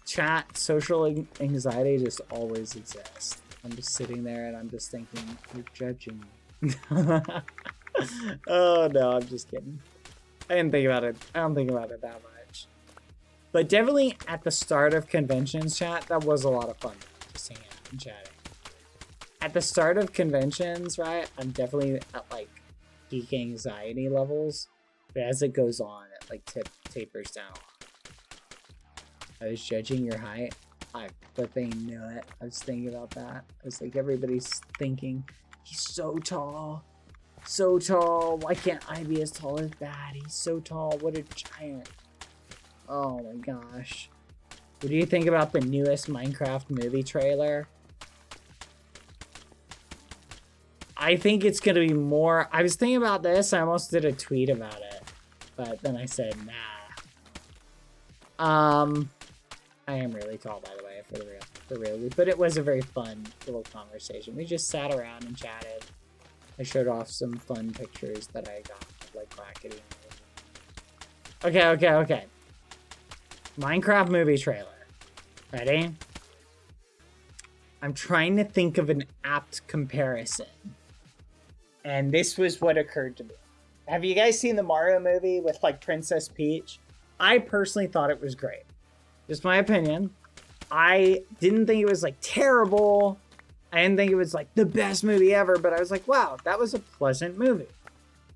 Chat, social anxiety just always exists. I'm just sitting there and I'm just thinking, you're judging me. Oh no, I'm just kidding. I didn't think about it. I don't think about it that much. But definitely at the start of conventions, chat, that was a lot of fun. Just hanging out and chatting. At the start of conventions, right, I'm definitely at like geek anxiety levels. But as it goes on, it like tapers down a lot. I was judging your height. I flipping knew it. I was thinking about that. I was like, everybody's thinking, he's so tall. So tall. Why can't I be as tall as that? He's so tall. What a giant. Oh my gosh. What do you think about the newest Minecraft movie trailer? I think it's going to be more... I was thinking about this. I almost did a tweet about it. But then I said, nah. I am really tall, by the way, for real. But it was a very fun little conversation. We just sat around and chatted. I showed off some fun pictures that I got of, like, Blackity. Okay. Minecraft movie trailer. Ready? I'm trying to think of an apt comparison. And this was what occurred to me. Have you guys seen the Mario movie with, like, Princess Peach? I personally thought it was great. Just my opinion. I didn't think it was, like, terrible. I didn't think it was, like, the best movie ever. But I was like, wow, that was a pleasant movie.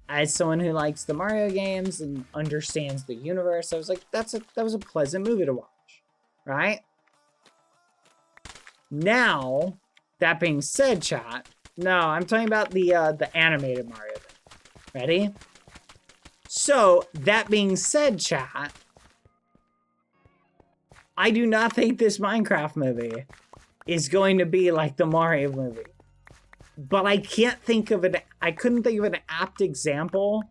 As someone who likes the Mario games and understands the universe, I was like, that was a pleasant movie to watch. Right? Now, that being said, chat... No, I'm talking about the animated Mario thing. Ready? So, that being said, chat, I do not think this Minecraft movie is going to be like the Mario movie. But I couldn't think of an apt example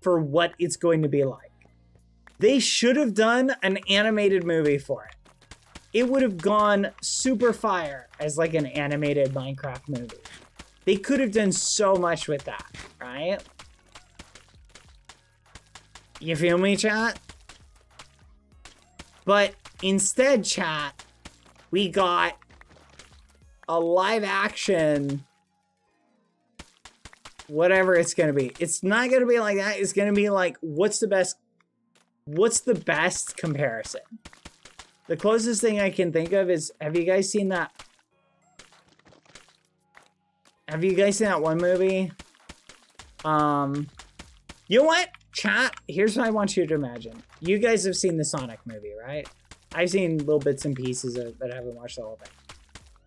for what it's going to be like. They should have done an animated movie for it. It would have gone super fire as like an animated Minecraft movie. They could have done so much with that, right? You feel me, chat? But instead, chat, we got a live action, whatever it's gonna be. It's not gonna be like that. It's gonna be like, what's the best comparison? The closest thing I can think of is, have you guys seen that? Have you guys seen that one movie? You know what? Chat, here's what I want you to imagine. You guys have seen the Sonic movie, right? I've seen little bits and pieces of it, but I haven't watched the whole thing.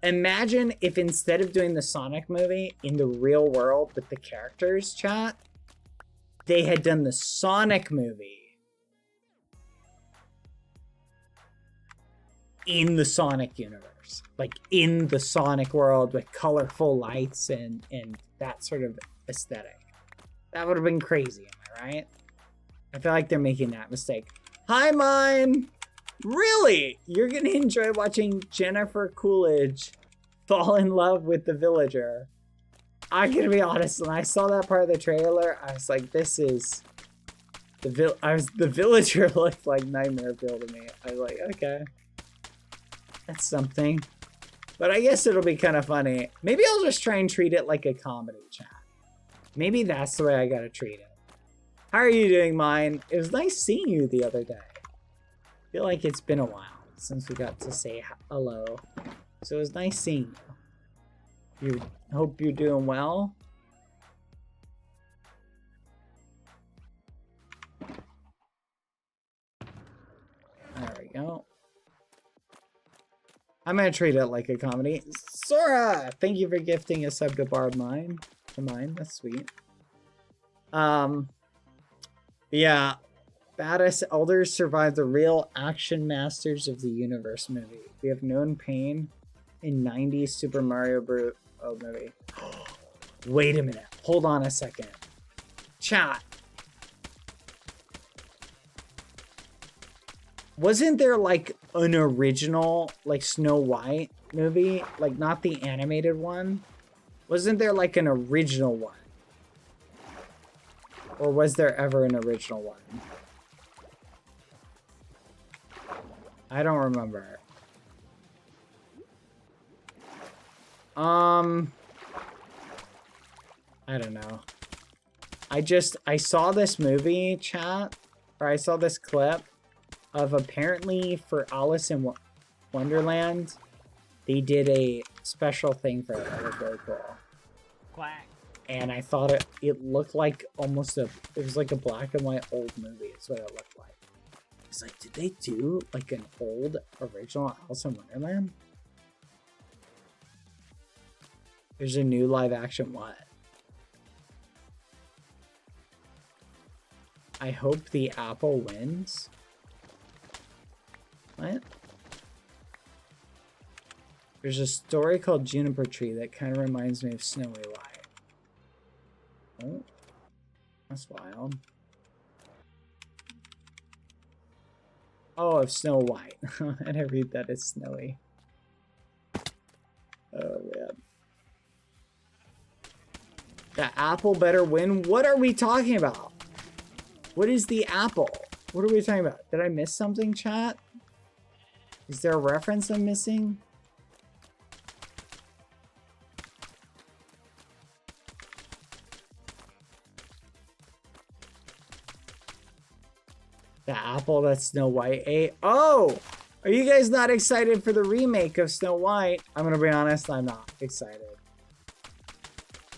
Imagine if instead of doing the Sonic movie in the real world with the characters, chat, they had done the Sonic movie in the Sonic universe. Like in the Sonic world with colorful lights and that sort of aesthetic. That would have been crazy, am I right? I feel like they're making that mistake. Hi, Mine! Really? You're gonna enjoy watching Jennifer Coolidge fall in love with the villager. I'm gonna be honest, when I saw that part of the trailer, I was like, this is... The villager looked like Nightmare Fuel to me. I was like, okay. That's something. But I guess it'll be kind of funny. Maybe I'll just try and treat it like a comedy, chat. Maybe that's the way I gotta treat it. How are you doing, Mine? It was nice seeing you the other day. I feel like it's been a while since we got to say hello. So it was nice seeing you. Hope you're doing well. There we go. I'm gonna treat it like a comedy. Sora, thank you for gifting a sub to Barb Mine. That's sweet. Yeah, Badass Elders survived the real action masters of the universe movie. We have known pain in 90s Super Mario Bros. Oh, movie. Wait a minute. Hold on a second. Chat. Wasn't there like an original like Snow White movie? Like not the animated one? Wasn't there like an original one? Or was there ever an original one? I don't remember. I don't know. I saw this movie, chat, or I saw this clip of apparently for Alice in Wonderland, they did a special thing for it that was very cool. Quack. And I thought it looked like almost it was like a black and white old movie. It's what it looked like. It's like, did they do like an old original Alice in Wonderland? There's a new live action what? I hope the apple wins. What? There's a story called Juniper Tree that kind of reminds me of Snowy White. Oh, that's wild. Oh, of Snow White. And I read that as Snowy. Oh, man. The apple better win? What are we talking about? What is the apple? What are we talking about? Did I miss something, chat? Is there a reference I'm missing? The apple that Snow White ate? Oh! Are you guys not excited for the remake of Snow White? I'm gonna be honest, I'm not excited.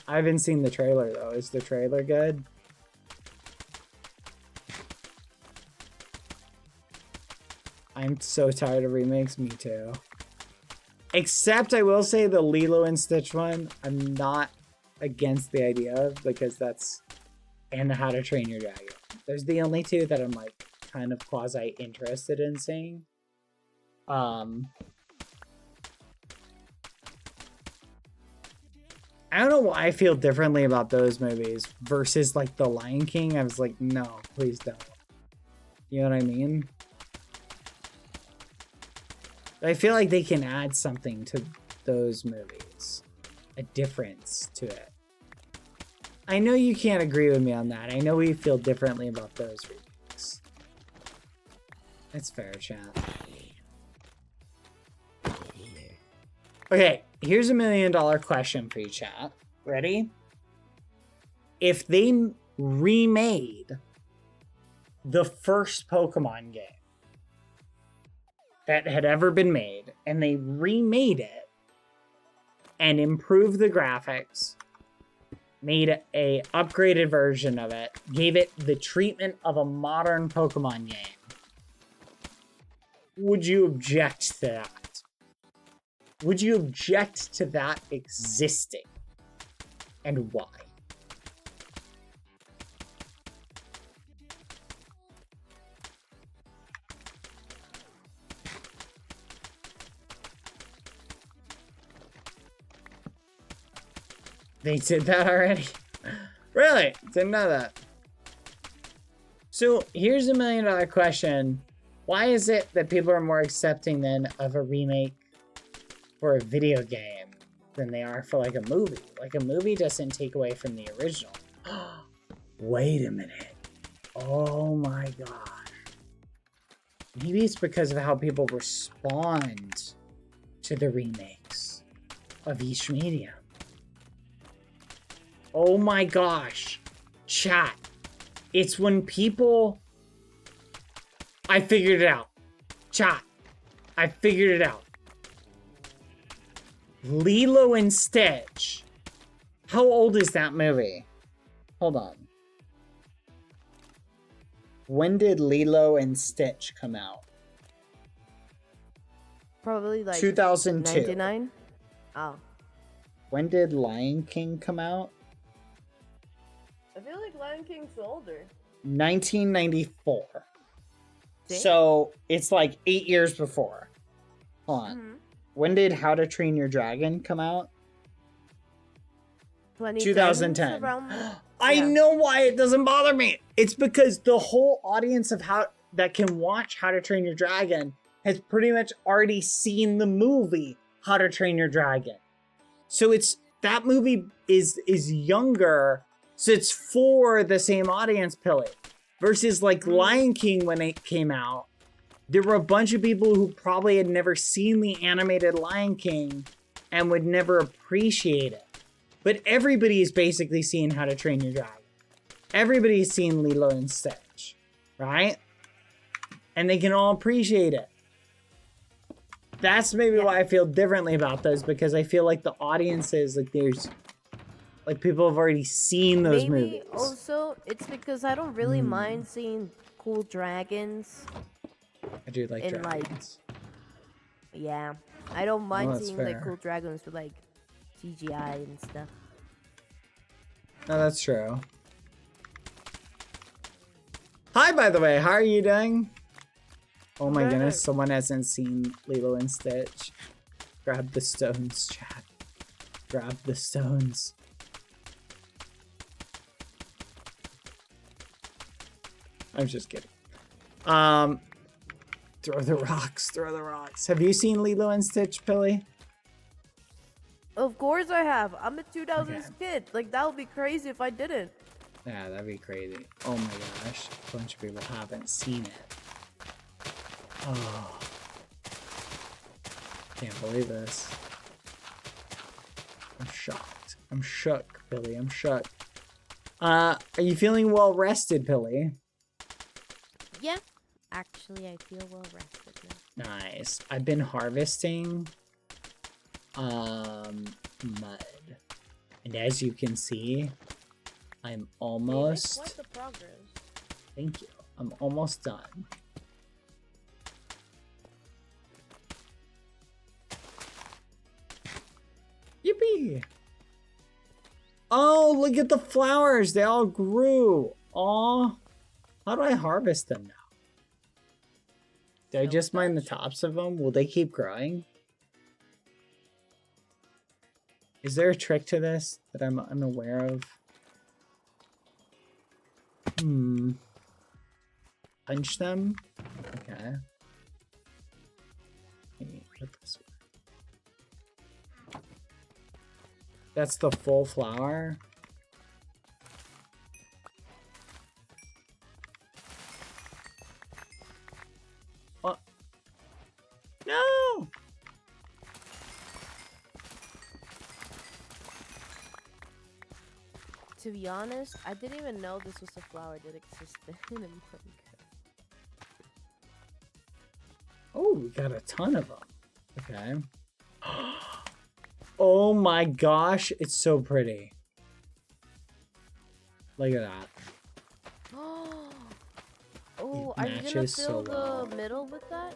I haven't seen the trailer though. Is the trailer good? I'm so tired of remakes. Me too. Except I will say the Lilo and Stitch one, I'm not against the idea of, because that's, and How to Train Your Dragon. There's the only two that I'm like kind of quasi interested in seeing. I don't know why I feel differently about those movies versus like The Lion King. I was like, no, please don't. You know what I mean? I feel like they can add something to those movies. A difference to it. I know you can't agree with me on that. I know we feel differently about those remakes. That's fair, chat. Okay, here's $1 million question for you, chat. Ready? If they remade the first Pokemon game that had ever been made, and they remade it and improved the graphics, made a upgraded version of it, gave it the treatment of a modern Pokemon game, would you object to that? Would you object to that existing? And why? They did that already? Really? Didn't know that. So here's $1 million question. Why is it that people are more accepting then of a remake for a video game than they are for like a movie? Like a movie doesn't take away from the original. Wait a minute. Oh my gosh. Maybe it's because of how people respond to the remakes of each medium. Oh my gosh. Chat. It's when people... I figured it out. Chat. I figured it out. Lilo and Stitch. How old is that movie? Hold on. When did Lilo and Stitch come out? Probably like 2002. 99. Oh. When did Lion King come out? I feel like Lion King's older. 1994. See? So it's like 8 years before. Hold on. Mhm. When did How to Train Your Dragon come out? 2010. 2010. Around, I yeah. know why it doesn't bother me. It's because the whole audience of how that can watch How to Train Your Dragon has pretty much already seen the movie How to Train Your Dragon. So it's that movie is younger, so it's for the same audience, Pilly. Versus like Lion King when it came out, there were a bunch of people who probably had never seen the animated Lion King and would never appreciate it. But everybody's basically seen How to Train Your Dragon. Everybody's seen Lilo and Stitch, right? And they can all appreciate it. That's maybe why I feel differently about those, because I feel like the audiences, like there's, like people have already seen those Maybe movies. also it's because I don't really mind seeing cool dragons. I do like and dragons. Yeah, I don't mind that's seeing fair. like cool dragons with like CGI and stuff. No, that's true. Hi, by the way, how are you doing? Oh my goodness, someone hasn't seen Lilo and Stitch. Grab the stones, chat. Grab the stones. I'm just kidding. Throw the rocks, throw the rocks. Have you seen Lilo and Stitch, Pilly? Of course I have. I'm a 2000s kid. Like that would be crazy if I didn't. Yeah, that'd be crazy. Oh my gosh, a bunch of people haven't seen it. Oh. Can't believe this. I'm shocked. I'm shook, Billy. I'm shook. Are you feeling well rested, Billy? Yeah. Actually, I feel well rested now. Nice. I've been harvesting mud. And as you can see, I'm almost Quite the progress. Thank you. I'm almost done. Yippee! Oh, look at the flowers. They all grew. Aw. How do I harvest them now? Do I just mine the tops of them? Will they keep growing? Is there a trick to this that I'm unaware of? Punch them? Okay. Maybe put this way. That's the full flower. What? No! To be honest, I didn't even know this was a flower that existed in America. Oh, we got a ton of them. Okay. Oh my gosh, it's so pretty. Look at that. Oh, It are you gonna matches so fill well. the middle with that?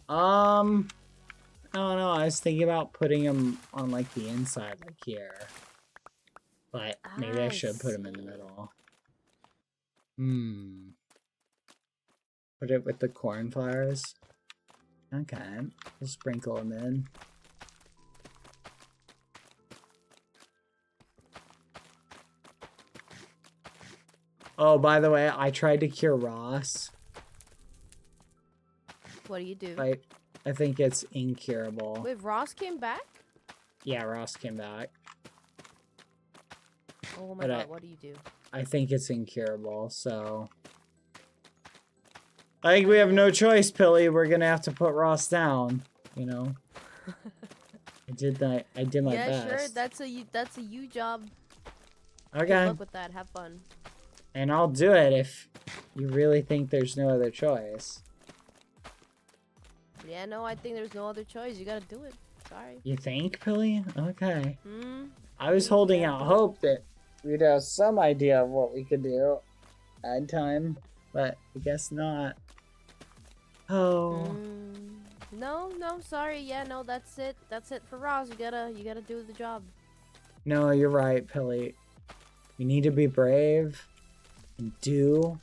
I don't know. I was thinking about putting them on like the inside, like here. But maybe I should put them in the middle. Put it with the cornflowers. Okay, we'll sprinkle them in. Oh, by the way, I tried to cure Ross. What do you do? I think it's incurable. Wait, Ross came back? Yeah, Ross came back. Oh my god, what do you do? I think it's incurable, so... I think we have no choice, Pilly. We're gonna have to put Ross down, you know? I did my best. Yeah, sure. That's a you job. Okay. Good luck with that. Have fun. And I'll do it if you really think there's no other choice. Yeah, no, I think there's no other choice. You gotta do it. Sorry. You think, Billy? Okay. Hmm. I was holding out hope that we'd have some idea of what we could do at time, but I guess not. Oh. No, sorry. Yeah, no, that's it. That's it for Ross. You gotta do the job. No, you're right, Billy. We need to be brave and do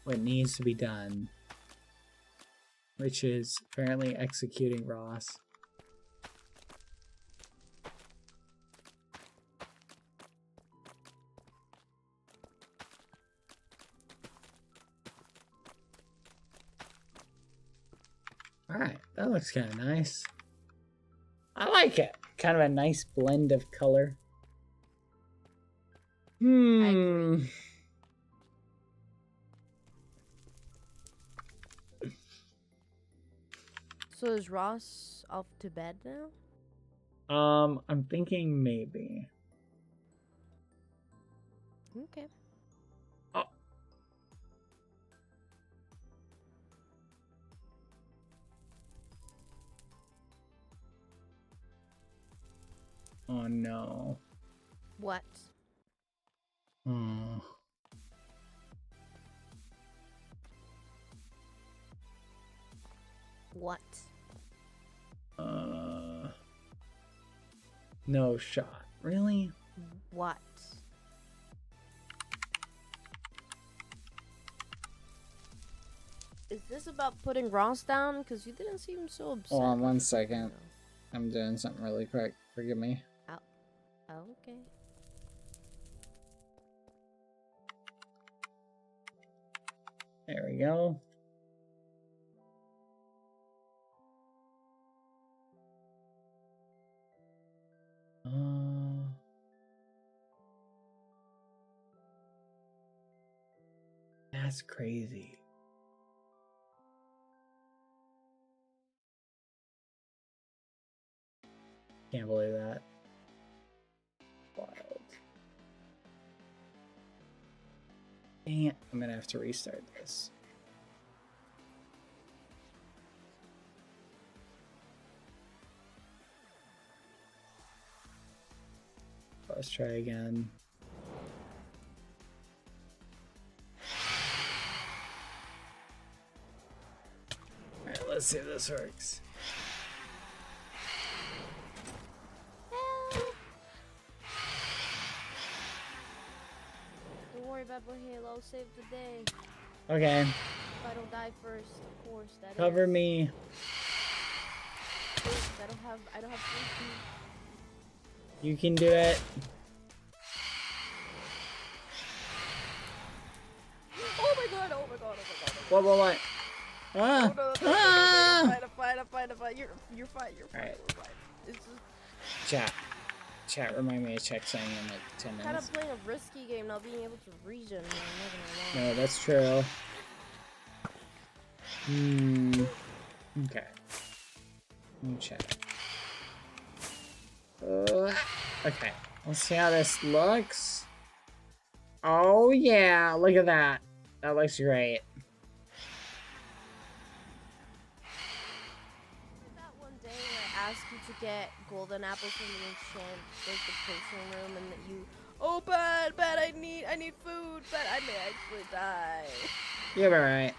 what needs to be done, which is apparently executing Ross. Alright, that looks kind of nice. I like it. Kind of a nice blend of color. So is Ross off to bed now? I'm thinking maybe. Okay. Oh. Oh no. What? Hmm. What? No shot. Really? What? Is this about putting Ross down? Because you didn't seem so upset. Hold on 1 second. I'm doing something really quick. Forgive me. Oh, okay. There we go. That's crazy. Can't believe that. Wild. Dang it. I'm gonna have to restart this. Let's try again. Alright, let's see if this works. Don't worry about BadBoyHalo. Save the day. Okay. If I don't die first, of course. That Cover is. me. I don't have safety. You can do it. Oh my god, oh my god, oh my god. What? Ah! Oh, no, Ah! I'm fine. You're fine. Alright. It's just Chat, remind me to check something in like 10 kind minutes. of playing a risky game, not being able to regen. I'm not gonna lie. No, that's true. Okay. Let me check. Okay. Let's see how this looks. Oh yeah, look at that. That looks great. That one day when I asked you to get golden apples from the enchant, like the potion room, and that you, oh bad, I need food, but I may actually die. You'll be right.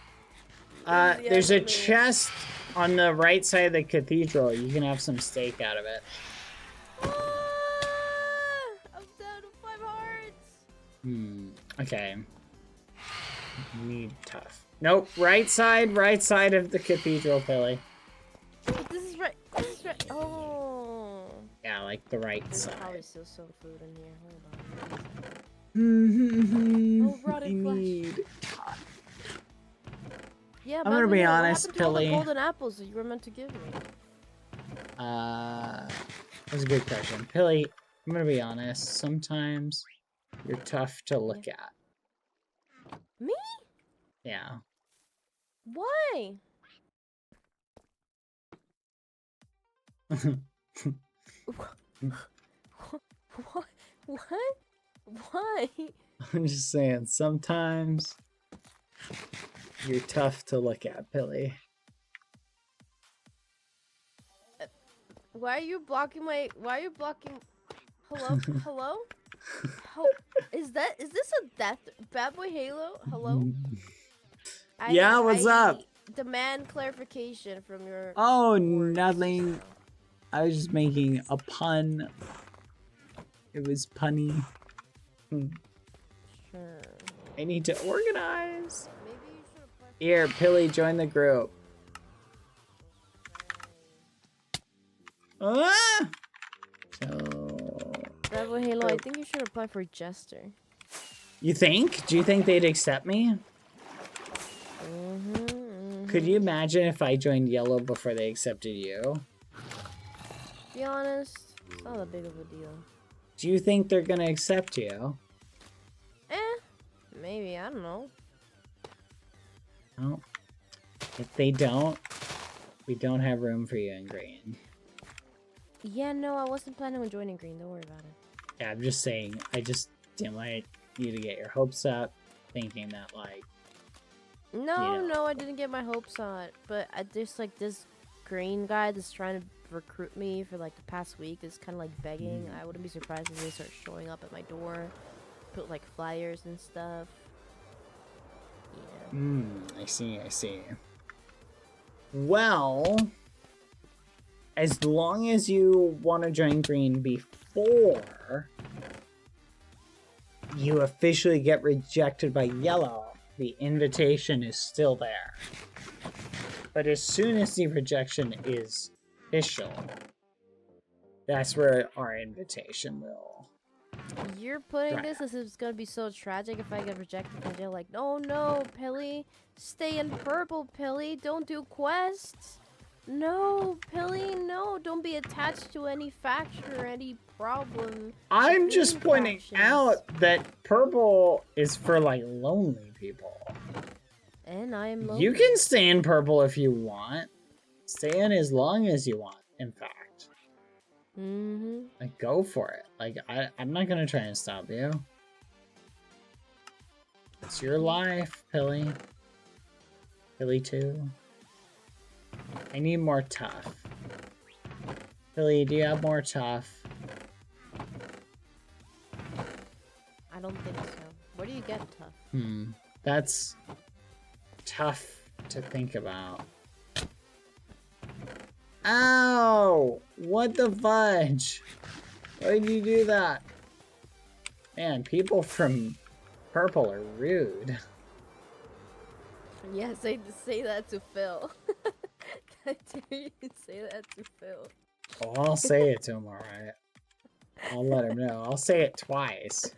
There's a chest on the right side of the cathedral. You can have some steak out of it. I'm down to 5 hearts. Okay. Need tough. Nope. Right side of the cathedral, Billy. But this is right. Oh. Yeah, like the right There's side. probably still some food in here. Hold on. Oh, rotted flesh. Yeah, I'm gonna be honest, what happened to all the Billy. golden apples that you were meant to give me? That's a good question. Billy, I'm gonna be honest. Sometimes you're tough to look at. Me? Yeah. Why? What? Why? I'm just saying, sometimes you're tough to look at, Billy. Why are you blocking my? Why are you blocking? Hello, hello. Is this a death? BadBoyHalo? Hello. Yeah, what's up? Demand clarification from your. Oh, nothing. I was just making a pun. It was punny. Sure. I need to organize. Maybe you should apply. Here, Pilly, join the group. Ah! So, BadBoyHalo, I think you should apply for Jester. you think? Do you think they'd accept me? Could you imagine if I joined Yellow before they accepted you? To be honest, it's not that big of a deal. Do you think they're gonna accept you? Maybe, I don't know. Well, if they don't, we don't have room for you in green. Yeah, no, I wasn't planning on joining green. Don't worry about it. Yeah, I'm just saying, I just didn't want you to get your hopes up, thinking that, like... No, I didn't get my hopes on. But I just, like, this green guy that's trying to recruit me for, like, the past week is kind of, like, begging. I wouldn't be surprised if they start showing up at my door. Put, like, flyers and stuff. Yeah. I see. Well... As long as you want to join green before you officially get rejected by yellow, the invitation is still there. But as soon as the rejection is official, that's where our invitation will. You're putting this as if it's gonna be so tragic if I get rejected from jail. Like, no, Pilly, stay in purple, Pilly. Don't do quests. No, Pilly, no. Don't be attached to any faction or any problem. I'm just pointing out that purple is for, like, lonely people. And I am lonely. You can stay in purple if you want. Stay in as long as you want, in fact. Like, go for it. Like, I'm not gonna try and stop you. It's your life, Pilly. Pilly 2. I need more tough. Pilly, do you have more tough? I don't think so. Where do you get tough? That's tough to think about. Ow! What the fudge? Why did you do that? Man, people from purple are rude. Yes, I say that to Phil. I dare you to say that to Phil. Oh, I'll say it to him, alright. I'll let him know. I'll say it twice.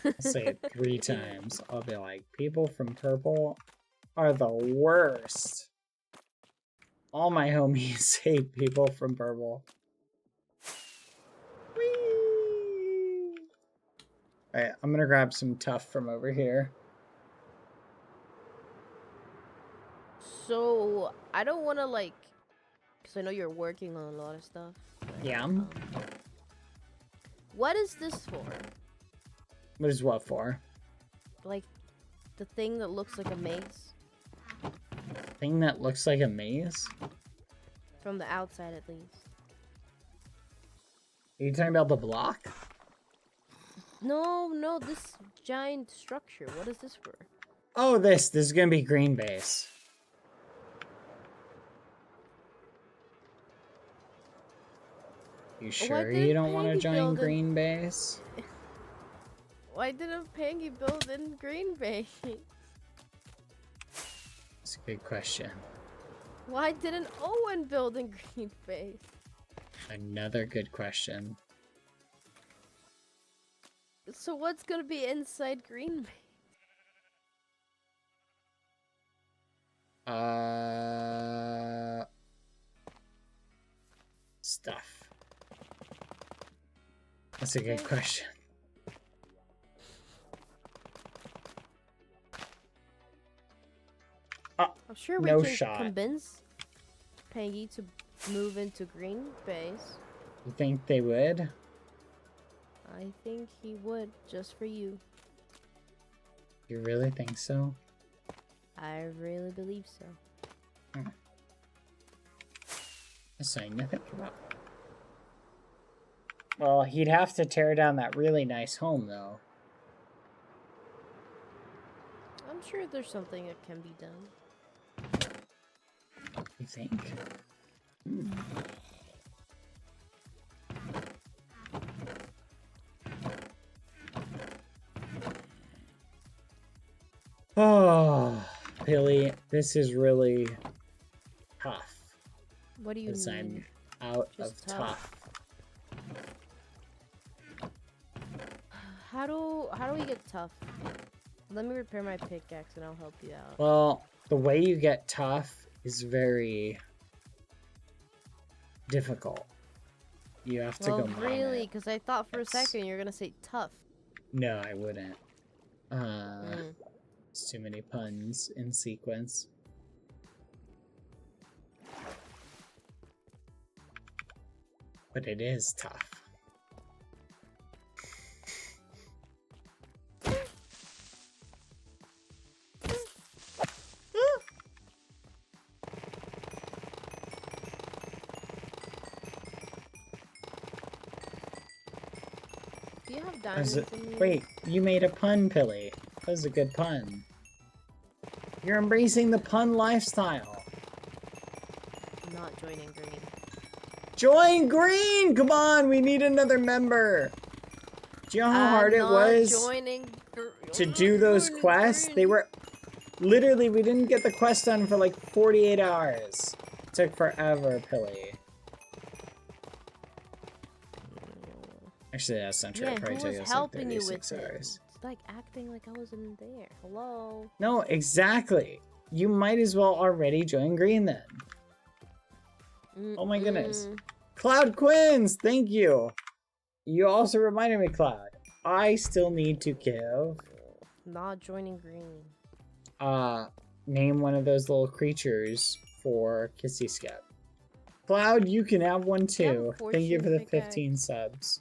I'll say it 3 times. I'll be like, people from purple are the worst. All my homies hate people from purple. Whee! Alright, I'm gonna grab some tough from over here. So, I don't want to, like, because I know you're working on a lot of stuff. But, Yeah. What is this for? What is what for? Like, the thing that looks like a maze? Thing that looks like a maze? From the outside, at least. Are you talking about the block? No, this giant structure. What is this for? Oh, this is gonna be green base. You sure you don't want to join green base? Why didn't Pangy build in green base? That's a good question. Why didn't Owen build in green base? Another good question. So what's gonna be inside green base? Stuff. That's a good question. I'm sure we can convince Pangy to move into green base. You think they would? I think he would, just for you. You really think so? I really believe so. Saying nothing about. Well, he'd have to tear down that really nice home, though. I'm sure there's something that can be done. You think? Hmm. Oh, Billy, this is really tough. What do you Because mean? I'm out Just of tough. How do we get tough? Let me repair my pickaxe and I'll help you out. Well, the way you get tough is very difficult. You have to go mine really? it. Because I thought for a second you were gonna say tough. No, I wouldn't. It's too many puns in sequence. But it is tough. Do you have diamonds in you? Wait, you made a pun, Pilly. That was a good pun. You're embracing the pun lifestyle. I'm not joining green. Join green! Come on, we need another member. Do you know how hard it was to do those quests? They were literally, we didn't get the quest done for like 48 hours. It took forever, Pilly. Actually, that's not true. Yeah, It probably who took was us helping like you 36 with hours. It's like acting like I wasn't there. Hello? No, exactly. You might as well already join green then. Oh my goodness. Cloud Quins, thank you. You also reminded me, Cloud. I still need to give... Not joining green. Name one of those little creatures for Kissy Skip. Cloud, you can have one too. Thank you for the 15 subs.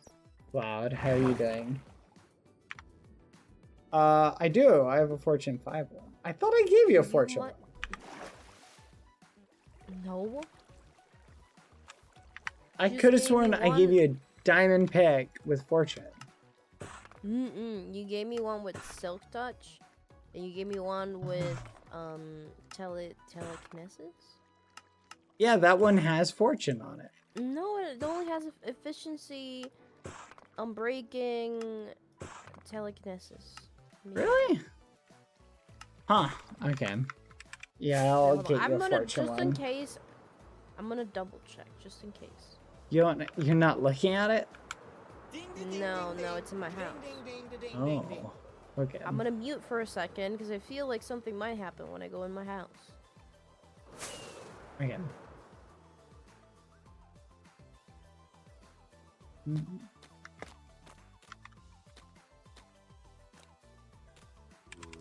Cloud, how are you doing? I do. I have a Fortune 5 one. I thought I gave you a Fortune one. No. I could have sworn I gave you a diamond pick with Fortune. You gave me one with Silk Touch, and you gave me one with telekinesis. Yeah, that one has Fortune on it. No, it only has efficiency, unbreaking, telekinesis. Really? Huh. Okay. Yeah, I'll get you a Fortune just one. in case. I'm gonna double check just in case. You're not looking at it? No, it's in my house. Oh. Okay. I'm gonna mute for a second because I feel like something might happen when I go in my house. Okay.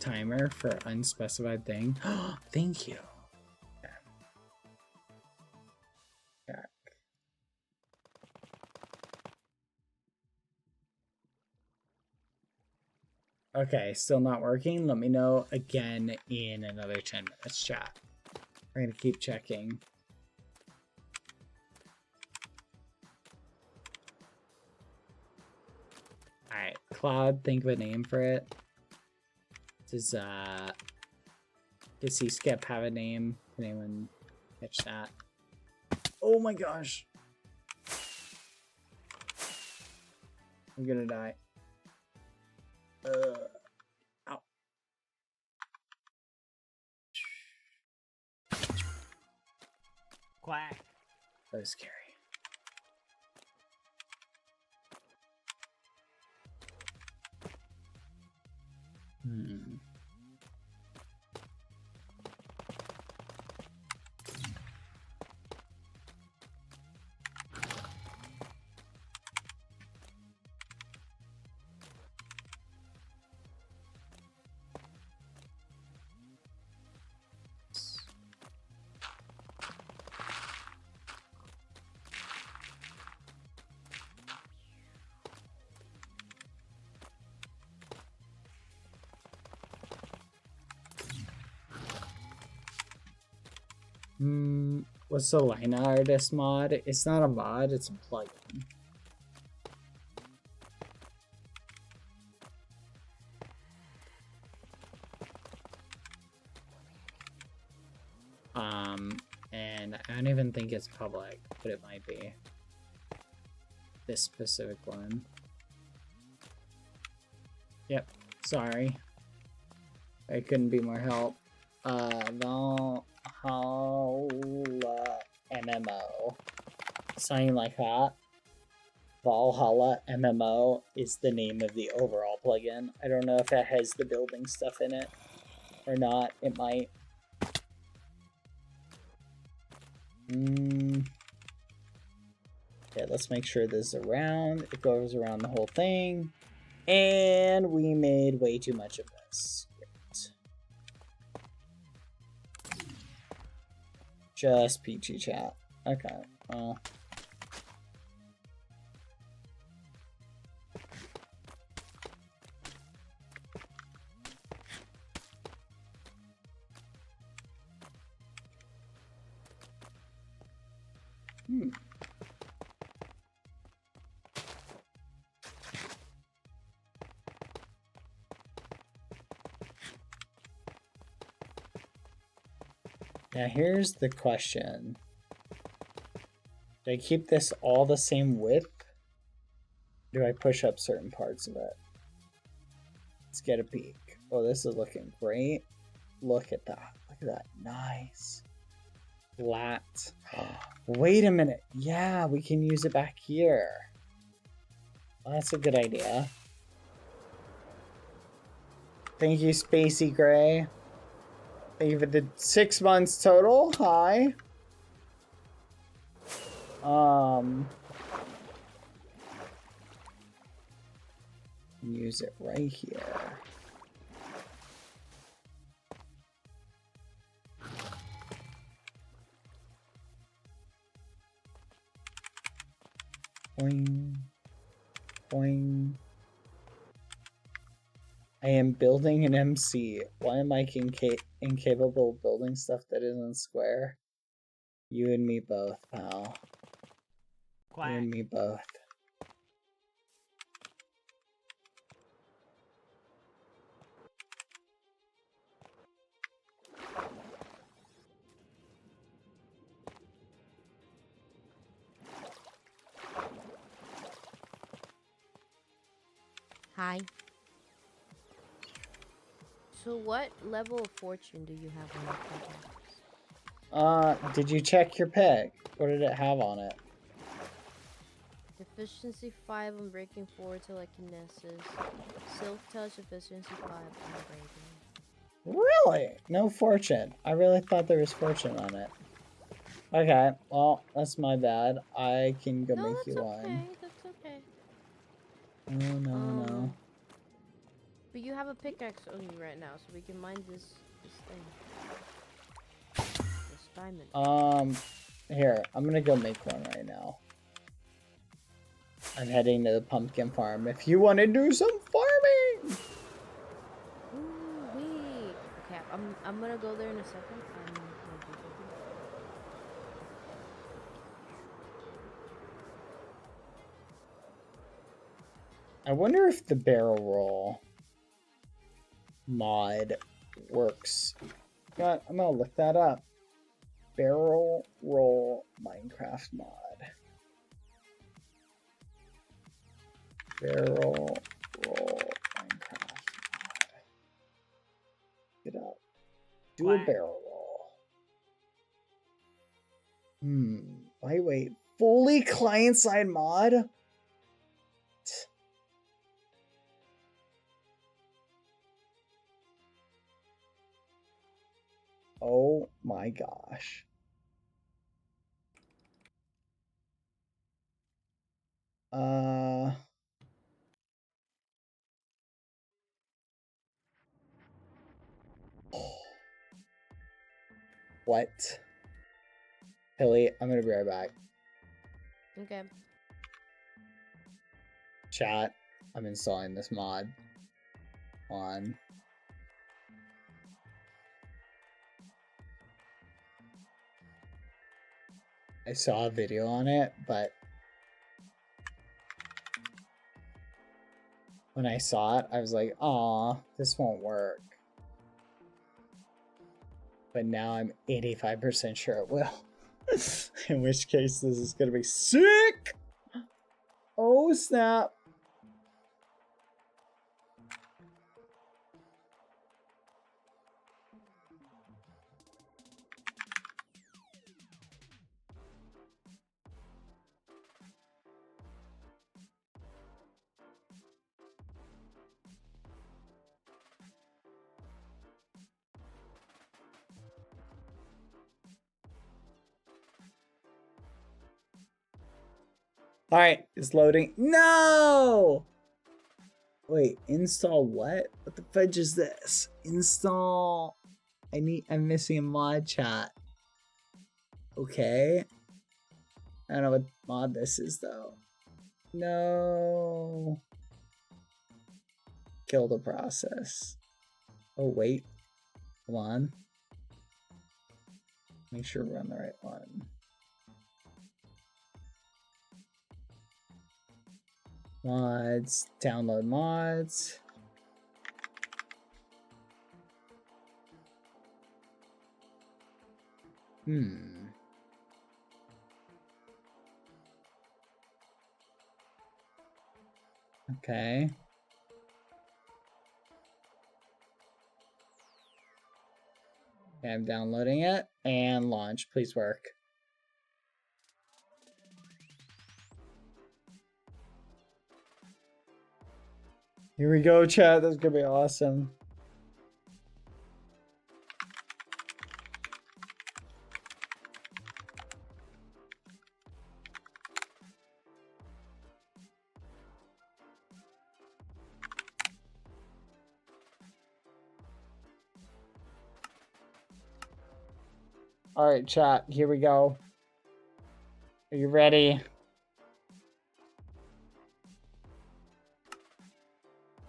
Timer for unspecified thing. Thank you. Check. Okay, still not working. Let me know again in another 10 minutes, chat. We're gonna keep checking. Alright, Cloud, think of a name for it. Does he Skip have a name? Can anyone catch that? Oh my gosh. I'm gonna die. Ow. Quack. That was scary. What's the line artist mod? It's not a mod, it's a plugin. And I don't even think it's public, but it might be. This specific one. Yep, sorry. I couldn't be more help. Valhalla MMO. Something like that. Valhalla MMO is the name of the overall plugin. I don't know if that has the building stuff in it or not. It might. Okay, let's make sure this is around. It goes around the whole thing. And we made way too much of this. Great. Just peachy chat. Okay, well. Now here's the question. Do I keep this all the same width? Do I push up certain parts of it? Let's get a peek. Oh, this is looking great. Look at that. Look at that. Nice. Flat. Wait a minute. Yeah, we can use it back here. Well, that's a good idea. Thank you, Spacey Gray. Thank you for the 6 months total. Hi. Use it right here. Boing. Boing. I am building an MC. Why am I incapable of building stuff that isn't square? You and me both, pal. Quack. You and me both. Hi. So what level of fortune do you have on your pickaxe? Did you check your peg? What did it have on it? Efficiency 5 on breaking 4 telekinesis. Silk touch, efficiency 5 on breaking. Really? No fortune. I really thought there was fortune on it. Okay, well, that's my bad. I can go make you one. That's okay. Oh, no. But you have a pickaxe on you right now, so we can mine this thing. This diamond. Here, I'm gonna go make one right now. I'm heading to the pumpkin farm. If you want to do some farming! Ooh, wait. Okay, I'm gonna go there in a second. I wonder if the barrel roll mod works. I'm gonna look that up. Barrel roll Minecraft mod. Barrel roll Minecraft mod. Get up. Do a barrel roll. Wait. Fully client-side mod? Oh my gosh. What? Hilly, I'm gonna be right back. Okay. Chat, I'm installing this mod on. I saw a video on it, but when I saw it, I was like, "Aw, this won't work." But now I'm 85% sure it will. In which case, this is gonna be sick! Oh, snap. All right, it's loading. No! Wait, install what? What the fudge is this? Install. I'm missing a mod chat. Okay. I don't know what mod this is though. No. Kill the process. Oh wait. Come on. Make sure we're on the right one. Mods, download mods. Okay. Okay, I'm downloading it and launch. Please work. Here we go, chat. That's gonna be awesome. All right, chat. Here we go. Are you ready?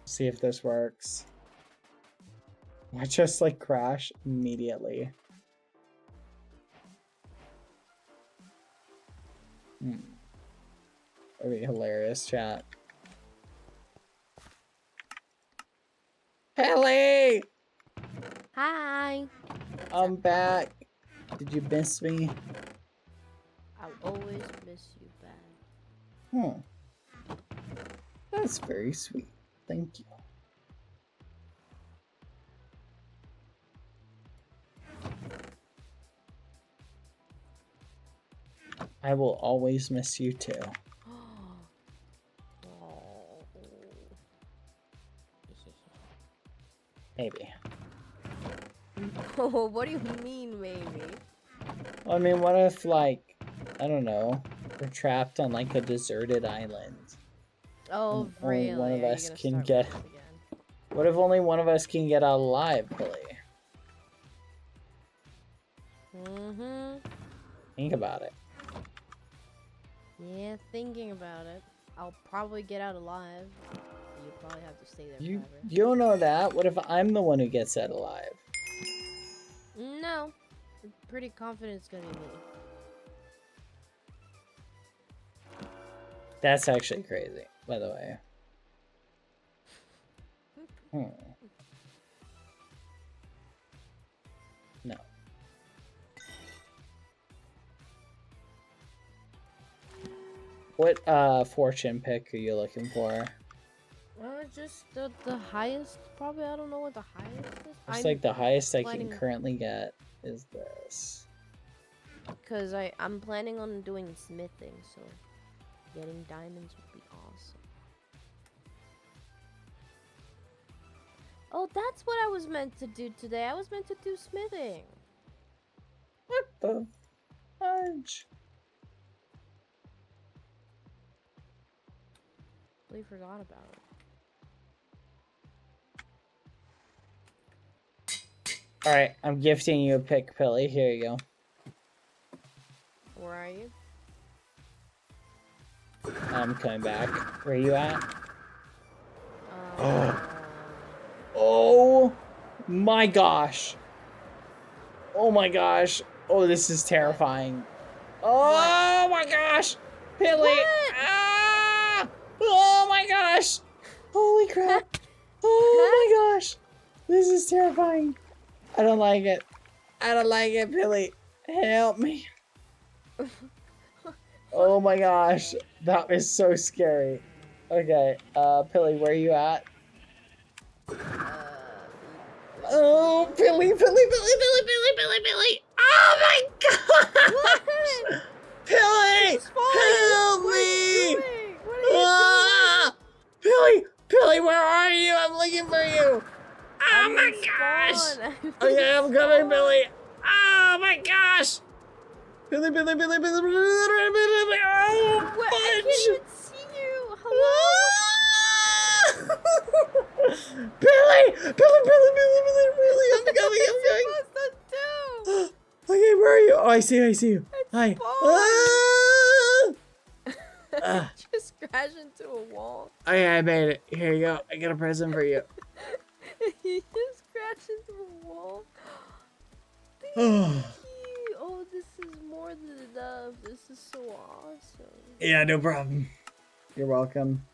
See if this works. I just like crash immediately. That'd be hilarious, chat. Kelly! Hi. I'm back. Did you miss me? I'll always miss you back. That's very sweet. Thank you. I will always miss you too. Maybe. Oh, what do you mean, maybe? I mean, what if, like, I don't know, we're trapped on, like, a deserted island? Oh, and only really? one of Are you us gonna can start get... with this again? What if only one of us can get out alive, Billy? Think about it. Yeah, thinking about it. I'll probably get out alive. You probably have to stay there You forever. don't know that. What if I'm the one who gets out alive? No. I'm pretty confident it's gonna be me. That's actually crazy, by the way. No. What fortune pick are you looking for? Just the highest, probably. I don't know what the highest is. It's like the highest I can planning- currently get is this. Because I'm planning on doing smithing, so getting diamonds would be awesome. Oh, that's what I was meant to do today. I was meant to do smithing. What the fudge? We forgot about it. Alright, I'm gifting you a pick, Pilly. Here you go. Where are you? I'm coming back. Where are you at? Um, Oh my gosh. Oh my gosh. Oh, this is terrifying. Oh my gosh! Billy! Ah! Oh my gosh! Holy crap! Oh my gosh! This is terrifying. I don't like it. I don't like it, Billy. Help me. Oh my gosh. That is so scary. Okay, Billy, where are you at? Oh, Billy! Oh my gosh! Billy! Help me! What are you Ah! Billy, where are you? I'm looking for you. Oh my gosh! Okay, I'm coming, Billy. Oh my gosh! Billy! Oh, What? I can't fudge! even see you. Hello? Billy! I'm coming. What's supposed to do? Okay, where are you? Oh, I see you. Hi. Just crash into a wall. Okay, I made it. Here you go. I got a present for you. He just crashed into a wall. Oh. Oh, this is more than enough. This is so awesome. Yeah, no problem. You're welcome.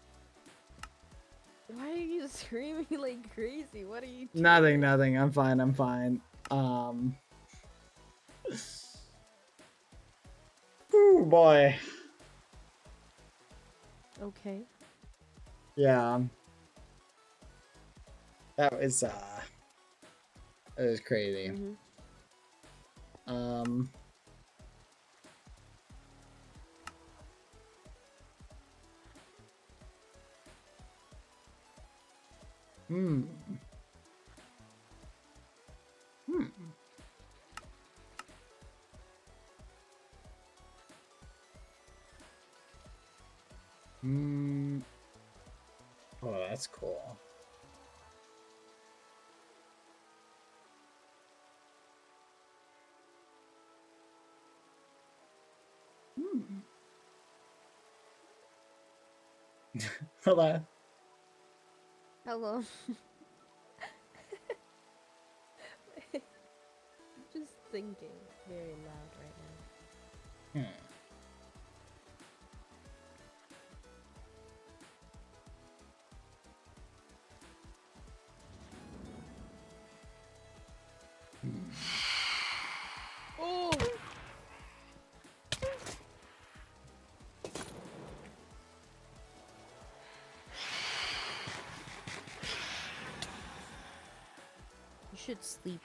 Why are you screaming like crazy? What are you doing? Nothing. I'm fine. Oh boy. Okay. Yeah. That was crazy. Oh, that's cool. Hello. Hello. Just thinking very loud right now. Oh! You should sleep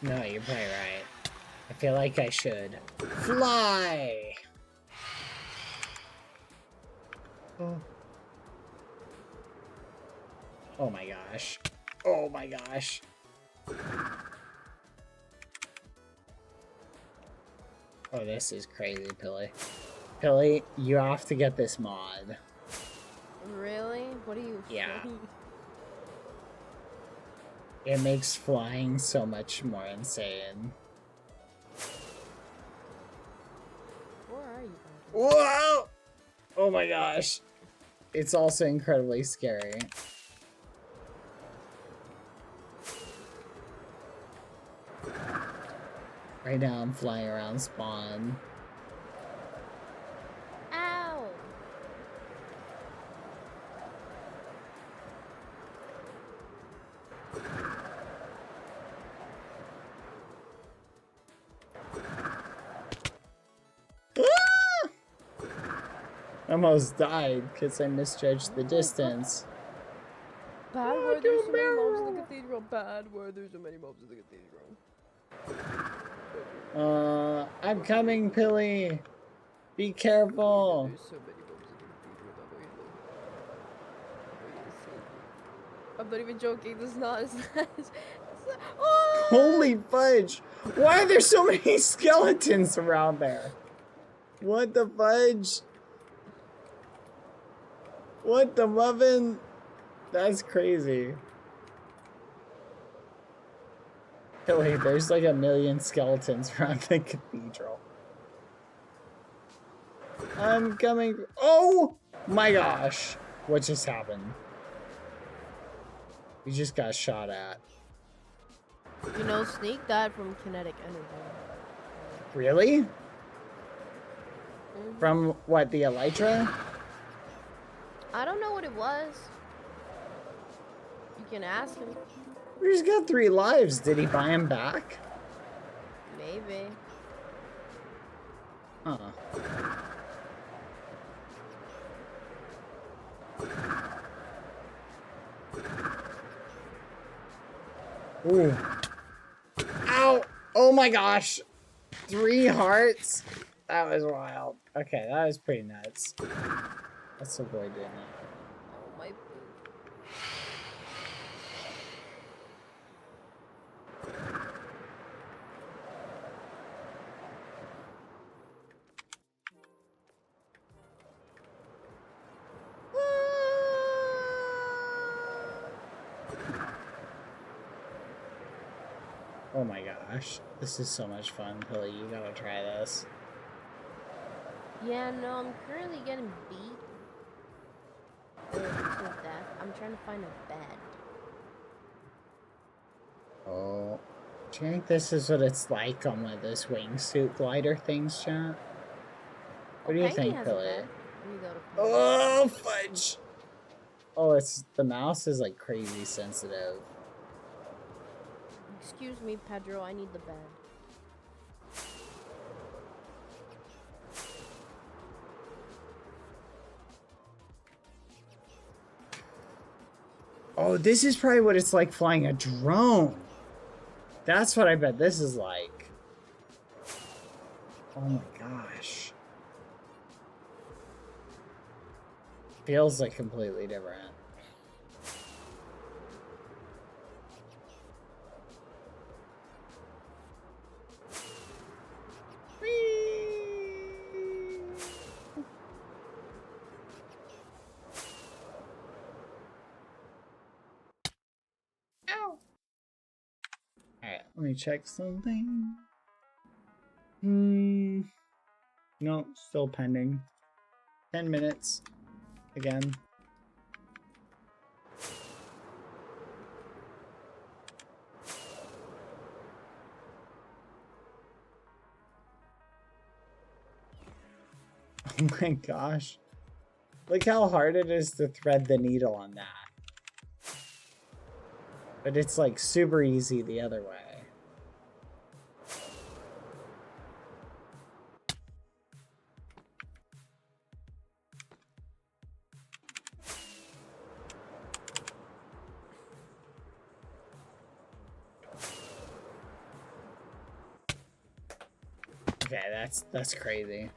No, you're probably right. I feel like I should fly. Oh my gosh. Oh my gosh. Oh, this is crazy, Pilly. Pilly, you have to get this mod. Really? What are you? Yeah. It makes flying so much more insane. Where are you? Whoa! Oh my gosh. It's also incredibly scary. Right now I'm flying around spawn. Ow! I almost died because I misjudged the distance. Bad word, there's so many mobs in the cathedral. Bad word, there's so many mobs in the cathedral. I'm coming, Pilly. Be careful. There's so many mobs in the cathedral. I'm not even joking. This is not. Oh! Holy fudge! Why are there so many skeletons around there? What the fudge? What the muffin? That's crazy. Billy, there's like a million skeletons around the cathedral. I'm coming. Oh my gosh. What just happened? We just got shot at. You know, Snake died from kinetic energy. Really? Mhm. From what, the Elytra? I don't know what it was. You can ask him. He's got 3 lives. Did he buy him back? Maybe. Huh. Ooh. Ow! Oh my gosh! 3 hearts? That was wild. Okay, that was pretty nuts. Let's avoid doing that. Oh my. Oh my gosh. This is so much fun, Billy. You gotta try this. Yeah, no, I'm currently getting beat to death. I'm trying to find a bed. Oh. Do you think this is what it's like on one of those wingsuit glider things, chat? What do you Panky think, has a Billy? bed. Let me go to Panky. Oh, fudge! Oh, it's the mouse is like crazy sensitive. Excuse me, Pedro, I need the bed. Oh, this is probably what it's like flying a drone. That's what I bet this is like. Oh my gosh. Feels like completely different. Ow. Alright, let me check something. No, still pending. 10 minutes. Again. Oh my gosh. Look how hard it is to thread the needle on that. But it's like super easy the other way. Okay, that's crazy.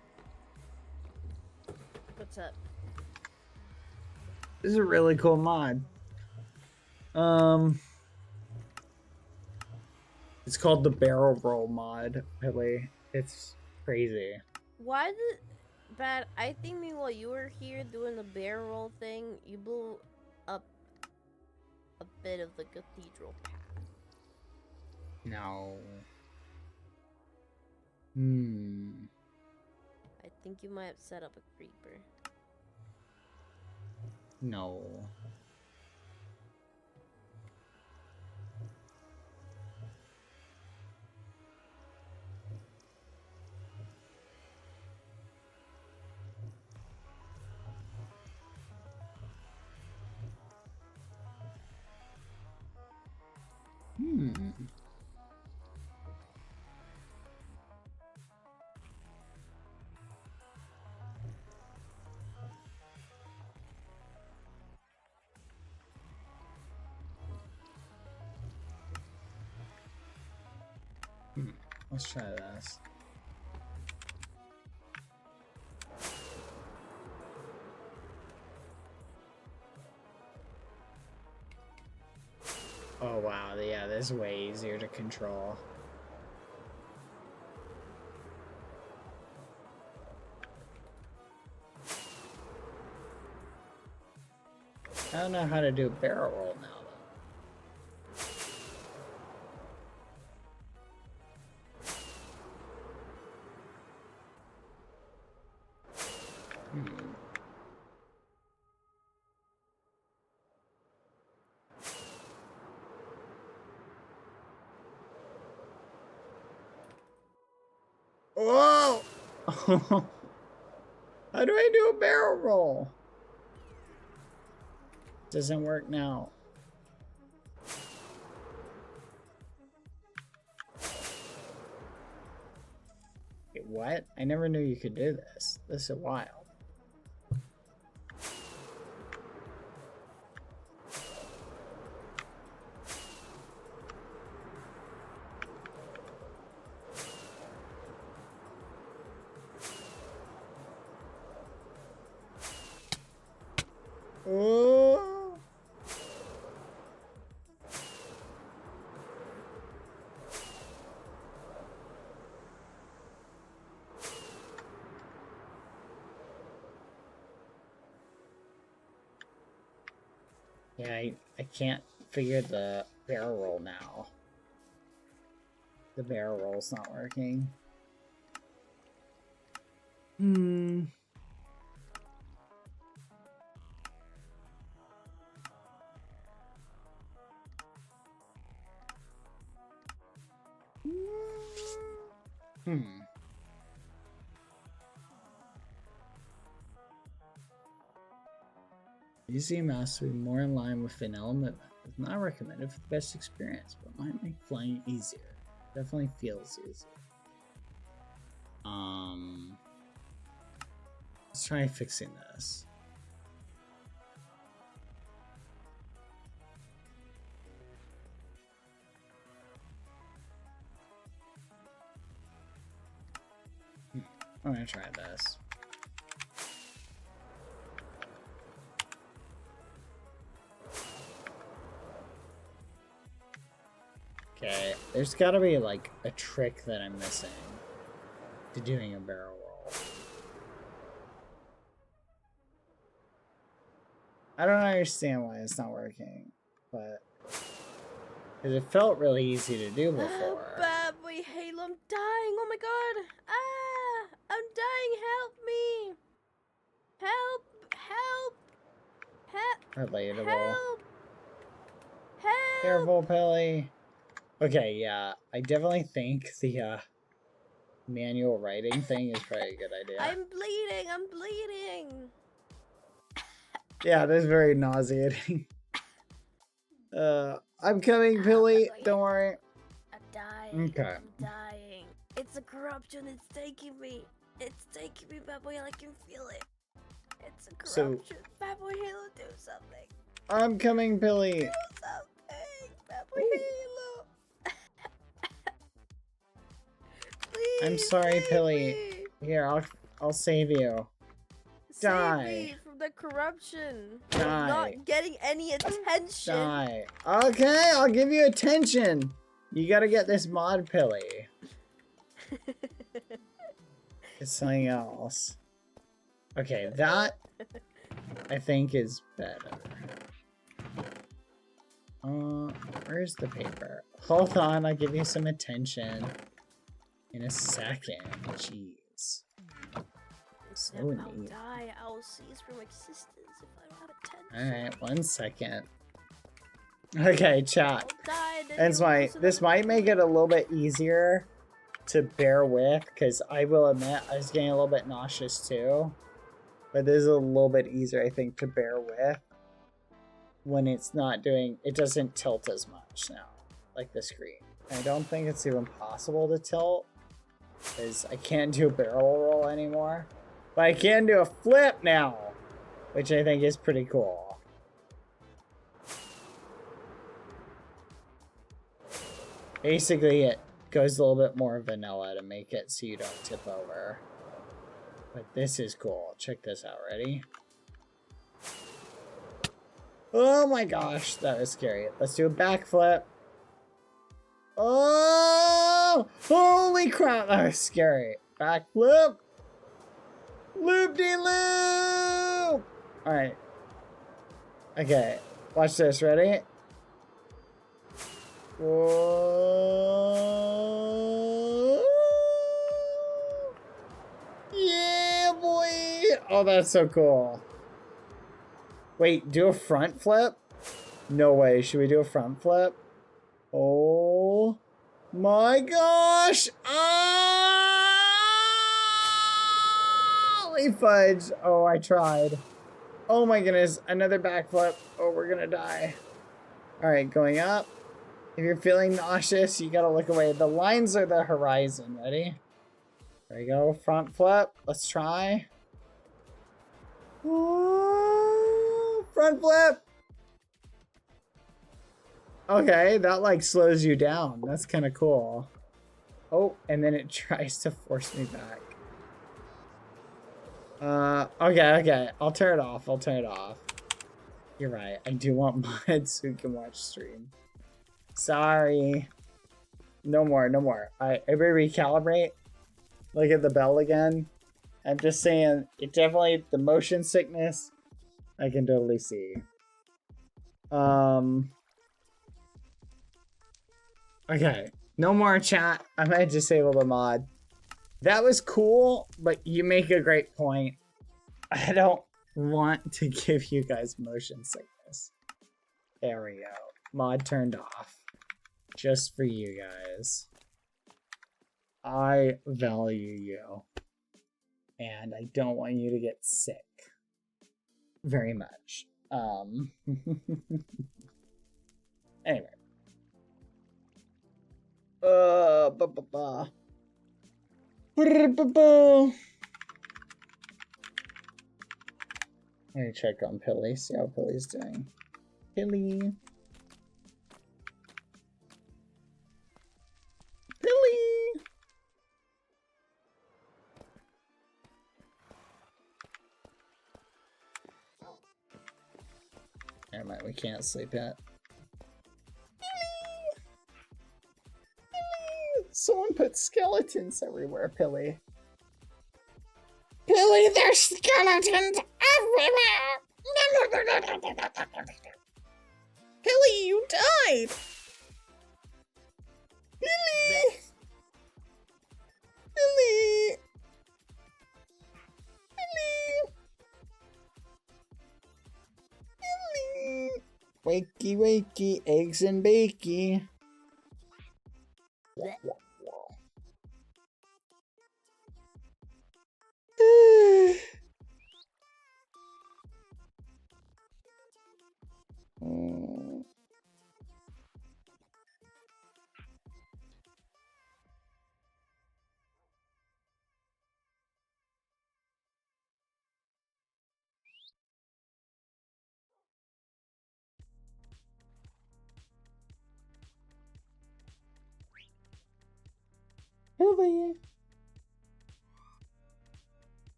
What's up? This is a really cool mod. It's called the barrel roll mod, really. It's crazy. Why did... Bad, I think while you were here doing the barrel roll thing, you blew up a bit of the cathedral path. No. I think you might have set up a creeper. No. Let's try this. Oh wow, yeah, this is way easier to control. I don't know how to do a barrel roll now, though. Whoa! How do I do a barrel roll? Doesn't work now. Wait, what? I never knew you could do this. This is wild. Oh. Yeah, I can't figure the barrel roll now. The barrel roll's not working. Easy mouse to be more in line with vanilla movement. It's not recommended for the best experience, but might make flying easier. Definitely feels easier. Let's try fixing this. I'm gonna try this. Okay, there's gotta be like a trick that I'm missing to doing a barrel roll. I don't understand why it's not working, but because it felt really easy to do before. BadBoyHalo, I'm dying. Oh my god. Ah, I'm dying. Help me. Help. Relatable. Help. Help. Careful, Pilly. Okay, yeah, I definitely think the manual writing thing is probably a good idea. I'm bleeding. Yeah, that's very nauseating. I'm coming, Pilly. Don't worry. I'm dying. Okay. I'm dying. It's a corruption. It's taking me. BadBoy. I can feel it. It's a corruption. BadBoyHalo, do something. I'm coming, Pilly. Do something. BadBoyHalo. Please. I'm sorry, save Pilly. me. Here, I'll save you. Save Die. me from the corruption. Die. I'm not getting any attention. Die. Okay, I'll give you attention. You gotta get this mod, Pilly. It's something else. Okay, that I think is better. Where's the paper? Hold on, I'll give you some attention in a second. Jeez. So I'll neat. die. I'll cease from existence if I don't have attention. Alright, 1 second. Okay, chat. Die, This might make it a little bit easier to bear with, because I will admit I was getting a little bit nauseous too. But this is a little bit easier, I think, to bear with when it's not doing, it doesn't tilt as much now, like the screen. I don't think it's even possible to tilt, because I can't do a barrel roll anymore. But I can do a flip now, which I think is pretty cool. Basically, it goes a little bit more vanilla to make it so you don't tip over. But this is cool. Check this out. Ready? Oh my gosh, that was scary. Let's do a backflip. Oh! Holy crap, that was scary. Backflip. Loop-de-loop! Alright. Okay, watch this. Ready? Whoa. Yeah, boy! Oh, that's so cool. Wait, do a front flip? No way. Should we do a front flip? Oh my gosh! Ah! Holy fudge. Oh, I tried. Oh my goodness. Another backflip. Oh, we're gonna die. All right, going up. If you're feeling nauseous, you gotta look away. The lines are the horizon. Ready? There we go. Front flip. Let's try. Ooh, front flip. Okay, that like slows you down. That's kind of cool. Oh, and then it tries to force me back. Okay. I'll turn it off. You're right. I do want mods who can watch stream. Sorry. No more. Alright, everybody recalibrate. Look at the bell again. I'm just saying, it definitely, the motion sickness, I can totally see. Okay. No more chat. I might disable the mod. That was cool, but you make a great point. I don't want to give you guys motion sickness. There we go. Mod turned off. Just for you guys. I value you. And I don't want you to get sick. Very much. Anyway. Let me check on Pilly, see how Pilly's doing. Pilly. Never mind, we can't sleep yet. Someone put skeletons everywhere, Pilly. Pilly, there's skeletons everywhere! Pilly, you died! Pilly! Pilly! Wakey, wakey, eggs and bakey. Billy.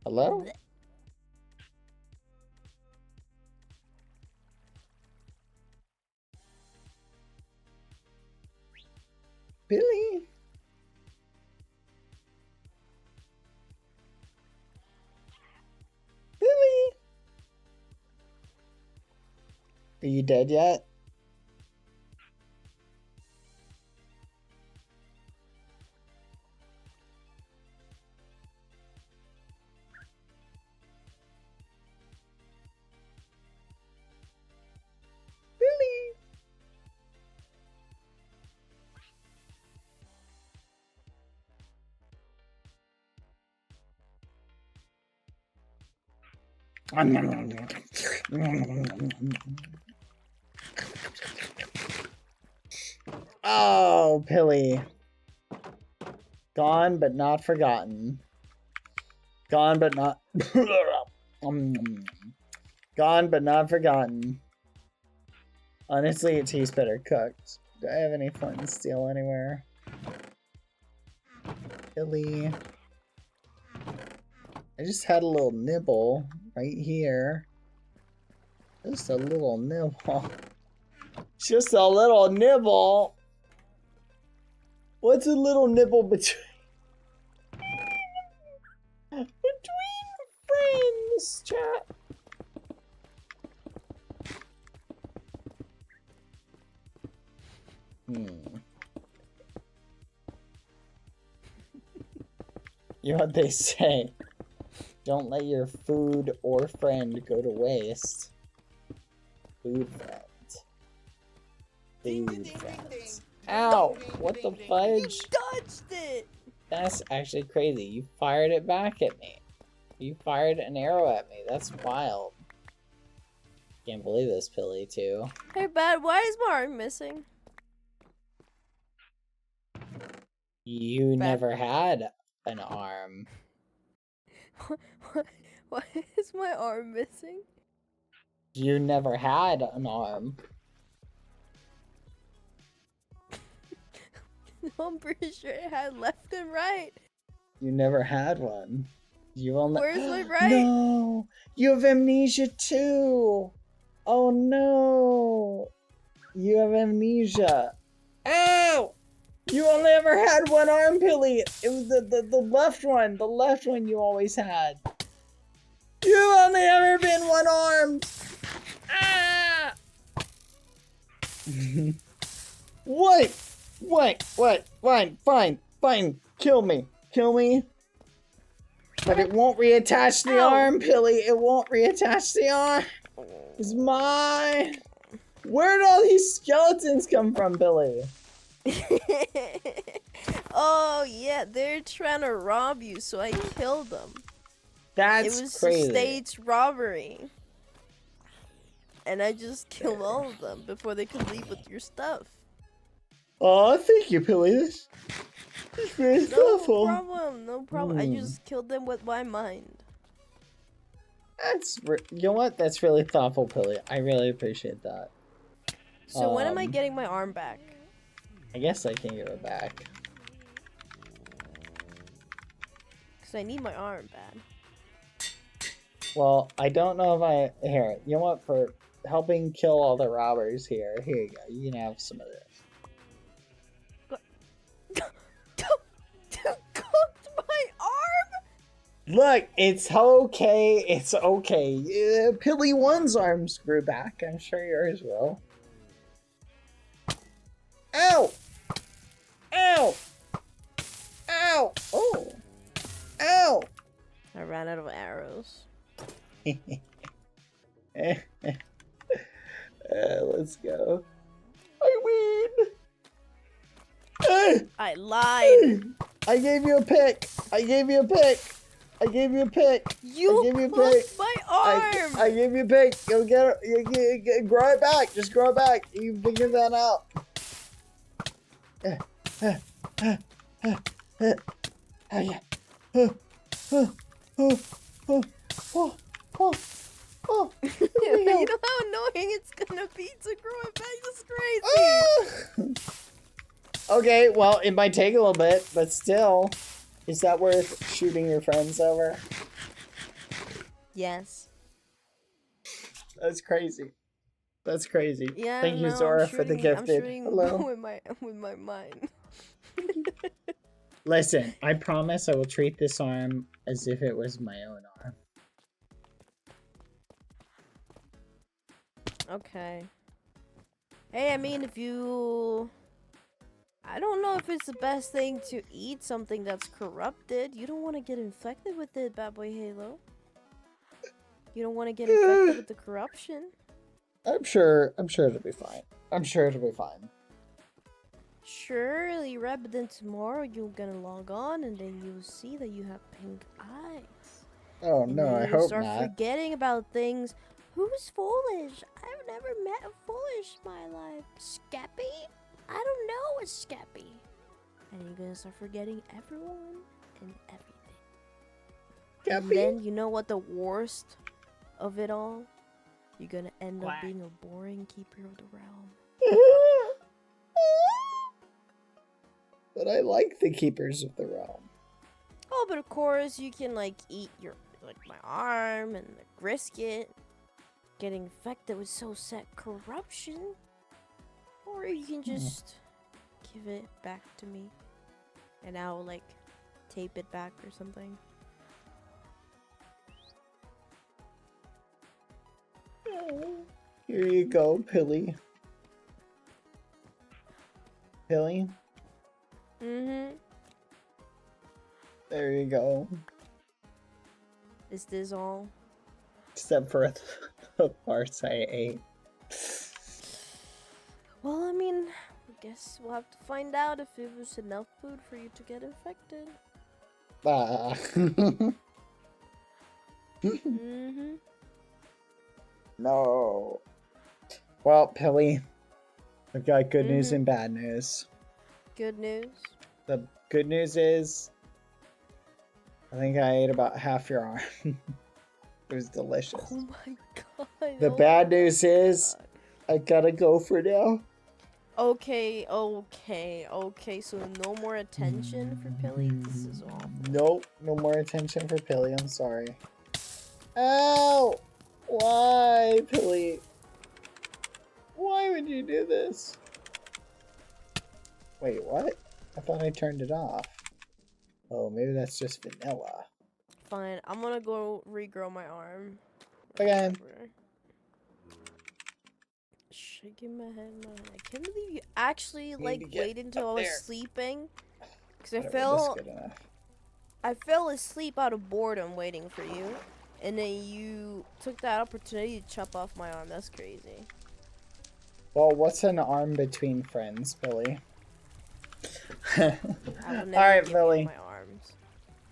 Hello? Billy? Billy? Are you dead yet? Oh, Pilly. Gone but not forgotten. Gone but not... Gone but not forgotten. Honestly, it tastes better cooked. Do I have any flint and steel anywhere? Pilly. I just had a little nibble right here. Just a little nibble. Just a little nibble. What's a little nibble between friends, chat? You know what they say? Don't let your food or friend go to waste. Food friends. Food friends. Ow! What the fudge? You touched it! That's actually crazy. You fired it back at me. You fired an arrow at me. That's wild. Can't believe this, Pilly, too. Hey, Bad, why is my arm missing? You never had an arm. Why is my arm missing? You never had an arm. I'm pretty sure it had left and right. You never had one. You only. Where's my right? No! You have amnesia too! Oh no! You have amnesia. Ow! You only ever had one arm, Pilly! It was the left one. The left one you always had. You've only ever been one armed! Ah! What? Fine. Kill me. But it won't reattach the arm, Pilly. It won't reattach the arm. It's mine. Where did all these skeletons come from, Billy? Oh, yeah, they're trying to rob you, so I killed them. That's It was crazy. a staged robbery. And I just killed all of them before they could leave with your stuff. Oh, thank you, Pilly. This is very thoughtful. No problem. I just killed them with my mind. You know what? That's really thoughtful, Pilly. I really appreciate that. So when am I getting my arm back? I guess I can give it back. Because I need my arm bad. Well, I don't know if I... Here, you know what? For helping kill all the robbers here you go. You can have some of this. Cooked my arm? Look, it's okay. It's okay. Yeah, Pilly 1's arms grew back. I'm sure yours will. Ow! Ow! Ow! Oh! Ow! I ran out of arrows. Let's go. I win! I lied! I gave you a pick! I gave you a pick! You hooked my arm! I gave you a pick! You'll get it. Grow it back! Just grow it back! You figure that out. Oh yeah. You know how annoying it's gonna be to grow it back? That's crazy! Okay, well, it might take a little bit, but still. Is that worth shooting your friends over? Yes. That's crazy. That's crazy. Yeah, Thank you, no, Zora, for the gifted. I'm shooting Hello. with my mind. Listen, I promise I will treat this arm as if it was my own arm. Okay. Hey, I mean, if you... I don't know if it's the best thing to eat something that's corrupted. You don't want to get infected with it, BadBoyHalo. You don't want to get infected with the corruption. I'm sure it'll be fine. I'm sure it'll be fine. Surely, right, but then tomorrow you're gonna log on and then you'll see that you have pink eyes. Oh and no, then I you'll hope start not. forgetting about things. Who's foolish? I've never met a foolish in my life. Skeppy? I don't know a Skeppy. And you're gonna start forgetting everyone and everything. And then you know what the worst of it all? You're gonna end up being a boring keeper of the realm. But I like the keepers of the realm. Oh, but of course you can like eat your my arm and the brisket. Getting infected with so set corruption. Or you can just give it back to me. And I'll like tape it back or something. Here you go, Pilly. Pilly? Mm-hmm. There you go. Is this all? Except for the parts I ate. Well, I mean, I guess we'll have to find out if it was enough food for you to get infected. Mm-hmm. No. Well, Pilly, I've got good news and bad news. Good news. The good news is, I think I ate about half your arm. It was delicious. Oh my god. The bad news is, I gotta go for now. Okay. So no more attention for Pilly. This is awful. Nope, no more attention for Pilly. I'm sorry. Ow! Why, Pilly? Why would you do this? Wait, what? I thought I turned it off. Oh, maybe that's just vanilla. Fine. I'm gonna go regrow my arm. Okay. Shaking my head. I can't believe you actually waited until I was sleeping. Because I fell asleep out of boredom waiting for you. And then you took that opportunity to chop off my arm. That's crazy. Well, what's an arm between friends, Billy? Alright, Billy. My arms.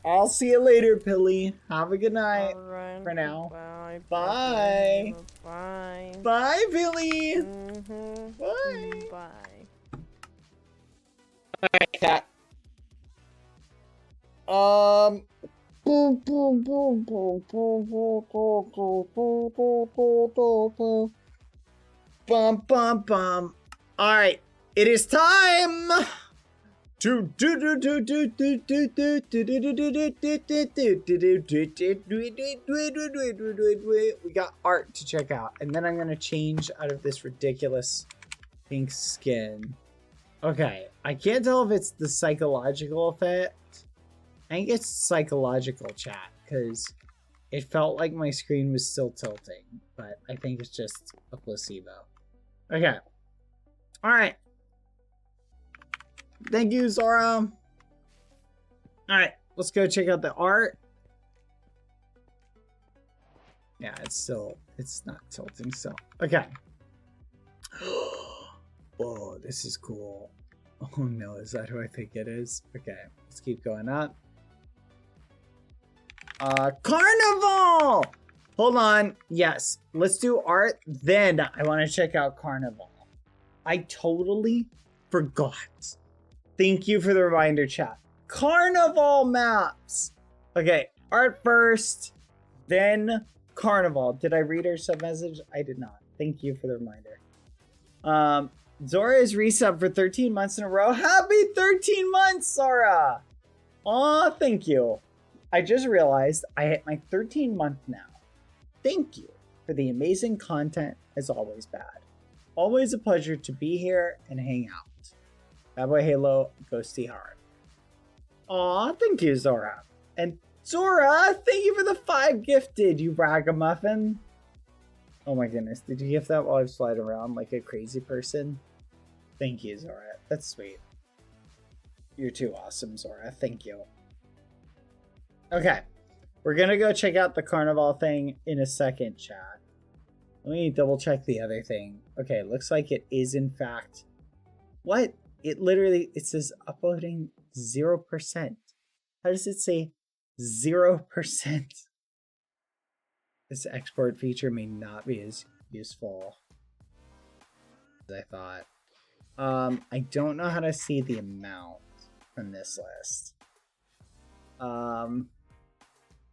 I'll see you later, Billy. Have a good night. Alright. For now. Bye. Bye. Bye. Bye, Billy. Bye. Bye. Alright, cat. Bum bum bum. Alright, it is time to we got art to check out, and then I'm gonna change out of this ridiculous pink skin. Okay, I can't tell if it's the psychological effect. I think it's psychological, chat, because it felt like my screen was still tilting, but I think it's just a placebo. Okay. Alright. Thank you, Zora. Alright, let's go check out the art. Yeah, it's not tilting, so. Okay. Whoa, this is cool. Oh no, is that who I think it is? Okay, let's keep going up. Carnival! Hold on. Yes, let's do art. Then I want to check out Carnival. I totally forgot. Thank you for the reminder, chat. Carnival maps. Okay, art first, then Carnival. Did I read her sub message? I did not. Thank you for the reminder. Zora is resub for 13 months in a row. Happy 13 months, Zora! Aw, thank you. I just realized I hit my 13th month now. Thank you for the amazing content, as always, Bad. Always a pleasure to be here and hang out. BadBoyHalo, Ghosty Heart. Aw, thank you, Zora. And Zora, thank you for the 5 gifted, you ragamuffin. Oh my goodness, did you gift that while I was sliding around like a crazy person? Thank you, Zora. That's sweet. You're too awesome, Zora. Thank you. Okay, we're gonna go check out the Carnival thing in a second, chat. Let me double check the other thing. Okay, looks like it is in fact... What? It says uploading 0%. How does it say 0%? This export feature may not be as useful as I thought. I don't know how to see the amount from this list.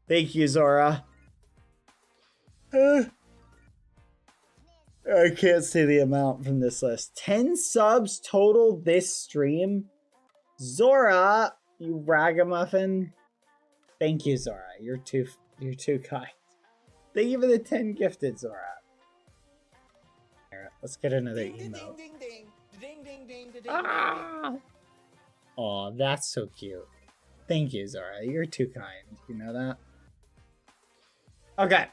Thank you, Zora. I can't see the amount from this list. 10 subs total this stream. Zora, you ragamuffin. Thank you, Zora. You're too kind. Thank you for the 10 gifted, Zora. Alright, let's get another emote. Ah! Aw, that's so cute. Thank you, Zora. You're too kind. You know that? Okay.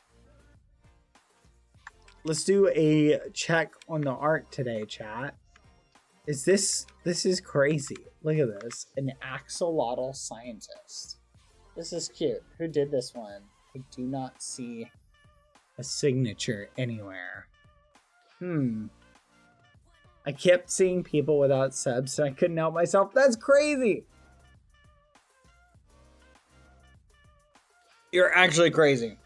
Let's do a check on the art today, chat. This is crazy. Look at this. An axolotl scientist. This is cute. Who did this one? I do not see a signature anywhere. I kept seeing people without subs and I couldn't help myself. That's crazy. You're actually crazy.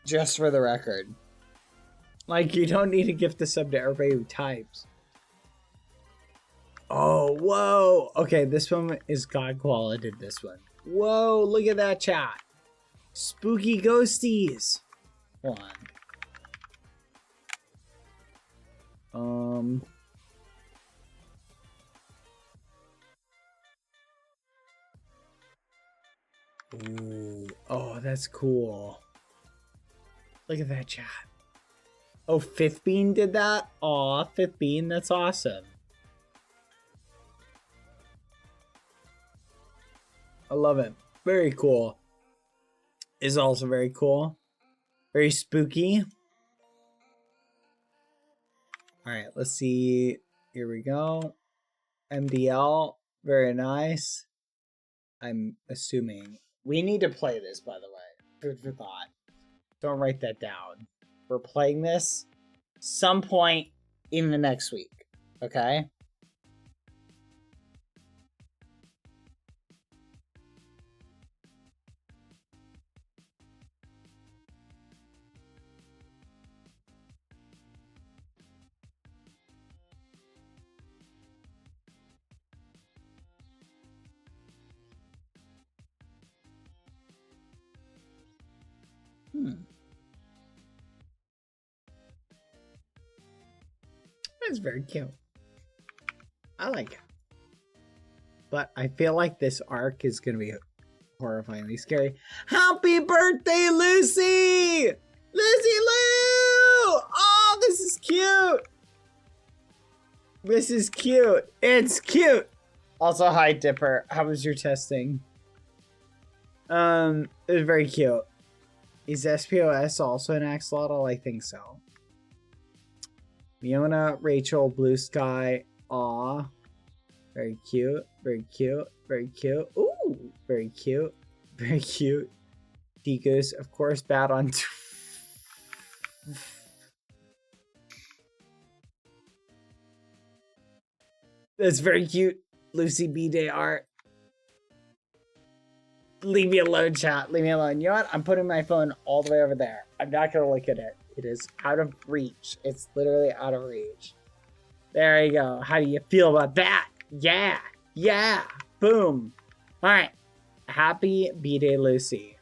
Just for the record. Like, you don't need to gift a sub to everybody who types. Oh, whoa. Okay, this one is God quality, this one. Whoa, look at that chat. Spooky ghosties. Hold on. Ooh. Oh, that's cool. Look at that chat. Oh, Fifth Bean did that? Aw, Fifth Bean, that's awesome. I love it. Very cool. Is also very cool. Very spooky. Alright, let's see. Here we go. MDL. Very nice. I'm assuming. We need to play this, by the way. Food for thought. Don't write that down. We're playing this some point in the next week. Okay? That's very cute. I like it. But I feel like this arc is going to be horrifyingly scary. Happy birthday, Lucy! Lucy Lou! Oh, this is cute! This is cute. It's cute! Also, hi, Dipper. How was your testing? It was very cute. Is SPOS also an axolotl? I think so. Fiona, Rachel, Blue Sky, aw. Very cute, very cute, very cute. Ooh, very cute, very cute. Degoose, of course, bad on. That's very cute. Lucy B Day art. Leave me alone, chat. Leave me alone. You know what? I'm putting my phone all the way over there. I'm not gonna look at it. It is out of reach. It's literally out of reach. There you go. How do you feel about that? Yeah. Yeah. Boom. All right. Happy B-Day, Lucy.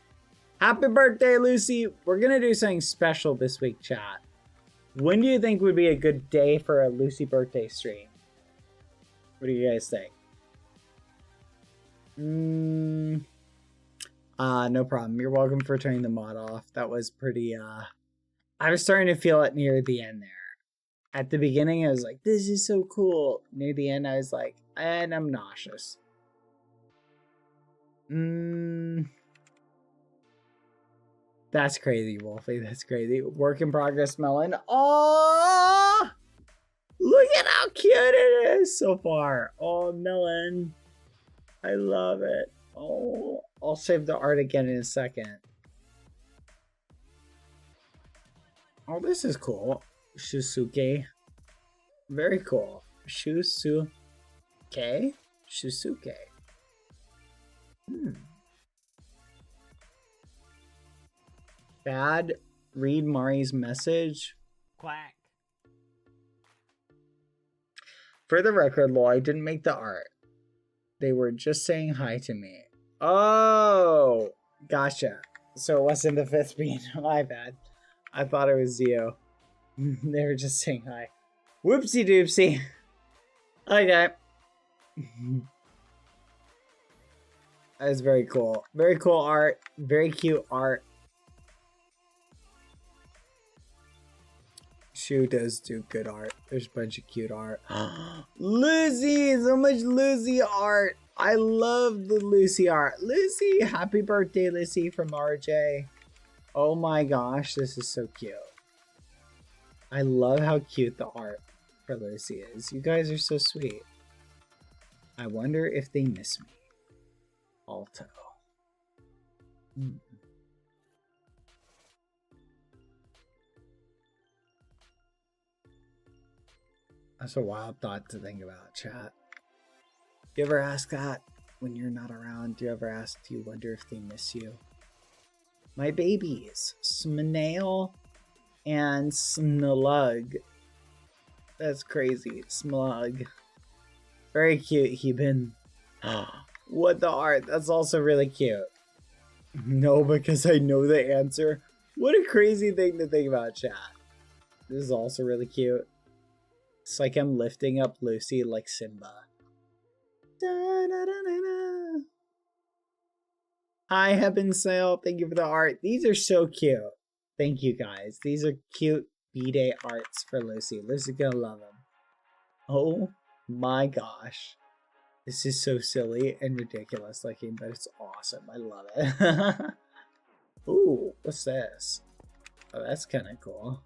Happy birthday, Lucy. We're going to do something special this week, chat. When do you think would be a good day for a Lucy birthday stream? What do you guys think? No problem. You're welcome for turning the mod off. That was pretty, I was starting to feel it near the end there. At the beginning, I was like, this is so cool. Near the end, I was like, and I'm nauseous. That's crazy, Wolfie. That's crazy. Work in progress, Melon. Oh, look at how cute it is so far. Oh, Melon. I love it. Oh, I'll save the art again in a second. Oh, this is cool. Shusuke. Very cool. Shusuke? Shusuke. Bad. Read Mari's message. Quack. For the record, lol, I didn't make the art. They were just saying hi to me. Oh, gotcha. So it wasn't the fifth bean. My bad. I thought it was Zio. They were just saying hi. Whoopsie doopsie. Okay. That is very cool. Very cool art. Very cute art. Shu does do good art. There's a bunch of cute art. Lucy! So much Lucy art. I love the Lucy art. Lucy! Happy birthday, Lucy, from RJ. Oh my gosh, this is so cute. I love how cute the art for Lucy is. You guys are so sweet. I wonder if they miss me. Alto. That's a wild thought to think about, chat. Do you ever ask that when you're not around? Do you ever ask, do you wonder if they miss you? My babies, Sminail and Snulug. That's crazy, Smlug. Very cute, Heben. What the art? That's also really cute. No, because I know the answer. What a crazy thing to think about, chat. This is also really cute. It's like I'm lifting up Lucy like Simba. Da, da, da, da, da. Hi, Heaven Sale. Thank you for the art. These are so cute. Thank you, guys. These are cute B-Day arts for Lucy. Lucy's gonna love them. Oh my gosh. This is so silly and ridiculous looking, but it's awesome. I love it. Ooh, what's this? Oh, that's kind of cool.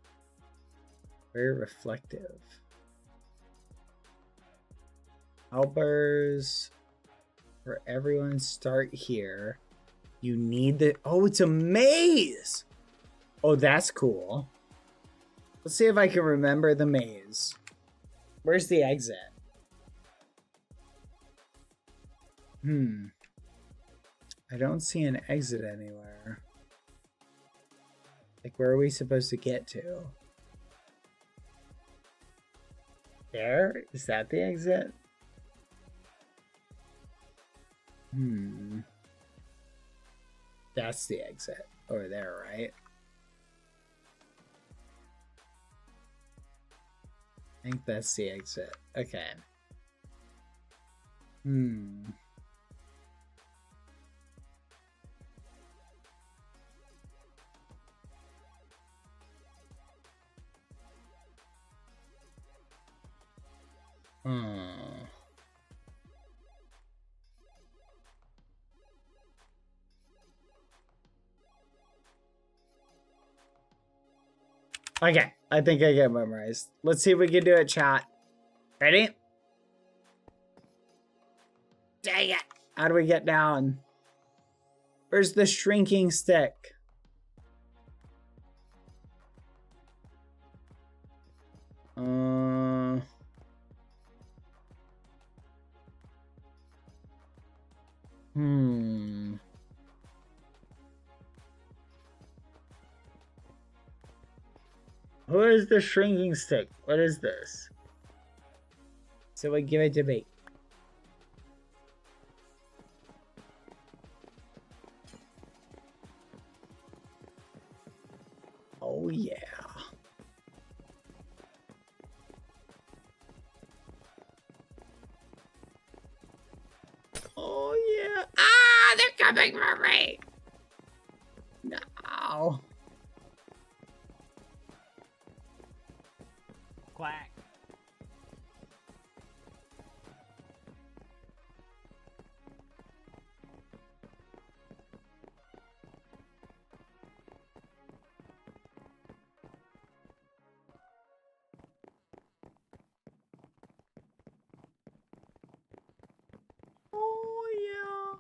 Very reflective. Helpers for everyone start here. You need the... Oh, it's a maze! Oh, that's cool. Let's see if I can remember the maze. Where's the exit? I don't see an exit anywhere. Like, where are we supposed to get to? There? Is that the exit? That's the exit. Over there, right? I think that's the exit. Okay. Okay, I think I get memorized. Let's see if we can do it, chat. Ready? Dang it! How do we get down? Where's the shrinking stick? Who is the shrinking stick? What is this? So we give it to me. Oh yeah. Oh yeah. Ah, they're coming for me. No. Quack. Oh yeah.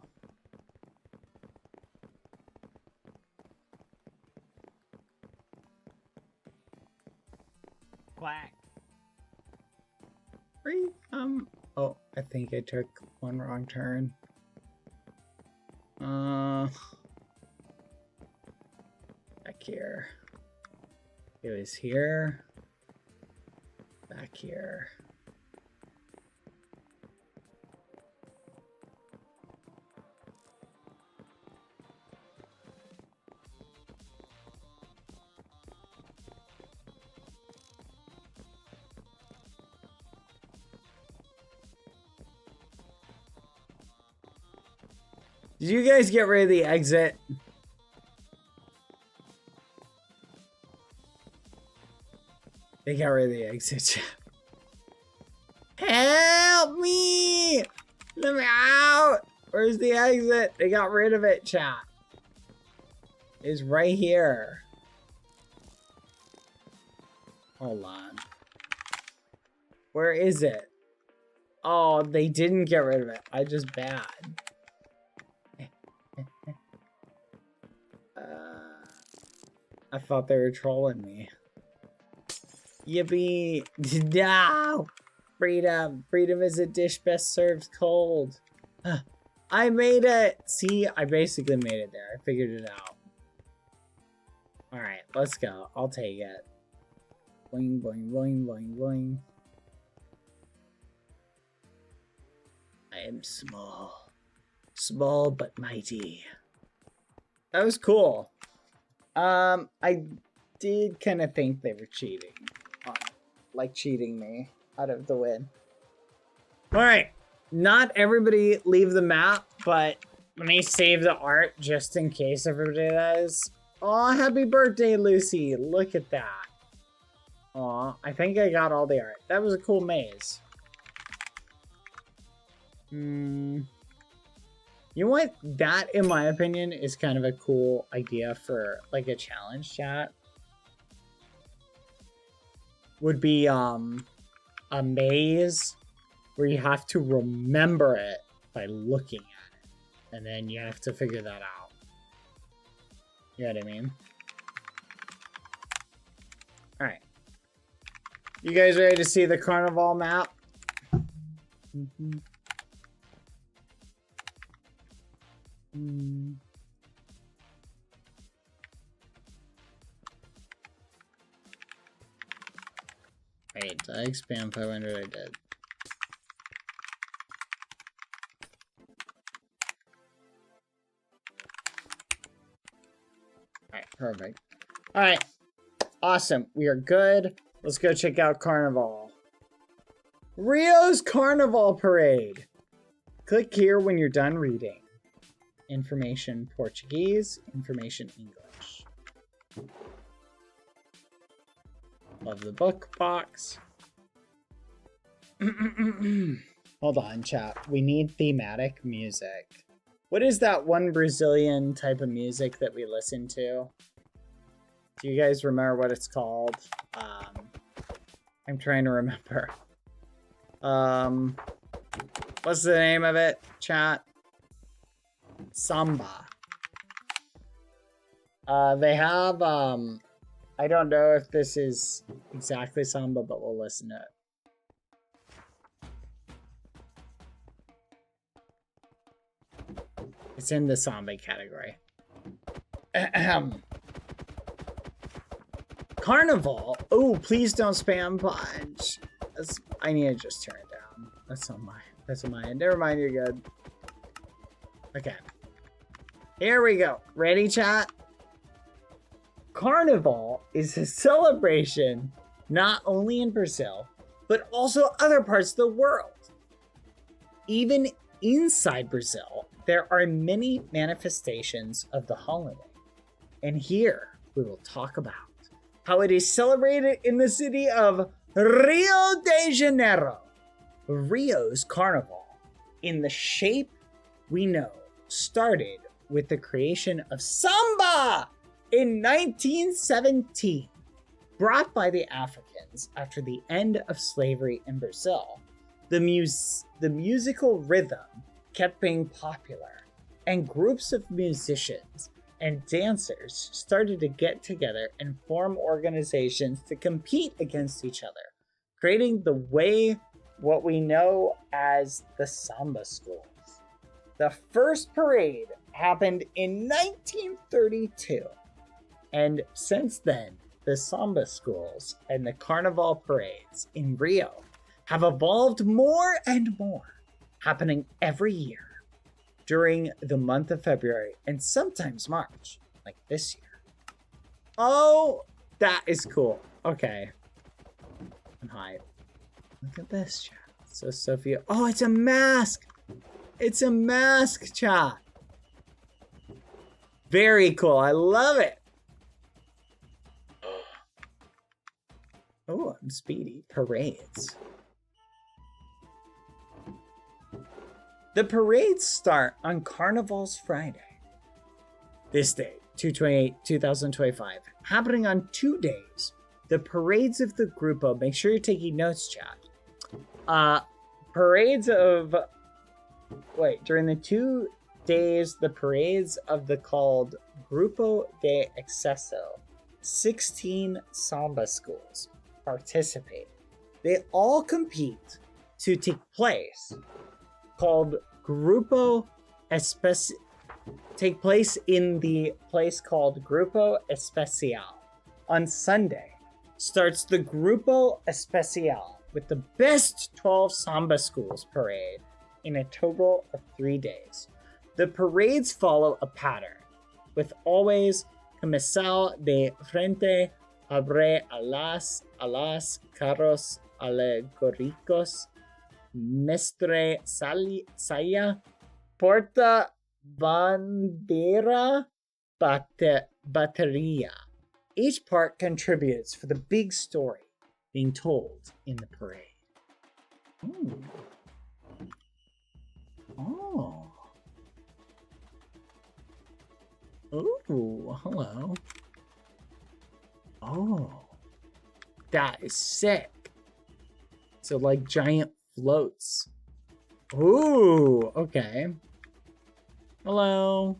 Quack. Oh, I think I took one wrong turn. Back here. It was here. Back here. Did you guys get rid of the exit? They got rid of the exit. Help me! Let me out! Where's the exit? They got rid of it, chat. It's right here. Hold on. Where is it? Oh, they didn't get rid of it. I just bad. I thought they were trolling me. Yippee! No! Freedom! Freedom is a dish best served cold. I made it! See, I basically made it there. I figured it out. All right, let's go. I'll take it. Boing, boing, boing, boing, boing. I am small. Small but mighty. That was cool. I did kind of think they were cheating. Like cheating me out of the win. Alright. Not everybody leave the map, but let me save the art just in case everybody does. Aw, happy birthday, Lucy. Look at that. Aw, I think I got all the art. That was a cool maze. You know what? That, in my opinion, is kind of a cool idea for, like, a challenge chat. Would be, a maze where you have to remember it by looking at it. And then you have to figure that out. You know what I mean? Alright. You guys ready to see the carnival map? Wait, did I expand 500? I did. Alright, perfect. Alright. Awesome. We are good. Let's go check out Carnival. Rio's Carnival Parade. Click here when you're done reading. Information Portuguese, information English. Love the book box. Hold on, chat. We need thematic music. What is that one Brazilian type of music that we listen to? Do you guys remember what it's called? I'm trying to remember. What's the name of it, chat? Samba. They have, I don't know if this is exactly samba, but we'll listen to it. It's in the samba category. Carnival. Oh, please don't spam punch. I need to just turn it down. That's on my end. Never mind, you're good. Okay. Here we go. Ready, chat? Carnival is a celebration not only in Brazil, but also other parts of the world. Even inside Brazil, there are many manifestations of the holiday. And here we will talk about how it is celebrated in the city of Rio de Janeiro. Rio's Carnival, in the shape we know, started with the creation of samba in 1917, brought by the Africans after the end of slavery in Brazil. The musical rhythm kept being popular, and groups of musicians and dancers started to get together and form organizations to compete against each other, creating what we know as the samba schools. The first parade happened in 1932, and since then, the samba schools and the carnival parades in Rio have evolved more and more, happening every year during the month of February and sometimes March, like this year. Oh, that is cool. Okay. I'm hyped. Look at this, chat. So Sophia. Oh, it's a mask. It's a mask, chat. Very cool. I love it. Oh, I'm speedy. Parades. The parades start on Carnival's Friday. This day, 2/28/2025, happening on 2 days. The parades of the Grupo, make sure you're taking notes, chat. During the 2 days, the parades of the called Grupo de Excesso, 16 samba schools participate. They all compete to take place, called Grupo take place in the place called Grupo Especial. On Sunday starts the Grupo Especial with the best 12 Samba schools parade in a total of 3 days. The parades follow a pattern, with always comenzar de frente, abre alas, carros alegóricos, mestre saya, porta bandera, bateria. Each part contributes for the big story being told in the parade. Ooh. Oh. Ooh, hello. Oh. That is sick. So like giant floats. Ooh, okay. Hello.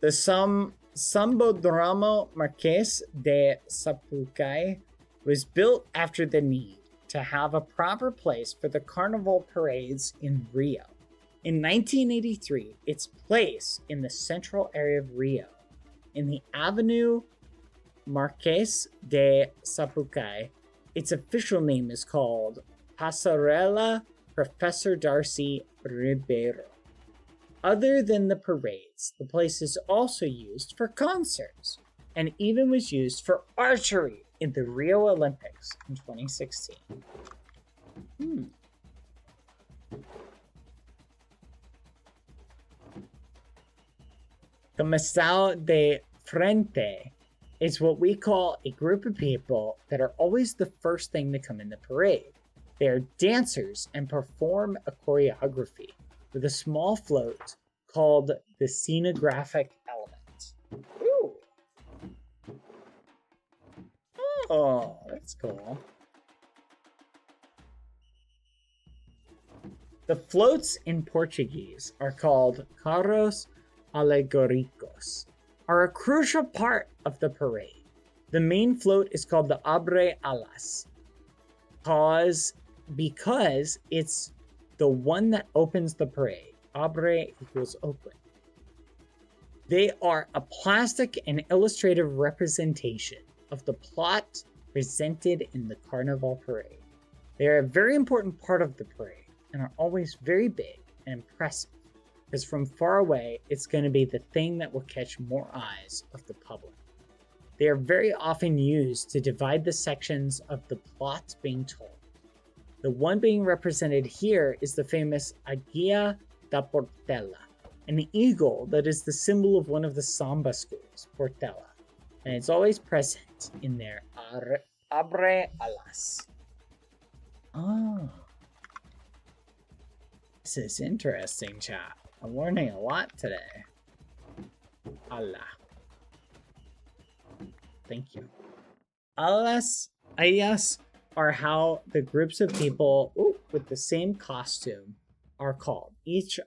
The Sambódromo Marqués de Sapucaí was built after the need to have a proper place for the carnival parades in Rio. In 1983, its place in the central area of Rio, in the Avenue Marqués de Sapucaí, its official name is called Passarela Professor Darcy Ribeiro. Other than the parades, the place is also used for concerts and even was used for archery in the Rio Olympics in 2016. Comensal de Frente is what we call a group of people that are always the first thing to come in the parade. They are dancers and perform a choreography with a small float called the scenographic element. Ooh. Oh, that's cool. The floats in Portuguese are called carros alegóricos, are a crucial part of the parade. The main float is called the abre alas, because it's the one that opens the parade. Abre equals open. They are a plastic and illustrative representation of the plot presented in the carnival parade. They are a very important part of the parade and are always very big and impressive, because from far away, it's going to be the thing that will catch more eyes of the public. They are very often used to divide the sections of the plot being told. The one being represented here is the famous Águia da Portela, an eagle that is the symbol of one of the Samba schools, Portela, and it's always present in their abre alas. Oh. This is interesting, chat. I'm learning a lot today. Allah. Thank you. Ayas are how the groups of people with the same costume are called. Each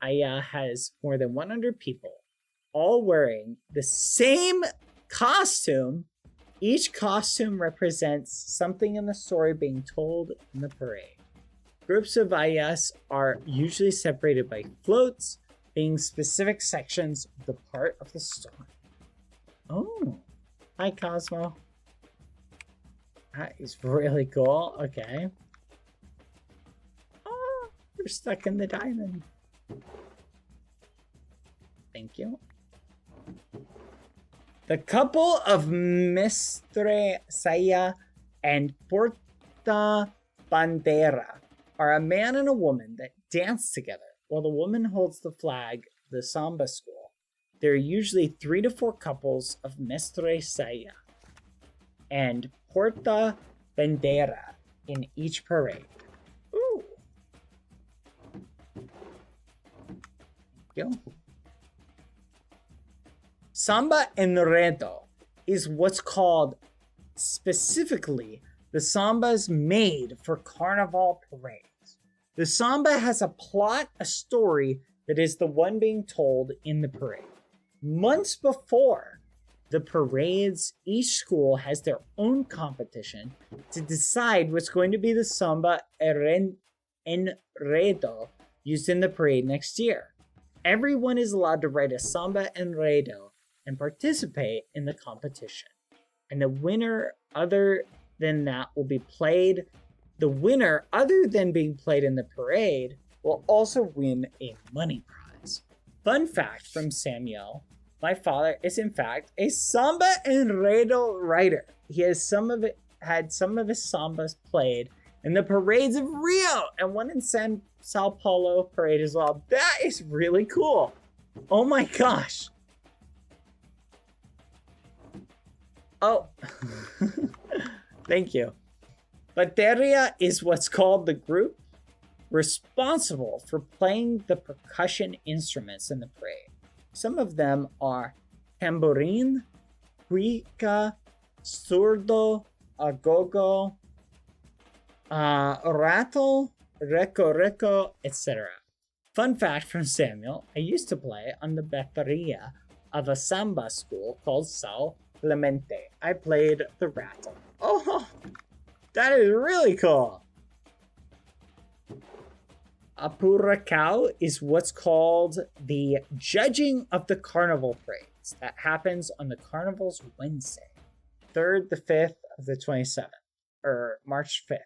ayah has more than 100 people, all wearing the same costume. Each costume represents something in the story being told in the parade. Groups of ayahs are usually separated by floats, being specific sections of the part of the story. Oh, hi Cosmo. That is really cool. Okay. Oh, you're stuck in the diamond. Thank you. The couple of Mestre Saya and Porta Bandera are a man and a woman that dance together while the woman holds the flag of the Samba school. There are usually 3 to 4 couples of Mestre Saya and Porta Bandera in each parade. Ooh. Thank you. Samba Enredo is what's called specifically the sambas made for carnival parades. The samba has a plot, a story that is the one being told in the parade. Months before, the parades, each school has their own competition to decide what's going to be the samba enredo used in the parade next year. Everyone is allowed to write a samba enredo and participate in the competition. And the winner other than that will be played. The winner other than being played in the parade will also win a money prize. Fun fact from Samuel, my father is in fact a samba enredo writer. He has had some of his sambas played in the parades of Rio and one in Sao Paulo parade as well. That is really cool. Oh my gosh. Oh, thank you. Bateria is what's called the group responsible for playing the percussion instruments in the parade. Some of them are tambourine, cuica, surdo, agogo, rattle, reco, etc. Fun fact from Samuel, I used to play on the bateria of a samba school called Sao Clemente. I played the rattle. Oh, that is really cool. Apuracao is what's called the judging of the carnival parades that happens on the carnival's Wednesday, 3rd, the 5th of the 27th, or March 5th.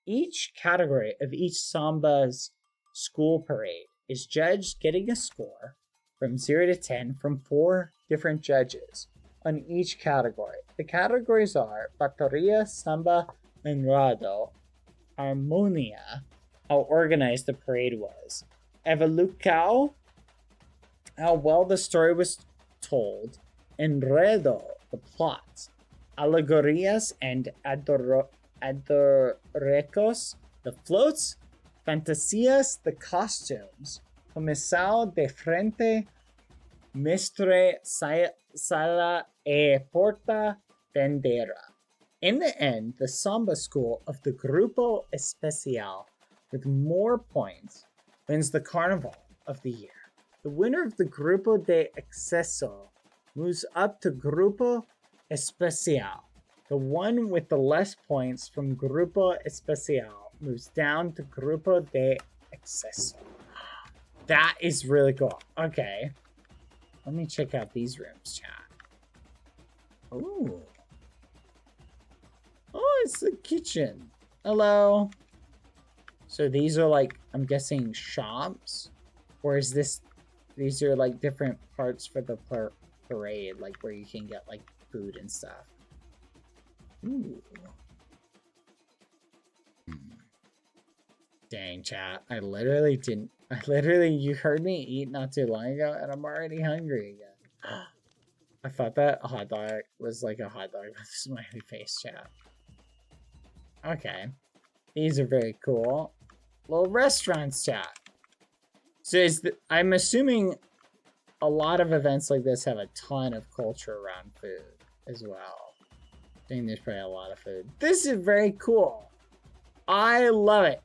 Each category of each samba's school parade is judged, getting a score from 0 to 10 from 4 different judges on each category. The categories are Bateria, Samba, Enredo, Harmonia, how organized the parade was, Evolucao, how well the story was told, Enredo, the plot, Alegorias and Adorecos, the floats, Fantasias, the costumes, Comensal de Frente, Mestre, Sala e Porta, Bandera. In the end, the samba school of the Grupo Especial with more points wins the carnival of the year. The winner of the Grupo de Exceso moves up to Grupo Especial. The one with the less points from Grupo Especial moves down to Grupo de Exceso. That is really cool. Okay. Let me check out these rooms, chat. Ooh. Oh, it's the kitchen. Hello. So these are like, I'm guessing shops? Or is this, these are like different parts for the parade, like where you can get like food and stuff. Ooh. Dang, chat. You heard me eat not too long ago and I'm already hungry again. I thought that hot dog was like a hot dog with a smiley face, chat. Okay. These are very cool. Little restaurants, chat. So I'm assuming a lot of events like this have a ton of culture around food as well. I think there's probably a lot of food. This is very cool. I love it.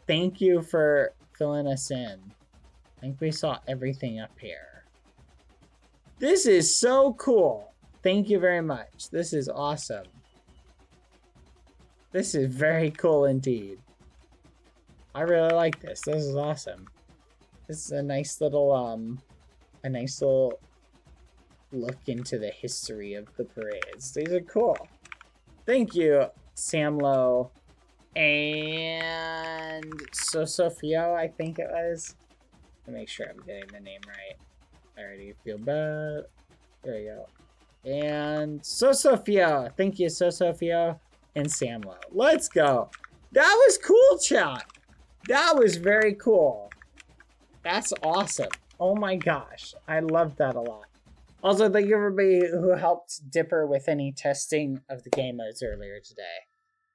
Thank you for filling us in. I think we saw everything up here. This is so cool. Thank you very much. This is awesome. This is very cool indeed. I really like this. This is awesome. This is a nice little look into the history of the parades. These are cool. Thank you, Samlo. And Sofio, I think it was. Let me make sure I'm getting the name right. I already feel bad. There we go. And Sofio. Thank you, Sofio and Samlo. Let's go. That was cool, chat. That was very cool. That's awesome. Oh my gosh. I love that a lot. Also, thank you everybody who helped Dipper with any testing of the game modes earlier today.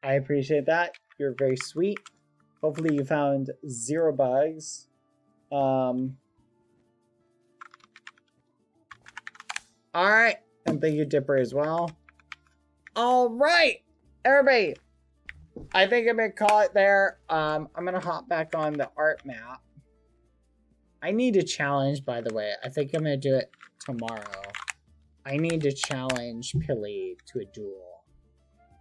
I appreciate that. You're very sweet. Hopefully you found 0 bugs. Alright. And thank you, Dipper, as well. Alright. Everybody. I think I'm going to call it there. I'm going to hop back on the art map. I need a challenge, by the way. I think I'm going to do it tomorrow. I need to challenge Pilly to a duel.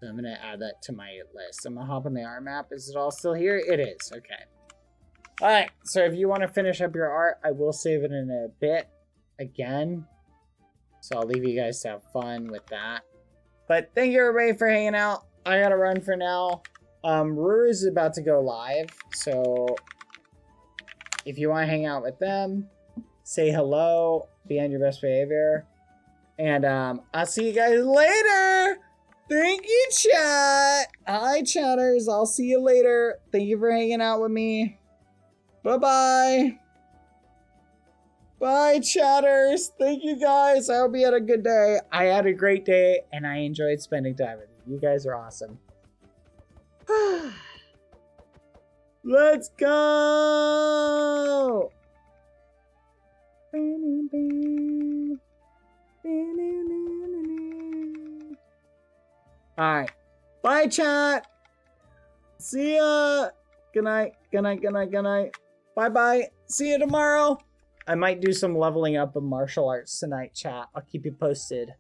So I'm gonna add that to my list. I'm gonna hop on the art map. Is it all still here? It is, okay. Alright, so if you want to finish up your art, I will save it in a bit again. So I'll leave you guys to have fun with that. But thank you everybody for hanging out. I gotta run for now. Ruru is about to go live, so if you want to hang out with them, say hello, be on your best behavior, and I'll see you guys later. Thank you, chat. Hi, chatters. I'll see you later. Thank you for hanging out with me. Bye-bye. Bye, chatters. Thank you, guys. I hope you had a good day. I had a great day, and I enjoyed spending time with you. You guys are awesome. Let's go! Alright. Bye, chat. See ya. Good night. Good night. Good night. Good night. Bye-bye. See you tomorrow. I might do some leveling up of martial arts tonight, chat. I'll keep you posted.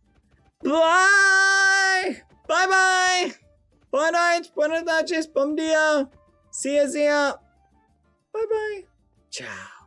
Bye! Bye-bye! Boa noite, buenas noches, bom dia. See ya, see ya. Bye-bye. Ciao.